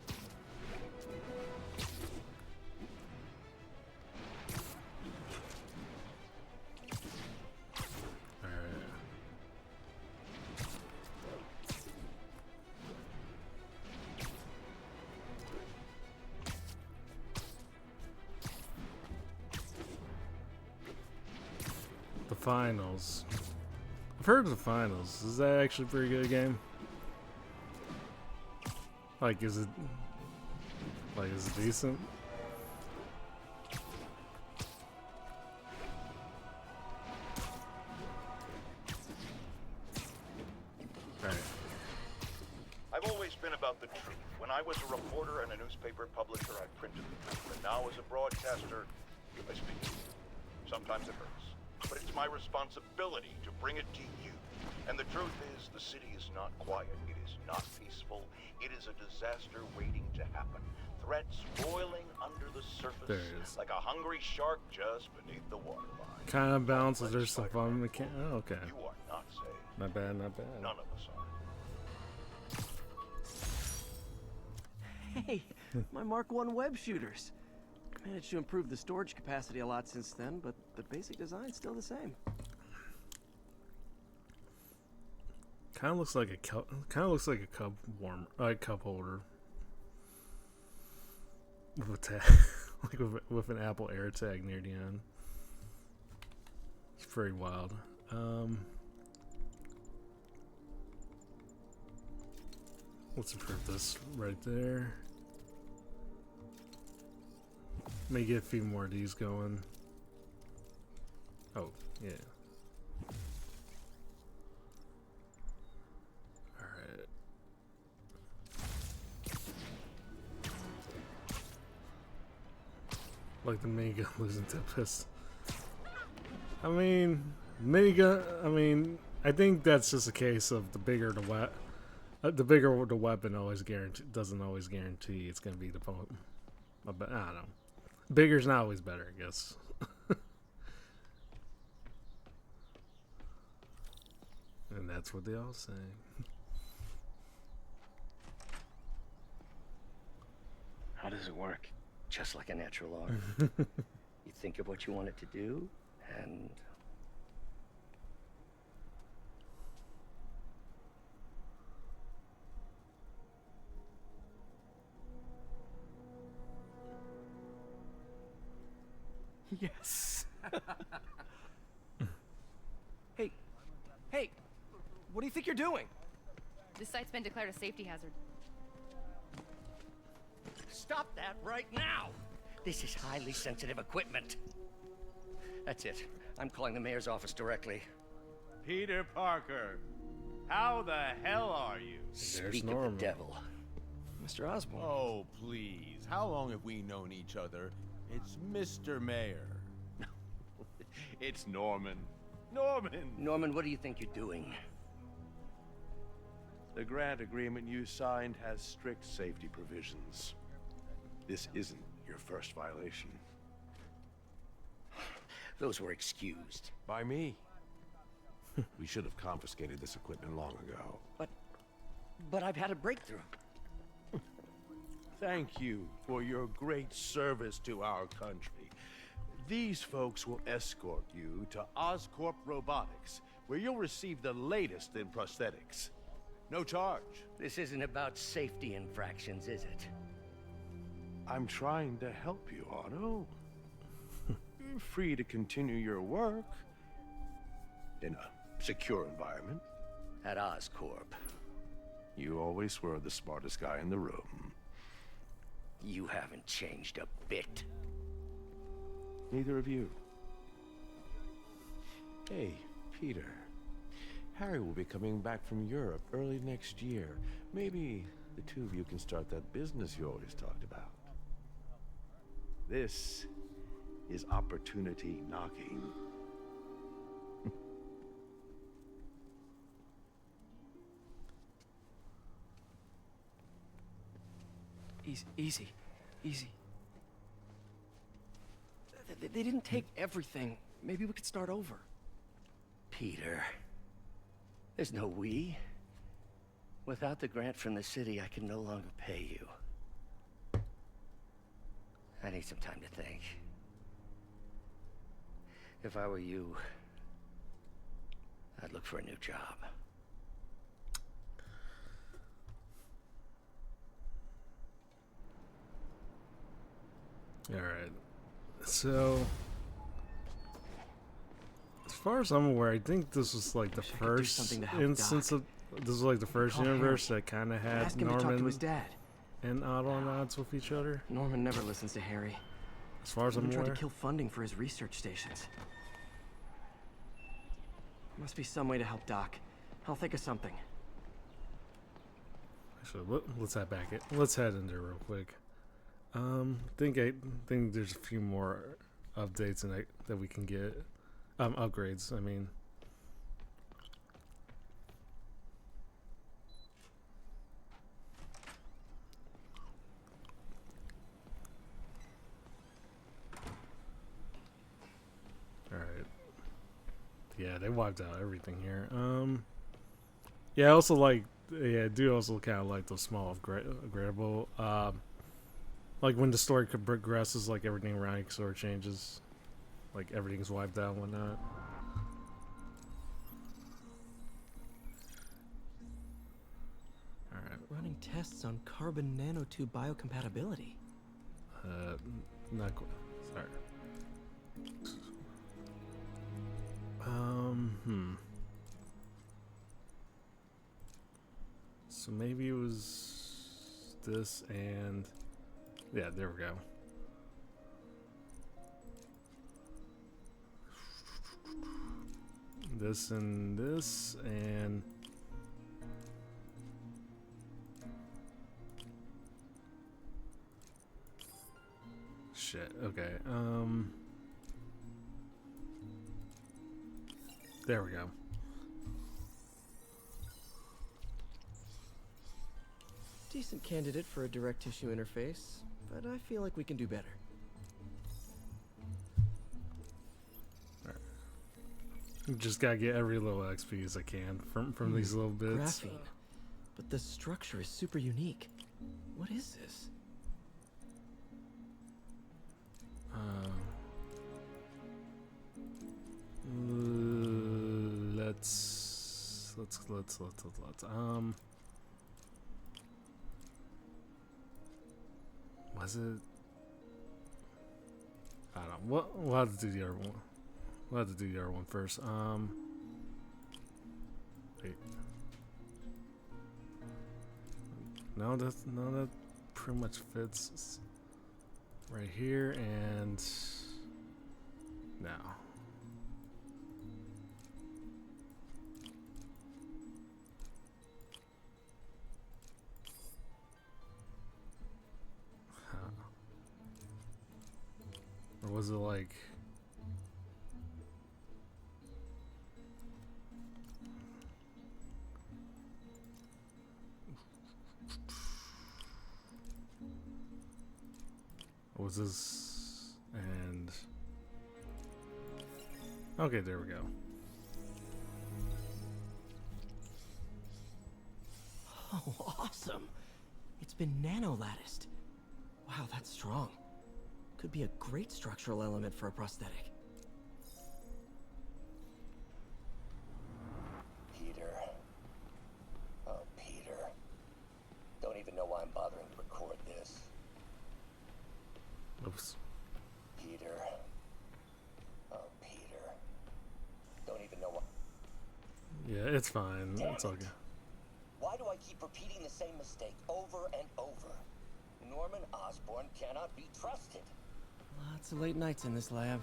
The finals. I've heard of the finals. Is that actually a pretty good game? Like, is it decent? Right. I've always been about the truth. When I was a reporter and a newspaper publisher, I printed the truth. And now as a broadcaster, I speak. Sometimes it hurts. But it's my responsibility to bring it to you. And the truth is, the city is not quiet. It is not peaceful. It is a disaster waiting to happen. Threats boiling under the surface There it is. like a hungry shark just beneath the waterline. Kind of balances their stuff on the can. Oh, okay. You are not safe. Not bad, not bad. None of us are. Hey, my Mark I web shooters. Managed to improve the storage capacity a lot since then, but the basic design's still the same. Kind of looks like a cup. Kind of looks like a cup cup holder with a tag, like with an Apple AirTag near the end. It's pretty wild. Let's improve this right there. May get a few more of these going. Oh, yeah. Alright. Like the minigun losing Tempest. I mean, minigun, I think that's just a case of the bigger the weapon doesn't always guarantee it's gonna be the point. I don't know. Bigger's not always better, I guess. And that's what they all say. How does it work? Just like a natural art. You think of what you want it to do, and... Yes. Hey, what do you think you're doing? This site's been declared a safety hazard. Stop that right now! This is highly sensitive equipment. That's it. I'm calling the mayor's office directly. Peter Parker, how the hell are you? Speak of the devil. Mr. Osborn. Oh, please. How long have we known each other? It's Mr. Mayor. It's Norman. Norman, what do you think you're doing? The grant agreement you signed has strict safety provisions. This isn't your first violation. Those were excused. By me. We should have confiscated this equipment long ago. But I've had a breakthrough. Thank you for your great service to our country. These folks will escort you to Oscorp Robotics, where you'll receive the latest in prosthetics. No charge. This isn't about safety infractions, is it? I'm trying to help you, Otto. You're free to continue your work in a secure environment. At Oscorp. You always were the smartest guy in the room. You haven't changed a bit. Neither of you. Hey, Peter. Harry will be coming back from Europe early next year. Maybe the two of you can start that business you always talked about. This is opportunity knocking. Easy. They didn't take everything. Maybe we could start over. Peter, there's no we. Without the grant from the city, I can no longer pay you. I need some time to think. If I were you, I'd look for a new job. Alright. So, as far as I'm aware, I think this was like the first instance of... This was like the first universe that kind of had Norman and Otto on odds with each other. Norman never listens to Harry. As far as I'm aware. Tried to kill funding for his research stations. Must be some way to help Doc. I'll think of something. Actually, let's head back. Let's head in there real quick. I think there's a few more updates that we can get. Upgrades. I mean. All right. Yeah, they wiped out everything here. Yeah, I also like. Yeah, I do also kind of like those small upgradable. Like when the story progresses, like everything around you sort of changes, like everything's wiped out and whatnot. All right. Running tests on carbon nanotube biocompatibility. Not quite. Sorry. So maybe it was this and yeah, there we go. This and this and shit. Okay. There we go. Decent candidate for a direct tissue interface, but I feel like we can do better. Alright. Just gotta get every little XP as I can from these little bits. Graphene. But the structure is super unique. What is this? Let's was it? I don't know. We'll have to do the other one. We'll have to do the other one first. Wait. No, that pretty much fits right here and now. Or was it like was this and okay, there we go. Oh, awesome. It's been nano-latticed. Wow, that's strong. Could be a great structural element for a prosthetic. Peter. Oh, Peter. Don't even know why I'm bothering to record this. Oops. Peter. Oh, Peter. Don't even know why. Yeah, it's fine. It's all good. Why do I keep repeating the same mistake over and over? Norman Osborn cannot be trusted. Lots of late nights in this lab.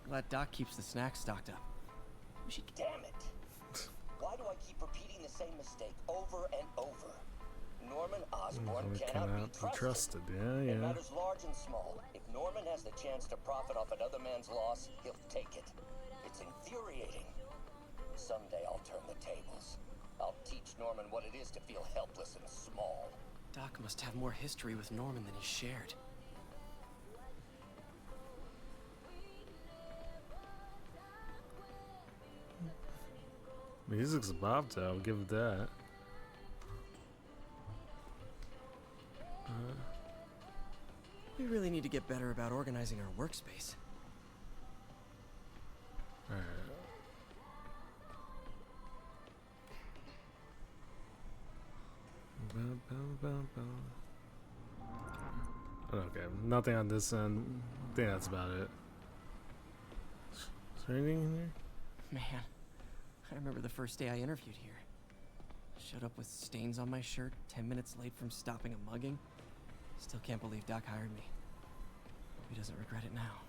Glad Doc keeps the snacks stocked up. Damn it! Why do I keep repeating the same mistake over and over? Norman Osborn cannot be trusted. Yeah, In yeah. matters large and small, if Norman has the chance to profit off another man's loss, he'll take it. It's infuriating. Someday I'll turn the tables. I'll teach Norman what it is to feel helpless and small. Doc must have more history with Norman than he shared. Music's Bob, though. I'll give it that. We really need to get better about organizing our workspace. Alright. Okay, nothing on this end. I think that's about it. Is there anything in here? Man, I remember the first day I interviewed here. Showed up with stains on my shirt, 10 minutes late from stopping a mugging. Still can't believe Doc hired me. Hope he doesn't regret it now.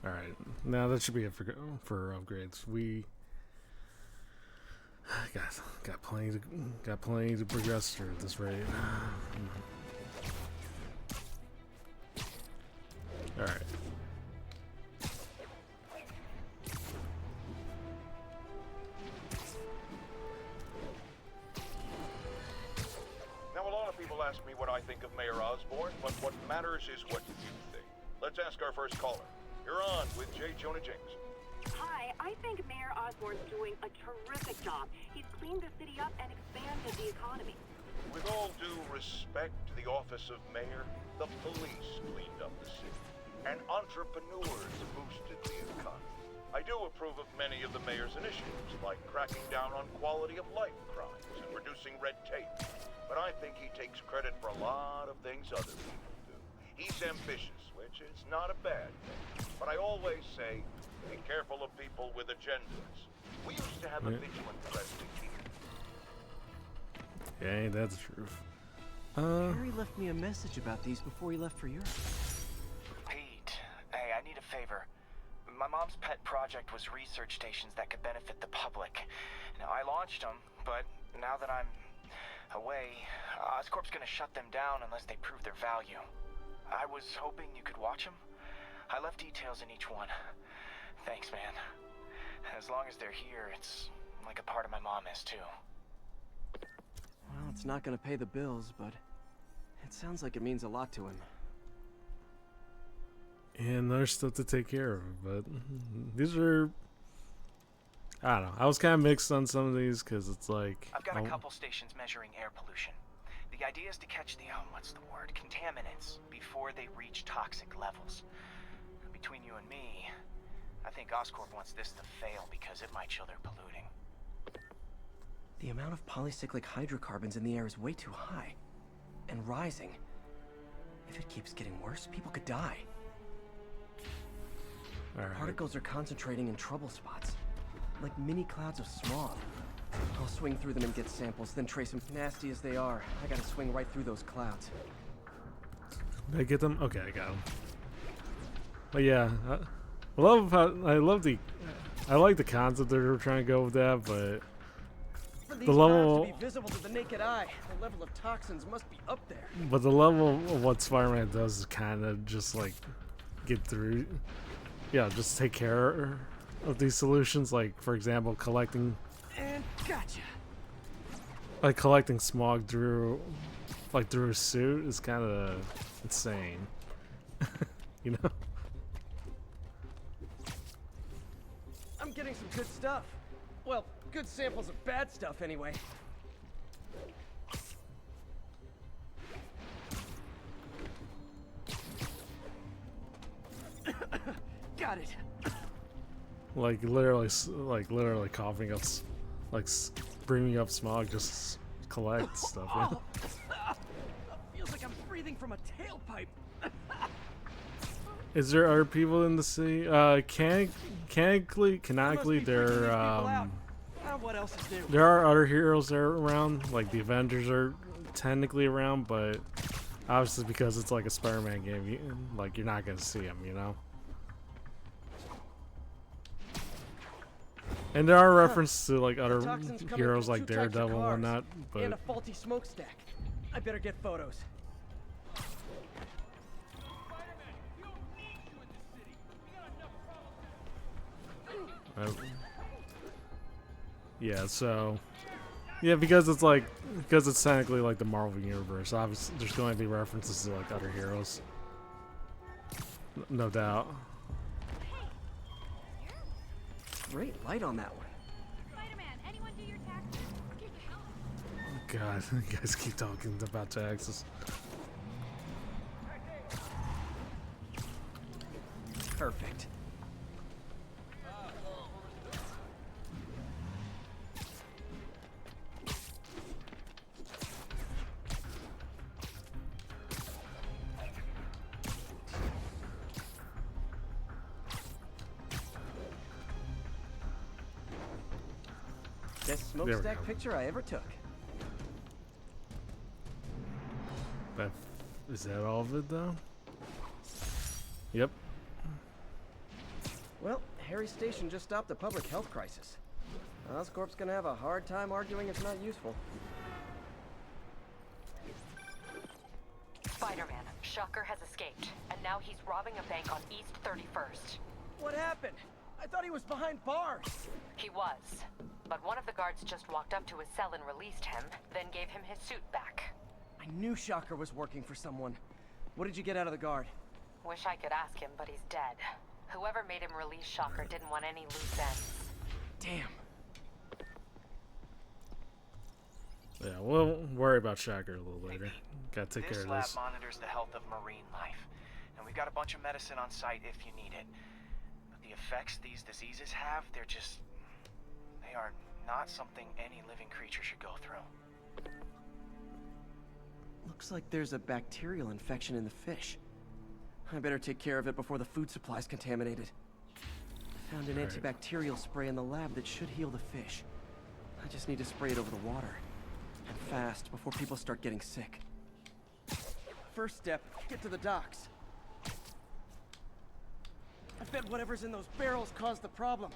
Alright, now that should be it for upgrades. We got plenty to progress through at this rate. Alright. Now, a lot of people ask me what I think of Mayor Osborn, but what matters is what you think. Let's ask our first caller. You're on with J. Jonah James. Hi, I think Mayor Osborn's doing a terrific job. He's cleaned the city up and expanded the economy. With all due respect to the office of mayor, the police cleaned up the city, and entrepreneurs boosted the economy. I do approve of many of the mayor's initiatives, like cracking down on quality of life crimes and reducing red tape. But I think he takes credit for a lot of things other people do. He's ambitious, which is not a bad thing. But I always say, be careful of people with agendas. We used to have a vigilant presence here. Yeah, ain't that the truth? Harry left me a message about these before he left for Europe. Pete, hey, I need a favor. My mom's pet project was research stations that could benefit the public. Now, I launched them, but now that I'm away, Oscorp's gonna shut them down unless they prove their value. I was hoping you could watch them. I left details in each one. Thanks, man. As long as they're here, it's like a part of my mom is, too. Well, it's not gonna pay the bills, but it sounds like it means a lot to him. And there's stuff to take care of, but these are... I don't know. I was kind of mixed on some of these, because it's like... I've got a couple stations measuring air pollution. The idea is to catch the, what's the word, contaminants before they reach toxic levels. Between you and me, I think Oscorp wants this to fail because it might show they're polluting. The amount of polycyclic hydrocarbons in the air is way too high. And rising. If it keeps getting worse, people could die. Alright. Particles are concentrating in trouble spots. Like mini clouds of smog. I'll swing through them and get samples, then trace them. Nasty as they are, I gotta swing right through those clouds. Did I get them? Okay, I got them. But yeah, I like the concept that they were trying to go with that, but For these the level, to be visible to the naked eye, the level of toxins must be up there. but the level of what Spider-Man does is kind of just like get through. Yeah, just take care of these solutions. Like, for example, collecting smog through a suit is kind of insane. You know. I'm getting some good stuff. Well, good samples of bad stuff anyway. Got it. Like literally coughing up, bringing up smog, just collect stuff. Yeah. Feels like I'm breathing from a tailpipe. Are people in the city? Canonically, What else is new? there are other heroes that are around. Like the Avengers are technically around, but obviously because it's like a Spider-Man game, you're not gonna see them, you know. And there are references to like other Toxins coming heroes from like 2 types of Daredevil and cars, whatnot, and but a faulty smokestack. I better get photos. yeah, so yeah, because it's technically like the Marvel universe. Obviously, there's going to be references to like other heroes, no doubt. Great light on that one. God, you guys keep talking about taxes. Perfect. Best smokestack picture I ever took. Is that all of it though? Yep. Well, Harry's station just stopped a public health crisis. Oscorp's gonna have a hard time arguing it's not useful. Spider-Man, Shocker has escaped, and now he's robbing a bank on East 31st. What happened? I thought he was behind bars. He was, but one of the guards just walked up to his cell and released him, then gave him his suit back. I knew Shocker was working for someone. What did you get out of the guard? Wish I could ask him, but he's dead. Whoever made him release Shocker didn't want any loose ends. Damn. Yeah, we'll worry about Shocker a little later. Gotta take care of This this. lab monitors the health of marine life, and we've got a bunch of medicine on site if you need it. But the effects these diseases have, they are not something any living creature should go through. Looks like there's a bacterial infection in the fish. I better take care of it before the food supply's contaminated. I found an antibacterial spray in the lab that should heal the fish. I just need to spray it over the water. And fast, before people start getting sick. First step, get to the docks. I bet whatever's in those barrels caused the problem.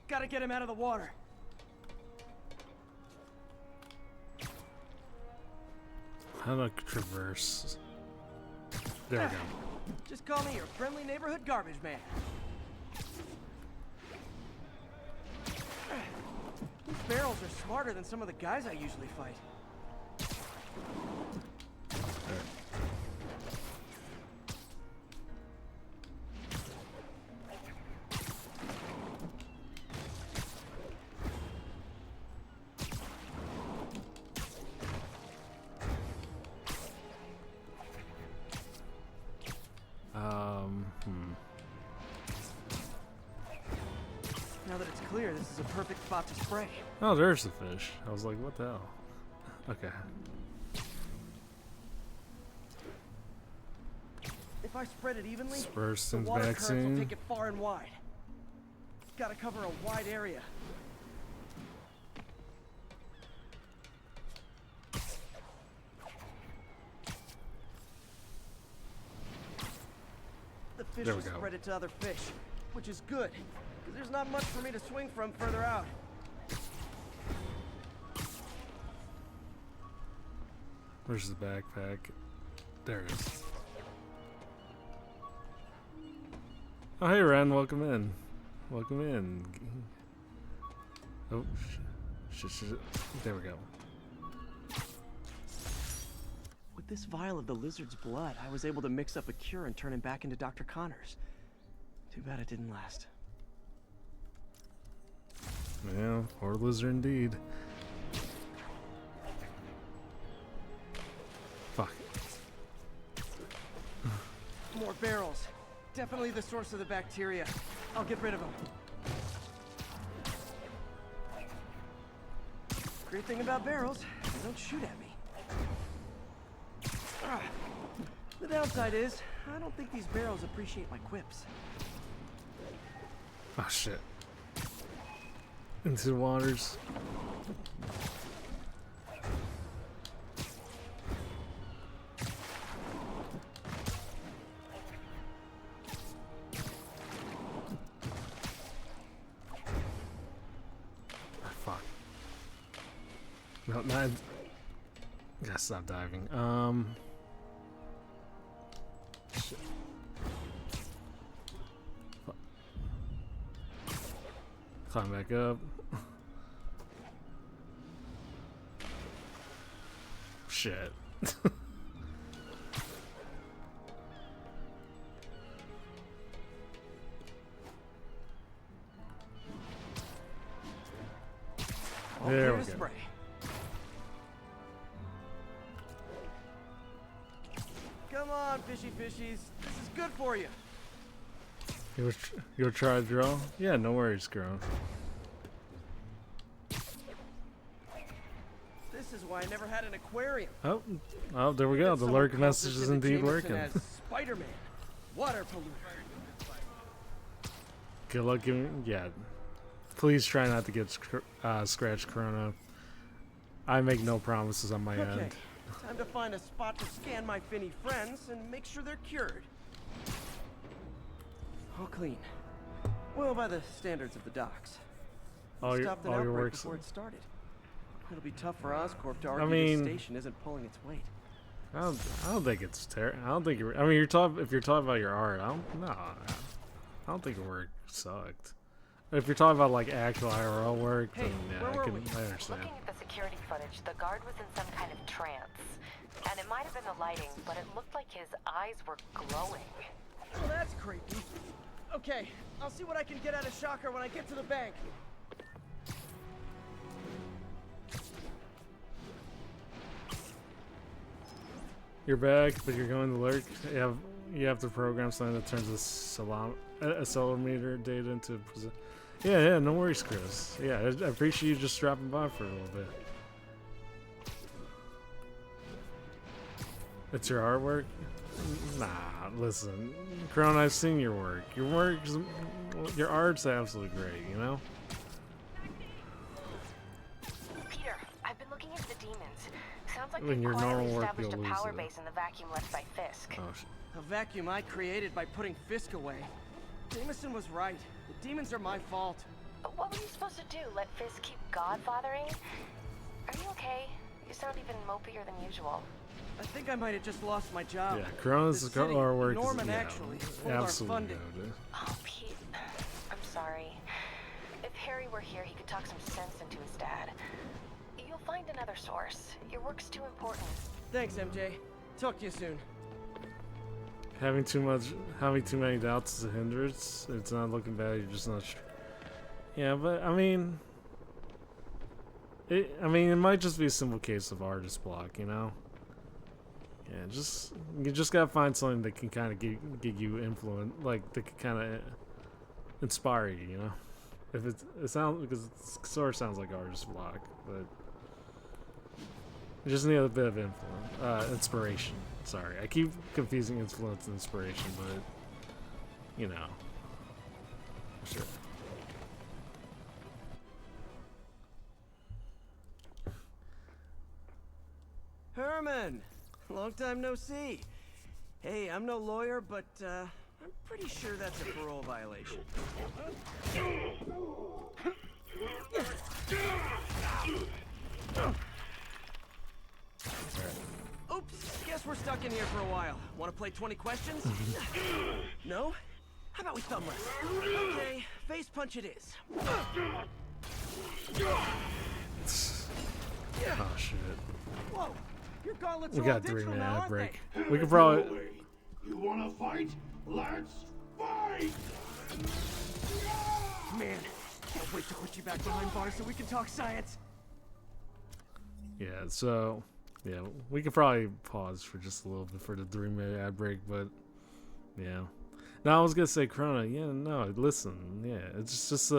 Gotta get him out of the water. How do I traverse? There we go. Just call me your friendly neighborhood garbage man. These barrels are smarter than some of the guys I usually fight. Now that it's clear, this is a perfect spot to spray. Oh, there's the fish. I was like, what the hell? Okay. If I spread it evenly, Disperse the things water back currents will soon. take it far and wide. Gotta cover a wide area. The fish There we will go. spread it to other fish, which is good, because there's not much for me to swing from further out. Where's the backpack? There it is. Oh, hey, Ren. Welcome in. Welcome in. Oh, there we go. With this vial of the lizard's blood, I was able to mix up a cure and turn him back into Dr. Connors. Too bad it didn't last. Yeah, poor lizard indeed. Fuck. More barrels. Definitely the source of the bacteria. I'll get rid of them. Great thing about barrels, they don't shoot at me. The downside is, I don't think these barrels appreciate my quips. Oh, shit. Into the waters. No, not. Gotta stop diving. Shit. Climb back up. Shit. There we go. Spray. Come on, fishy fishies. This is good for you. You'll try to draw? Yeah, no worries, girl. This is why I never had an aquarium. Oh, there we go. The lurk message is indeed working. Spider-Man, water polluter. Good luck giving. Yeah. Please try not to get scratched, Corona. I make no promises on my end. Time to find a spot to scan my finny friends and make sure they're cured. All clean. Well, by the standards of the docks. All your outbreak works. before it started. It'll be tough for Oscorp to argue the station isn't pulling its weight. I don't think it's terrible. I don't think you're. I mean, if you're talking about your art, I don't think your work sucked. If you're talking about like actual IRL work, then yeah, I understand. Looking at the security footage, the guard was in some kind of trance. And it might have been the lighting, but it looked like his eyes were glowing. Well, that's creepy. Okay, I'll see what I can get out of Shocker when I get to the bank. You're back, but you're going to lurk. You have to program something that turns the accelerometer data into. Yeah, no worries, Chris. Yeah, I appreciate you just dropping by for a little bit. It's your artwork? Nah, listen, Crown, I've seen your work. Your art's absolutely great, you know? Peter, I've been looking into the demons. Sounds like When they your quietly normal work, established a you'll power lose it. base in the vacuum left by Fisk. Oh, shit. A vacuum I created by putting Fisk away. Jameson was right. The demons are my fault. What were you supposed to do? Let Fisk keep godfathering? Are you okay? You sound even mopier than usual. I think I might have just lost my job. Yeah, Crown's artwork is Norman actually pulled our funding. Oh, Pete. I'm sorry. If Harry were here, he could talk some sense into his dad. You'll find another source. Your work's too important. Thanks, MJ. Talk to you soon. Having too many doubts is a hindrance. It's not looking bad. You're just not sure. Yeah, but I mean, it might just be a simple case of artist block, you know. Yeah, you just gotta find something that can kind of give you influence, like that can kind of inspire you, you know. If it sounds, because it sort of sounds like artist block, but you just need a bit of inspiration. Sorry, I keep confusing influence and inspiration, but you know, sure. Herman, long time no see. Hey, I'm no lawyer, but I'm pretty sure that's a parole violation. Oops, guess we're stuck in here for a while. Want to play 20 questions? No? How about we thumb wrestle? Okay, face punch it is. Oh shit. Whoa, your gauntlets We are all got 3 digital minute now, ad aren't break. they? We could probably. You wanna fight? Let's fight! Man, can't wait to put you back behind bars so we can talk science. Yeah, so yeah, we could probably pause for just a little bit for the 3 minute ad break, but yeah. Now I was gonna say Corona. Yeah, no, listen. Yeah, it's just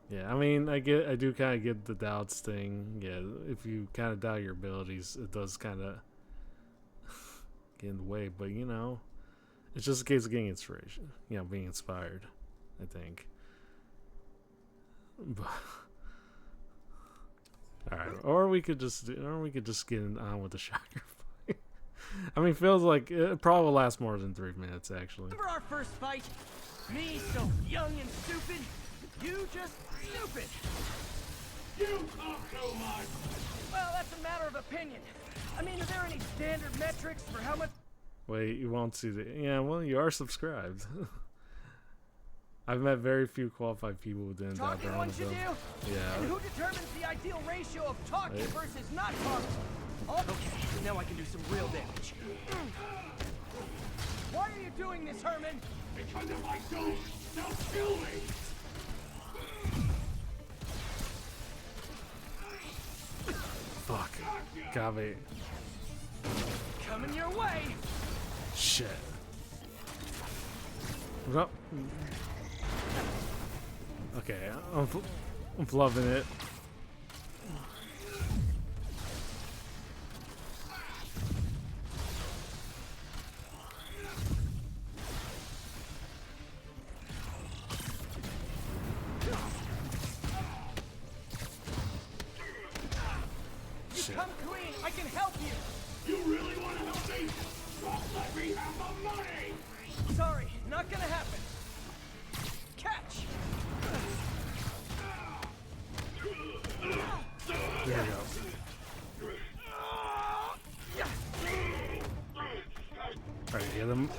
yeah, I mean, I do kind of get the doubts thing. Yeah, if you kind of doubt your abilities, it does kind of get in the way. But you know, it's just a case of getting inspiration. You know, being inspired. I think. But, all right, or we could just get on with the shocker fight. I mean, feels like it probably will last more than 3 minutes, actually. Remember our first fight? Me so young and stupid, you just stupid. You talk too much! Well, that's a matter of opinion. I mean, are there any standard metrics for how much... Wait, you won't see the... Yeah, well, you are subscribed. I've met very few qualified people who didn't doubt their own ability. Yeah. And who determines the ideal ratio of talking versus not talking? Oh, okay, now I can do some real damage. Why are you doing this, Herman? Because if I don't, they'll kill me! Fuck. Got me. Coming your way! Shit. What up? Okay, I'm loving it. You come clean, I can help you! You really want to help me? Just let me have the money! Sorry, not gonna happen. Catch! There we go. Alright, get him.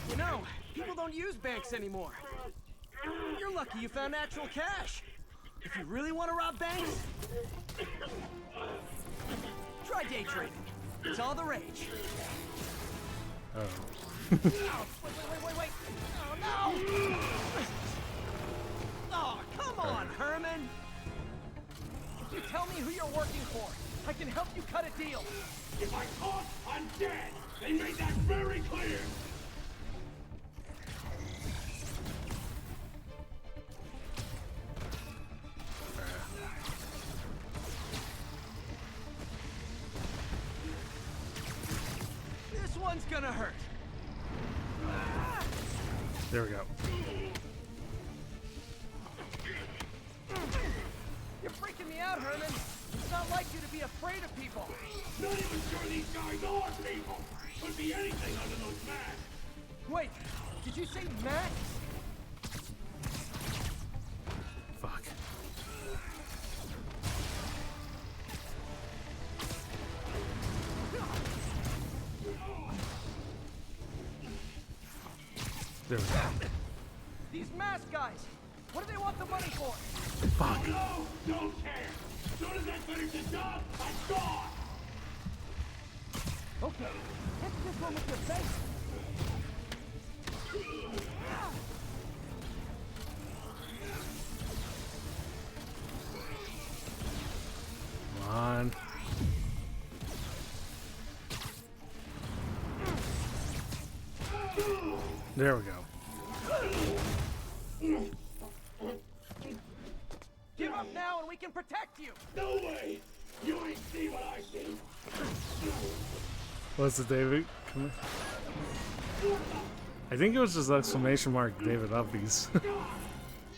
You know, people don't use banks anymore. You're lucky you found actual cash. If you really want to rob banks, try day trading. It's all the rage. Oh. Wait. Oh, no! Oh, come on, Herman! If you tell me who you're working for, I can help you cut a deal. If I talk, I'm dead! They made that very clear! This one's gonna hurt. There we go. You're freaking me out, Herman. It's not like you to be afraid of people. Not even sure these guys are people! Could be anything under those masks! Wait, did you say Max? Fuck. There we go. These mask guys, what do they want the money for? Fuck. No, don't care! As soon as I finish the job, I'm gone! Okay, hit this one with your face. Come on. There we go. Give up now and we can protect you. No way! You ain't see what I see! What's it, David? Come here. I think it was just exclamation mark David Uppies.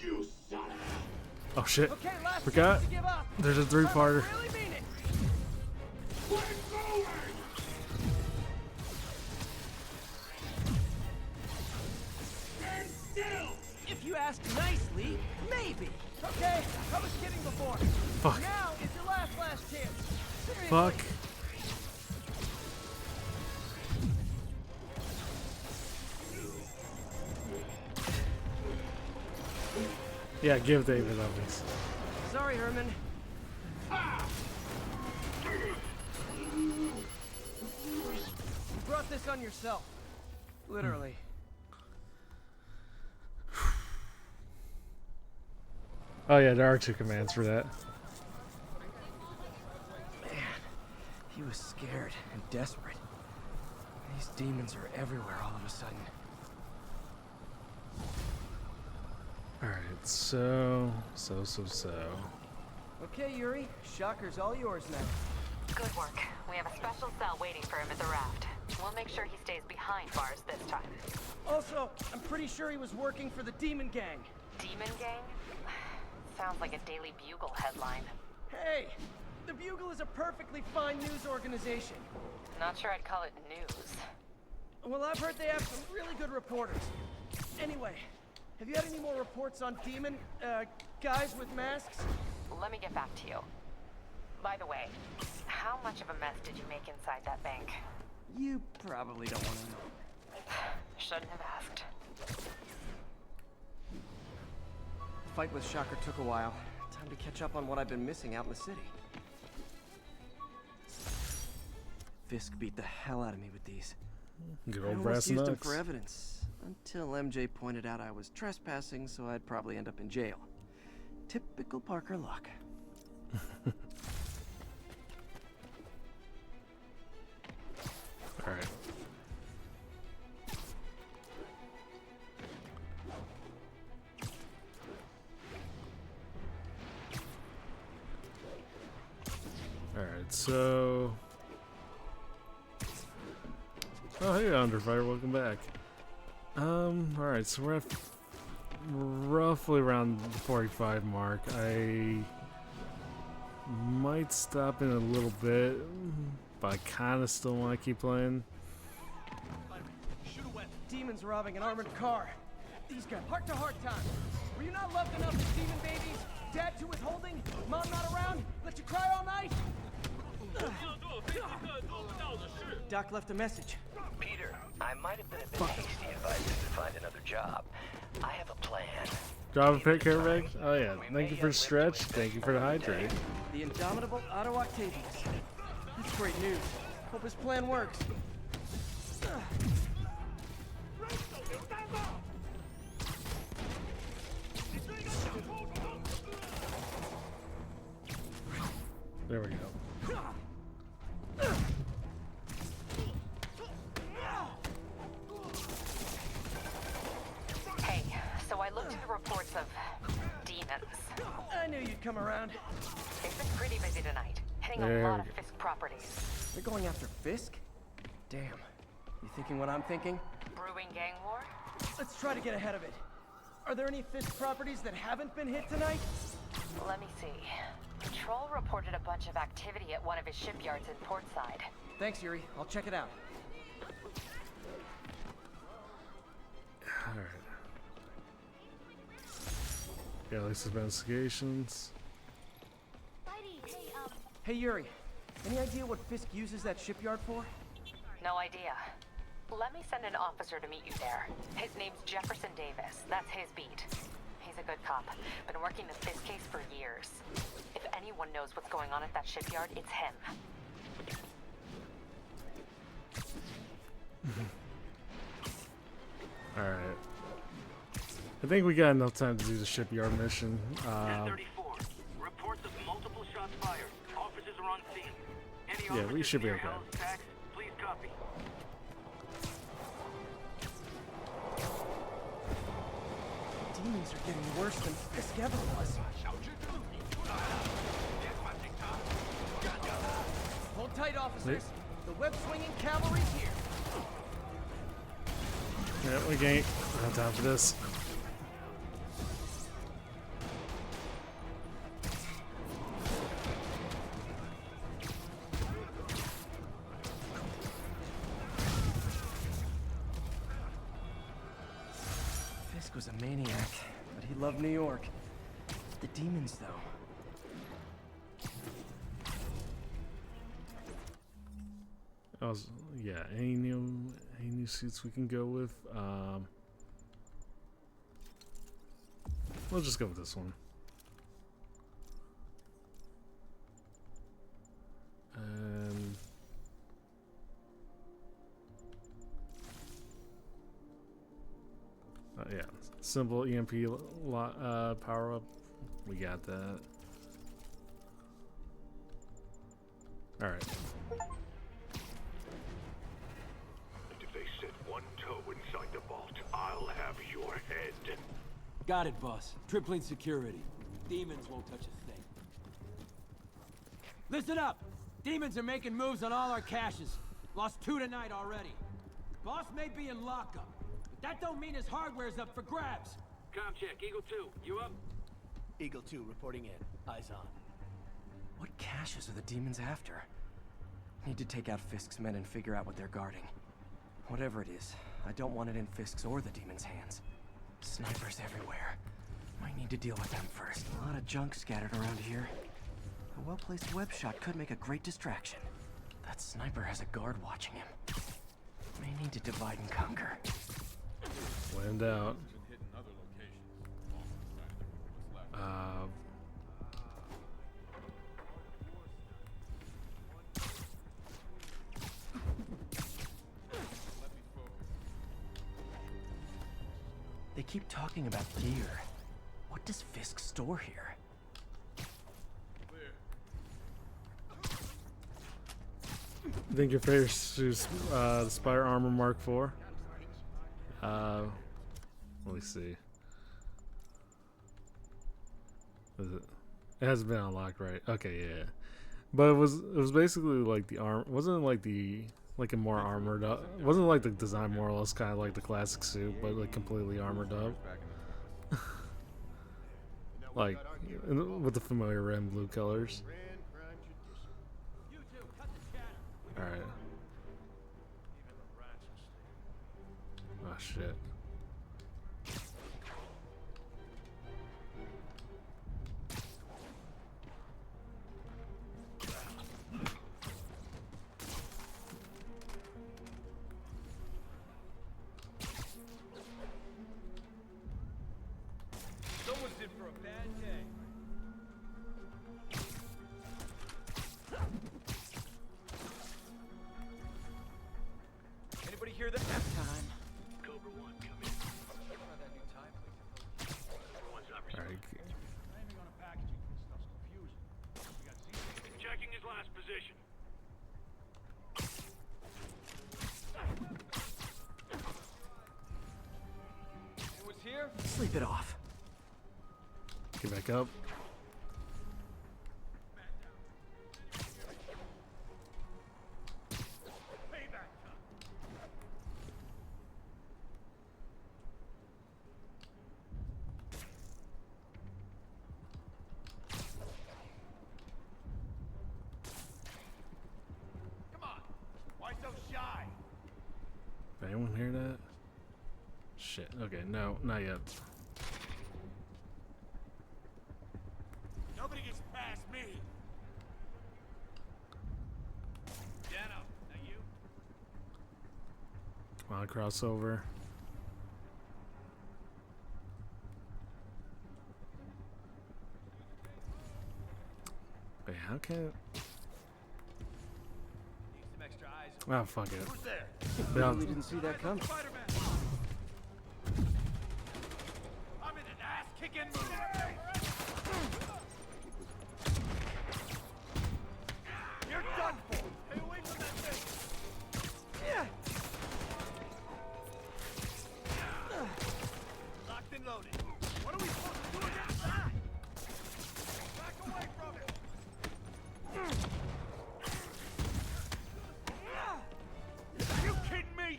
You son of a... Oh shit. Okay, last Forgot. chance to give up. There's a three-parter. I really mean it. We're going! Stand still! If you ask nicely, maybe. Okay, I was kidding before. Fuck. Now is your last chance. Seriously. Fuck. Yeah, give David Uppies. Sorry, Herman. You brought this on yourself. Literally. Oh yeah, there are two commands for that. Man, he was scared and desperate. These demons are everywhere all of a sudden. Alright, so. Okay, Yuri. Shocker's all yours now. Good work. We have a special cell waiting for him at the raft. We'll make sure he stays behind bars this time. Also, I'm pretty sure he was working for the Demon Gang. Demon Gang? Sounds like a Daily Bugle headline. Hey, the Bugle is a perfectly fine news organization. Not sure I'd call it news. Well, I've heard they have some really good reporters. Anyway, have you had any more reports on demon, guys with masks? let me get back to you. By the way, how much of a mess did you make inside that bank? You probably don't want to know. Shouldn't have asked. The fight with Shocker took a while. Time to catch up on what I've been missing out in the city. Fisk beat the hell out of me with these. Good I old almost brass used them knucks. for evidence, until MJ pointed out I was trespassing, so I'd probably end up in jail. Typical Parker luck. Alright. Alright, so... Oh, hey, Underfire, welcome back. Alright, so we're at roughly around the 45 mark. I might stop in a little bit, but I kind of still want to keep playing. Demons robbing an armored car. These guys, heart-to-heart time. Were you not loved enough as demon babies? Dad too withholding? Mom not around? Let you cry all night? Doc left a message. Peter, I might have been a bit hasty if I didn't find another job. I have a plan. Java pick care bag? Oh yeah, thank you for stretch, thank you for the hydrate. The indomitable Otto Octavius. That's great news. Hope his plan works. There we go. Hey, so I looked at the reports of demons. I knew you'd come around. They've been pretty busy tonight, hitting There a lot we of Fisk properties. They're going after Fisk? Damn. You thinking what I'm thinking? Brewing gang war? Let's try to get ahead of it. Are there any Fisk properties that haven't been hit tonight? Let me see. Patrol reported a bunch of activity at one of his shipyards in Portside. Thanks, Yuri. I'll check it out. Alright. Yeah, at least investigations. Hey, Yuri. Any idea what Fisk uses that shipyard for? No idea. Let me send an officer to meet you there. His name's Jefferson Davis. That's his beat. He's a good cop. Been working the Fisk case for years. If anyone knows what's going on at that shipyard, it's him. Alright. I think we got enough time to do the shipyard mission. 1034. Reports of multiple shots fired. Officers are on scene. Any Yeah, we should be okay. Tax, please copy. Demons are getting worse than Fisk ever was. Hold tight, officers. The web-swinging cavalry's here. Yeah, we ain't got time for this. Fisk was a maniac, but he loved New York. The demons, though. Yeah, any new suits we can go with? We'll just go with this one. And yeah, simple EMP power up. We got that. All right. If they set one toe inside the vault, I'll have your head. Got it, boss. Tripling security. Demons won't touch a thing. Listen up! Demons are making moves on all our caches. Lost 2 tonight already. Boss may be in lockup, but that don't mean his hardware's up for grabs. Com check, Eagle 2, you up? Eagle 2 reporting in. Eyes on. What caches are the demons after? Need to take out Fisk's men and figure out what they're guarding. Whatever it is, I don't want it in Fisk's or the demons' hands. Snipers everywhere. Might need to deal with them first. A lot of junk scattered around here. A well-placed web shot could make a great distraction. That sniper has a guard watching him. May need to divide and conquer. Land out. They keep talking about gear. What does Fisk store here? You think your favorite suit's the Spider Armor Mark IV? Let me see. Is it? It hasn't been unlocked, right? Okay, yeah. But it was basically like the arm. Wasn't it like a more armored up? Wasn't it like the design more or less kind of like the classic suit, but like completely armored up? Like with the familiar red and blue colors. All right. Oh shit. Someone's in for a bad day. Anybody hear that? Time. Cobra 1, come in. Try that new tie, please. Everyone's not responding. Landing on a packaging for stuff's confusing. We got Z checking his last position. Anyone's here? Sleep it off. Get back up. Come on. Why so shy? Did anyone hear that? Shit. Okay, no, not yet. Nobody gets past me. Dano, that you? Come on, crossover. Wait, how can Need some extra eyes. Oh, fuck it. Who's there? Yeah. We didn't see that coming. Spider-Man. I'm in an ass-kicking mood. You're done for. Stay away from that thing. Yeah. Locked and loaded. What are we supposed to do against that? Back away from it. Are you kidding me?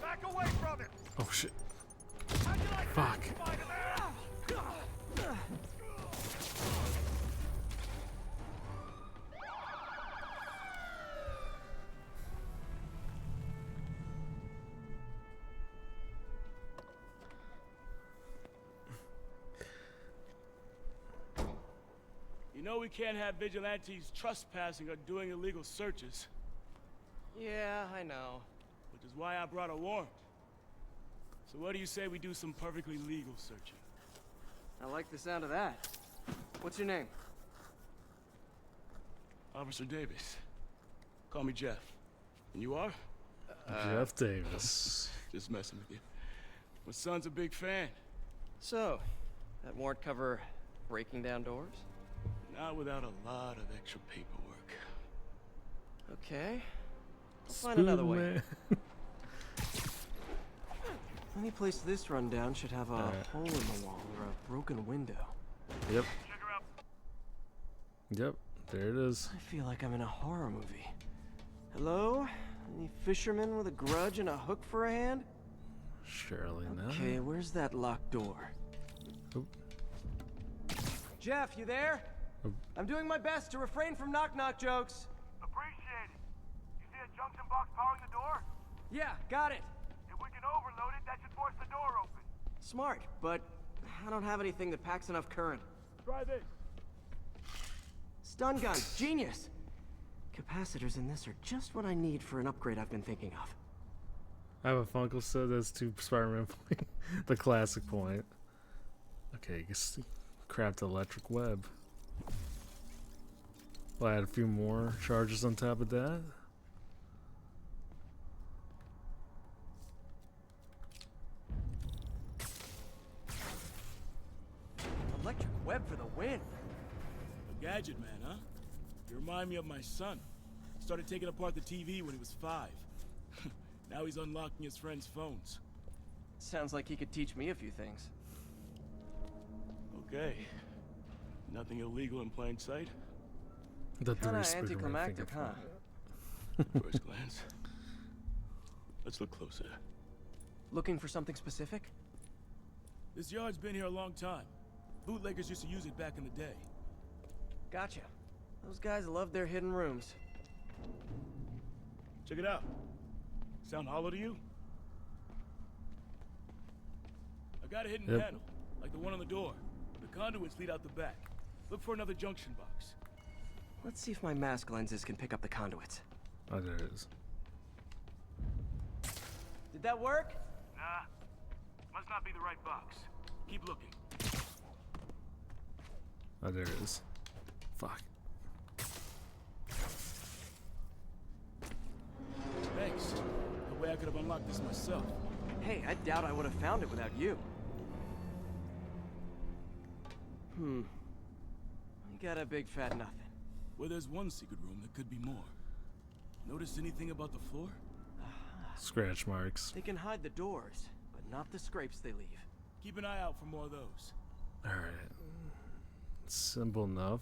Back away from it. Oh shit. How'd you like Fuck. that, Spider-Man? You know we can't have vigilantes trespassing or doing illegal searches, Yeah, I know. which is why I brought a warrant. So what do you say we do some perfectly legal searching? I like the sound of that. What's your name? Officer Davis. Call me Jeff. And you are? Jeff Davis. Just messing with you. My son's a big fan. So, that warrant cover breaking down doors? Not without a lot of extra paperwork. Okay. I'll find another way. Spoon Any place this rundown should have a hole in the wall or a broken window. Man. Yep. Yep. There it is. I feel like I'm in a horror movie. Hello? Any fisherman with a grudge and a hook for a hand? Surely not. Okay, where's that locked door? Oop. Jeff, you there? Oop. I'm doing my best to refrain from knock-knock jokes. Appreciate it. junction box powering the door? Yeah, got it. If we can overload it, that should force the door open. Smart, but I don't have anything that packs enough current. Try this. Stun gun, genius! Capacitors in this are just what I need for an upgrade I've been thinking of. I have a Funko set that's to Spider-Man point. The classic point. Okay, just craft electric web. We'll add a few more charges on top of that. Electric web for the win. A gadget man, huh? You remind me of my son. Started taking apart the TV when he was 5. Now he's unlocking his friends' phones. Sounds like he could teach me a few things. Okay. Nothing illegal in plain sight? The Kinda three anticlimactic, huh? First glance. Let's look closer. Looking for something specific? This yard's been here a long time. Bootleggers used to use it back in the day. Gotcha. Those guys love their hidden rooms. Check it out. Sound hollow to you? I got a hidden panel, like the one on the door. The conduits lead out the back. Look for another junction box. Let's see if my mask lenses can pick up the conduits. Oh, there it is. Did that work? Nah. Must not be the right box. Keep looking. Oh, there it is. Fuck. Thanks. No way I could have unlocked this myself. Hey, I doubt I would have found it without you. You got a big fat nothing. Well, there's one secret room that could be more. Notice anything about the floor? Scratch marks. They can hide the doors, but not the scrapes they leave. Keep an eye out for more of those. Alright. Simple enough.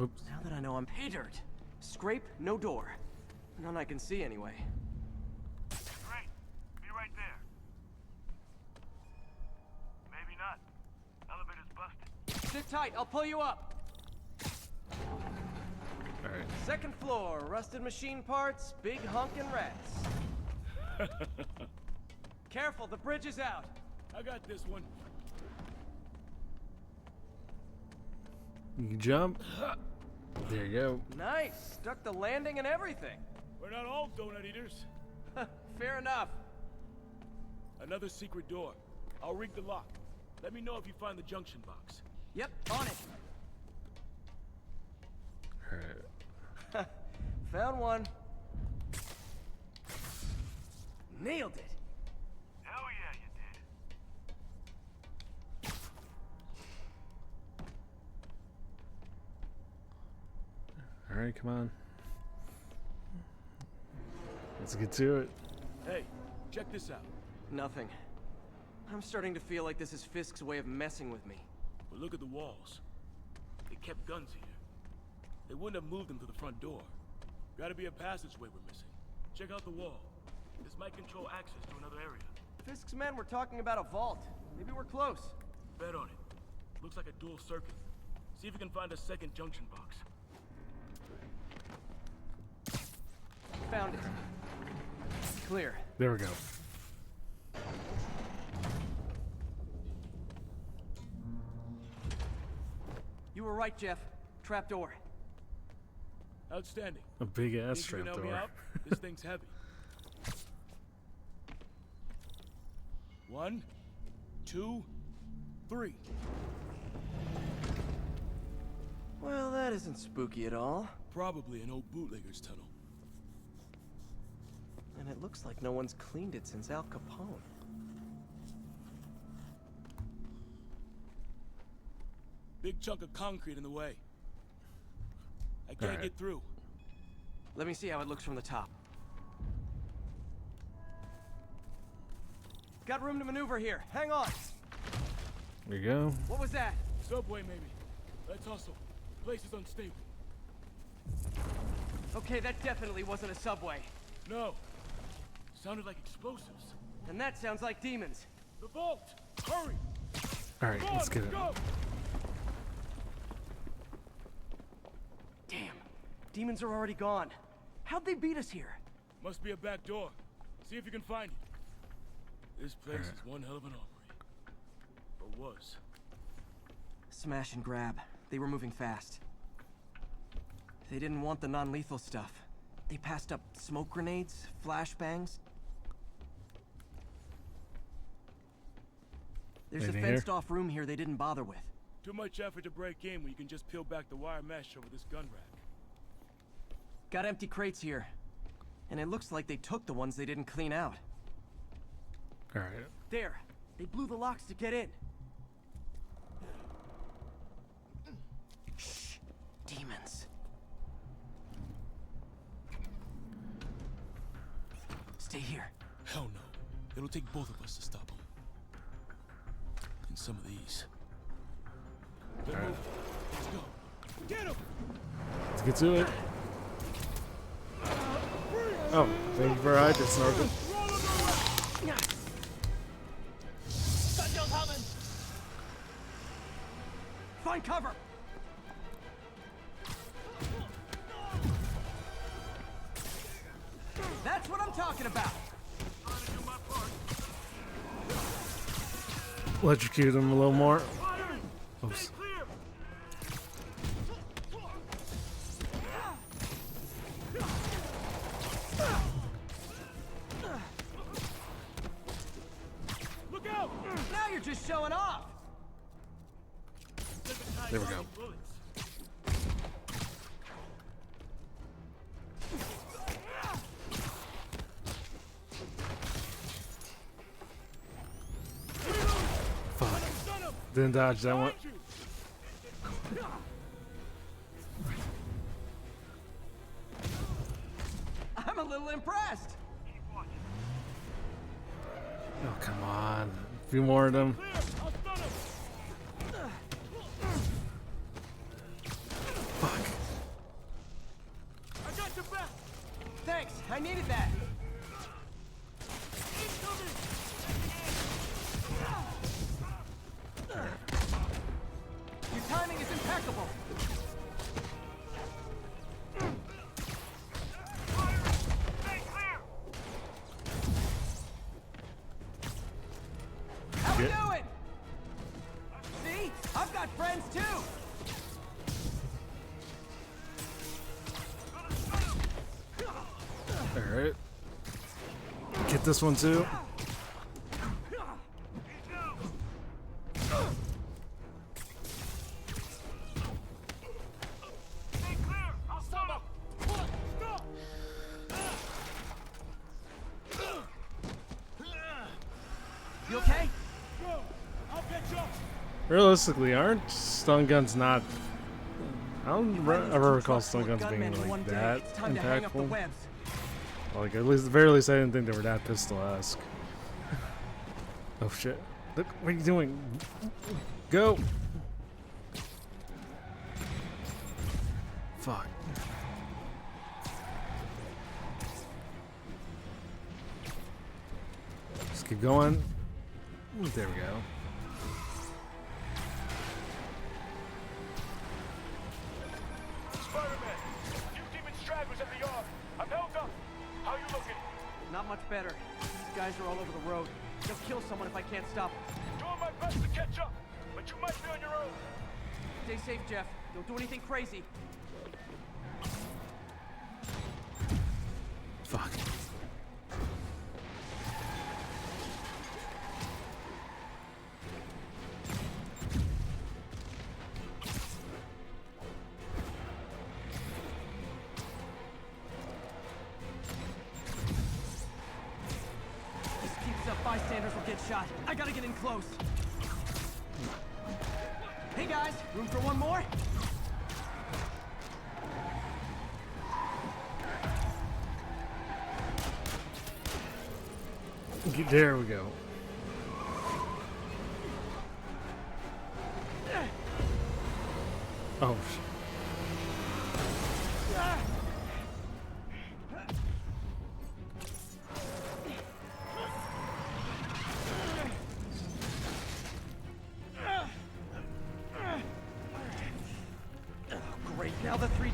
Oops. Now that I know I'm pay dirt. Scrape, no door. None I can see anyway. Great. Be right there. Maybe not. Elevator's busted. Sit tight, I'll pull you up. Alright. Second floor, rusted machine parts, big honkin' rats. Careful, the bridge is out. I got this one. You can jump. There you go. Nice, stuck the landing and everything. We're not all donut eaters. Fair enough. Another secret door. I'll rig the lock. Let me know if you find the junction box. Yep, on it. Alright. Found one. Nailed it. Hell yeah, you did. Alright, come on. Let's get to it. Hey, check this out. Nothing. I'm starting to feel like this is Fisk's way of messing with me. But look at the walls. They kept guns here. They wouldn't have moved them to the front door. Gotta be a passageway we're missing. Check out the wall. This might control access to another area. Fisk's men were talking about a vault. Maybe we're close. Bet on it. Looks like a dual circuit. See if you can find a second junction box. Found it. Clear. There we go. You were right, Jeff. Trapdoor. Outstanding. A big ass Think you can help me trapdoor. out? This thing's heavy. 1, 2, 3. Well, that isn't spooky at all. Probably an old bootlegger's tunnel. And it looks like no one's cleaned it since Al Capone. Big chunk of concrete in the way. I can't Alright. get through. Let me see how it looks from the top. Got room to maneuver here. Hang on. There you go. What was that? Subway, maybe. Let's hustle. Place is unstable. Okay, that definitely wasn't a subway. No. Sounded like explosives. And that sounds like demons. The vault! Hurry! Alright, let's get it. Go! Damn. Demons are already gone. How'd they beat us here? Must be a back door. See if you can find it. This place is one hell of an armory. Or was. Smash and grab. They were moving fast. They didn't want the non-lethal stuff. They passed up smoke grenades, flashbangs. There's a fenced-off room here they didn't bother with. Too much effort to break in when you can just peel back the wire mesh over this gun rack. Got empty crates here. And it looks like they took the ones they didn't clean out. Alright. There. They blew the locks to get in. Shh. Demons. Stay here. Hell no. It'll take both of us to stop them. And some of these. They're moving. Let's go. Get him! Let's get to it. Oh, thank you for hiding, Snorkel. Find cover! That's what I'm talking about! Electrocute him a little more. Oops. Look out! Now you're just showing off! There we go. Fuck. Didn't dodge that one. I'm a little impressed! Oh, come on. A few more of them. Fuck. I got your back! Thanks, I needed that! Your timing is impeccable! How we doing? See? I've got friends too! Alright. Get this one too. You okay? Realistically, aren't stun guns not... I don't ever recall stun guns being like that impactful. Like, at least, at the very least, I didn't think they were that pistol-esque. Oh shit. Look, what are you doing? Go! Fuck. Just keep going. There we go. Spider-Man! Few demon stragglers at the yard. I'm held up. How you looking? Not much better. These guys are all over the road. They'll kill someone if I can't stop them. Doing my best to catch up, but you might be on your own. Stay safe, Jeff. Don't do anything crazy. Fuck. This keeps up, bystanders will get shot. I gotta get in close. Hey guys, room for one more? There we go. Oh.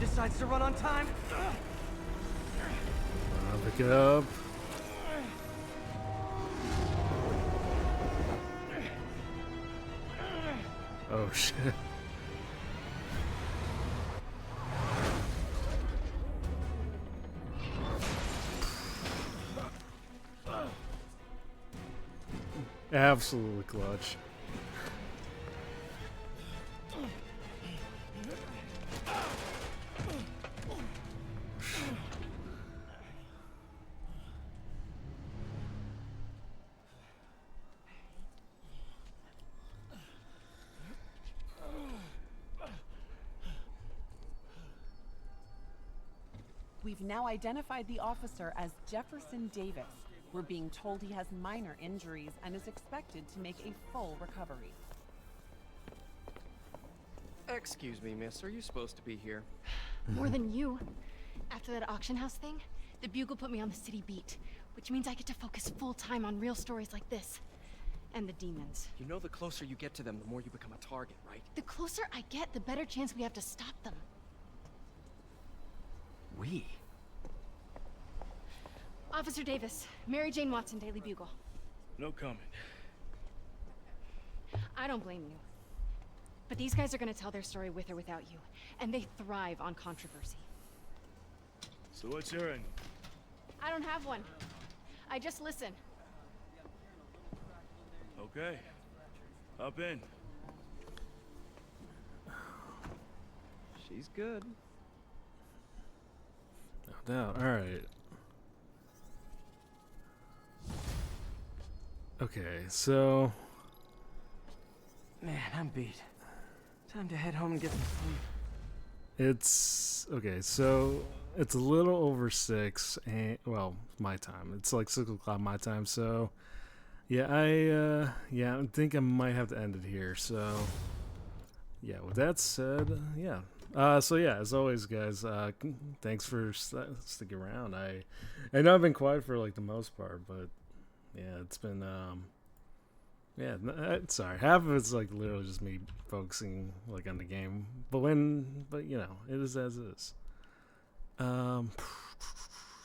decides to run on time. I'll pick it up. Oh shit. Absolutely clutch. We've now identified the officer as Jefferson Davis. We're being told he has minor injuries and is expected to make a full recovery. Excuse me, miss. Are you supposed to be here? More than you. After that auction house thing, the Bugle put me on the city beat, which means I get to focus full time on real stories like this. And the demons. You know the closer you get to them, the more you become a target, right? The closer I get, the better chance we have to stop them. We? Officer Davis, Mary Jane Watson, Daily Bugle. No comment. I don't blame you. But these guys are gonna tell their story with or without you, and they thrive on controversy. So what's your end? I don't have one. I just listen. Okay. Hop in. She's good. No doubt. Alright. Okay, so... Man, I'm beat. Time to head home and get some sleep. It's... Okay, so... It's a little over 6, and... Well, my time. It's like 6 o'clock my time, so... Yeah, I think I might have to end it here, so... Yeah, with that said, yeah. So yeah, as always, guys, thanks for sticking around. I know I've been quiet for like the most part, but yeah, it's been sorry, half of it's like literally just me focusing like on the game, but you know, it is as is.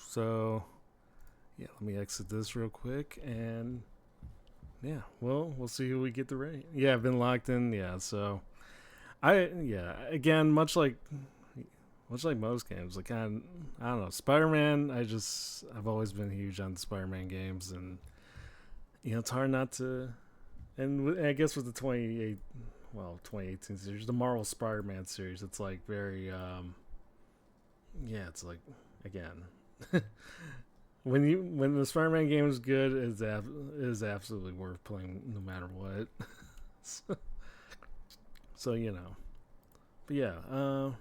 So yeah, let me exit this real quick, and yeah, well, we'll see who we get to rate. Yeah, I've been locked in. Yeah, so. Again, much like most games, like I don't know, Spider-Man. I've always been huge on the Spider-Man games, and you know it's hard not to. And I guess with the 2018 series, the Marvel Spider-Man series, it's like very, it's like again, when the Spider-Man game is good, it is absolutely worth playing no matter what. So, you know. But yeah,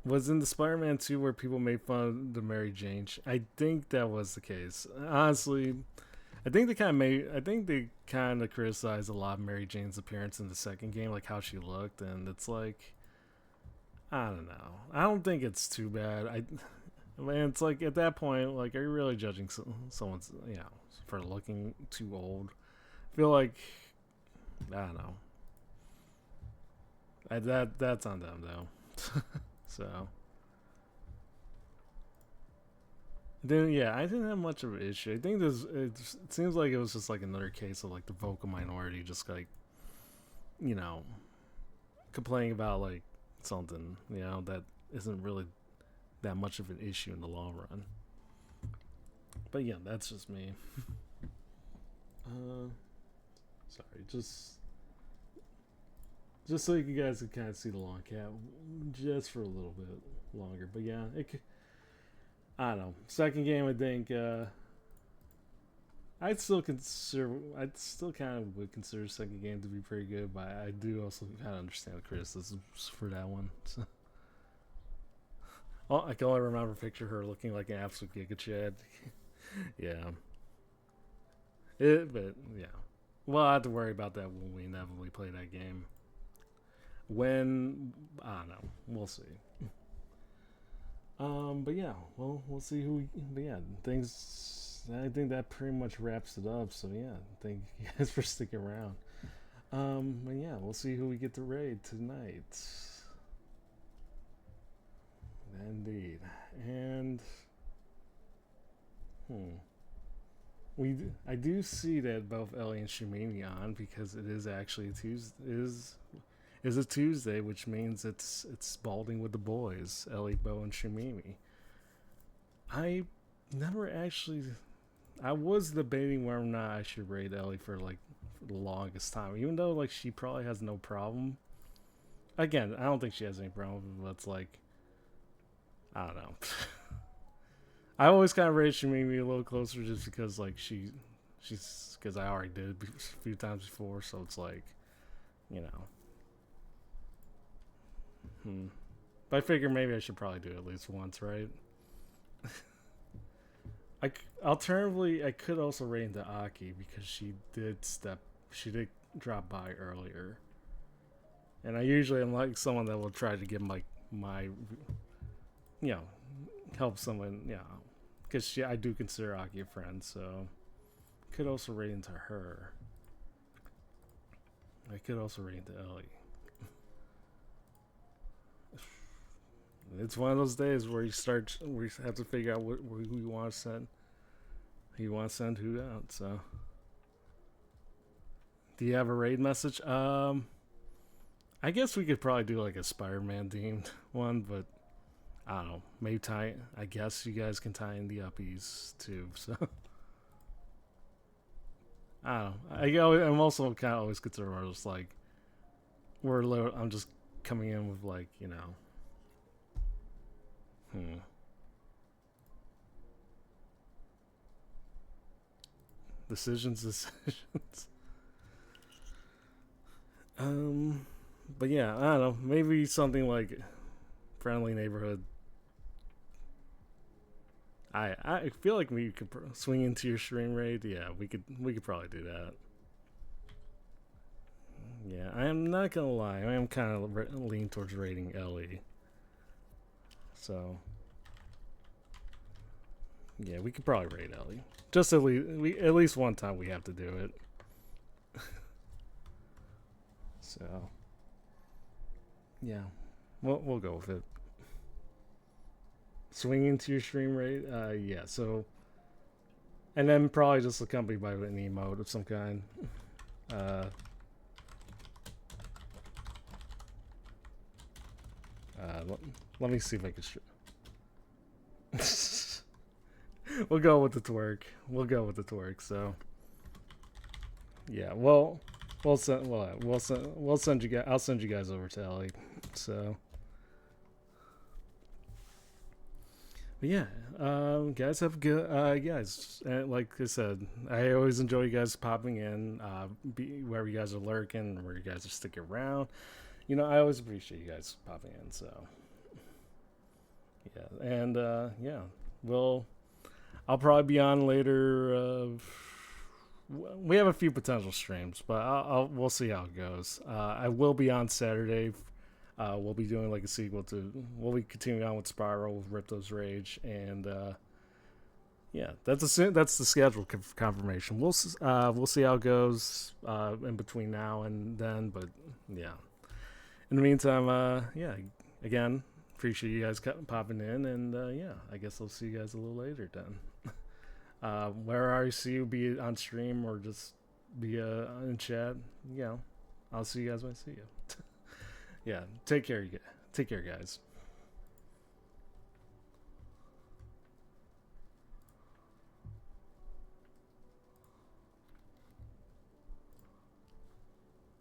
was in the Spider-Man 2 where people made fun of the Mary Jane? I think that was the case. Honestly, I think they kind of criticized a lot of Mary Jane's appearance in the second game, like how she looked, and it's like, I don't know. I don't think it's too bad. It's like at that point, like, are you really judging someone's, you know, for looking too old? I feel like, I don't know. That's on them though. So then yeah, I didn't have much of an issue. I think it seems like it was just like another case of like the vocal minority just like, you know, complaining about like something, you know, that isn't really that much of an issue in the long run. But yeah, that's just me. Sorry, just so you guys can kind of see the Longcat just for a little bit longer. But yeah, I don't know. Second game, I think I'd still kind of would consider second game to be pretty good, but I do also kind of understand the criticisms for that one. So. Oh, I can only remember picture her looking like an absolute Giga Chad. Yeah. But yeah, we'll have to worry about that when we inevitably play that game. When, I don't know, we'll see. But yeah, well, we'll see but yeah, I think that pretty much wraps it up. So yeah, thank you guys for sticking around. But yeah, we'll see who we get to raid tonight. Indeed. And I do see that both Ellie and Shimini on because it is actually a Tuesday. Is a Tuesday, which means it's balding with the boys, Ellie, Bo, and Shimimi. I never actually. I was debating whether or not I should rate Ellie for like the longest time, even though like she probably has no problem. Again, I don't think she has any problem, but it's like I don't know. I always kind of rated Shimimi a little closer just because like she's because I already did a few times before, so it's like, you know. But I figure maybe I should probably do it at least once, right? Alternatively, I could also rate into Aki because she did drop by earlier, and I usually am like someone that will try to give my help someone, because I do consider Aki a friend, so could also rate into her. I could also rate into Ellie. It's one of those days where you have to figure out who you want to send. Who you want to send who out, so. Do you have a raid message? I guess we could probably do like a Spider-Man themed one, but I don't know. Maybe I guess you guys can tie in the uppies too, so. I don't know. I'm also kind of always concerned where it's like, I'm just coming in with like, Decisions. But yeah, I don't know. Maybe something like friendly neighborhood. I feel like we could swing into your stream raid. Yeah, we could probably do that. Yeah, I am not gonna lie. I am kind of leaning towards rating Ellie. So yeah, we could probably rate Ellie. Just at least one time we have to do it. So yeah, we'll go with it. Swing into your stream rate, yeah. So, and then probably just accompanied by an emote of some kind. Let me see if I can. We'll go with the twerk. So, yeah. Well, we'll send you guys. I'll send you guys over to Ellie. So, but yeah. Guys, have a good. Guys, like I said, I always enjoy you guys popping in. Where you guys are lurking, where you guys are sticking around. I always appreciate you guys popping in. So, yeah, and yeah, I'll probably be on later. We have a few potential streams, but we'll see how it goes. I will be on Saturday. We'll be doing like a sequel to. We'll be continuing on with Spiral with Ripto's Rage, and yeah, that's the schedule confirmation. We'll see how it goes in between now and then, but yeah. In the meantime, yeah, again, appreciate you guys popping in, and yeah, I guess I'll see you guys a little later then. Where I see you, be it on stream or just be in chat, I'll see you guys when I see you. Yeah, take care, guys.